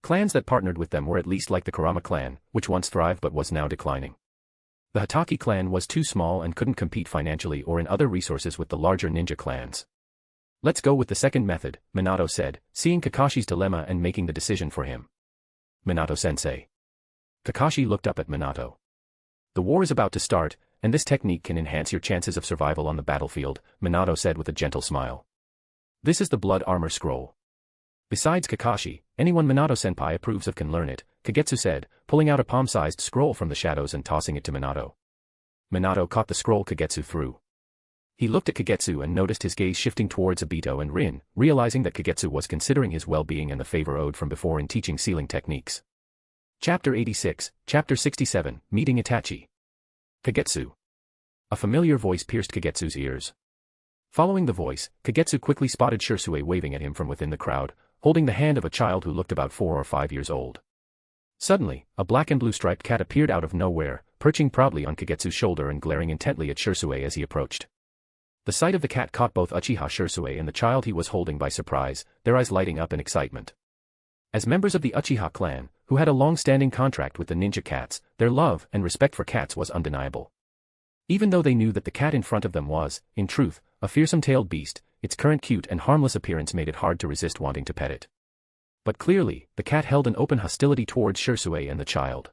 B: Clans that partnered with them were at least like the Kurama clan, which once thrived but was now declining. The Hatake clan was too small and couldn't compete financially or in other resources with the larger ninja clans. Let's go with the second method, Minato said, seeing Kakashi's dilemma and making the decision for him. Minato-sensei. Kakashi looked up at Minato. The war is about to start, and this technique can enhance your chances of survival on the battlefield, Minato said with a gentle smile. This is the blood armor scroll. Besides Kakashi, anyone Minato-senpai approves of can learn it, Kagetsu said, pulling out a palm-sized scroll from the shadows and tossing it to Minato. Minato caught the scroll Kagetsu threw. He looked at Kagetsu and noticed his gaze shifting towards Obito and Rin, realizing that Kagetsu was considering his well-being and the favor owed from before in teaching sealing techniques. Chapter 86, Chapter 67, Meeting Itachi. Kagetsu. A familiar voice pierced Kagetsu's ears. Following the voice, Kagetsu quickly spotted Sherui waving at him from within the crowd, holding the hand of a child who looked about 4 or 5 years old. Suddenly, a black and blue striped cat appeared out of nowhere, perching proudly on Kagetsu's shoulder and glaring intently at Sherui as he approached. The sight of the cat caught both Uchiha Sherui and the child he was holding by surprise, their eyes lighting up in excitement. As members of the Uchiha clan, who had a long-standing contract with the ninja cats, their love and respect for cats was undeniable. Even though they knew that the cat in front of them was, in truth, a fearsome-tailed beast, its current cute and harmless appearance made it hard to resist wanting to pet it. But clearly, the cat held an open hostility towards Sherui and the child.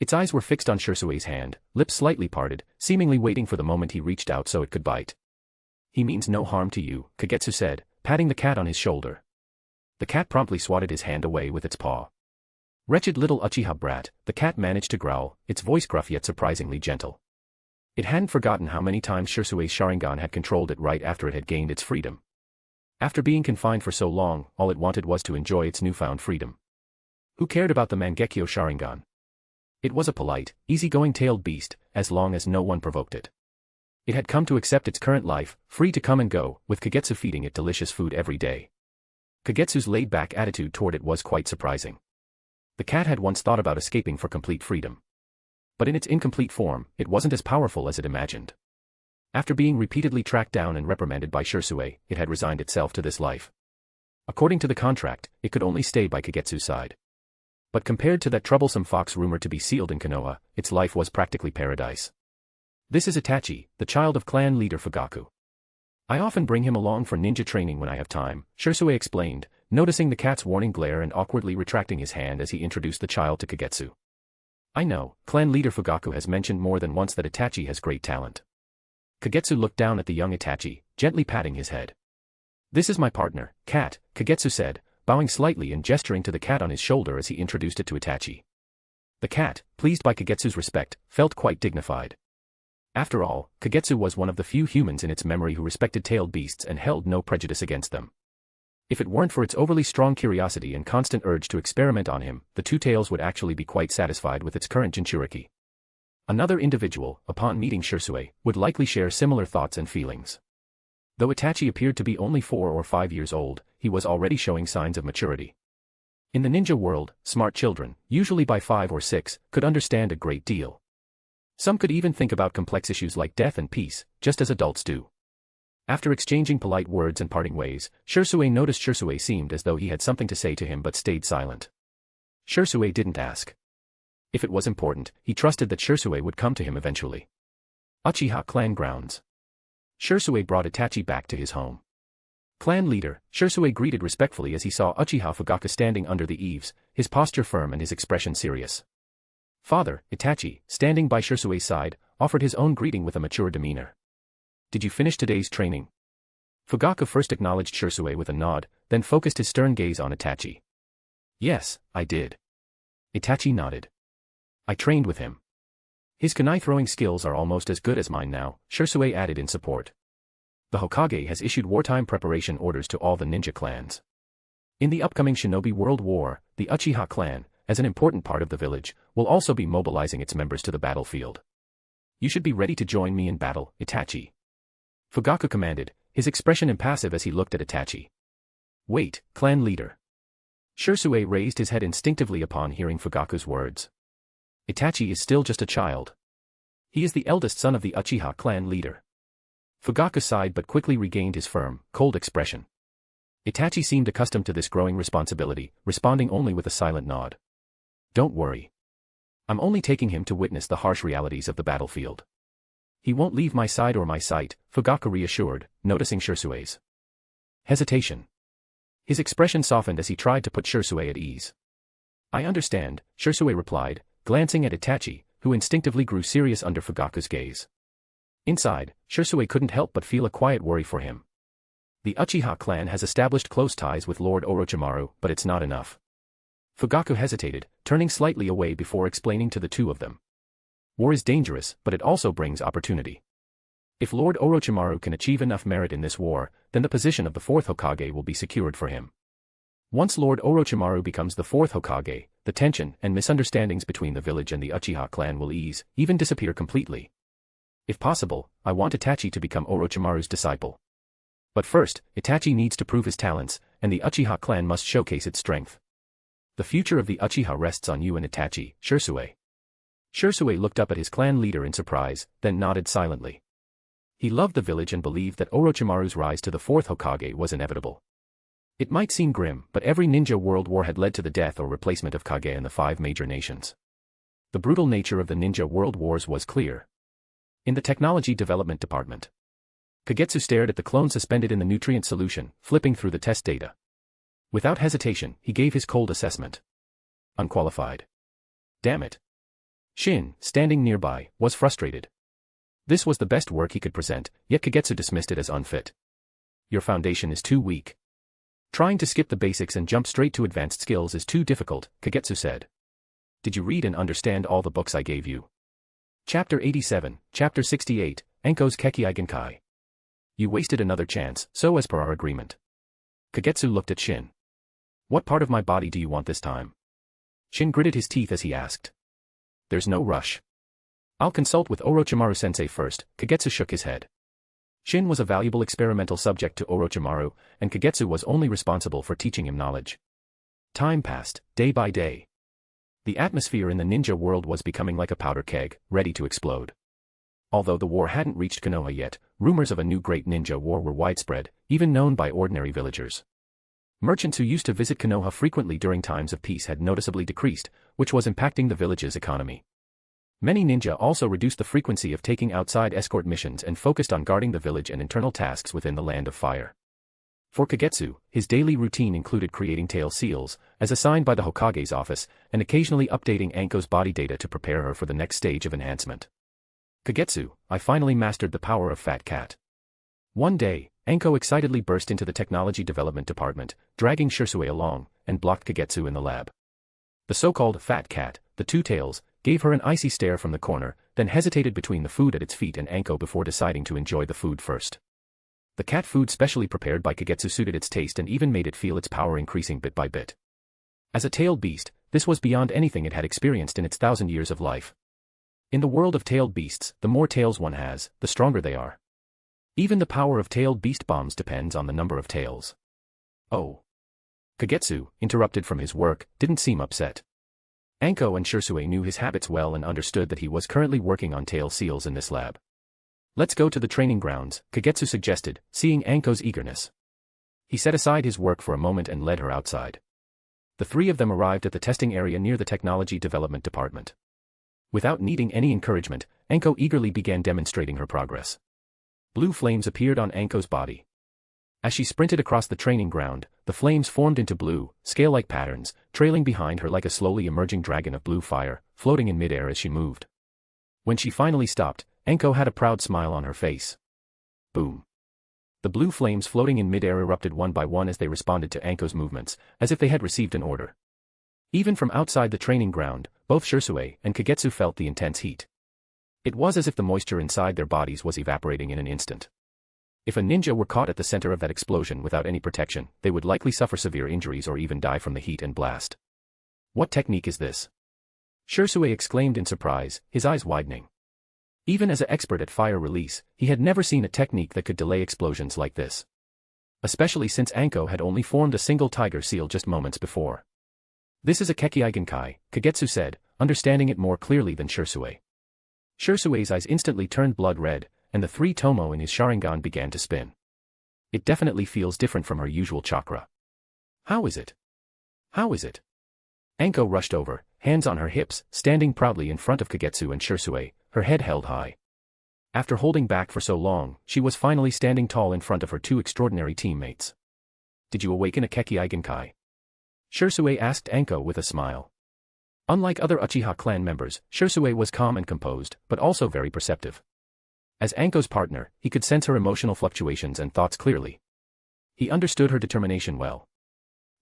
B: Its eyes were fixed on Shersui's hand, lips slightly parted, seemingly waiting for the moment he reached out so it could bite. He means no harm to you, Kagetsu said, patting the cat on his shoulder. The cat promptly swatted his hand away with its paw. Wretched little Uchiha brat, the cat managed to growl, its voice gruff yet surprisingly gentle. It hadn't forgotten how many times Shersui's Sharingan had controlled it right after it had gained its freedom. After being confined for so long, all it wanted was to enjoy its newfound freedom. Who cared about the Mangekyo Sharingan? It was a polite, easygoing-tailed beast, as long as no one provoked it. It had come to accept its current life, free to come and go, with Kagetsu feeding it delicious food every day. Kagetsu's laid-back attitude toward it was quite surprising. The cat had once thought about escaping for complete freedom. But in its incomplete form, it wasn't as powerful as it imagined. After being repeatedly tracked down and reprimanded by Sherui, it had resigned itself to this life. According to the contract, it could only stay by Kagetsu's side. But compared to that troublesome fox rumored to be sealed in Konoha, its life was practically paradise. This is Itachi, the child of clan leader Fugaku. I often bring him along for ninja training when I have time, Sherui explained, noticing the cat's warning glare and awkwardly retracting his hand as he introduced the child to Kagetsu. I know, clan leader Fugaku has mentioned more than once that Itachi has great talent. Kagetsu looked down at the young Itachi, gently patting his head. This is my partner, Cat, Kagetsu said, bowing slightly and gesturing to the cat on his shoulder as he introduced it to Itachi. The cat, pleased by Kagetsu's respect, felt quite dignified. After all, Kagetsu was one of the few humans in its memory who respected tailed beasts and held no prejudice against them. If it weren't for its overly strong curiosity and constant urge to experiment on him, the two tails would actually be quite satisfied with its current Jinchuriki. Another individual, upon meeting Sherui, would likely share similar thoughts and feelings. Though Itachi appeared to be only 4 or 5 years old, he was already showing signs of maturity. In the ninja world, smart children, usually by 5 or 6, could understand a great deal. Some could even think about complex issues like death and peace, just as adults do. After exchanging polite words and parting ways, Sherui noticed Sherui seemed as though he had something to say to him but stayed silent. Sherui didn't ask. If it was important, he trusted that Sherui would come to him eventually. Uchiha clan grounds. Sherui brought Itachi back to his home. Clan leader, Sherui greeted respectfully as he saw Uchiha Fugaku standing under the eaves, his posture firm and his expression serious. Father, Itachi, standing by Shersui's side, offered his own greeting with a mature demeanor. Did you finish today's training? Fugaku first acknowledged Sherui with a nod, then focused his stern gaze on Itachi. Yes, I did. Itachi nodded. I trained with him. His kunai throwing skills are almost as good as mine now, Sherui added in support. The Hokage has issued wartime preparation orders to all the ninja clans. In the upcoming Shinobi World War, the Uchiha clan, as an important part of the village, will also be mobilizing its members to the battlefield. You should be ready to join me in battle, Itachi. Fugaku commanded, his expression impassive as he looked at Itachi. Wait, clan leader. Sherui raised his head instinctively upon hearing Fugaku's words. Itachi is still just a child. He is the eldest son of the Uchiha clan leader. Fugaku sighed but quickly regained his firm, cold expression. Itachi seemed accustomed to this growing responsibility, responding only with a silent nod. Don't worry. I'm only taking him to witness the harsh realities of the battlefield. He won't leave my side or my sight, Fugaku reassured, noticing Shersui's hesitation. His expression softened as he tried to put Sherui at ease. I understand, Sherui replied, glancing at Itachi, who instinctively grew serious under Fugaku's gaze. Inside, Sherui couldn't help but feel a quiet worry for him. The Uchiha clan has established close ties with Lord Orochimaru, but it's not enough. Fugaku hesitated, turning slightly away before explaining to the two of them. War is dangerous, but it also brings opportunity. If Lord Orochimaru can achieve enough merit in this war, then the position of the fourth Hokage will be secured for him. Once Lord Orochimaru becomes the fourth Hokage, the tension and misunderstandings between the village and the Uchiha clan will ease, even disappear completely. If possible, I want Itachi to become Orochimaru's disciple. But first, Itachi needs to prove his talents, and the Uchiha clan must showcase its strength. The future of the Uchiha rests on you and Itachi, Sherui. Sherui looked up at his clan leader in surprise, then nodded silently. He loved the village and believed that Orochimaru's rise to the fourth Hokage was inevitable. It might seem grim, but every ninja world war had led to the death or replacement of Kage in the 5 major nations. The brutal nature of the ninja world wars was clear. In the Technology Development Department, Kagetsu stared at the clone suspended in the nutrient solution, flipping through the test data. Without hesitation, he gave his cold assessment. Unqualified. Damn it. Shin, standing nearby, was frustrated. This was the best work he could present, yet Kagetsu dismissed it as unfit. Your foundation is too weak. Trying to skip the basics and jump straight to advanced skills is too difficult, Kagetsu said. Did you read and understand all the books I gave you? Chapter 87, Chapter 68, Enko's Kekkei Genkai. You wasted another chance, so as per our agreement. Kagetsu looked at Shin. What part of my body do you want this time? Shin gritted his teeth as he asked. There's no rush. I'll consult with Orochimaru-sensei first, Kagetsu shook his head. Shin was a valuable experimental subject to Orochimaru, and Kagetsu was only responsible for teaching him knowledge. Time passed, day by day. The atmosphere in the ninja world was becoming like a powder keg, ready to explode. Although the war hadn't reached Konoha yet, rumors of a new great ninja war were widespread, even known by ordinary villagers. Merchants who used to visit Konoha frequently during times of peace had noticeably decreased, which was impacting the village's economy. Many ninja also reduced the frequency of taking outside escort missions and focused on guarding the village and internal tasks within the Land of Fire. For Kagetsu, his daily routine included creating tail seals, as assigned by the Hokage's office, and occasionally updating Anko's body data to prepare her for the next stage of enhancement. Kagetsu, I finally mastered the power of Fat Cat. One day, Anko excitedly burst into the Technology Development Department, dragging Sherui along, and blocked Kagetsu in the lab. The so-called Fat Cat, the two tails, gave her an icy stare from the corner, then hesitated between the food at its feet and Anko before deciding to enjoy the food first. The cat food specially prepared by Kagetsu suited its taste and even made it feel its power increasing bit by bit. As a tailed beast, this was beyond anything it had experienced in its 1,000 years of life. In the world of tailed beasts, the more tails one has, the stronger they are. Even the power of tailed beast bombs depends on the number of tails. Oh. Kagetsu, interrupted from his work, didn't seem upset. Anko and Sherui knew his habits well and understood that he was currently working on tail seals in this lab. Let's go to the training grounds, Kagetsu suggested, seeing Anko's eagerness. He set aside his work for a moment and led her outside. The three of them arrived at the testing area near the Technology Development Department. Without needing any encouragement, Anko eagerly began demonstrating her progress. Blue flames appeared on Anko's body. As she sprinted across the training ground, the flames formed into blue, scale-like patterns, trailing behind her like a slowly emerging dragon of blue fire, floating in midair as she moved. When she finally stopped, Anko had a proud smile on her face. Boom. The blue flames floating in midair erupted one by one as they responded to Anko's movements, as if they had received an order. Even from outside the training ground, both Sherui and Kagetsu felt the intense heat. It was as if the moisture inside their bodies was evaporating in an instant. If a ninja were caught at the center of that explosion without any protection, they would likely suffer severe injuries or even die from the heat and blast. What technique is this? Sherui exclaimed in surprise, his eyes widening. Even as an expert at fire release, he had never seen a technique that could delay explosions like this. Especially since Anko had only formed a single tiger seal just moments before. This is a Kekkei Genkai, Kagetsu said, understanding it more clearly than Sherui. Sherui's eyes instantly turned blood red, and the three tomo in his Sharingan began to spin. It definitely feels different from her usual chakra. How is it? How is it? Anko rushed over, hands on her hips, standing proudly in front of Kagetsu and Sherui, her head held high. After holding back for so long, she was finally standing tall in front of her two extraordinary teammates. Did you awaken a Kekkei Genkai? Sherui asked Anko with a smile. Unlike other Uchiha clan members, Sherui was calm and composed, but also very perceptive. As Anko's partner, he could sense her emotional fluctuations and thoughts clearly. He understood her determination well.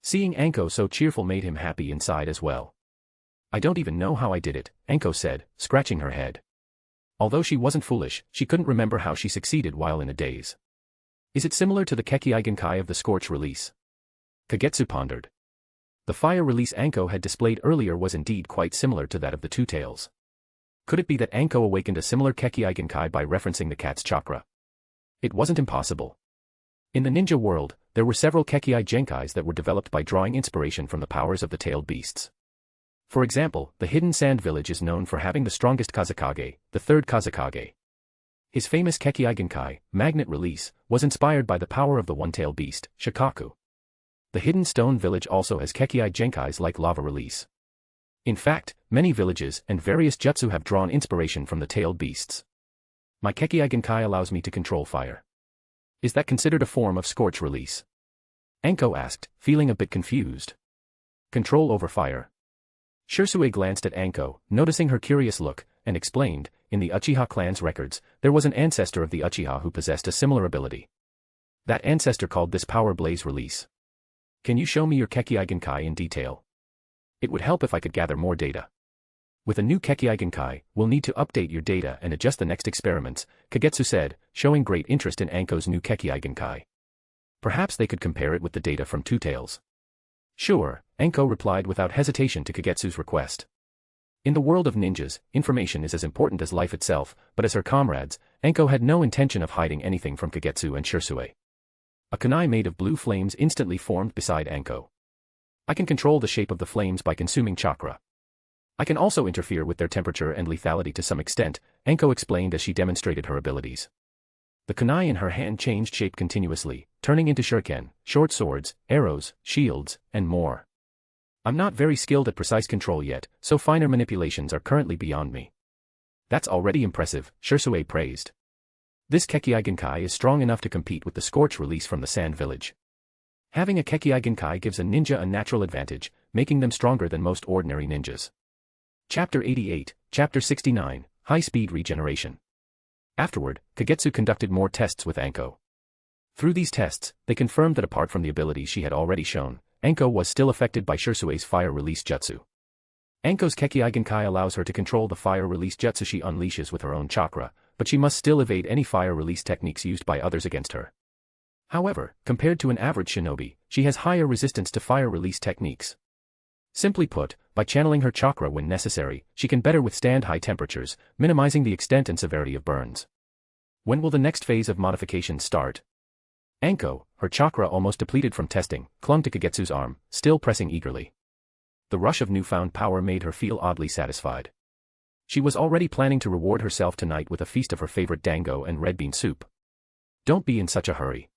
B: Seeing Anko so cheerful made him happy inside as well. I don't even know how I did it, Anko said, scratching her head. Although she wasn't foolish, she couldn't remember how she succeeded while in a daze. Is it similar to the Kekkei Genkai of the Scorch release? Kagetsu pondered. The fire release Anko had displayed earlier was indeed quite similar to that of the Two Tails. Could it be that Anko awakened a similar Kekkei Genkai by referencing the cat's chakra? It wasn't impossible. In the ninja world, there were several Kekkei Genkais that were developed by drawing inspiration from the powers of the tailed beasts. For example, the Hidden Sand Village is known for having the strongest Kazekage, the third Kazekage. His famous Kekkei Genkai, Magnet Release, was inspired by the power of the one-tailed beast, Shikaku. The Hidden Stone Village also has Kekkei Genkais like Lava Release. In fact, many villages and various jutsu have drawn inspiration from the tailed beasts. My Kekkei Genkai allows me to control fire. Is that considered a form of Scorch Release? Anko asked, feeling a bit confused. Control over fire. Sherui glanced at Anko, noticing her curious look, and explained, in the Uchiha clan's records, there was an ancestor of the Uchiha who possessed a similar ability. That ancestor called this power Blaze Release. Can you show me your Kekkei Genkai in detail? It would help if I could gather more data. With a new Kekkei Genkai, we'll need to update your data and adjust the next experiments, Kagetsu said, showing great interest in Anko's new Kekkei Genkai. Perhaps they could compare it with the data from Two Tails. Sure, Anko replied without hesitation to Kagetsu's request. In the world of ninjas, information is as important as life itself, but as her comrades, Anko had no intention of hiding anything from Kagetsu and Sherui. A kunai made of blue flames instantly formed beside Anko. I can control the shape of the flames by consuming chakra. I can also interfere with their temperature and lethality to some extent, Anko explained as she demonstrated her abilities. The kunai in her hand changed shape continuously, turning into shuriken, short swords, arrows, shields, and more. I'm not very skilled at precise control yet, so finer manipulations are currently beyond me. That's already impressive, Sherui praised. This Kekkei Genkai is strong enough to compete with the Scorch Release from the Sand Village. Having a Kekkei Genkai gives a ninja a natural advantage, making them stronger than most ordinary ninjas. Chapter 88, Chapter 69, High-Speed Regeneration. Afterward, Kagetsu conducted more tests with Anko. Through these tests, they confirmed that apart from the abilities she had already shown, Anko was still affected by Sherui's fire release jutsu. Anko's Kekkei Genkai allows her to control the fire release jutsu she unleashes with her own chakra, but she must still evade any fire release techniques used by others against her. However, compared to an average shinobi, she has higher resistance to fire release techniques. Simply put, by channeling her chakra when necessary, she can better withstand high temperatures, minimizing the extent and severity of burns. When will the next phase of modifications start? Anko, her chakra almost depleted from testing, clung to Kagetsu's arm, still pressing eagerly. The rush of newfound power made her feel oddly satisfied. She was already planning to reward herself tonight with a feast of her favorite dango and red bean soup. Don't be in such a hurry.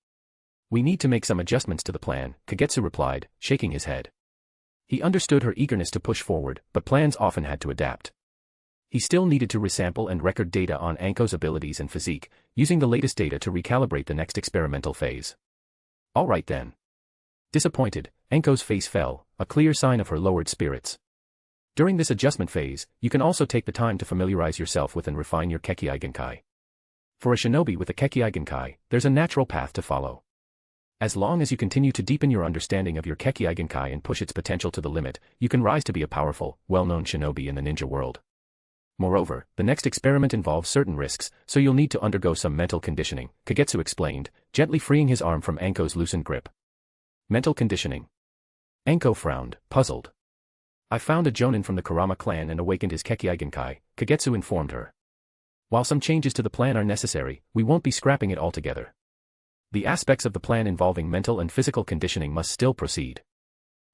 B: We need to make some adjustments to the plan, Kagetsu replied, shaking his head. He understood her eagerness to push forward, but plans often had to adapt. He still needed to resample and record data on Anko's abilities and physique, using the latest data to recalibrate the next experimental phase. All right then. Disappointed, Anko's face fell, a clear sign of her lowered spirits. During this adjustment phase, you can also take the time to familiarize yourself with and refine your Kekkei Genkai. For a shinobi with a Kekkei Genkai, there's a natural path to follow. As long as you continue to deepen your understanding of your Kekkei Genkai and push its potential to the limit, you can rise to be a powerful, well-known shinobi in the ninja world. Moreover, the next experiment involves certain risks, so you'll need to undergo some mental conditioning, Kagetsu explained, gently freeing his arm from Anko's loosened grip. Mental conditioning. Enko frowned, puzzled. I found a jonin from the Kurama clan and awakened his Kekkei Genkai, Kagetsu informed her. While some changes to the plan are necessary, we won't be scrapping it altogether. The aspects of the plan involving mental and physical conditioning must still proceed.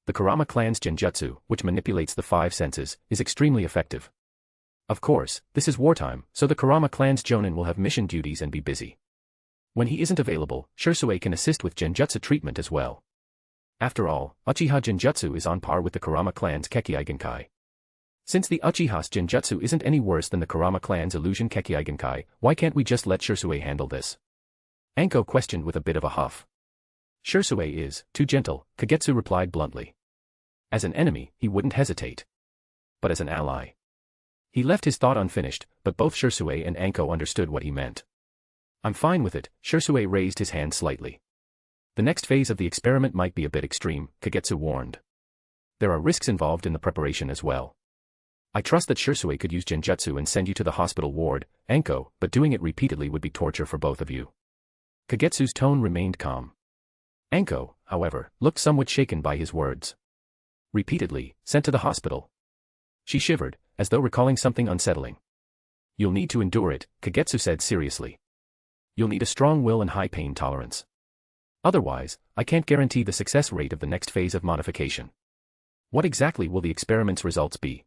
B: The Kurama clan's genjutsu, which manipulates the five senses, is extremely effective. Of course, this is wartime, so the Kurama clan's jonin will have mission duties and be busy. When he isn't available, Sherui can assist with genjutsu treatment as well. After all, Uchiha genjutsu is on par with the Kurama clan's Kekkei Genkai. Since the Uchiha's genjutsu isn't any worse than the Kurama clan's illusion Kekkei Genkai, why can't we just let Sherui handle this? Anko questioned with a bit of a huff. Sherui is too gentle, Kagetsu replied bluntly. As an enemy, he wouldn't hesitate. But as an ally. He left his thought unfinished, but both Sherui and Anko understood what he meant. I'm fine with it, Sherui raised his hand slightly. The next phase of the experiment might be a bit extreme, Kagetsu warned. There are risks involved in the preparation as well. I trust that Sherui could use genjutsu and send you to the hospital ward, Anko, but doing it repeatedly would be torture for both of you. Kagetsu's tone remained calm. Anko, however, looked somewhat shaken by his words. Repeatedly, sent to the hospital. She shivered, as though recalling something unsettling. You'll need to endure it, Kagetsu said seriously. You'll need a strong will and high pain tolerance. Otherwise, I can't guarantee the success rate of the next phase of modification. What exactly will the experiment's results be?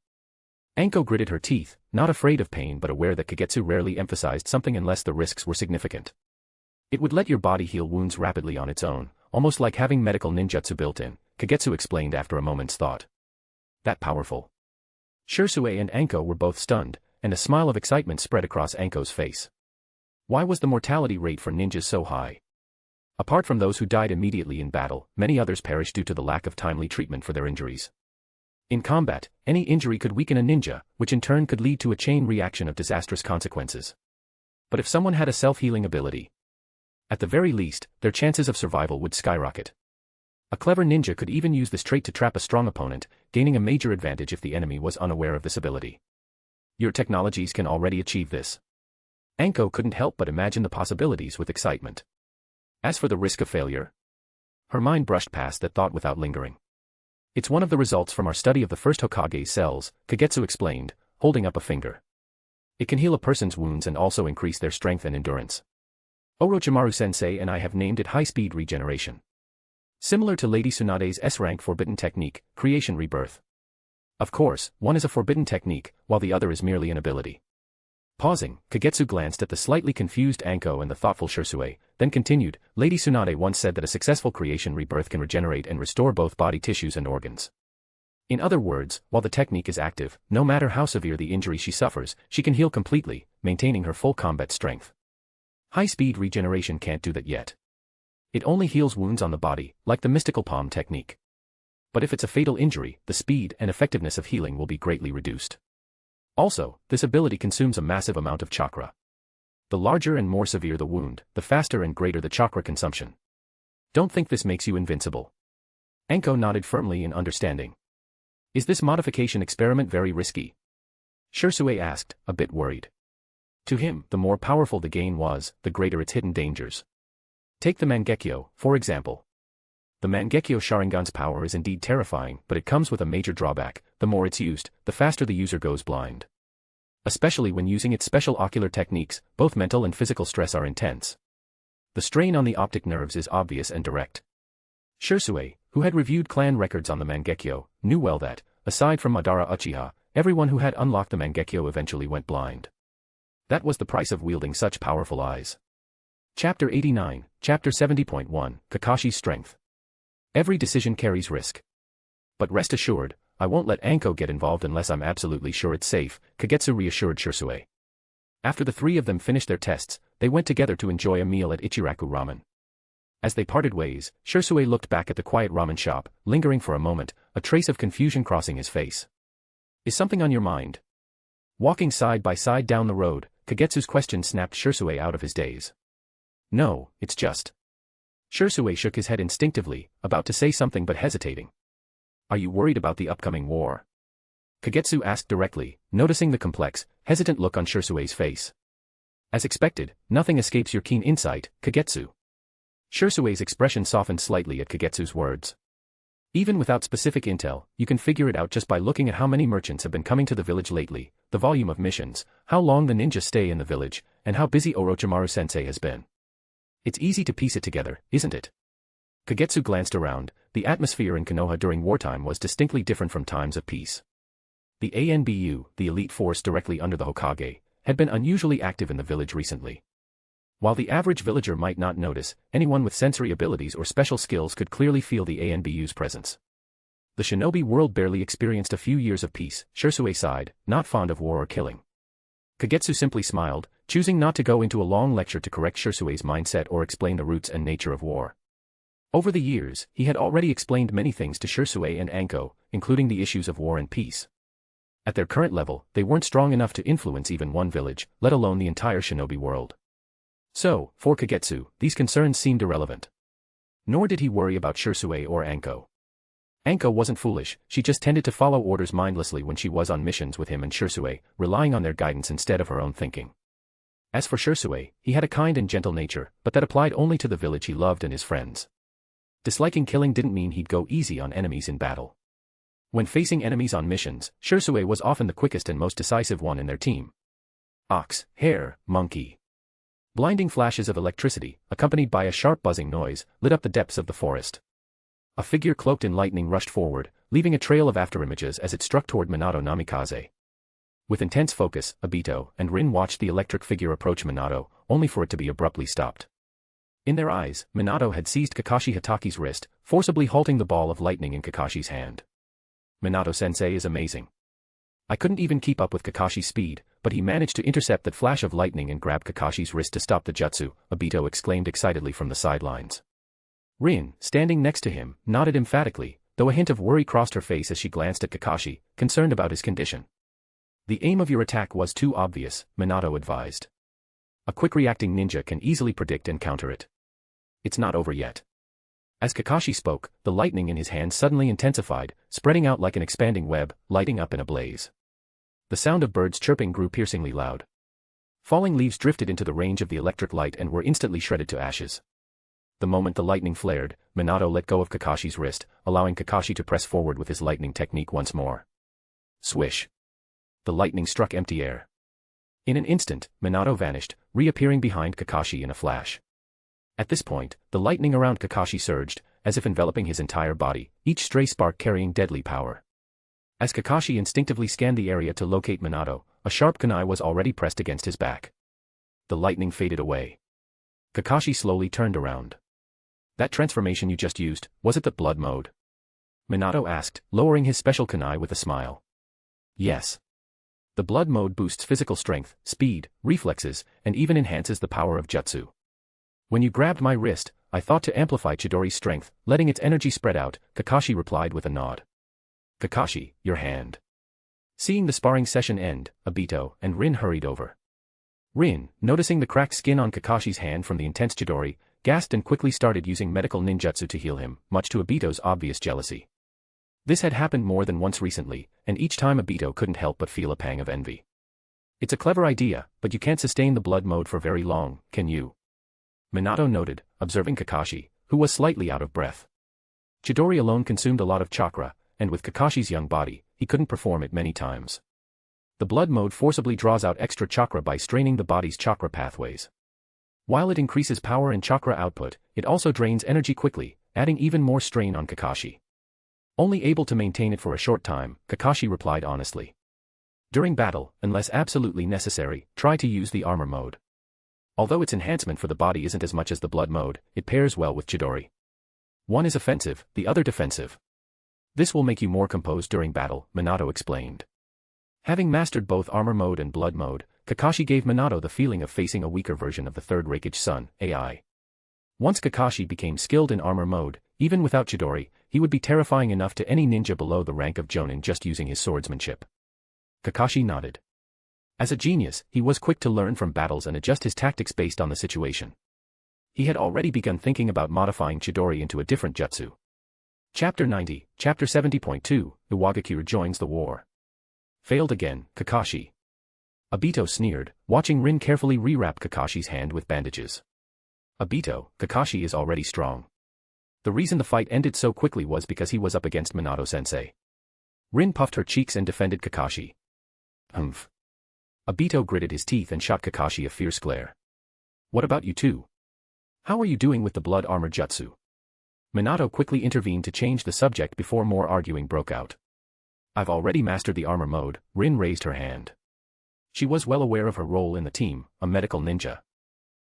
B: Anko gritted her teeth, not afraid of pain but aware that Kagetsu rarely emphasized something unless the risks were significant. It would let your body heal wounds rapidly on its own, almost like having medical ninjutsu built in, Kagetsu explained after a moment's thought. That powerful. Sherui and Anko were both stunned, and a smile of excitement spread across Anko's face. Why was the mortality rate for ninjas so high? Apart from those who died immediately in battle, many others perished due to the lack of timely treatment for their injuries. In combat, any injury could weaken a ninja, which in turn could lead to a chain reaction of disastrous consequences. But if someone had a self-healing ability, at the very least, their chances of survival would skyrocket. A clever ninja could even use this trait to trap a strong opponent, gaining a major advantage if the enemy was unaware of this ability. Your technologies can already achieve this. Anko couldn't help but imagine the possibilities with excitement. As for the risk of failure, her mind brushed past that thought without lingering. It's one of the results from our study of the first Hokage's cells, Kagetsu explained, holding up a finger. It can heal a person's wounds and also increase their strength and endurance. Orochimaru-sensei and I have named it high-speed regeneration. Similar to Lady Tsunade's S-rank forbidden technique, creation rebirth. Of course, one is a forbidden technique, while the other is merely an ability. Pausing, Kagetsu glanced at the slightly confused Anko and the thoughtful Sherui, then continued, Lady Tsunade once said that a successful creation rebirth can regenerate and restore both body tissues and organs. In other words, while the technique is active, no matter how severe the injury she suffers, she can heal completely, maintaining her full combat strength. High-speed regeneration can't do that yet. It only heals wounds on the body, like the mystical palm technique. But if it's a fatal injury, the speed and effectiveness of healing will be greatly reduced. Also, this ability consumes a massive amount of chakra. The larger and more severe the wound, the faster and greater the chakra consumption. Don't think this makes you invincible. Anko nodded firmly in understanding. Is this modification experiment very risky? Sherui asked, a bit worried. To him, the more powerful the gain was, the greater its hidden dangers. Take the Mangekyo, for example. The Mangekyo Sharingan's power is indeed terrifying, but it comes with a major drawback: the more it's used, the faster the user goes blind. Especially when using its special ocular techniques, both mental and physical stress are intense. The strain on the optic nerves is obvious and direct. Sherui, who had reviewed clan records on the Mangekyo, knew well that, aside from Madara Uchiha, everyone who had unlocked the Mangekyo eventually went blind. That was the price of wielding such powerful eyes. Chapter 89, Chapter 70.1, Kakashi's Strength. Every decision carries risk. But rest assured, I won't let Anko get involved unless I'm absolutely sure it's safe, Kagetsu reassured Sherui. After the three of them finished their tests, they went together to enjoy a meal at Ichiraku Ramen. As they parted ways, Sherui looked back at the quiet ramen shop, lingering for a moment, a trace of confusion crossing his face. Is something on your mind? Walking side by side down the road, Kagetsu's question snapped Sherui out of his daze. No, it's just. Sherui shook his head instinctively, about to say something but hesitating. Are you worried about the upcoming war? Kagetsu asked directly, noticing the complex, hesitant look on Shersui's face. As expected, nothing escapes your keen insight, Kagetsu. Shersui's expression softened slightly at Kagetsu's words. Even without specific intel, you can figure it out just by looking at how many merchants have been coming to the village lately, the volume of missions, how long the ninja stay in the village, and how busy Orochimaru-sensei has been. It's easy to piece it together, isn't it? Kagetsu glanced around. The atmosphere in Konoha during wartime was distinctly different from times of peace. The ANBU, the elite force directly under the Hokage, had been unusually active in the village recently. While the average villager might not notice, anyone with sensory abilities or special skills could clearly feel the ANBU's presence. The shinobi world barely experienced a few years of peace, Sherui sighed, not fond of war or killing. Kagetsu simply smiled, choosing not to go into a long lecture to correct Shersui's mindset or explain the roots and nature of war. Over the years, he had already explained many things to Sherui and Anko, including the issues of war and peace. At their current level, they weren't strong enough to influence even one village, let alone the entire shinobi world. So, for Kagetsu, these concerns seemed irrelevant. Nor did he worry about Sherui or Anko. Anko wasn't foolish, she just tended to follow orders mindlessly when she was on missions with him and Sherui, relying on their guidance instead of her own thinking. As for Sherui, he had a kind and gentle nature, but that applied only to the village he loved and his friends. Disliking killing didn't mean he'd go easy on enemies in battle. When facing enemies on missions, Sherui was often the quickest and most decisive one in their team. Ox, hare, monkey. Blinding flashes of electricity, accompanied by a sharp buzzing noise, lit up the depths of the forest. A figure cloaked in lightning rushed forward, leaving a trail of afterimages as it struck toward Minato Namikaze. With intense focus, Obito and Rin watched the electric figure approach Minato, only for it to be abruptly stopped. In their eyes, Minato had seized Kakashi Hataki's wrist, forcibly halting the ball of lightning in Kakashi's hand. Minato-sensei is amazing. I couldn't even keep up with Kakashi's speed, but he managed to intercept that flash of lightning and grab Kakashi's wrist to stop the jutsu, Obito exclaimed excitedly from the sidelines. Rin, standing next to him, nodded emphatically, though a hint of worry crossed her face as she glanced at Kakashi, concerned about his condition. The aim of your attack was too obvious, Minato advised. A quick-reacting ninja can easily predict and counter it. It's not over yet. As Kakashi spoke, the lightning in his hand suddenly intensified, spreading out like an expanding web, lighting up in a blaze. The sound of birds chirping grew piercingly loud. Falling leaves drifted into the range of the electric light and were instantly shredded to ashes. The moment the lightning flared, Minato let go of Kakashi's wrist, allowing Kakashi to press forward with his lightning technique once more. Swish. The lightning struck empty air. In an instant, Minato vanished, reappearing behind Kakashi in a flash. At this point, the lightning around Kakashi surged, as if enveloping his entire body, each stray spark carrying deadly power. As Kakashi instinctively scanned the area to locate Minato, a sharp kunai was already pressed against his back. The lightning faded away. Kakashi slowly turned around. That transformation you just used, was it the blood mode? Minato asked, lowering his special kunai with a smile. Yes. The blood mode boosts physical strength, speed, reflexes, and even enhances the power of jutsu. When you grabbed my wrist, I thought to amplify Chidori's strength, letting its energy spread out, Kakashi replied with a nod. Kakashi, your hand. Seeing the sparring session end, Obito and Rin hurried over. Rin, noticing the cracked skin on Kakashi's hand from the intense Chidori, gasped and quickly started using medical ninjutsu to heal him, much to Obito's obvious jealousy. This had happened more than once recently, and each time Obito couldn't help but feel a pang of envy. It's a clever idea, but you can't sustain the blood mode for very long, can you? Minato noted, observing Kakashi, who was slightly out of breath. Chidori alone consumed a lot of chakra, and with Kakashi's young body, he couldn't perform it many times. The blood mode forcibly draws out extra chakra by straining the body's chakra pathways. While it increases power and chakra output, it also drains energy quickly, adding even more strain on Kakashi. Only able to maintain it for a short time, Kakashi replied honestly. During battle, unless absolutely necessary, try to use the armor mode. Although its enhancement for the body isn't as much as the blood mode, it pairs well with Chidori. One is offensive, the other defensive. This will make you more composed during battle, Minato explained. Having mastered both armor mode and blood mode, Kakashi gave Minato the feeling of facing a weaker version of the third Raikage Sun, AI. Once Kakashi became skilled in armor mode, even without Chidori, he would be terrifying enough to any ninja below the rank of Jonin just using his swordsmanship. Kakashi nodded. As a genius, he was quick to learn from battles and adjust his tactics based on the situation. He had already begun thinking about modifying Chidori into a different jutsu. Chapter 90, Chapter 70.2, Iwagakure joins the war. Failed again, Kakashi. Obito sneered, watching Rin carefully rewrap Kakashi's hand with bandages. Obito, Kakashi is already strong. The reason the fight ended so quickly was because he was up against Minato-sensei. Rin puffed her cheeks and defended Kakashi. Humph. Obito gritted his teeth and shot Kakashi a fierce glare. What about you two? How are you doing with the blood armor jutsu? Minato quickly intervened to change the subject before more arguing broke out. I've already mastered the armor mode, Rin raised her hand. She was well aware of her role in the team, a medical ninja.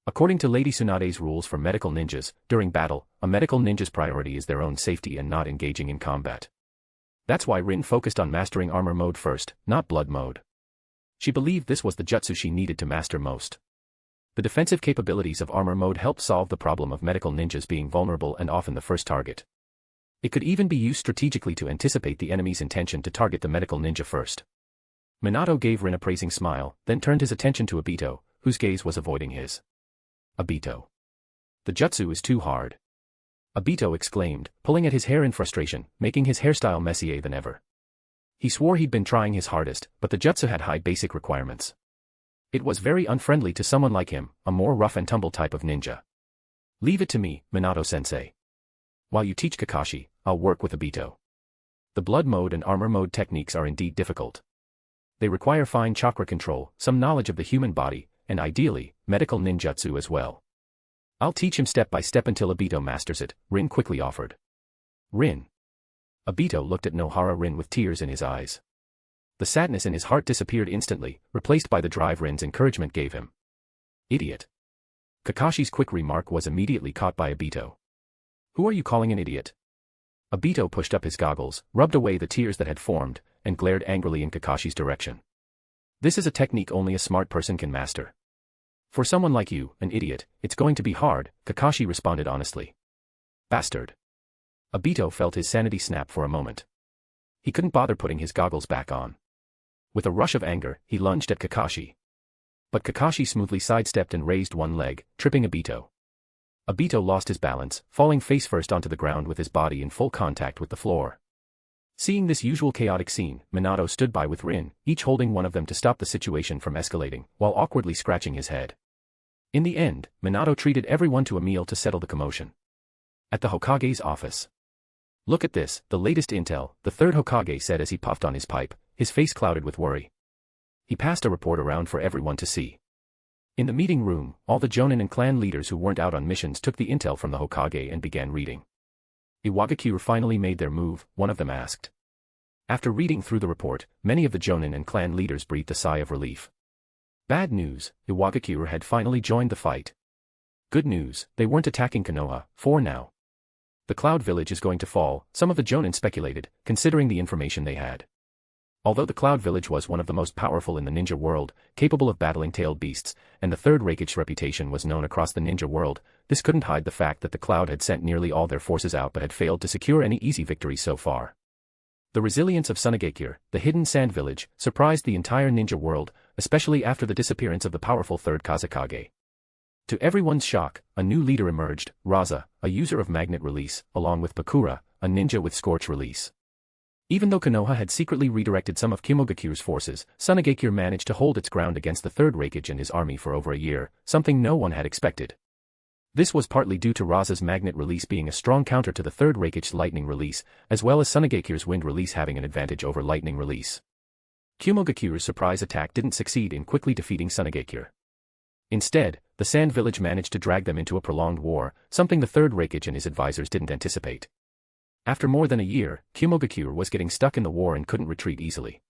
B: According to Lady Tsunade's rules for medical ninjas, during battle, a medical ninja's priority is their own safety and not engaging in combat. That's why Rin focused on mastering armor mode first, not blood mode. She believed this was the jutsu she needed to master most. The defensive capabilities of armor mode helped solve the problem of medical ninjas being vulnerable and often the first target. It could even be used strategically to anticipate the enemy's intention to target the medical ninja first. Minato gave Rin a praising smile, then turned his attention to Obito, whose gaze was avoiding his. Obito. The jutsu is too hard. Obito exclaimed, pulling at his hair in frustration, making his hairstyle messier than ever. He swore he'd been trying his hardest, but the jutsu had high basic requirements. It was very unfriendly to someone like him, a more rough-and-tumble type of ninja. Leave it to me, Minato-sensei. While you teach Kakashi, I'll work with Obito. The blood mode and armor mode techniques are indeed difficult. They require fine chakra control, some knowledge of the human body, and ideally, medical ninjutsu as well. I'll teach him step by step until Obito masters it, Rin quickly offered. Rin. Obito looked at Nohara Rin with tears in his eyes. The sadness in his heart disappeared instantly, replaced by the drive Rin's encouragement gave him. Idiot. Kakashi's quick remark was immediately caught by Obito. Who are you calling an idiot? Obito pushed up his goggles, rubbed away the tears that had formed, and glared angrily in Kakashi's direction. This is a technique only a smart person can master. For someone like you, an idiot, it's going to be hard, Kakashi responded honestly. Bastard. Obito felt his sanity snap for a moment. He couldn't bother putting his goggles back on. With a rush of anger, he lunged at Kakashi. But Kakashi smoothly sidestepped and raised one leg, tripping Obito. Obito lost his balance, falling face first onto the ground with his body in full contact with the floor. Seeing this usual chaotic scene, Minato stood by with Rin, each holding one of them to stop the situation from escalating, while awkwardly scratching his head. In the end, Minato treated everyone to a meal to settle the commotion. At the Hokage's office. Look at this, the latest intel, the third Hokage said as he puffed on his pipe, his face clouded with worry. He passed a report around for everyone to see. In the meeting room, all the Jonin and clan leaders who weren't out on missions took the intel from the Hokage and began reading. Iwagakure finally made their move, one of them asked. After reading through the report, many of the Jonin and clan leaders breathed a sigh of relief. Bad news, Iwagakure had finally joined the fight. Good news, they weren't attacking Konoha, for now. The Cloud Village is going to fall, some of the Jonin speculated, considering the information they had. Although the Cloud Village was one of the most powerful in the ninja world, capable of battling tailed beasts, and the third Raikage's reputation was known across the ninja world, this couldn't hide the fact that the Cloud had sent nearly all their forces out but had failed to secure any easy victories so far. The resilience of Sunagakure, the hidden sand village, surprised the entire ninja world, especially after the disappearance of the powerful third Kazekage. To everyone's shock, a new leader emerged, Raza, a user of magnet release, along with Bakura, a ninja with scorch release. Even though Konoha had secretly redirected some of Kimogakure's forces, Sunagakure managed to hold its ground against the third Raikage and his army for over a year, something no one had expected. This was partly due to Raza's magnet release being a strong counter to the third Raikage's lightning release, as well as Sunagakure's wind release having an advantage over lightning release. Kimogakure's surprise attack didn't succeed in quickly defeating Sunagakure. Instead, the Sand Village managed to drag them into a prolonged war, something the third Raikage and his advisors didn't anticipate. After more than a year, Kimogakuure was getting stuck in the war and couldn't retreat easily.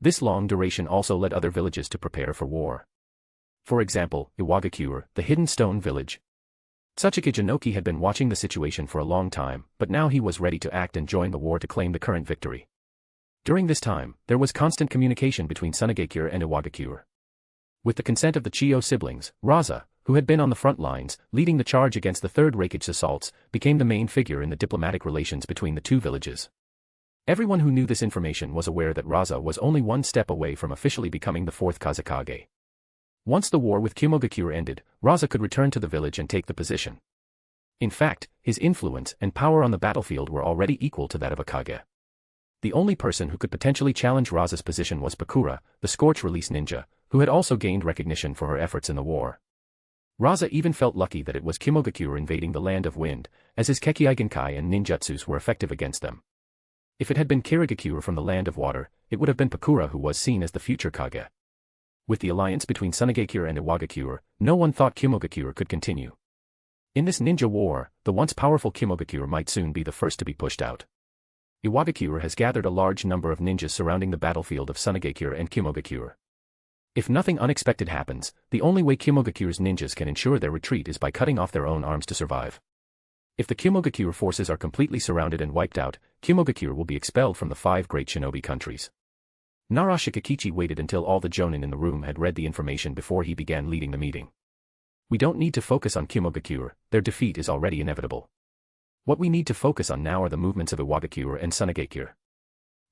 B: This long duration also led other villages to prepare for war. For example, Iwagakure, the hidden stone village. Tsuchika Jinoki had been watching the situation for a long time, but now he was ready to act and join the war to claim the current victory. During this time, there was constant communication between Sunagakure and Iwagakure. With the consent of the Chiyo siblings, Raza, who had been on the front lines, leading the charge against the third Reikage assaults, became the main figure in the diplomatic relations between the two villages. Everyone who knew this information was aware that Raza was only one step away from officially becoming the fourth Kazekage. Once the war with Kimogakure ended, Raza could return to the village and take the position. In fact, his influence and power on the battlefield were already equal to that of a Kage. The only person who could potentially challenge Raza's position was Bakura, the Scorch-release ninja, who had also gained recognition for her efforts in the war. Raza even felt lucky that it was Kimogakure invading the Land of Wind, as his Kekkei Genkai and ninjutsus were effective against them. If it had been Kirigakure from the Land of Water, it would have been Bakura who was seen as the future Kage. With the alliance between Sunagakure and Iwagakure, no one thought Kimogakure could continue. In this ninja war, the once powerful Kimogakure might soon be the first to be pushed out. Iwagakure has gathered a large number of ninjas surrounding the battlefield of Sunagakure and Kimogakure. If nothing unexpected happens, the only way Kimogakure's ninjas can ensure their retreat is by cutting off their own arms to survive. If the Kimogakure forces are completely surrounded and wiped out, Kimogakure will be expelled from the 5 great shinobi countries. Narashikakichi waited until all the jonin in the room had read the information before he began leading the meeting. We don't need to focus on Kimogakure, their defeat is already inevitable. What we need to focus on now are the movements of Iwagakure and Sunagakure.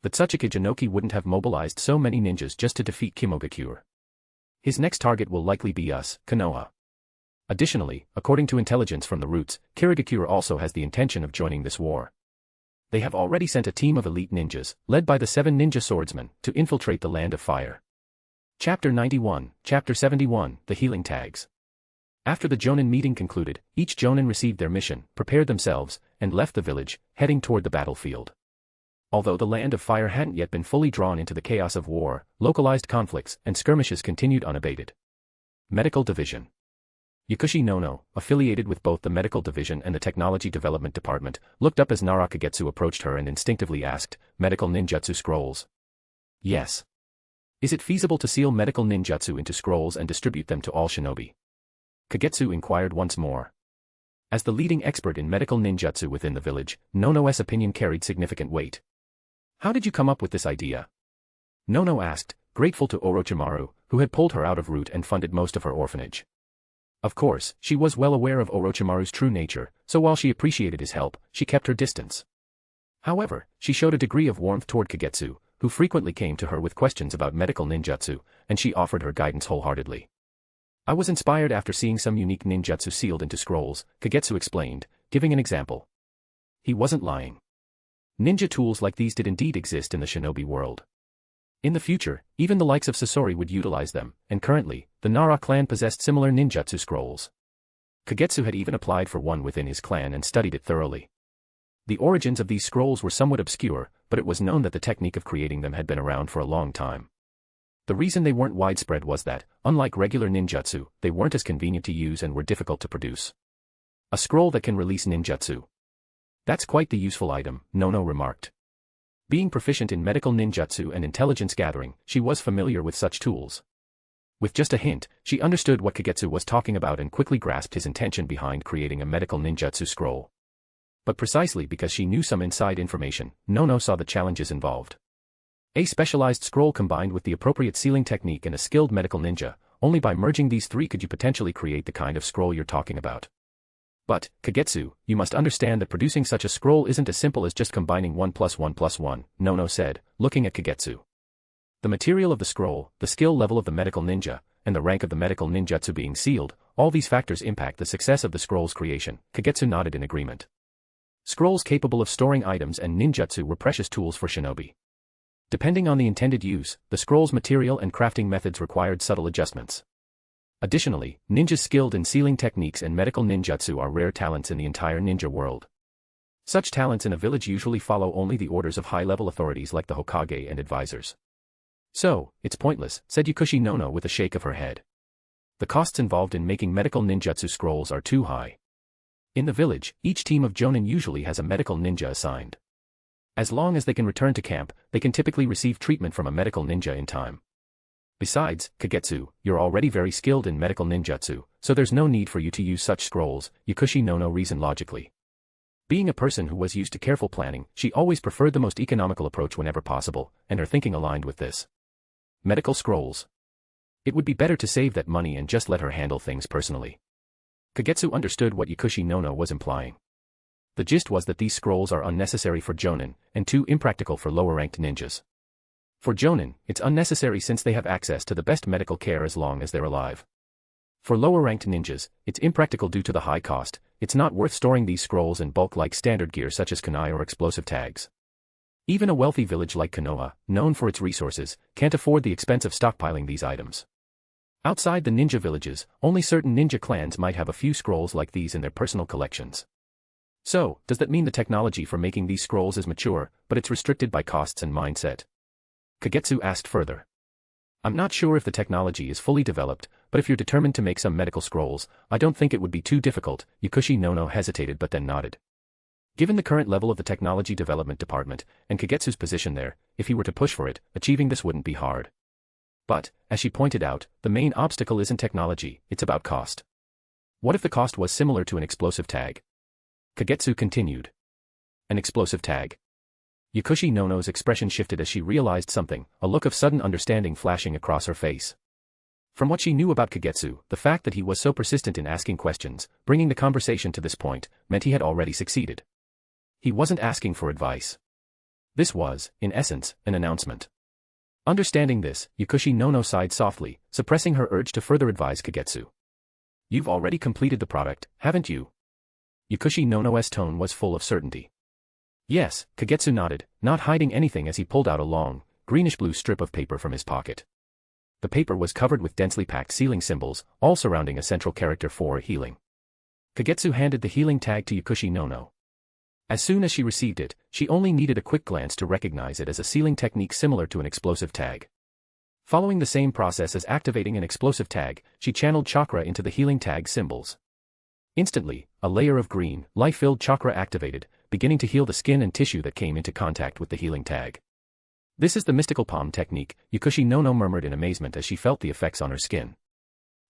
B: The Tsuchika Jinoki wouldn't have mobilized so many ninjas just to defeat Kimogakure. His next target will likely be us, Konoha. Additionally, according to intelligence from the roots, Kirigakure also has the intention of joining this war. They have already sent a team of elite ninjas, led by the 7 ninja swordsmen, to infiltrate the Land of Fire. Chapter 91, Chapter 71, The Healing Tags. After the jonin meeting concluded, each jonin received their mission, prepared themselves, and left the village, heading toward the battlefield. Although the Land of Fire hadn't yet been fully drawn into the chaos of war, localized conflicts and skirmishes continued unabated. Medical Division. Yakushi Nono, affiliated with both the Medical Division and the Technology Development Department, looked up as Nara Kagetsu approached her and instinctively asked, "Medical ninjutsu scrolls?" "Yes." "Is it feasible to seal medical ninjutsu into scrolls and distribute them to all shinobi?" Kagetsu inquired once more. As the leading expert in medical ninjutsu within the village, Nono's opinion carried significant weight. "How did you come up with this idea?" Nono asked, grateful to Orochimaru, who had pulled her out of root and funded most of her orphanage. Of course, she was well aware of Orochimaru's true nature, so while she appreciated his help, she kept her distance. However, she showed a degree of warmth toward Kagetsu, who frequently came to her with questions about medical ninjutsu, and she offered her guidance wholeheartedly. "I was inspired after seeing some unique ninjutsu sealed into scrolls," Kagetsu explained, giving an example. He wasn't lying. Ninja tools like these did indeed exist in the shinobi world. In the future, even the likes of Sasori would utilize them, and currently, the Nara clan possessed similar ninjutsu scrolls. Kagetsu had even applied for one within his clan and studied it thoroughly. The origins of these scrolls were somewhat obscure, but it was known that the technique of creating them had been around for a long time. The reason they weren't widespread was that, unlike regular ninjutsu, they weren't as convenient to use and were difficult to produce. A scroll that can release ninjutsu. "That's quite the useful item," Nono remarked. Being proficient in medical ninjutsu and intelligence gathering, she was familiar with such tools. With just a hint, she understood what Kagetsu was talking about and quickly grasped his intention behind creating a medical ninjutsu scroll. But precisely because she knew some inside information, Nono saw the challenges involved. A specialized scroll combined with the appropriate sealing technique and a skilled medical ninja, only by merging these 3 could you potentially create the kind of scroll you're talking about. "But, Kagetsu, you must understand that producing such a scroll isn't as simple as just combining 1 + 1 + 1, Nono said, looking at Kagetsu. The material of the scroll, the skill level of the medical ninja, and the rank of the medical ninjutsu being sealed, all these factors impact the success of the scroll's creation. Kagetsu nodded in agreement. Scrolls capable of storing items and ninjutsu were precious tools for shinobi. Depending on the intended use, the scroll's material and crafting methods required subtle adjustments. Additionally, ninjas skilled in sealing techniques and medical ninjutsu are rare talents in the entire ninja world. Such talents in a village usually follow only the orders of high-level authorities like the Hokage and advisors. "So, it's pointless," said Yakushi Nono with a shake of her head. "The costs involved in making medical ninjutsu scrolls are too high. In the village, each team of jonin usually has a medical ninja assigned. As long as they can return to camp, they can typically receive treatment from a medical ninja in time. Besides, Kagetsu, you're already very skilled in medical ninjutsu, so there's no need for you to use such scrolls, Yakushi no reasoned logically. Being a person who was used to careful planning, she always preferred the most economical approach whenever possible, and her thinking aligned with this. Medical scrolls. It would be better to save that money and just let her handle things personally. Kagetsu understood what Yakushi no was implying. The gist was that these scrolls are unnecessary for jonin, and too impractical for lower-ranked ninjas. For jonin, it's unnecessary since they have access to the best medical care as long as they're alive. For lower-ranked ninjas, it's impractical due to the high cost. It's not worth storing these scrolls in bulk like standard gear such as kunai or explosive tags. Even a wealthy village like Konoha, known for its resources, can't afford the expense of stockpiling these items. Outside the ninja villages, only certain ninja clans might have a few scrolls like these in their personal collections. So, does that mean the technology for making these scrolls is mature, but it's restricted by costs and mindset? Kagetsu asked further. I'm not sure if the technology is fully developed, but if you're determined to make some medical scrolls, I don't think it would be too difficult. Yakushi no hesitated but then nodded. Given the current level of the technology development department, and Kagetsu's position there, if he were to push for it, achieving this wouldn't be hard. But, as she pointed out, the main obstacle isn't technology, it's about cost. What if the cost was similar to an explosive tag? Kagetsu continued. An explosive tag. Yakushi no's expression shifted as she realized something, a look of sudden understanding flashing across her face. From what she knew about Kagetsu, the fact that he was so persistent in asking questions, bringing the conversation to this point, meant he had already succeeded. He wasn't asking for advice. This was, in essence, an announcement. Understanding this, Yakushi no sighed softly, suppressing her urge to further advise Kagetsu. You've already completed the product, haven't you? Yakushi no's tone was full of certainty. Yes, Kagetsu nodded, not hiding anything as he pulled out a long, greenish-blue strip of paper from his pocket. The paper was covered with densely packed sealing symbols, all surrounding a central character for healing. Kagetsu handed the healing tag to Yakushi no. As soon as she received it, she only needed a quick glance to recognize it as a sealing technique similar to an explosive tag. Following the same process as activating an explosive tag, she channeled chakra into the healing tag symbols. Instantly, a layer of green, life-filled chakra activated, beginning to heal the skin and tissue that came into contact with the healing tag. This is the mystical palm technique, Yakushi no murmured in amazement as she felt the effects on her skin.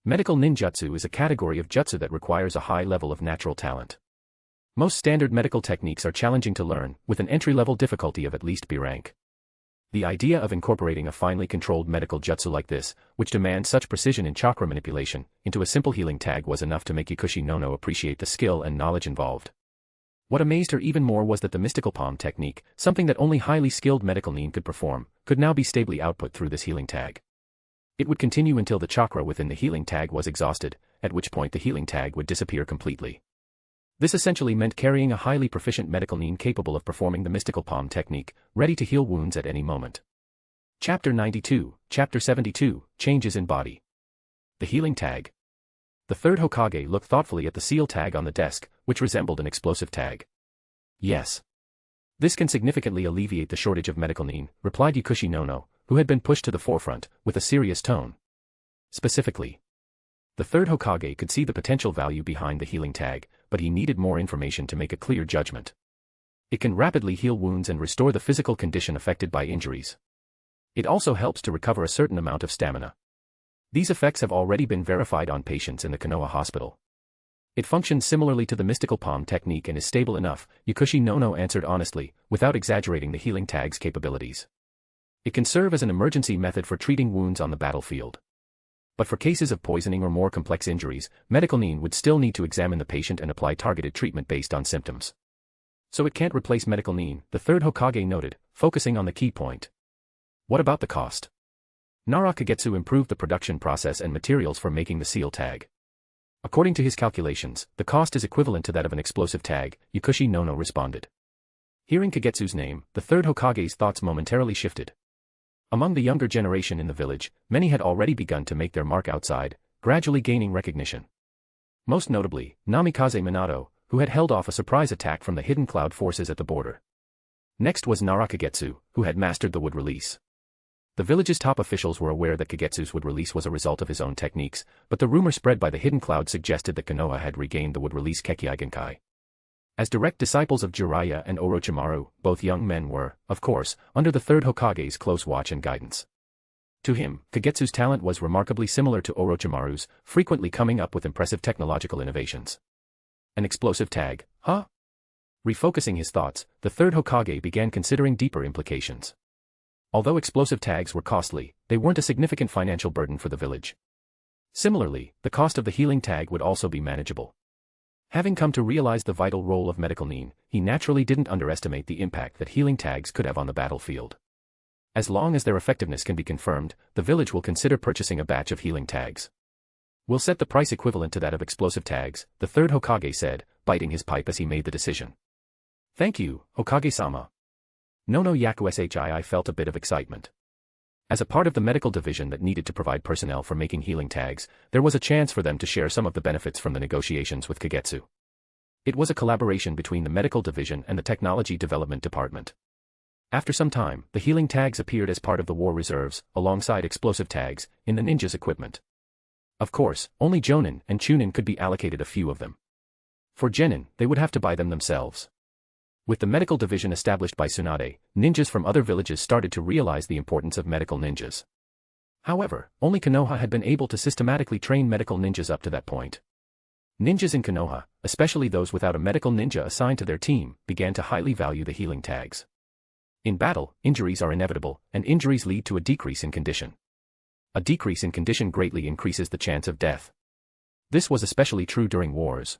B: Medical ninjutsu is a category of jutsu that requires a high level of natural talent. Most standard medical techniques are challenging to learn, with an entry-level difficulty of at least B rank. The idea of incorporating a finely controlled medical jutsu like this, which demands such precision in chakra manipulation, into a simple healing tag was enough to make Yakushi no appreciate the skill and knowledge involved. What amazed her even more was that the mystical palm technique, something that only highly skilled medical nin could perform, could now be stably output through this healing tag. It would continue until the chakra within the healing tag was exhausted, at which point the healing tag would disappear completely. This essentially meant carrying a highly proficient medical nin capable of performing the mystical palm technique, ready to heal wounds at any moment. Chapter 92, Chapter 72, Changes in Body. The healing tag. The third Hokage looked thoughtfully at the seal tag on the desk, which resembled an explosive tag. Yes. This can significantly alleviate the shortage of medical nin, replied Yakushi no, who had been pushed to the forefront, with a serious tone. Specifically, the third Hokage could see the potential value behind the healing tag, but he needed more information to make a clear judgment. It can rapidly heal wounds and restore the physical condition affected by injuries. It also helps to recover a certain amount of stamina. These effects have already been verified on patients in the Konoha hospital. It functions similarly to the mystical palm technique and is stable enough, Yakushi no answered honestly, without exaggerating the healing tag's capabilities. It can serve as an emergency method for treating wounds on the battlefield. But for cases of poisoning or more complex injuries, medical nin would still need to examine the patient and apply targeted treatment based on symptoms. So it can't replace medical nin, the third Hokage noted, focusing on the key point. What about the cost? Nara Kagetsu improved the production process and materials for making the seal tag. According to his calculations, the cost is equivalent to that of an explosive tag, Yakushi no responded. Hearing Kagetsu's name, the third Hokage's thoughts momentarily shifted. Among the younger generation in the village, many had already begun to make their mark outside, gradually gaining recognition. Most notably, Namikaze Minato, who had held off a surprise attack from the hidden cloud forces at the border. Next was Nara Kagetsu, who had mastered the wood release. The village's top officials were aware that Kagetsu's wood release was a result of his own techniques, but the rumor spread by the hidden cloud suggested that Konoha had regained the wood release Kekkei Genkai. As direct disciples of Jiraiya and Orochimaru, both young men were, of course, under the third Hokage's close watch and guidance. To him, Kagetsu's talent was remarkably similar to Orochimaru's, frequently coming up with impressive technological innovations. An explosive tag, huh? Refocusing his thoughts, the third Hokage began considering deeper implications. Although explosive tags were costly, they weren't a significant financial burden for the village. Similarly, the cost of the healing tag would also be manageable. Having come to realize the vital role of medical nin, he naturally didn't underestimate the impact that healing tags could have on the battlefield. As long as their effectiveness can be confirmed, the village will consider purchasing a batch of healing tags. We'll set the price equivalent to that of explosive tags, the third Hokage said, biting his pipe as he made the decision. Thank you, Hokage-sama. No yaku shi felt a bit of excitement. As a part of the medical division that needed to provide personnel for making healing tags, there was a chance for them to share some of the benefits from the negotiations with Kagetsu. It was a collaboration between the medical division and the technology development department. After some time, the healing tags appeared as part of the war reserves, alongside explosive tags, in the ninjas' equipment. Of course, only Jonin and Chunin could be allocated a few of them. For Genin, they would have to buy them themselves. With the medical division established by Tsunade, ninjas from other villages started to realize the importance of medical ninjas. However, only Konoha had been able to systematically train medical ninjas up to that point. Ninjas in Konoha, especially those without a medical ninja assigned to their team, began to highly value the healing tags. In battle, injuries are inevitable, and injuries lead to a decrease in condition. A decrease in condition greatly increases the chance of death. This was especially true during wars.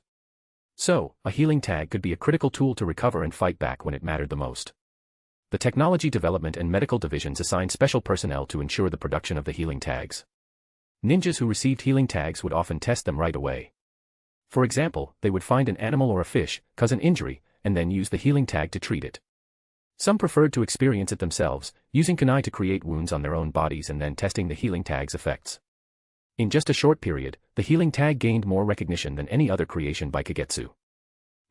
B: So, a healing tag could be a critical tool to recover and fight back when it mattered the most. The technology development and medical divisions assigned special personnel to ensure the production of the healing tags. Ninjas who received healing tags would often test them right away. For example, they would find an animal or a fish, cause an injury, and then use the healing tag to treat it. Some preferred to experience it themselves, using kunai to create wounds on their own bodies and then testing the healing tag's effects. In just a short period, the healing tag gained more recognition than any other creation by Kagetsu.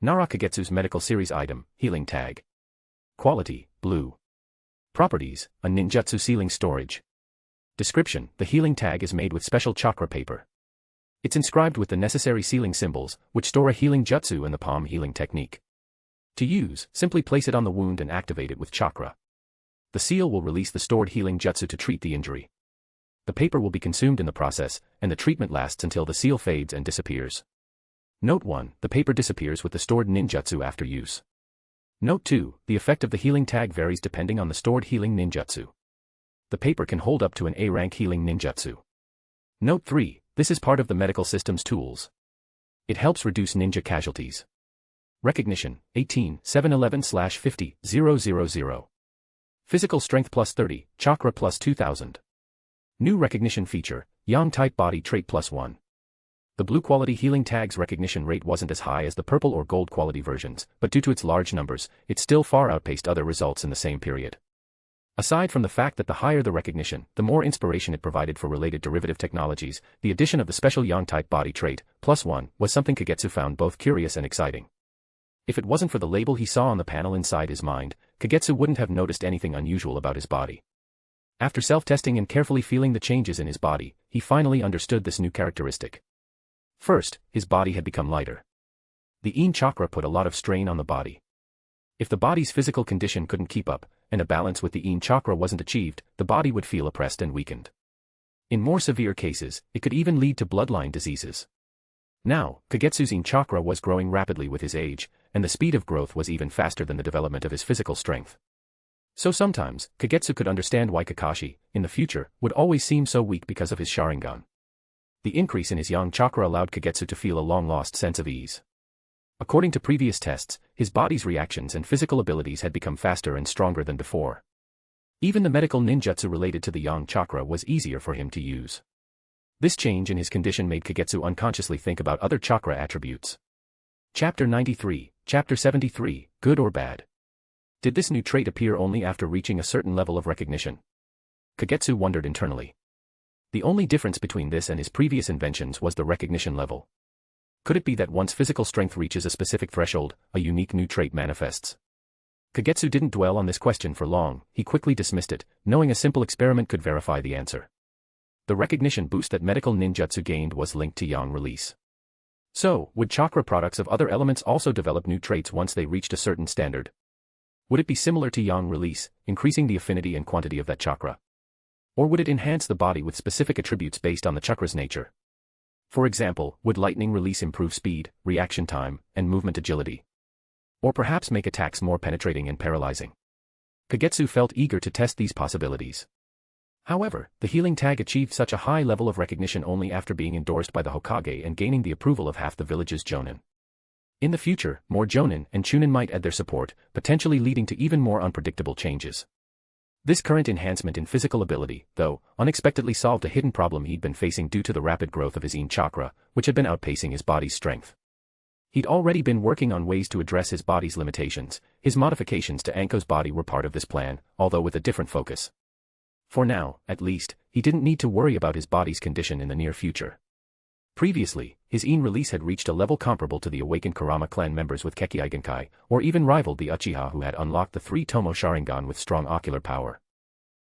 B: Nara Kagetsu's medical series item, healing tag. Quality, blue. Properties, a ninjutsu sealing storage. Description, the healing tag is made with special chakra paper. It's inscribed with the necessary sealing symbols, which store a healing jutsu and the palm healing technique. To use, simply place it on the wound and activate it with chakra. The seal will release the stored healing jutsu to treat the injury. The paper will be consumed in the process, and the treatment lasts until the seal fades and disappears. Note 1, the paper disappears with the stored ninjutsu after use. Note 2, the effect of the healing tag varies depending on the stored healing ninjutsu. The paper can hold up to an A-rank healing ninjutsu. Note 3, this is part of the medical system's tools. It helps reduce ninja casualties. Recognition, 18, 711/50, 000. Physical strength plus 30, chakra plus 2000. New recognition feature, Yang-type body trait plus 1. The blue quality healing tag's recognition rate wasn't as high as the purple or gold quality versions, but due to its large numbers, it still far outpaced other results in the same period. Aside from the fact that the higher the recognition, the more inspiration it provided for related derivative technologies, the addition of the special Yang-type body trait, plus 1, was something Kagetsu found both curious and exciting. If it wasn't for the label he saw on the panel inside his mind, Kagetsu wouldn't have noticed anything unusual about his body. After self-testing and carefully feeling the changes in his body, he finally understood this new characteristic. First, his body had become lighter. The Yin chakra put a lot of strain on the body. If the body's physical condition couldn't keep up, and a balance with the Yin chakra wasn't achieved, the body would feel oppressed and weakened. In more severe cases, it could even lead to bloodline diseases. Now, Kagetsu's Yin chakra was growing rapidly with his age, and the speed of growth was even faster than the development of his physical strength. So sometimes, Kagetsu could understand why Kakashi, in the future, would always seem so weak because of his Sharingan. The increase in his Yang chakra allowed Kagetsu to feel a long-lost sense of ease. According to previous tests, his body's reactions and physical abilities had become faster and stronger than before. Even the medical ninjutsu related to the Yang chakra was easier for him to use. This change in his condition made Kagetsu unconsciously think about other chakra attributes. Chapter 93, Chapter 73, Good or Bad? Did this new trait appear only after reaching a certain level of recognition? Kagetsu wondered internally. The only difference between this and his previous inventions was the recognition level. Could it be that once physical strength reaches a specific threshold, a unique new trait manifests? Kagetsu didn't dwell on this question for long, he quickly dismissed it, knowing a simple experiment could verify the answer. The recognition boost that medical ninjutsu gained was linked to Yang release. So, would chakra products of other elements also develop new traits once they reached a certain standard? Would it be similar to yang release, increasing the affinity and quantity of that chakra? Or would it enhance the body with specific attributes based on the chakra's nature? For example, would lightning release improve speed, reaction time, and movement agility? Or perhaps make attacks more penetrating and paralyzing? Kagetsu felt eager to test these possibilities. However, the healing tag achieved such a high level of recognition only after being endorsed by the Hokage and gaining the approval of half the village's Jonin. In the future, more Jonin and Chunin might add their support, potentially leading to even more unpredictable changes. This current enhancement in physical ability, though, unexpectedly solved a hidden problem he'd been facing due to the rapid growth of his Yin chakra, which had been outpacing his body's strength. He'd already been working on ways to address his body's limitations. His modifications to Anko's body were part of this plan, although with a different focus. For now, at least, he didn't need to worry about his body's condition in the near future. Previously, his Yin release had reached a level comparable to the awakened Kurama clan members with Kekkei Genkai, or even rivaled the Uchiha who had unlocked the 3-Tomo Sharingan with strong ocular power.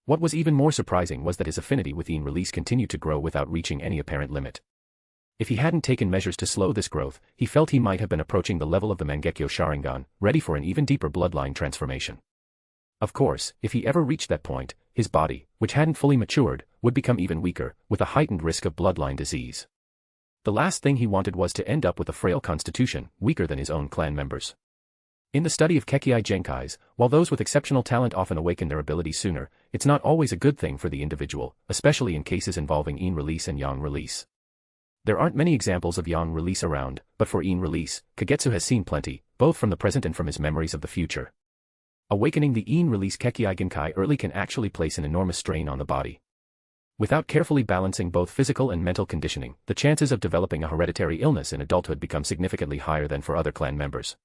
B: What was even more surprising was that his affinity with Yin release continued to grow without reaching any apparent limit. If he hadn't taken measures to slow this growth, he felt he might have been approaching the level of the Mangekyo Sharingan, ready for an even deeper bloodline transformation. Of course, if he ever reached that point, his body, which hadn't fully matured, would become even weaker, with a heightened risk of bloodline disease. The last thing he wanted was to end up with a frail constitution, weaker than his own clan members. In the study of Kekkei Genkais, while those with exceptional talent often awaken their abilities sooner, it's not always a good thing for the individual, especially in cases involving Yin release and Yang release. There aren't many examples of Yang release around, but for Yin release, Kagetsu has seen plenty, both from the present and from his memories of the future. Awakening the Yin release Kekkei Genkai early can actually place an enormous strain on the body. Without carefully balancing both physical and mental conditioning, the chances of developing a hereditary illness in adulthood become significantly higher than for other clan members.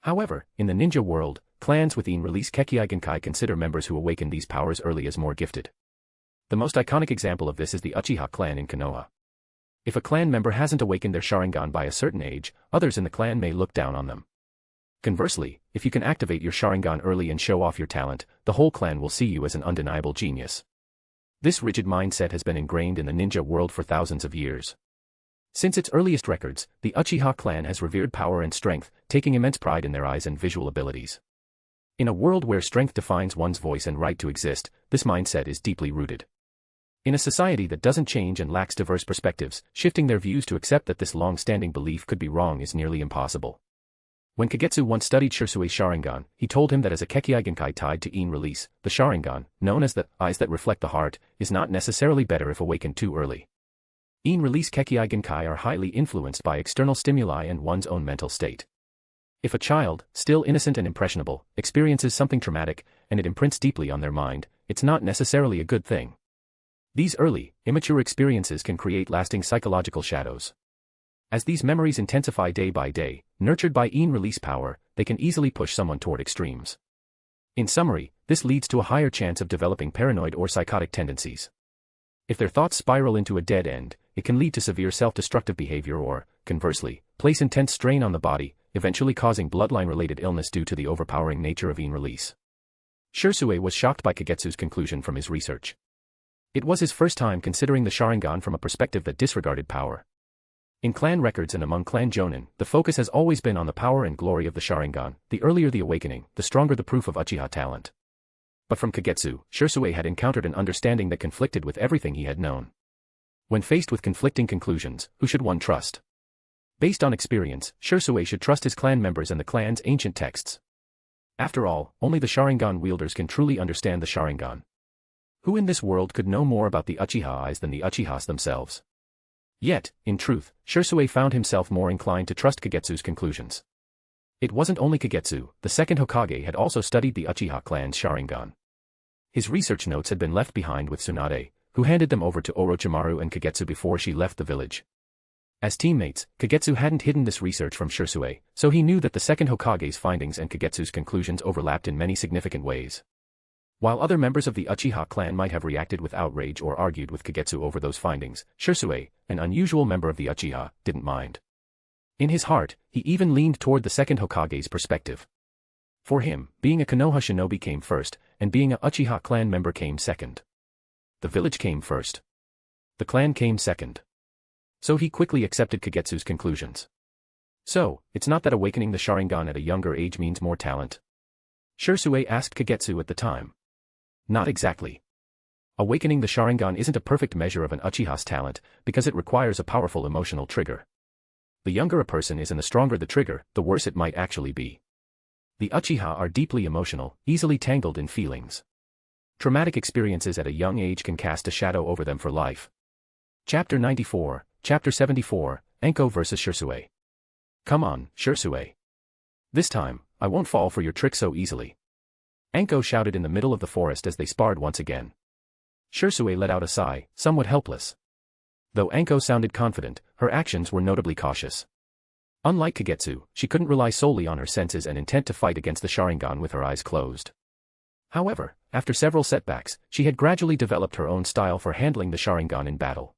B: However, in the ninja world, clans with Yin release Kekkei Genkai consider members who awaken these powers early as more gifted. The most iconic example of this is the Uchiha clan in Konoha. If a clan member hasn't awakened their Sharingan by a certain age, others in the clan may look down on them. Conversely, if you can activate your Sharingan early and show off your talent, the whole clan will see you as an undeniable genius. This rigid mindset has been ingrained in the ninja world for thousands of years. Since its earliest records, the Uchiha clan has revered power and strength, taking immense pride in their eyes and visual abilities. In a world where strength defines one's voice and right to exist, this mindset is deeply rooted. In a society that doesn't change and lacks diverse perspectives, shifting their views to accept that this long-standing belief could be wrong is nearly impossible. When Kagetsu once studied Shersui's Sharingan, he told him that as a Kekkei Genkai tied to Yin release, the Sharingan, known as the eyes that reflect the heart, is not necessarily better if awakened too early. Yin release Kekkei Genkai are highly influenced by external stimuli and one's own mental state. If a child, still innocent and impressionable, experiences something traumatic, and it imprints deeply on their mind, it's not necessarily a good thing. These early, immature experiences can create lasting psychological shadows. As these memories intensify day by day, nurtured by Yin release power, they can easily push someone toward extremes. In summary, this leads to a higher chance of developing paranoid or psychotic tendencies. If their thoughts spiral into a dead end, it can lead to severe self-destructive behavior or, conversely, place intense strain on the body, eventually causing bloodline-related illness due to the overpowering nature of Yin release. Sherui was shocked by Kagetsu's conclusion from his research. It was his first time considering the Sharingan from a perspective that disregarded power. In clan records and among clan Jonin, the focus has always been on the power and glory of the Sharingan. The earlier the awakening, the stronger the proof of Uchiha talent. But from Kagetsu, Sherui had encountered an understanding that conflicted with everything he had known. When faced with conflicting conclusions, who should one trust? Based on experience, Sherui should trust his clan members and the clan's ancient texts. After all, only the Sharingan wielders can truly understand the Sharingan. Who in this world could know more about the Uchiha eyes than the Uchihas themselves? Yet, in truth, Sherui found himself more inclined to trust Kagetsu's conclusions. It wasn't only Kagetsu, the second Hokage had also studied the Uchiha clan's Sharingan. His research notes had been left behind with Tsunade, who handed them over to Orochimaru and Kagetsu before she left the village. As teammates, Kagetsu hadn't hidden this research from Sherui, so he knew that the second Hokage's findings and Kagetsu's conclusions overlapped in many significant ways. While other members of the Uchiha clan might have reacted with outrage or argued with Kagetsu over those findings, Sherui, an unusual member of the Uchiha, didn't mind. In his heart, he even leaned toward the second Hokage's perspective. For him, being a Konoha shinobi came first, and being a Uchiha clan member came second. The village came first. The clan came second. So he quickly accepted Kagetsu's conclusions. So, it's not that awakening the Sharingan at a younger age means more talent? Sherui asked Kagetsu at the time. Not exactly. Awakening the Sharingan isn't a perfect measure of an Uchiha's talent, because it requires a powerful emotional trigger. The younger a person is and the stronger the trigger, the worse it might actually be. The Uchiha are deeply emotional, easily tangled in feelings. Traumatic experiences at a young age can cast a shadow over them for life. Chapter 94, Chapter 74, Enko vs Sherui. Come on, Sherui. This time, I won't fall for your trick so easily. Anko shouted in the middle of the forest as they sparred once again. Sherui let out a sigh, somewhat helpless. Though Anko sounded confident, her actions were notably cautious. Unlike Kagetsu, she couldn't rely solely on her senses and intent to fight against the Sharingan with her eyes closed. However, after several setbacks, she had gradually developed her own style for handling the Sharingan in battle.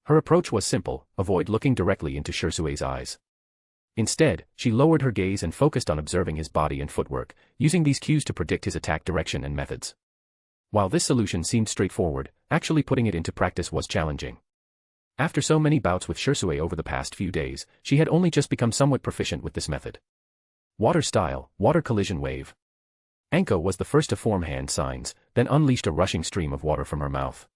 B: Her approach was simple: avoid looking directly into Sherui's eyes. Instead, she lowered her gaze and focused on observing his body and footwork, using these cues to predict his attack direction and methods. While this solution seemed straightforward, actually putting it into practice was challenging. After so many bouts with Sherui over the past few days, she had only just become somewhat proficient with this method. Water style, water collision wave. Anko was the first to form hand signs, then unleashed a rushing stream of water from her mouth.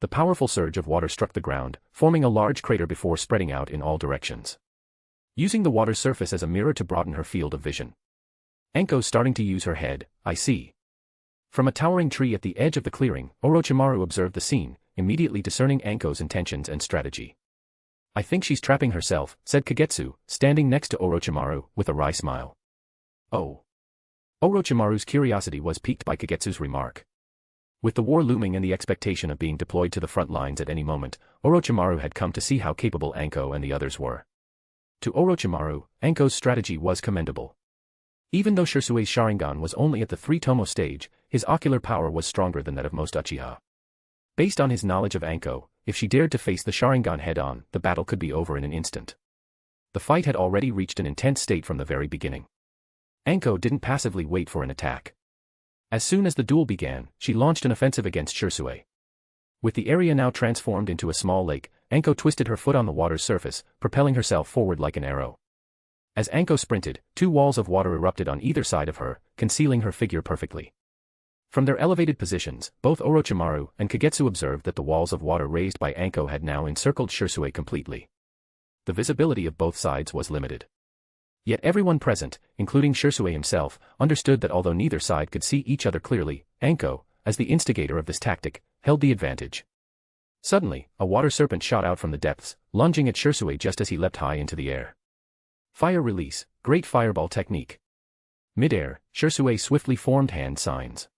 B: The powerful surge of water struck the ground, forming a large crater before spreading out in all directions. Using the water's surface as a mirror to broaden her field of vision. Anko's starting to use her head, I see. From a towering tree at the edge of the clearing, Orochimaru observed the scene, immediately discerning Anko's intentions and strategy. I think she's trapping herself, said Kagetsu, standing next to Orochimaru, with a wry smile. Oh. Orochimaru's curiosity was piqued by Kagetsu's remark. With the war looming and the expectation of being deployed to the front lines at any moment, Orochimaru had come to see how capable Anko and the others were. To Orochimaru, Anko's strategy was commendable. Even though Sherui's Sharingan was only at the 3-tomo stage, his ocular power was stronger than that of most Uchiha. Based on his knowledge of Anko, if she dared to face the Sharingan head-on, the battle could be over in an instant. The fight had already reached an intense state from the very beginning. Anko didn't passively wait for an attack. As soon as the duel began, she launched an offensive against Sherui. With the area now transformed into a small lake, Anko twisted her foot on the water's surface, propelling herself forward like an arrow. As Anko sprinted, 2 walls of water erupted on either side of her, concealing her figure perfectly. From their elevated positions, both Orochimaru and Kagetsu observed that the walls of water raised by Anko had now encircled Sherui completely. The visibility of both sides was limited. Yet everyone present, including Sherui himself, understood that although neither side could see each other clearly, Anko, as the instigator of this tactic, held the advantage. Suddenly, a water serpent shot out from the depths, lunging at Sherui just as he leapt high into the air. Fire release, great fireball technique. Mid-air, Sherui swiftly formed hand signs.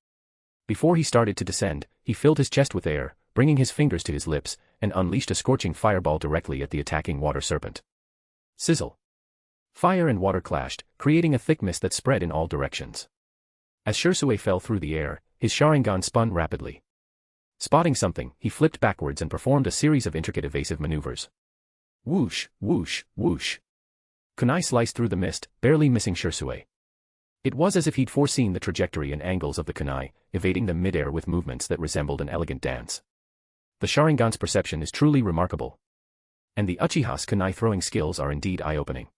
B: Before he started to descend, he filled his chest with air, bringing his fingers to his lips, and unleashed a scorching fireball directly at the attacking water serpent. Sizzle. Fire and water clashed, creating a thick mist that spread in all directions. As Sherui fell through the air, his Sharingan spun rapidly. Spotting something, he flipped backwards and performed a series of intricate evasive maneuvers. Whoosh, whoosh, whoosh. Kunai sliced through the mist, barely missing Sherui. It was as if he'd foreseen the trajectory and angles of the kunai, evading them mid-air with movements that resembled an elegant dance. The Sharingan's perception is truly remarkable. And the Uchiha's kunai throwing skills are indeed eye-opening.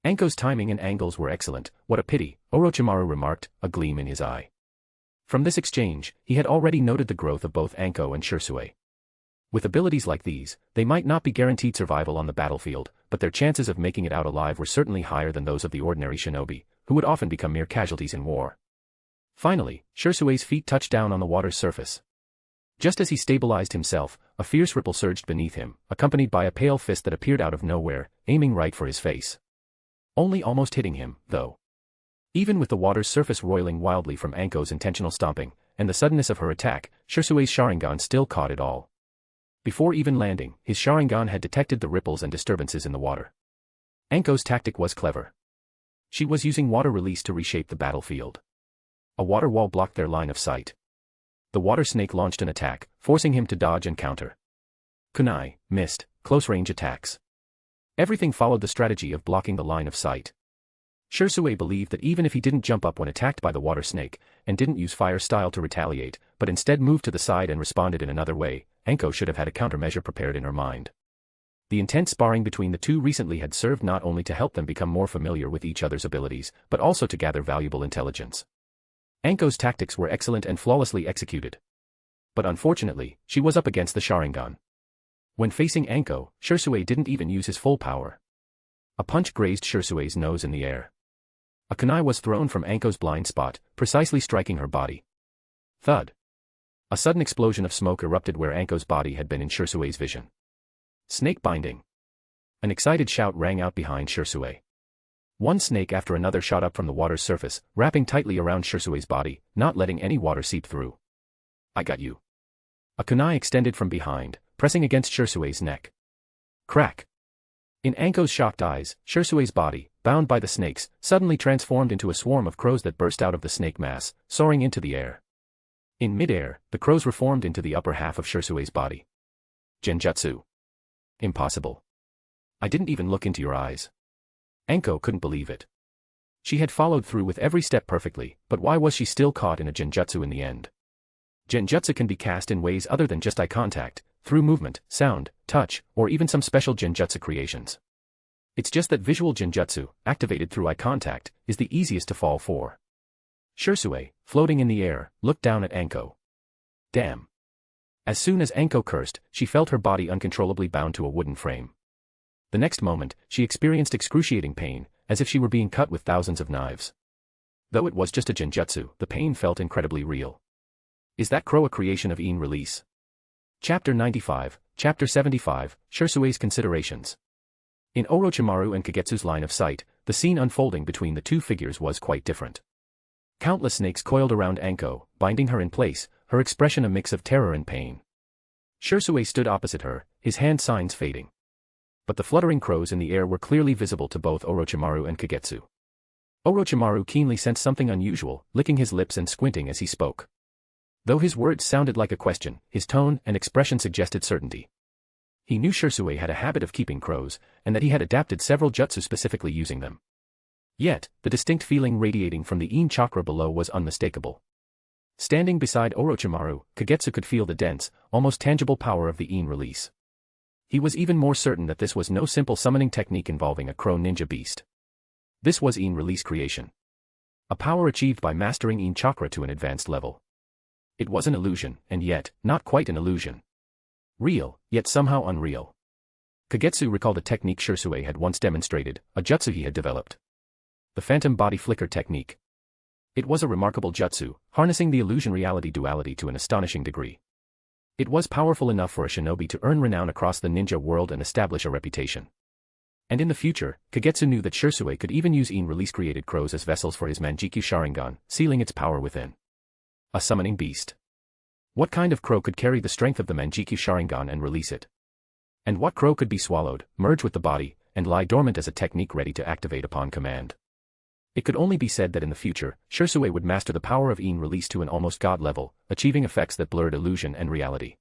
B: Anko's timing and angles were excellent. What a pity, Orochimaru remarked, a gleam in his eye. From this exchange, he had already noted the growth of both Anko and Sherui. With abilities like these, they might not be guaranteed survival on the battlefield, but their chances of making it out alive were certainly higher than those of the ordinary shinobi, who would often become mere casualties in war. Finally, Sherui's feet touched down on the water's surface. Just as he stabilized himself, a fierce ripple surged beneath him, accompanied by a pale fist that appeared out of nowhere, aiming right for his face. Only almost hitting him, though. Even with the water's surface roiling wildly from Anko's intentional stomping, and the suddenness of her attack, Sherui's Sharingan still caught it all. Before even landing, his Sharingan had detected the ripples and disturbances in the water. Anko's tactic was clever. She was using water release to reshape the battlefield. A water wall blocked their line of sight. The water snake launched an attack, forcing him to dodge and counter. Kunai, missed, close-range attacks. Everything followed the strategy of blocking the line of sight. Sherui believed that even if he didn't jump up when attacked by the water snake, and didn't use fire style to retaliate, but instead moved to the side and responded in another way, Enko should have had a countermeasure prepared in her mind. The intense sparring between the two recently had served not only to help them become more familiar with each other's abilities, but also to gather valuable intelligence. Anko's tactics were excellent and flawlessly executed. But unfortunately, she was up against the Sharingan. When facing Anko, Sherui didn't even use his full power. A punch grazed Shurui's nose in the air. A kunai was thrown from Anko's blind spot, precisely striking her body. Thud. A sudden explosion of smoke erupted where Anko's body had been in Shurui's vision. Snake binding. An excited shout rang out behind Sherui. One snake after another shot up from the water's surface, wrapping tightly around Shurui's body, not letting any water seep through. I got you. A kunai extended from behind, pressing against Shurui's neck. Crack. In Anko's shocked eyes, Shurui's body, bound by the snakes, suddenly transformed into a swarm of crows that burst out of the snake mass, soaring into the air. In mid-air, the crows reformed into the upper half of Shurui's body. Genjutsu. Impossible. I didn't even look into your eyes. Anko couldn't believe it. She had followed through with every step perfectly, but why was she still caught in a genjutsu in the end? Genjutsu can be cast in ways other than just eye contact, through movement, sound, touch, or even some special genjutsu creations. It's just that visual genjutsu, activated through eye contact, is the easiest to fall for. Sherui, floating in the air, looked down at Anko. Damn. As soon as Anko cursed, she felt her body uncontrollably bound to a wooden frame. The next moment, she experienced excruciating pain, as if she were being cut with thousands of knives. Though it was just a genjutsu, the pain felt incredibly real. Is that crow a creation of Ine release? Chapter 95, Chapter 75, Shurui's Considerations. In Orochimaru and Kagetsu's line of sight, the scene unfolding between the two figures was quite different. Countless snakes coiled around Anko, binding her in place, her expression a mix of terror and pain. Sherui stood opposite her, his hand signs fading. But the fluttering crows in the air were clearly visible to both Orochimaru and Kagetsu. Orochimaru keenly sensed something unusual, licking his lips and squinting as he spoke. Though his words sounded like a question, his tone and expression suggested certainty. He knew Sherui had a habit of keeping crows, and that he had adapted several jutsu specifically using them. Yet, the distinct feeling radiating from the Ine chakra below was unmistakable. Standing beside Orochimaru, Kagetsu could feel the dense, almost tangible power of the Ine release. He was even more certain that this was no simple summoning technique involving a crow ninja beast. This was Ine release creation. A power achieved by mastering Ine chakra to an advanced level. It was an illusion, and yet, not quite an illusion. Real, yet somehow unreal. Kagetsu recalled a technique Sherui had once demonstrated, a jutsu he had developed. The phantom body flicker technique. It was a remarkable jutsu, harnessing the illusion-reality duality to an astonishing degree. It was powerful enough for a shinobi to earn renown across the ninja world and establish a reputation. And in the future, Kagetsu knew that Sherui could even use Ine release-created crows as vessels for his Mangekyo Sharingan, sealing its power within. A summoning beast. What kind of crow could carry the strength of the Mangekyo Sharingan and release it? And what crow could be swallowed, merge with the body, and lie dormant as a technique ready to activate upon command? It could only be said that in the future, Sherui would master the power of Ine release to an almost god level, achieving effects that blurred illusion and reality.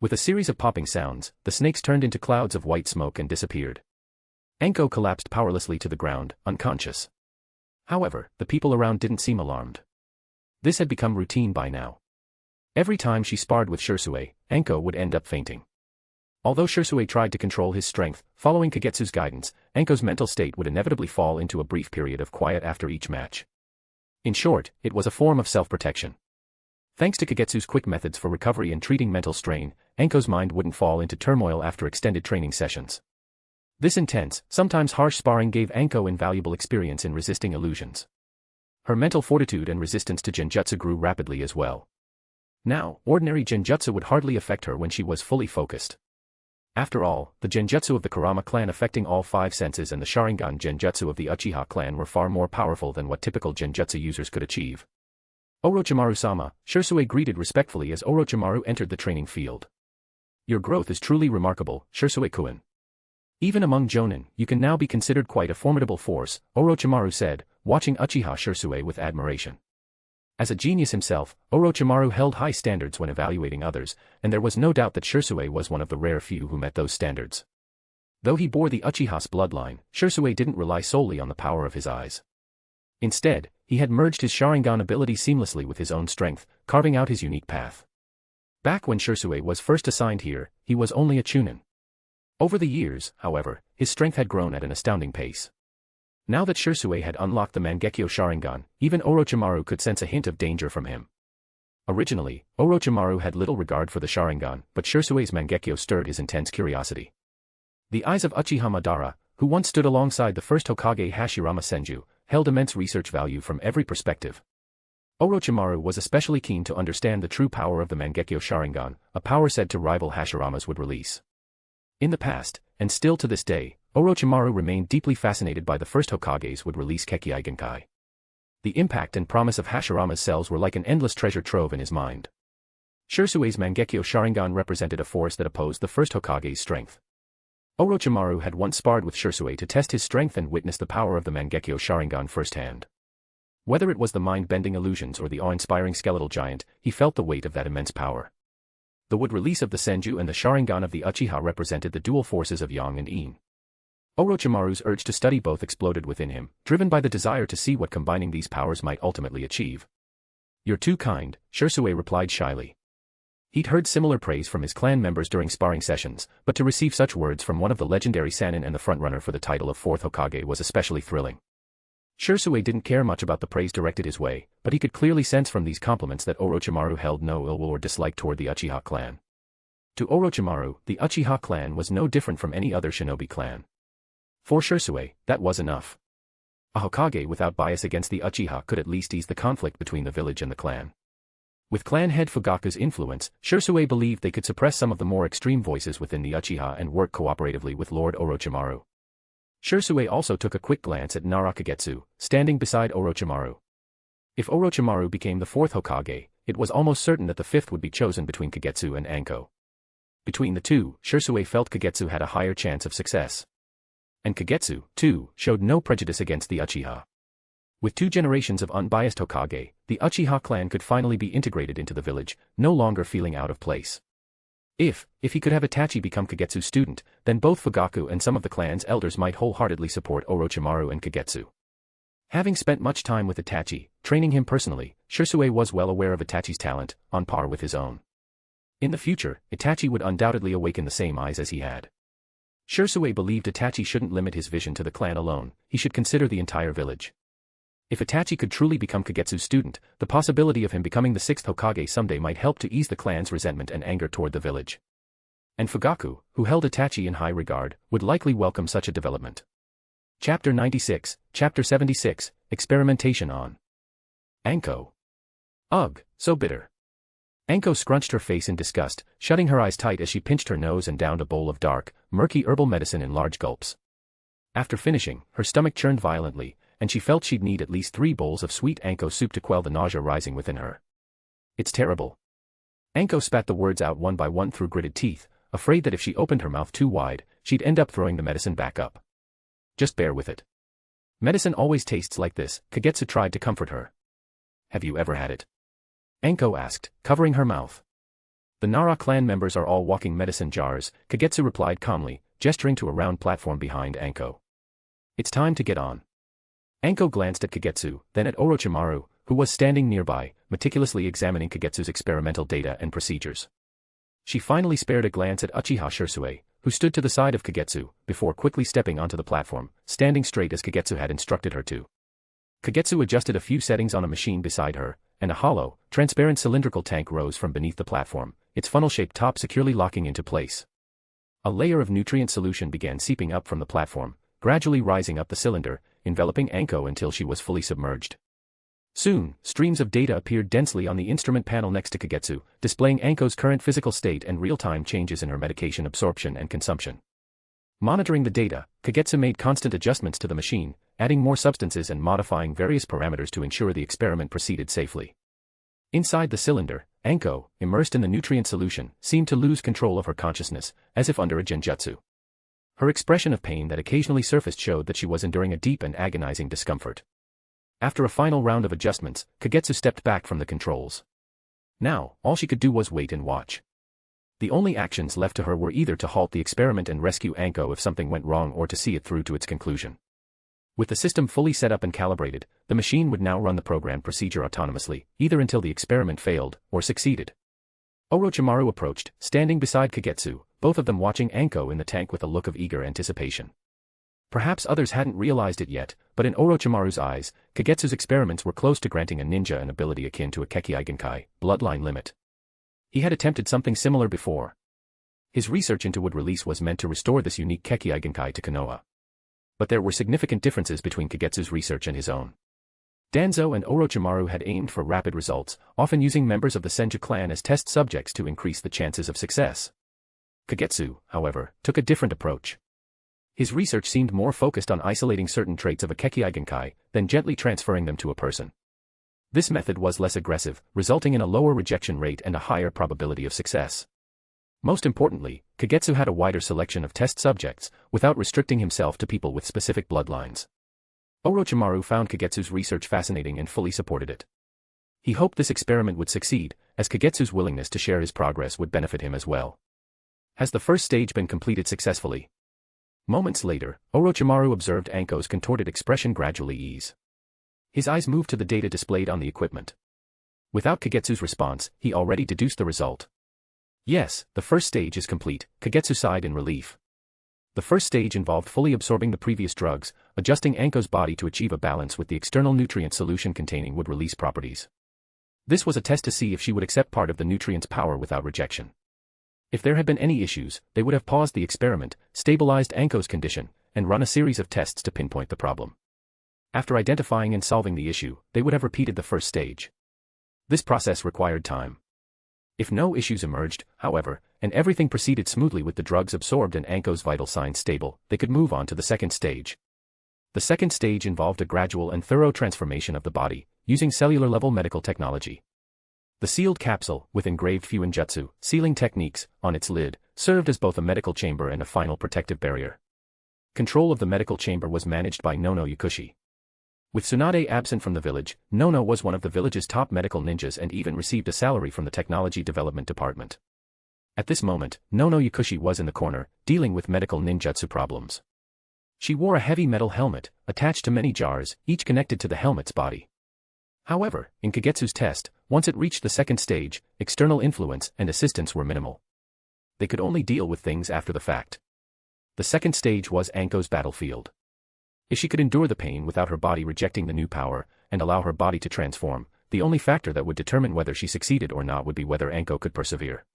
B: With a series of popping sounds, the snakes turned into clouds of white smoke and disappeared. Enko collapsed powerlessly to the ground, unconscious. However, the people around didn't seem alarmed. This had become routine by now. Every time she sparred with Sherui, Enko would end up fainting. Although Sherui tried to control his strength, following Kagetsu's guidance, Enko's mental state would inevitably fall into a brief period of quiet after each match. In short, it was a form of self-protection. Thanks to Kagetsu's quick methods for recovery and treating mental strain, Enko's mind wouldn't fall into turmoil after extended training sessions. This intense, sometimes harsh sparring gave Anko invaluable experience in resisting illusions. Her mental fortitude and resistance to genjutsu grew rapidly as well. Now, ordinary genjutsu would hardly affect her when she was fully focused. After all, the genjutsu of the Kurama clan affecting all five senses and the Sharingan genjutsu of the Uchiha clan were far more powerful than what typical genjutsu users could achieve. Orochimaru-sama, Sherui greeted respectfully as Orochimaru entered the training field. Your growth is truly remarkable, Sherui-kun. Even among Jonin, you can now be considered quite a formidable force, Orochimaru said, watching Uchiha Sherui with admiration. As a genius himself, Orochimaru held high standards when evaluating others, and there was no doubt that Sherui was one of the rare few who met those standards. Though he bore the Uchiha's bloodline, Sherui didn't rely solely on the power of his eyes. Instead, he had merged his Sharingan ability seamlessly with his own strength, carving out his unique path. Back when Sherui was first assigned here, he was only a Chunin. Over the years, however, his strength had grown at an astounding pace. Now that Sherui had unlocked the Mangekyo Sharingan, even Orochimaru could sense a hint of danger from him. Originally, Orochimaru had little regard for the Sharingan, but Shurui's Mangekyo stirred his intense curiosity. The eyes of Uchiha Madara, who once stood alongside the first Hokage Hashirama Senju, held immense research value from every perspective. Orochimaru was especially keen to understand the true power of the Mangekyo Sharingan, a power said to rival Hashirama's would release. In the past, and still to this day, Orochimaru remained deeply fascinated by the first Hokage's would release Kekkei Genkai. The impact and promise of Hashirama's cells were like an endless treasure trove in his mind. Shurui's Mangekyo Sharingan represented a force that opposed the first Hokage's strength. Orochimaru had once sparred with Sherui to test his strength and witness the power of the Mangekyo Sharingan firsthand. Whether it was the mind-bending illusions or the awe-inspiring skeletal giant, he felt the weight of that immense power. The wood release of the Senju and the Sharingan of the Uchiha represented the dual forces of Yang and Yin. Orochimaru's urge to study both exploded within him, driven by the desire to see what combining these powers might ultimately achieve. "You're too kind," Sherui replied shyly. He'd heard similar praise from his clan members during sparring sessions, but to receive such words from one of the legendary Sannin and the frontrunner for the title of fourth Hokage was especially thrilling. Sherui didn't care much about the praise directed his way, but he could clearly sense from these compliments that Orochimaru held no ill will or dislike toward the Uchiha clan. To Orochimaru, the Uchiha clan was no different from any other shinobi clan. For Sherui, that was enough. A Hokage without bias against the Uchiha could at least ease the conflict between the village and the clan. With clan head Fugaku's influence, Sherui believed they could suppress some of the more extreme voices within the Uchiha and work cooperatively with Lord Orochimaru. Sherui also took a quick glance at Nara Kagetsu, standing beside Orochimaru. If Orochimaru became the fourth Hokage, it was almost certain that the fifth would be chosen between Kagetsu and Anko. Between the two, Sherui felt Kagetsu had a higher chance of success. And Kagetsu, too, showed no prejudice against the Uchiha. With 2 generations of unbiased Hokage, the Uchiha clan could finally be integrated into the village, no longer feeling out of place. If he could have Itachi become Kagetsu's student, then both Fugaku and some of the clan's elders might wholeheartedly support Orochimaru and Kagetsu. Having spent much time with Itachi, training him personally, Sherui was well aware of Itachi's talent, on par with his own. In the future, Itachi would undoubtedly awaken the same eyes as he had. Sherui believed Itachi shouldn't limit his vision to the clan alone, he should consider the entire village. If Itachi could truly become Kagetsu's student, the possibility of him becoming the 6th Hokage someday might help to ease the clan's resentment and anger toward the village. And Fugaku, who held Itachi in high regard, would likely welcome such a development. Chapter 96, Chapter 76, Experimentation on Anko. Ugh, so bitter. Anko scrunched her face in disgust, shutting her eyes tight as she pinched her nose and downed a bowl of dark, murky herbal medicine in large gulps. After finishing, her stomach churned violently, and she felt she'd need at least 3 bowls of sweet Anko soup to quell the nausea rising within her. It's terrible. Anko spat the words out one by one through gritted teeth, afraid that if she opened her mouth too wide, she'd end up throwing the medicine back up. Just bear with it. Medicine always tastes like this, Kagetsu tried to comfort her. Have you ever had it? Anko asked, covering her mouth. The Nara clan members are all walking medicine jars, Kagetsu replied calmly, gesturing to a round platform behind Anko. It's time to get on. Anko glanced at Kagetsu, then at Orochimaru, who was standing nearby, meticulously examining Kagetsu's experimental data and procedures. She finally spared a glance at Uchiha Sherui, who stood to the side of Kagetsu, before quickly stepping onto the platform, standing straight as Kagetsu had instructed her to. Kagetsu adjusted a few settings on a machine beside her, and a hollow, transparent cylindrical tank rose from beneath the platform, its funnel-shaped top securely locking into place. A layer of nutrient solution began seeping up from the platform, gradually rising up the cylinder, enveloping Anko until she was fully submerged. Soon, streams of data appeared densely on the instrument panel next to Kagetsu, displaying Anko's current physical state and real-time changes in her medication absorption and consumption. Monitoring the data, Kagetsu made constant adjustments to the machine, adding more substances and modifying various parameters to ensure the experiment proceeded safely. Inside the cylinder, Anko, immersed in the nutrient solution, seemed to lose control of her consciousness, as if under a genjutsu. Her expression of pain that occasionally surfaced showed that she was enduring a deep and agonizing discomfort. After a final round of adjustments, Kagetsu stepped back from the controls. Now, all she could do was wait and watch. The only actions left to her were either to halt the experiment and rescue Anko if something went wrong or to see it through to its conclusion. With the system fully set up and calibrated, the machine would now run the programmed procedure autonomously, either until the experiment failed, or succeeded. Orochimaru approached, standing beside Kagetsu, both of them watching Anko in the tank with a look of eager anticipation. Perhaps others hadn't realized it yet, but in Orochimaru's eyes, Kagetsu's experiments were close to granting a ninja an ability akin to a Kekkei Genkai, Bloodline limit. He had attempted something similar before. His research into wood release was meant to restore this unique Kekkei Genkai to Konoha. But there were significant differences between Kagetsu's research and his own. Danzo and Orochimaru had aimed for rapid results, often using members of the Senju clan as test subjects to increase the chances of success. Kagetsu, however, took a different approach. His research seemed more focused on isolating certain traits of a Kekkei Genkai than gently transferring them to a person. This method was less aggressive, resulting in a lower rejection rate and a higher probability of success. Most importantly, Kagetsu had a wider selection of test subjects, without restricting himself to people with specific bloodlines. Orochimaru found Kagetsu's research fascinating and fully supported it. He hoped this experiment would succeed, as Kagetsu's willingness to share his progress would benefit him as well. Has the first stage been completed successfully? Moments later, Orochimaru observed Anko's contorted expression gradually ease. His eyes moved to the data displayed on the equipment. Without Kagetsu's response, he already deduced the result. Yes, the first stage is complete, Kagetsu sighed in relief. The first stage involved fully absorbing the previous drugs, adjusting Anko's body to achieve a balance with the external nutrient solution containing wood release properties. This was a test to see if she would accept part of the nutrient's power without rejection. If there had been any issues, they would have paused the experiment, stabilized Anko's condition, and run a series of tests to pinpoint the problem. After identifying and solving the issue, they would have repeated the first stage. This process required time. If no issues emerged, however, and everything proceeded smoothly with the drugs absorbed and Anko's vital signs stable, they could move on to the second stage. The second stage involved a gradual and thorough transformation of the body, using cellular-level medical technology. The sealed capsule, with engraved Fuin Jutsu, sealing techniques, on its lid, served as both a medical chamber and a final protective barrier. Control of the medical chamber was managed by Nono Yakushi. With Tsunade absent from the village, Nono was one of the village's top medical ninjas and even received a salary from the Technology Development Department. At this moment, Nono Yakushi was in the corner, dealing with medical ninjutsu problems. She wore a heavy metal helmet, attached to many jars, each connected to the helmet's body. However, in Kagetsu's test, once it reached the second stage, external influence and assistance were minimal. They could only deal with things after the fact. The second stage was Anko's battlefield. If she could endure the pain without her body rejecting the new power, and allow her body to transform, the only factor that would determine whether she succeeded or not would be whether Anko could persevere.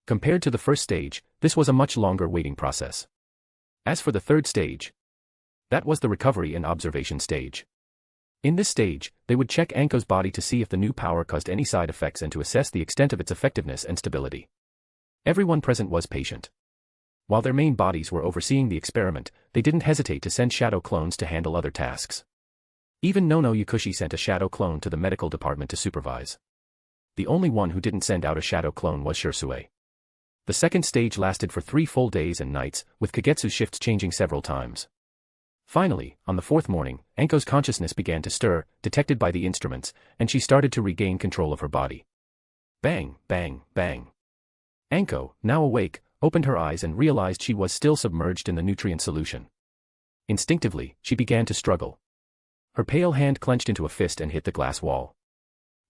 B: Compared to the first stage, this was a much longer waiting process. As for the third stage, that was the recovery and observation stage. In this stage, they would check Anko's body to see if the new power caused any side effects and to assess the extent of its effectiveness and stability. Everyone present was patient. While their main bodies were overseeing the experiment, they didn't hesitate to send shadow clones to handle other tasks. Even Nono Yakushi sent a shadow clone to the medical department to supervise. The only one who didn't send out a shadow clone was Sherui. The second stage lasted for 3 full days and nights, with Kagetsu's shifts changing several times. Finally, on the fourth morning, Anko's consciousness began to stir, detected by the instruments, and she started to regain control of her body. Bang, bang, bang. Anko, now awake, opened her eyes and realized she was still submerged in the nutrient solution. Instinctively, she began to struggle. Her pale hand clenched into a fist and hit the glass wall.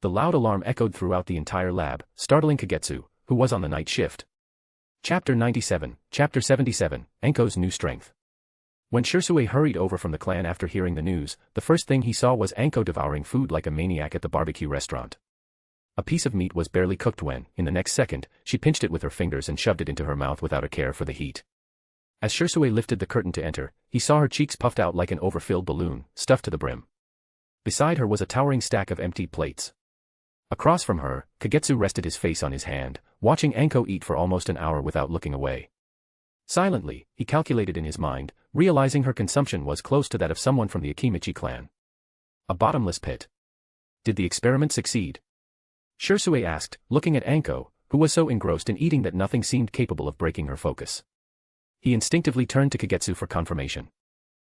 B: The loud alarm echoed throughout the entire lab, startling Kagetsu, who was on the night shift. Chapter 97, Chapter 77, Anko's New Strength. When Sherui hurried over from the clan after hearing the news, the first thing he saw was Anko devouring food like a maniac at the barbecue restaurant. A piece of meat was barely cooked when, in the next second, she pinched it with her fingers and shoved it into her mouth without a care for the heat. As Sherui lifted the curtain to enter, he saw her cheeks puffed out like an overfilled balloon, stuffed to the brim. Beside her was a towering stack of empty plates. Across from her, Kagetsu rested his face on his hand, watching Anko eat for almost an hour without looking away. Silently, he calculated in his mind, realizing her consumption was close to that of someone from the Akimichi clan. A bottomless pit. Did the experiment succeed? Sherui asked, looking at Anko, who was so engrossed in eating that nothing seemed capable of breaking her focus. He instinctively turned to Kagetsu for confirmation.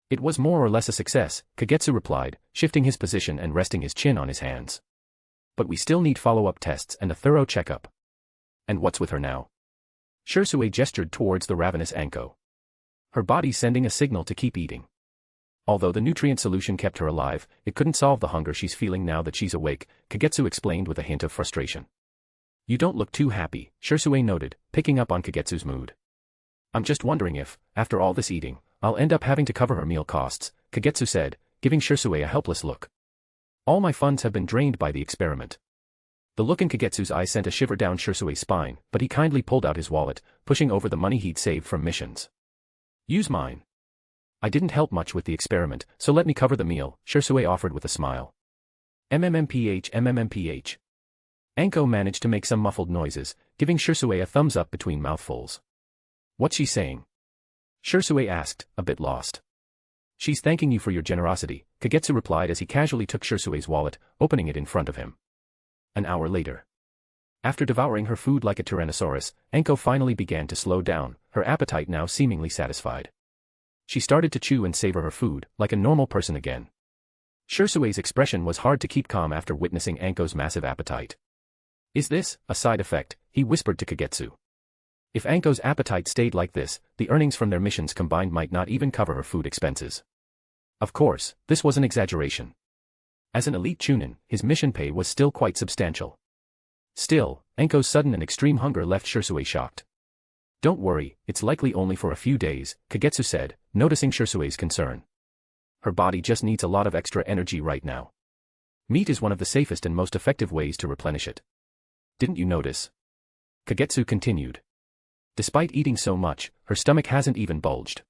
B: It was more or less a success, Kagetsu replied, shifting his position and resting his chin on his hands. But we still need follow-up tests and a thorough checkup. And what's with her now? Sherui gestured towards the ravenous Anko. Her body sending a signal to keep eating. Although the nutrient solution kept her alive, it couldn't solve the hunger she's feeling now that she's awake, Kagetsu explained with a hint of frustration. You don't look too happy, Sherui noted, picking up on Kagetsu's mood. I'm just wondering if, after all this eating, I'll end up having to cover her meal costs, Kagetsu said, giving Sherui a helpless look. All my funds have been drained by the experiment. The look in Kagetsu's eyes sent a shiver down Shersui's spine, but he kindly pulled out his wallet, pushing over the money he'd saved from missions. Use mine. I didn't help much with the experiment, so let me cover the meal, Sherui offered with a smile. MMMPH. Anko managed to make some muffled noises, giving Sherui a thumbs up between mouthfuls. What's she saying? Sherui asked, a bit lost. She's thanking you for your generosity, Kagetsu replied as he casually took Shersui's wallet, opening it in front of him. An hour later. After devouring her food like a tyrannosaurus, Anko finally began to slow down, her appetite now seemingly satisfied. She started to chew and savor her food, like a normal person again. Shersui's expression was hard to keep calm after witnessing Anko's massive appetite. Is this a side effect? He whispered to Kagetsu. If Anko's appetite stayed like this, the earnings from their missions combined might not even cover her food expenses. Of course, this was an exaggeration. As an elite Chunin, his mission pay was still quite substantial. Still, Anko's sudden and extreme hunger left Sherui shocked. Don't worry, it's likely only for a few days, Kagetsu said, noticing Shersui's concern. Her body just needs a lot of extra energy right now. Meat is one of the safest and most effective ways to replenish it. Didn't you notice? Kagetsu continued. Despite eating so much, her stomach hasn't even bulged.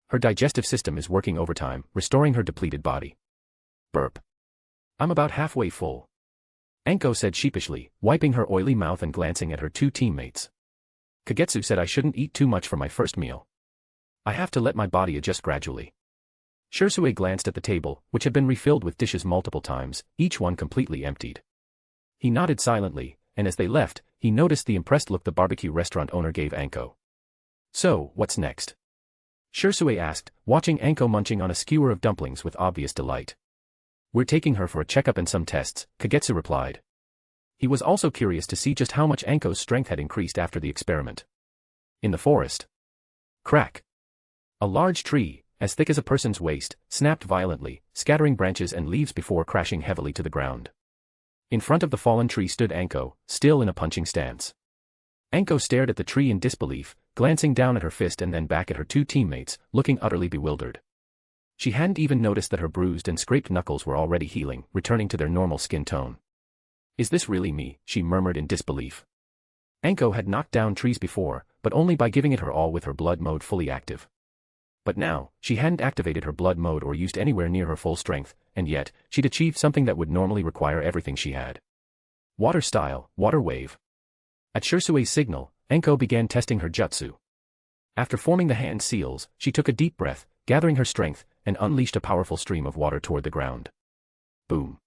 B: Her digestive system is working overtime, restoring her depleted body. Burp. I'm about halfway full. Anko said sheepishly, wiping her oily mouth and glancing at her two teammates. Kagetsu said I shouldn't eat too much for my first meal. I have to let my body adjust gradually. Sherui glanced at the table, which had been refilled with dishes multiple times, each one completely emptied. He nodded silently, and as they left, he noticed the impressed look the barbecue restaurant owner gave Anko. So, what's next? Sherui asked, watching Anko munching on a skewer of dumplings with obvious delight. We're taking her for a checkup and some tests, Kagetsu replied. He was also curious to see just how much Anko's strength had increased after the experiment. In the forest. Crack. A large tree, as thick as a person's waist, snapped violently, scattering branches and leaves before crashing heavily to the ground. In front of the fallen tree stood Anko, still in a punching stance. Anko stared at the tree in disbelief, glancing down at her fist and then back at her two teammates, looking utterly bewildered. She hadn't even noticed that her bruised and scraped knuckles were already healing, returning to their normal skin tone. Is this really me? She murmured in disbelief. Anko had knocked down trees before, but only by giving it her all with her blood mode fully active. But now, she hadn't activated her blood mode or used anywhere near her full strength, and yet, she'd achieved something that would normally require everything she had. Water style, water wave. At Shersui's signal, Enko began testing her jutsu. After forming the hand seals, she took a deep breath, gathering her strength, and unleashed a powerful stream of water toward the ground. Boom.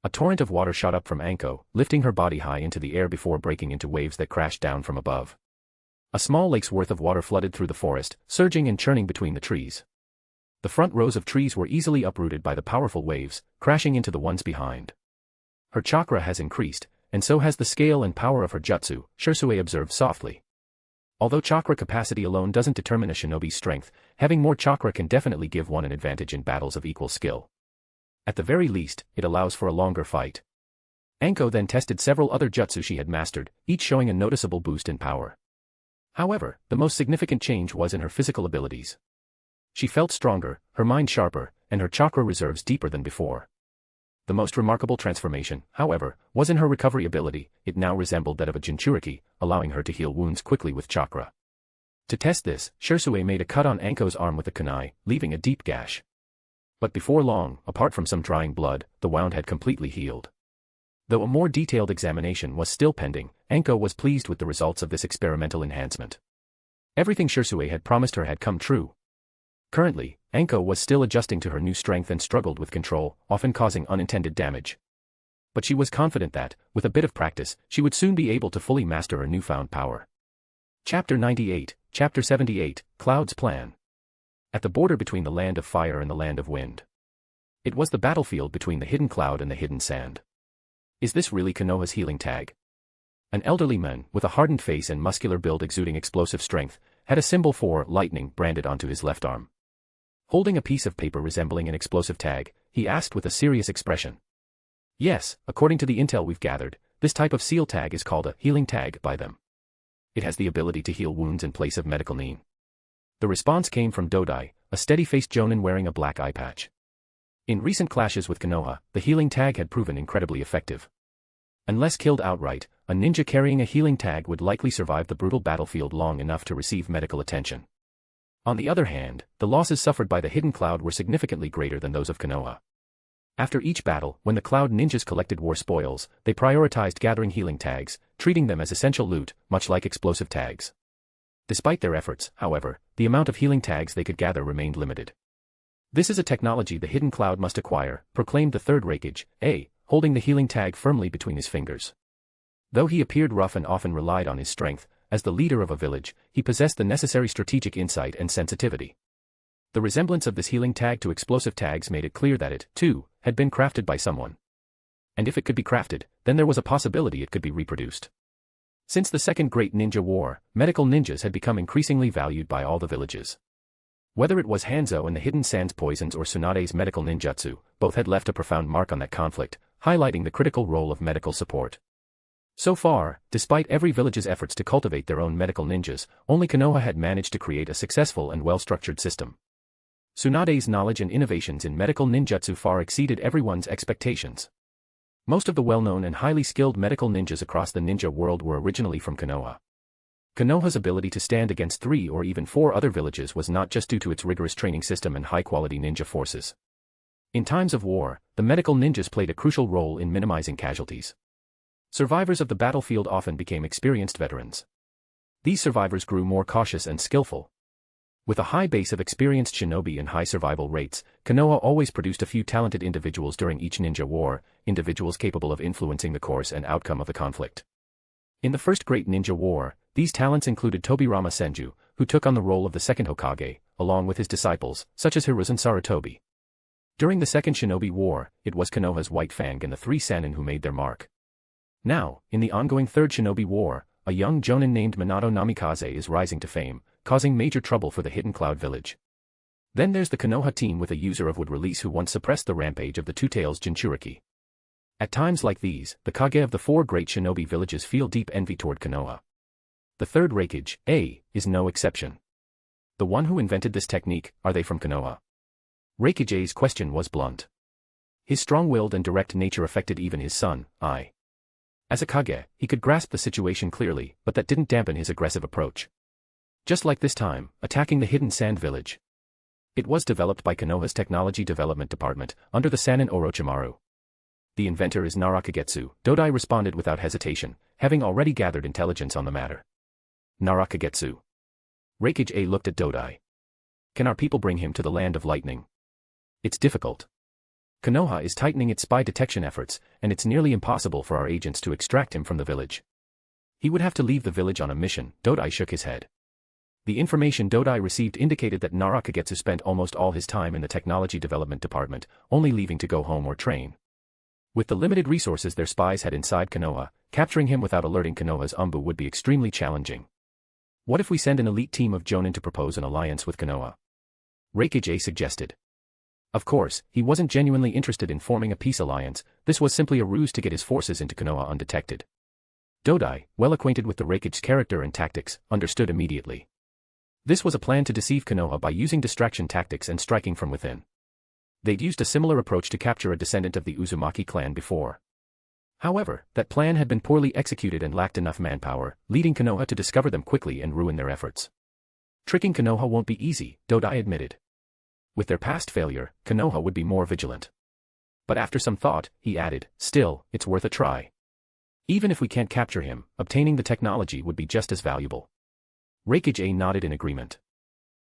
B: A torrent of water shot up from Anko, lifting her body high into the air before breaking into waves that crashed down from above. A small lake's worth of water flooded through the forest, surging and churning between the trees. The front rows of trees were easily uprooted by the powerful waves, crashing into the ones behind. Her chakra has increased, and so has the scale and power of her jutsu, Sherui observed softly. Although chakra capacity alone doesn't determine a shinobi's strength, having more chakra can definitely give one an advantage in battles of equal skill. At the very least, it allows for a longer fight. Anko then tested several other jutsu she had mastered, each showing a noticeable boost in power. However, the most significant change was in her physical abilities. She felt stronger, her mind sharper, and her chakra reserves deeper than before. The most remarkable transformation, however, was in her recovery ability. It now resembled that of a Jinchuriki, allowing her to heal wounds quickly with chakra. To test this, Sherui made a cut on Anko's arm with a kunai, leaving a deep gash. But before long, apart from some drying blood, the wound had completely healed. Though a more detailed examination was still pending, Anko was pleased with the results of this experimental enhancement. Everything Sherui had promised her had come true. Currently, Anko was still adjusting to her new strength and struggled with control, often causing unintended damage. But she was confident that, with a bit of practice, she would soon be able to fully master her newfound power. Chapter 98, Chapter 78, Cloud's Plan. At the border between the land of fire and the land of wind. It was the battlefield between the hidden cloud and the hidden sand. Is this really Konoha's healing tag? An elderly man, with a hardened face and muscular build exuding explosive strength, had a symbol for lightning branded onto his left arm. Holding a piece of paper resembling an explosive tag, he asked with a serious expression. Yes, according to the intel we've gathered, this type of seal tag is called a healing tag by them. It has the ability to heal wounds in place of medical need. The response came from Dodai, a steady-faced jonin wearing a black eye patch. In recent clashes with Konoha, the healing tag had proven incredibly effective. Unless killed outright, a ninja carrying a healing tag would likely survive the brutal battlefield long enough to receive medical attention. On the other hand, the losses suffered by the Hidden Cloud were significantly greater than those of Konoha. After each battle, when the Cloud ninjas collected war spoils, they prioritized gathering healing tags, treating them as essential loot, much like explosive tags. Despite their efforts, however, the amount of healing tags they could gather remained limited. This is a technology the Hidden Cloud must acquire, proclaimed the third Reikage, holding the healing tag firmly between his fingers. Though he appeared rough and often relied on his strength, as the leader of a village, he possessed the necessary strategic insight and sensitivity. The resemblance of this healing tag to explosive tags made it clear that it, too, had been crafted by someone. And if it could be crafted, then there was a possibility it could be reproduced. Since the Second Great Ninja War, medical ninjas had become increasingly valued by all the villages. Whether it was Hanzo and the Hidden Sands poisons or Tsunade's medical ninjutsu, both had left a profound mark on that conflict, highlighting the critical role of medical support. So far, despite every village's efforts to cultivate their own medical ninjas, only Konoha had managed to create a successful and well-structured system. Tsunade's knowledge and innovations in medical ninjutsu far exceeded everyone's expectations. Most of the well-known and highly skilled medical ninjas across the ninja world were originally from Konoha. Konoha's ability to stand against 3 or even 4 other villages was not just due to its rigorous training system and high-quality ninja forces. In times of war, the medical ninjas played a crucial role in minimizing casualties. Survivors of the battlefield often became experienced veterans. These survivors grew more cautious and skillful. With a high base of experienced shinobi and high survival rates, Konoha always produced a few talented individuals during each ninja war, individuals capable of influencing the course and outcome of the conflict. In the First Great Ninja War, these talents included Tobirama Senju, who took on the role of the second Hokage, along with his disciples, such as Hiruzen Sarutobi. During the Second Shinobi War, it was Konoha's White Fang and the 3 Sannin who made their mark. Now, in the ongoing Third Shinobi War, a young jonin named Minato Namikaze is rising to fame, causing major trouble for the Hidden Cloud village. Then there's the Konoha team with a user of wood release who once suppressed the rampage of the Two-Tails Jinchuriki. At times like these, the Kage of the 4 great shinobi villages feel deep envy toward Konoha. The third Reikage, is no exception. The one who invented this technique, are they from Konoha? Reikage A's question was blunt. His strong-willed and direct nature affected even his son, I. As a Kage, he could grasp the situation clearly, but that didn't dampen his aggressive approach. Just like this time, attacking the Hidden Sand village. It was developed by Konoha's Technology Development Department, under the Sannin Orochimaru. The inventor is Narakagetsu, Dodai responded without hesitation, having already gathered intelligence on the matter. Narakagetsu. Reikage A looked at Dodai. Can our people bring him to the Land of Lightning? It's difficult. Konoha is tightening its spy detection efforts, and it's nearly impossible for our agents to extract him from the village. He would have to leave the village on a mission, Dodai shook his head. The information Dodai received indicated that Narakagetsu spent almost all his time in the Technology Development Department, only leaving to go home or train. With the limited resources their spies had inside Konoha, capturing him without alerting Konoha's Umbu would be extremely challenging. What if we send an elite team of jonin to propose an alliance with Konoha? Reikage A suggested. Of course, he wasn't genuinely interested in forming a peace alliance, this was simply a ruse to get his forces into Konoha undetected. Dodai, well acquainted with the Reikage's character and tactics, understood immediately. This was a plan to deceive Konoha by using distraction tactics and striking from within. They'd used a similar approach to capture a descendant of the Uzumaki clan before. However, that plan had been poorly executed and lacked enough manpower, leading Konoha to discover them quickly and ruin their efforts. Tricking Konoha won't be easy, Dodai admitted. With their past failure, Konoha would be more vigilant. But after some thought, he added, still, it's worth a try. Even if we can't capture him, obtaining the technology would be just as valuable. Reikage A nodded in agreement.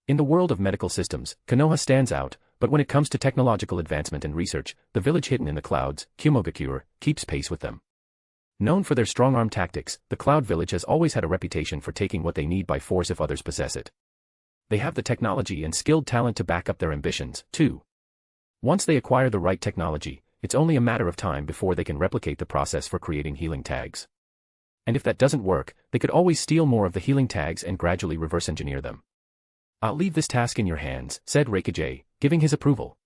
B: In the world of medical systems, Konoha stands out, but when it comes to technological advancement and research, the village hidden in the clouds, Kumogakure, keeps pace with them. Known for their strong-arm tactics, the Cloud Village has always had a reputation for taking what they need by force if others possess it. They have the technology and skilled talent to back up their ambitions, too. Once they acquire the right technology, it's only a matter of time before they can replicate the process for creating healing tags. And if that doesn't work, they could always steal more of the healing tags and gradually reverse engineer them. I'll leave this task in your hands, said Reikage A, giving his approval.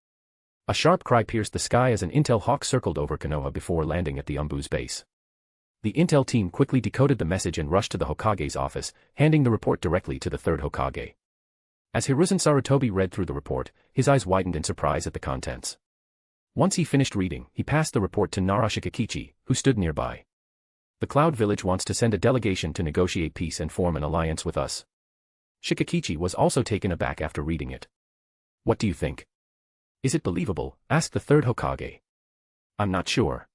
B: A sharp cry pierced the sky as an intel hawk circled over Konoha before landing at the Umbu's base. The intel team quickly decoded the message and rushed to the Hokage's office, handing the report directly to the third Hokage. As Hiruzen Sarutobi read through the report, his eyes widened in surprise at the contents. Once he finished reading, he passed the report to Nara Shikakichi, who stood nearby. The Cloud Village wants to send a delegation to negotiate peace and form an alliance with us. Shikakichi was also taken aback after reading it. What do you think? Is it believable? Asked the third Hokage. I'm not sure.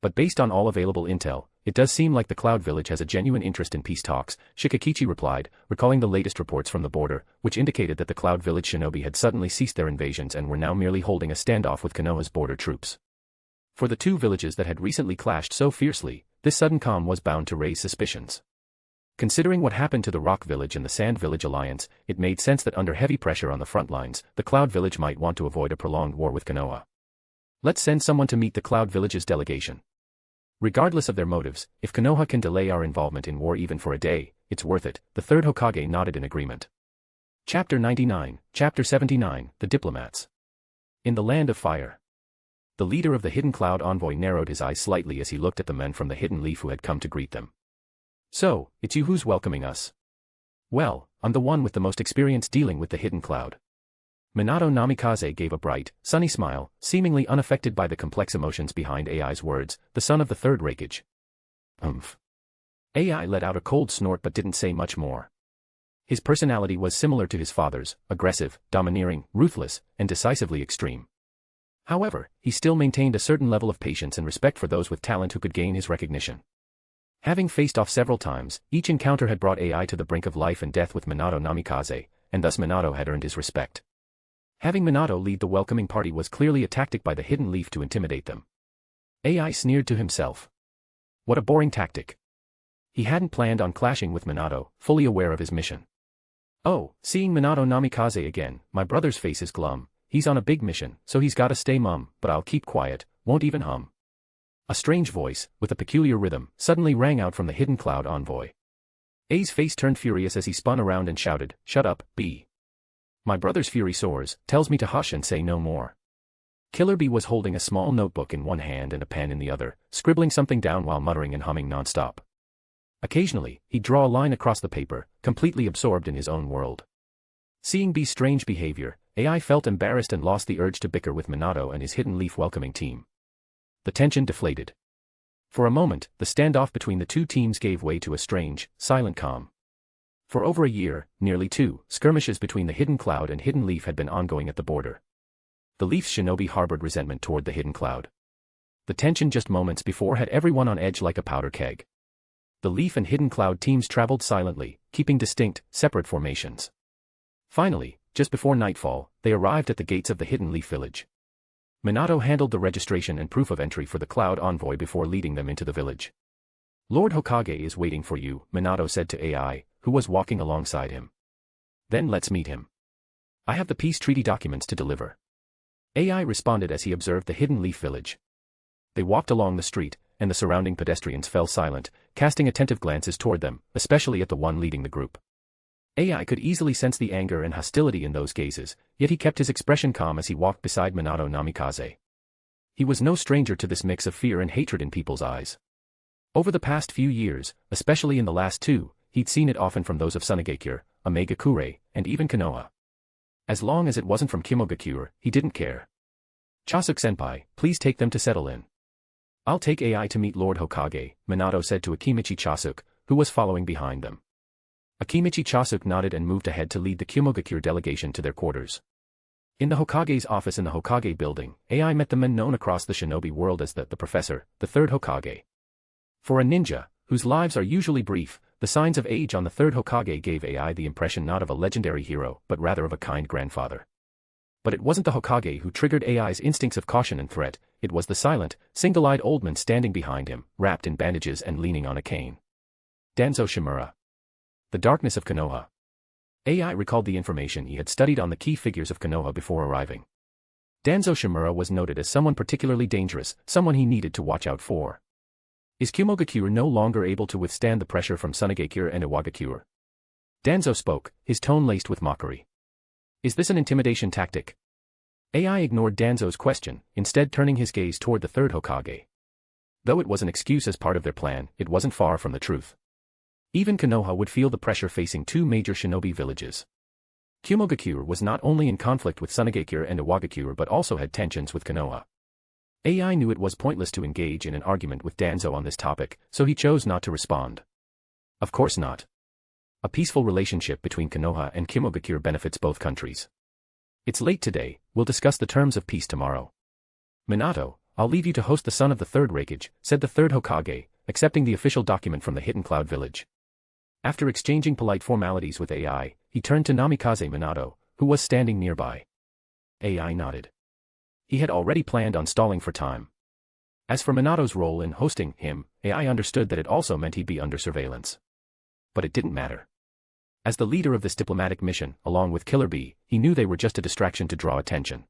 B: But based on all available intel, it does seem like the Cloud Village has a genuine interest in peace talks, Shikakichi replied, recalling the latest reports from the border, which indicated that the Cloud Village shinobi had suddenly ceased their invasions and were now merely holding a standoff with Konoha's border troops. For the two villages that had recently clashed so fiercely, this sudden calm was bound to raise suspicions. Considering what happened to the Rock Village and the Sand Village alliance, it made sense that under heavy pressure on the front lines, the Cloud Village might want to avoid a prolonged war with Konoha. Let's send someone to meet the Cloud Village's delegation. Regardless of their motives, if Konoha can delay our involvement in war even for a day, it's worth it, the third Hokage nodded in agreement. Chapter 99, Chapter 79, The Diplomats. In the Land of Fire. The leader of the Hidden Cloud Envoy narrowed his eyes slightly as he looked at the men from the Hidden Leaf who had come to greet them. So, it's you who's welcoming us. Well, I'm the one with the most experience dealing with the Hidden Cloud. Minato Namikaze gave a bright, sunny smile, seemingly unaffected by the complex emotions behind AI's words, the son of the third Raikage. AI let out a cold snort but didn't say much more. His personality was similar to his father's, aggressive, domineering, ruthless, and decisively extreme. However, he still maintained a certain level of patience and respect for those with talent who could gain his recognition. Having faced off several times, each encounter had brought AI to the brink of life and death with Minato Namikaze, and thus Minato had earned his respect. Having Minato lead the welcoming party was clearly a tactic by the Hidden Leaf to intimidate them. AI sneered to himself. What a boring tactic. He hadn't planned on clashing with Minato, fully aware of his mission. Oh, seeing Minato Namikaze again, my brother's face is glum, he's on a big mission, so he's gotta stay mum, but I'll keep quiet, won't even hum. A strange voice, with a peculiar rhythm, suddenly rang out from the Hidden Cloud Envoy. A's face turned furious as he spun around and shouted, "Shut up, B. My brother's fury soars, tells me to hush and say no more." Killer Bee was holding a small notebook in one hand and a pen in the other, scribbling something down while muttering and humming non-stop. Occasionally, he'd draw a line across the paper, completely absorbed in his own world. Seeing Bee's strange behavior, AI felt embarrassed and lost the urge to bicker with Minato and his Hidden Leaf welcoming team. The tension deflated. For a moment, the standoff between the two teams gave way to a strange, silent calm. For over a year, nearly two, skirmishes between the Hidden Cloud and Hidden Leaf had been ongoing at the border. The Leaf's shinobi harbored resentment toward the Hidden Cloud. The tension just moments before had everyone on edge like a powder keg. The Leaf and Hidden Cloud teams traveled silently, keeping distinct, separate formations. Finally, just before nightfall, they arrived at the gates of the Hidden Leaf village. Minato handled the registration and proof of entry for the Cloud Envoy before leading them into the village. "Lord Hokage is waiting for you," Minato said to AI, who was walking alongside him. "Then let's meet him. I have the peace treaty documents to deliver." AI responded as he observed the Hidden Leaf village. They walked along the street, and the surrounding pedestrians fell silent, casting attentive glances toward them, especially at the one leading the group. AI could easily sense the anger and hostility in those gazes, yet he kept his expression calm as he walked beside Minato Namikaze. He was no stranger to this mix of fear and hatred in people's eyes. Over the past few years, especially in the last two, he'd seen it often from those of Sunagakure, Iwagakure, and even Konoha. As long as it wasn't from Kimogakure, he didn't care. "Chasuke-senpai, please take them to settle in." "I'll take AI to meet Lord Hokage," Minato said to Akimichi Chasuke, who was following behind them. Akimichi Chasuke nodded and moved ahead to lead the Kimogakure delegation to their quarters. In the Hokage's office in the Hokage building, AI met the men known across the shinobi world as the Professor, the third Hokage. For a ninja, whose lives are usually brief, the signs of age on the third Hokage gave AI the impression not of a legendary hero but rather of a kind grandfather. But it wasn't the Hokage who triggered AI's instincts of caution and threat, it was the silent, single-eyed old man standing behind him, wrapped in bandages and leaning on a cane. Danzo Shimura. The darkness of Konoha. AI recalled the information he had studied on the key figures of Konoha before arriving. Danzo Shimura was noted as someone particularly dangerous, someone he needed to watch out for. Is Kimogakure no longer able to withstand the pressure from Sunagakure and Iwagakure? Danzo spoke, his tone laced with mockery. Is this an intimidation tactic? AI ignored Danzo's question, instead turning his gaze toward the third Hokage. Though it was an excuse as part of their plan, it wasn't far from the truth. Even Konoha would feel the pressure facing two major shinobi villages. Iwagakure was not only in conflict with Mangekyo and Iwagakure but also had tensions with Konoha. AI knew it was pointless to engage in an argument with Danzo on this topic, so he chose not to respond. Of course not. A peaceful relationship between Konoha and Iwagakure benefits both countries. It's late today, we'll discuss the terms of peace tomorrow. Minato, I'll leave you to host the son of the third Raikage, said the third Hokage, accepting the official document from the Hidden Cloud village. After exchanging polite formalities with AI, he turned to Namikaze Minato, who was standing nearby. AI nodded. He had already planned on stalling for time. As for Minato's role in hosting him, AI understood that it also meant he'd be under surveillance. But it didn't matter. As the leader of this diplomatic mission, along with Killer Bee, he knew they were just a distraction to draw attention.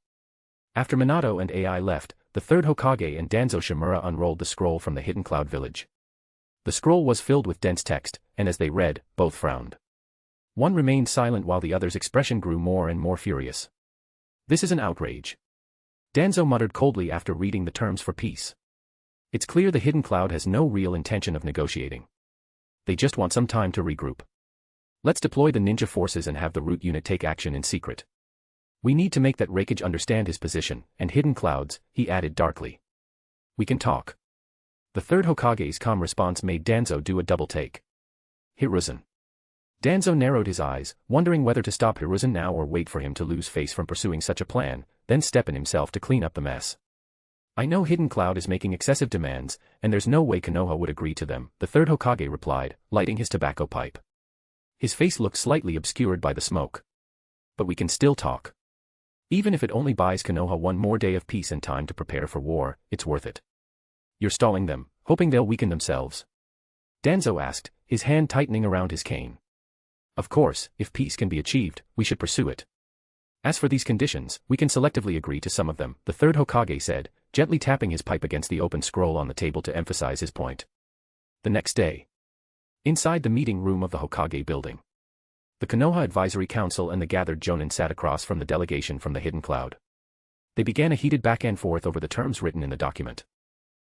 B: After Minato and AI left, the third Hokage and Danzo Shimura unrolled the scroll from the Hidden Cloud village. The scroll was filled with dense text, and as they read, both frowned. One remained silent while the other's expression grew more and more furious. This is an outrage. Danzo muttered coldly after reading the terms for peace. It's clear the Hidden Cloud has no real intention of negotiating. They just want some time to regroup. Let's deploy the ninja forces and have the root unit take action in secret. We need to make that Raikage understand his position, and Hidden Clouds, he added darkly. We can talk. The third Hokage's calm response made Danzo do a double take. Hiruzen. Danzo narrowed his eyes, wondering whether to stop Hiruzen now or wait for him to lose face from pursuing such a plan, then step in himself to clean up the mess. I know Hidden Cloud is making excessive demands, and there's no way Konoha would agree to them, the third Hokage replied, lighting his tobacco pipe. His face looked slightly obscured by the smoke. But we can still talk. Even if it only buys Konoha one more day of peace and time to prepare for war, it's worth it. You're stalling them, hoping they'll weaken themselves? Danzo asked, his hand tightening around his cane. Of course, if peace can be achieved, we should pursue it. As for these conditions, we can selectively agree to some of them, the third Hokage said, gently tapping his pipe against the open scroll on the table to emphasize his point. The next day. Inside the meeting room of the Hokage building. The Konoha Advisory Council and the gathered Jonin sat across from the delegation from the Hidden Cloud. They began a heated back and forth over the terms written in the document.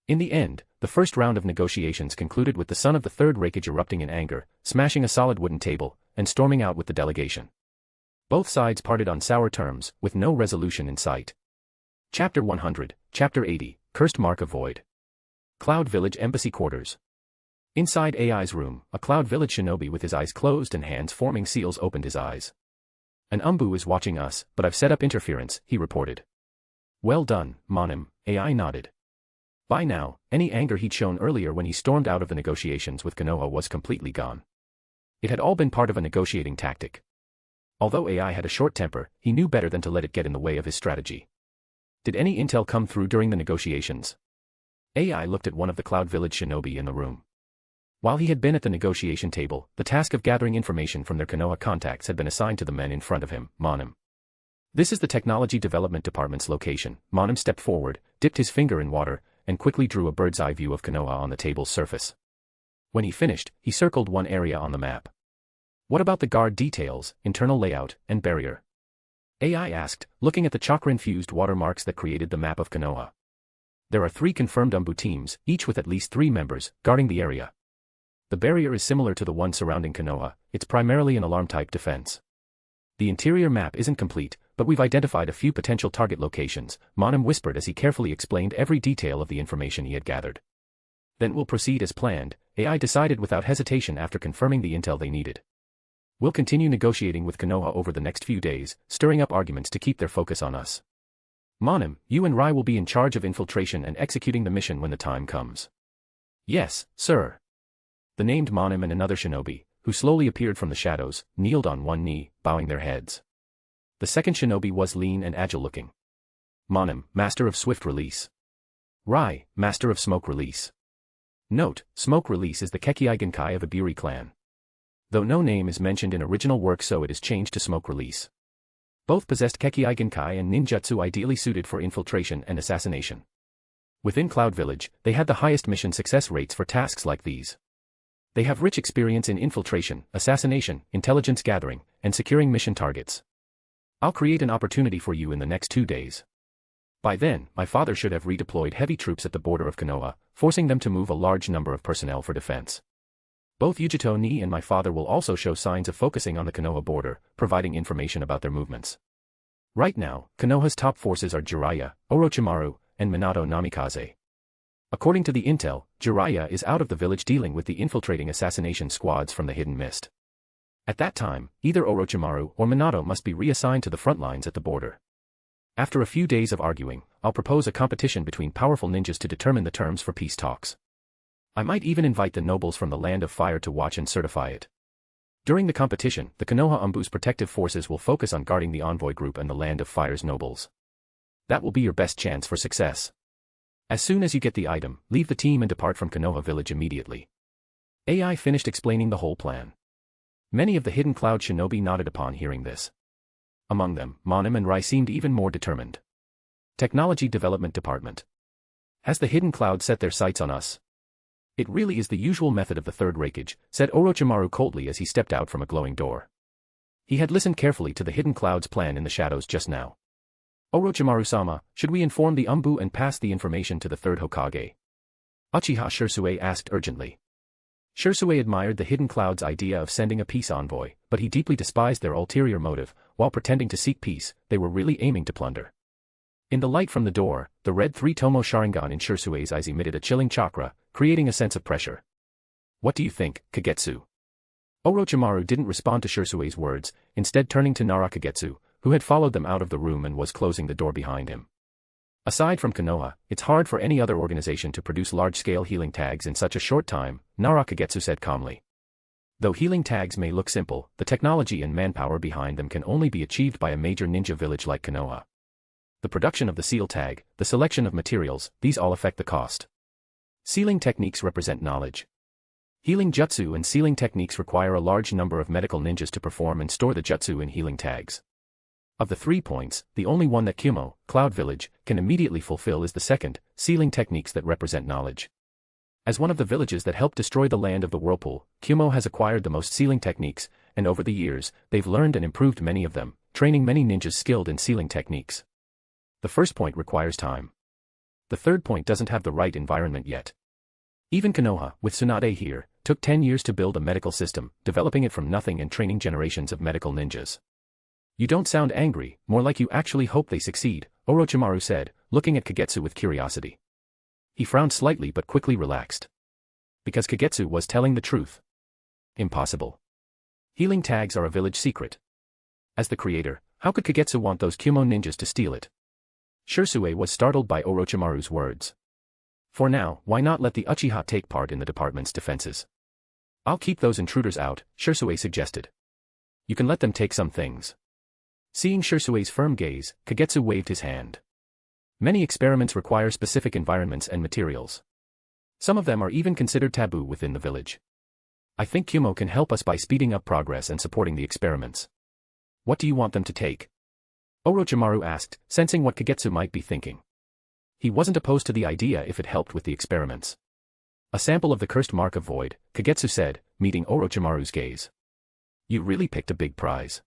B: In the end, the first round of negotiations concluded with the son of the third Raikage erupting in anger, smashing a solid wooden table, and storming out with the delegation. Both sides parted on sour terms, with no resolution in sight. Chapter 100, Chapter 80, Cursed Mark of Void. Cloud Village Embassy Quarters. Inside AI's room, a Cloud Village shinobi with his eyes closed and hands forming seals opened his eyes. An Umbu is watching us, but I've set up interference, he reported. Well done, Monim, AI nodded. By now, any anger he'd shown earlier when he stormed out of the negotiations with Konoha was completely gone. It had all been part of a negotiating tactic. Although AI had a short temper, he knew better than to let it get in the way of his strategy. Did any intel come through during the negotiations? AI looked at one of the Cloud Village shinobi in the room. While he had been at the negotiation table, the task of gathering information from their Konoha contacts had been assigned to the men in front of him, Monim. This is the Technology Development Department's location. Monim stepped forward, dipped his finger in water, and quickly drew a bird's-eye view of Konoha on the table's surface. When he finished, he circled one area on the map. What about the guard details, internal layout, and barrier? AI asked, looking at the chakra-infused watermarks that created the map of Konoha. There are 3 confirmed Umbu teams, each with at least 3 members, guarding the area. The barrier is similar to the one surrounding Konoha, it's primarily an alarm-type defense. The interior map isn't complete, but we've identified a few potential target locations, Monim whispered as he carefully explained every detail of the information he had gathered. Then we'll proceed as planned, AI decided without hesitation after confirming the intel they needed. We'll continue negotiating with Konoha over the next few days, stirring up arguments to keep their focus on us. Monim, you and Rai will be in charge of infiltration and executing the mission when the time comes. Yes, sir. The named Monim and another shinobi, who slowly appeared from the shadows, kneeled on one knee, bowing their heads. The second shinobi was lean and agile-looking. Monim, Master of Swift Release. Rai, Master of Smoke Release. Note, Smoke Release is the Kekkei Genkai of Ibiri clan. Though no name is mentioned in original work, so it is changed to Smoke Release. Both possessed Kekkei Genkai and ninjutsu ideally suited for infiltration and assassination. Within Cloud Village, they had the highest mission success rates for tasks like these. They have rich experience in infiltration, assassination, intelligence gathering, and securing mission targets. I'll create an opportunity for you in the next 2 days. By then, my father should have redeployed heavy troops at the border of Konoha, forcing them to move a large number of personnel for defense. Both Yujito Ni and my father will also show signs of focusing on the Konoha border, providing information about their movements. Right now, Konoha's top forces are Jiraiya, Orochimaru, and Minato Namikaze. According to the intel, Jiraiya is out of the village dealing with the infiltrating assassination squads from the Hidden Mist. At that time, either Orochimaru or Minato must be reassigned to the front lines at the border. After a few days of arguing, I'll propose a competition between powerful ninjas to determine the terms for peace talks. I might even invite the nobles from the Land of Fire to watch and certify it. During the competition, the Konoha Umbu's protective forces will focus on guarding the envoy group and the Land of Fire's nobles. That will be your best chance for success. As soon as you get the item, leave the team and depart from Konoha village immediately. AI finished explaining the whole plan. Many of the Hidden Cloud shinobi nodded upon hearing this. Among them, Monim and Rai seemed even more determined. Technology Development Department. Has the Hidden Cloud set their sights on us? It really is the usual method of the third Raikage, said Orochimaru coldly as he stepped out from a glowing door. He had listened carefully to the Hidden Cloud's plan in the shadows just now. Orochimaru-sama, should we inform the Umbu and pass the information to the third Hokage? Uchiha Sherui asked urgently. Sherui admired the Hidden Cloud's idea of sending a peace envoy, but he deeply despised their ulterior motive. While pretending to seek peace, they were really aiming to plunder. In the light from the door, the red three-tomo Sharingan in Shersui's eyes emitted a chilling chakra, creating a sense of pressure. What do you think, Kagetsu? Orochimaru didn't respond to Shersui's words, instead turning to Nara Kagetsu, who had followed them out of the room and was closing the door behind him. Aside from Konoha, it's hard for any other organization to produce large-scale healing tags in such a short time, Nara Kagetsu said calmly. Though healing tags may look simple, the technology and manpower behind them can only be achieved by a major ninja village like Konoha. The production of the seal tag, the selection of materials, these all affect the cost. Sealing techniques represent knowledge. Healing jutsu and sealing techniques require a large number of medical ninjas to perform and store the jutsu in healing tags. Of the 3 points, the only one that Kumo, Cloud Village, can immediately fulfill is the second, sealing techniques that represent knowledge. As one of the villages that helped destroy the land of the Whirlpool, Kumo has acquired the most sealing techniques, and over the years, they've learned and improved many of them, training many ninjas skilled in sealing techniques. The first point requires time. The third point doesn't have the right environment yet. Even Konoha, with Tsunade here, took 10 years to build a medical system, developing it from nothing and training generations of medical ninjas. You don't sound angry, more like you actually hope they succeed, Orochimaru said, looking at Kagetsu with curiosity. He frowned slightly but quickly relaxed. Because Kagetsu was telling the truth. Impossible. Healing tags are a village secret. As the creator, how could Kagetsu want those Kumo ninjas to steal it? Shersuei was startled by Orochimaru's words. For now, why not let the Uchiha take part in the department's defenses? I'll keep those intruders out, Shersuei suggested. You can let them take some things. Seeing Shersuei's firm gaze, Kagetsu waved his hand. Many experiments require specific environments and materials. Some of them are even considered taboo within the village. I think Kumo can help us by speeding up progress and supporting the experiments. What do you want them to take? Orochimaru asked, sensing what Kagetsu might be thinking. He wasn't opposed to the idea if it helped with the experiments. A sample of the cursed mark of void, Kagetsu said, meeting Orochimaru's gaze. You really picked a big prize.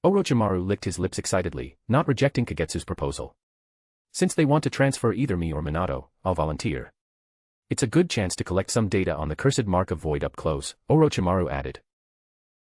B: Orochimaru licked his lips excitedly, not rejecting Kagetsu's proposal. Since they want to transfer either me or Minato, I'll volunteer. It's a good chance to collect some data on the cursed mark of void up close, Orochimaru added.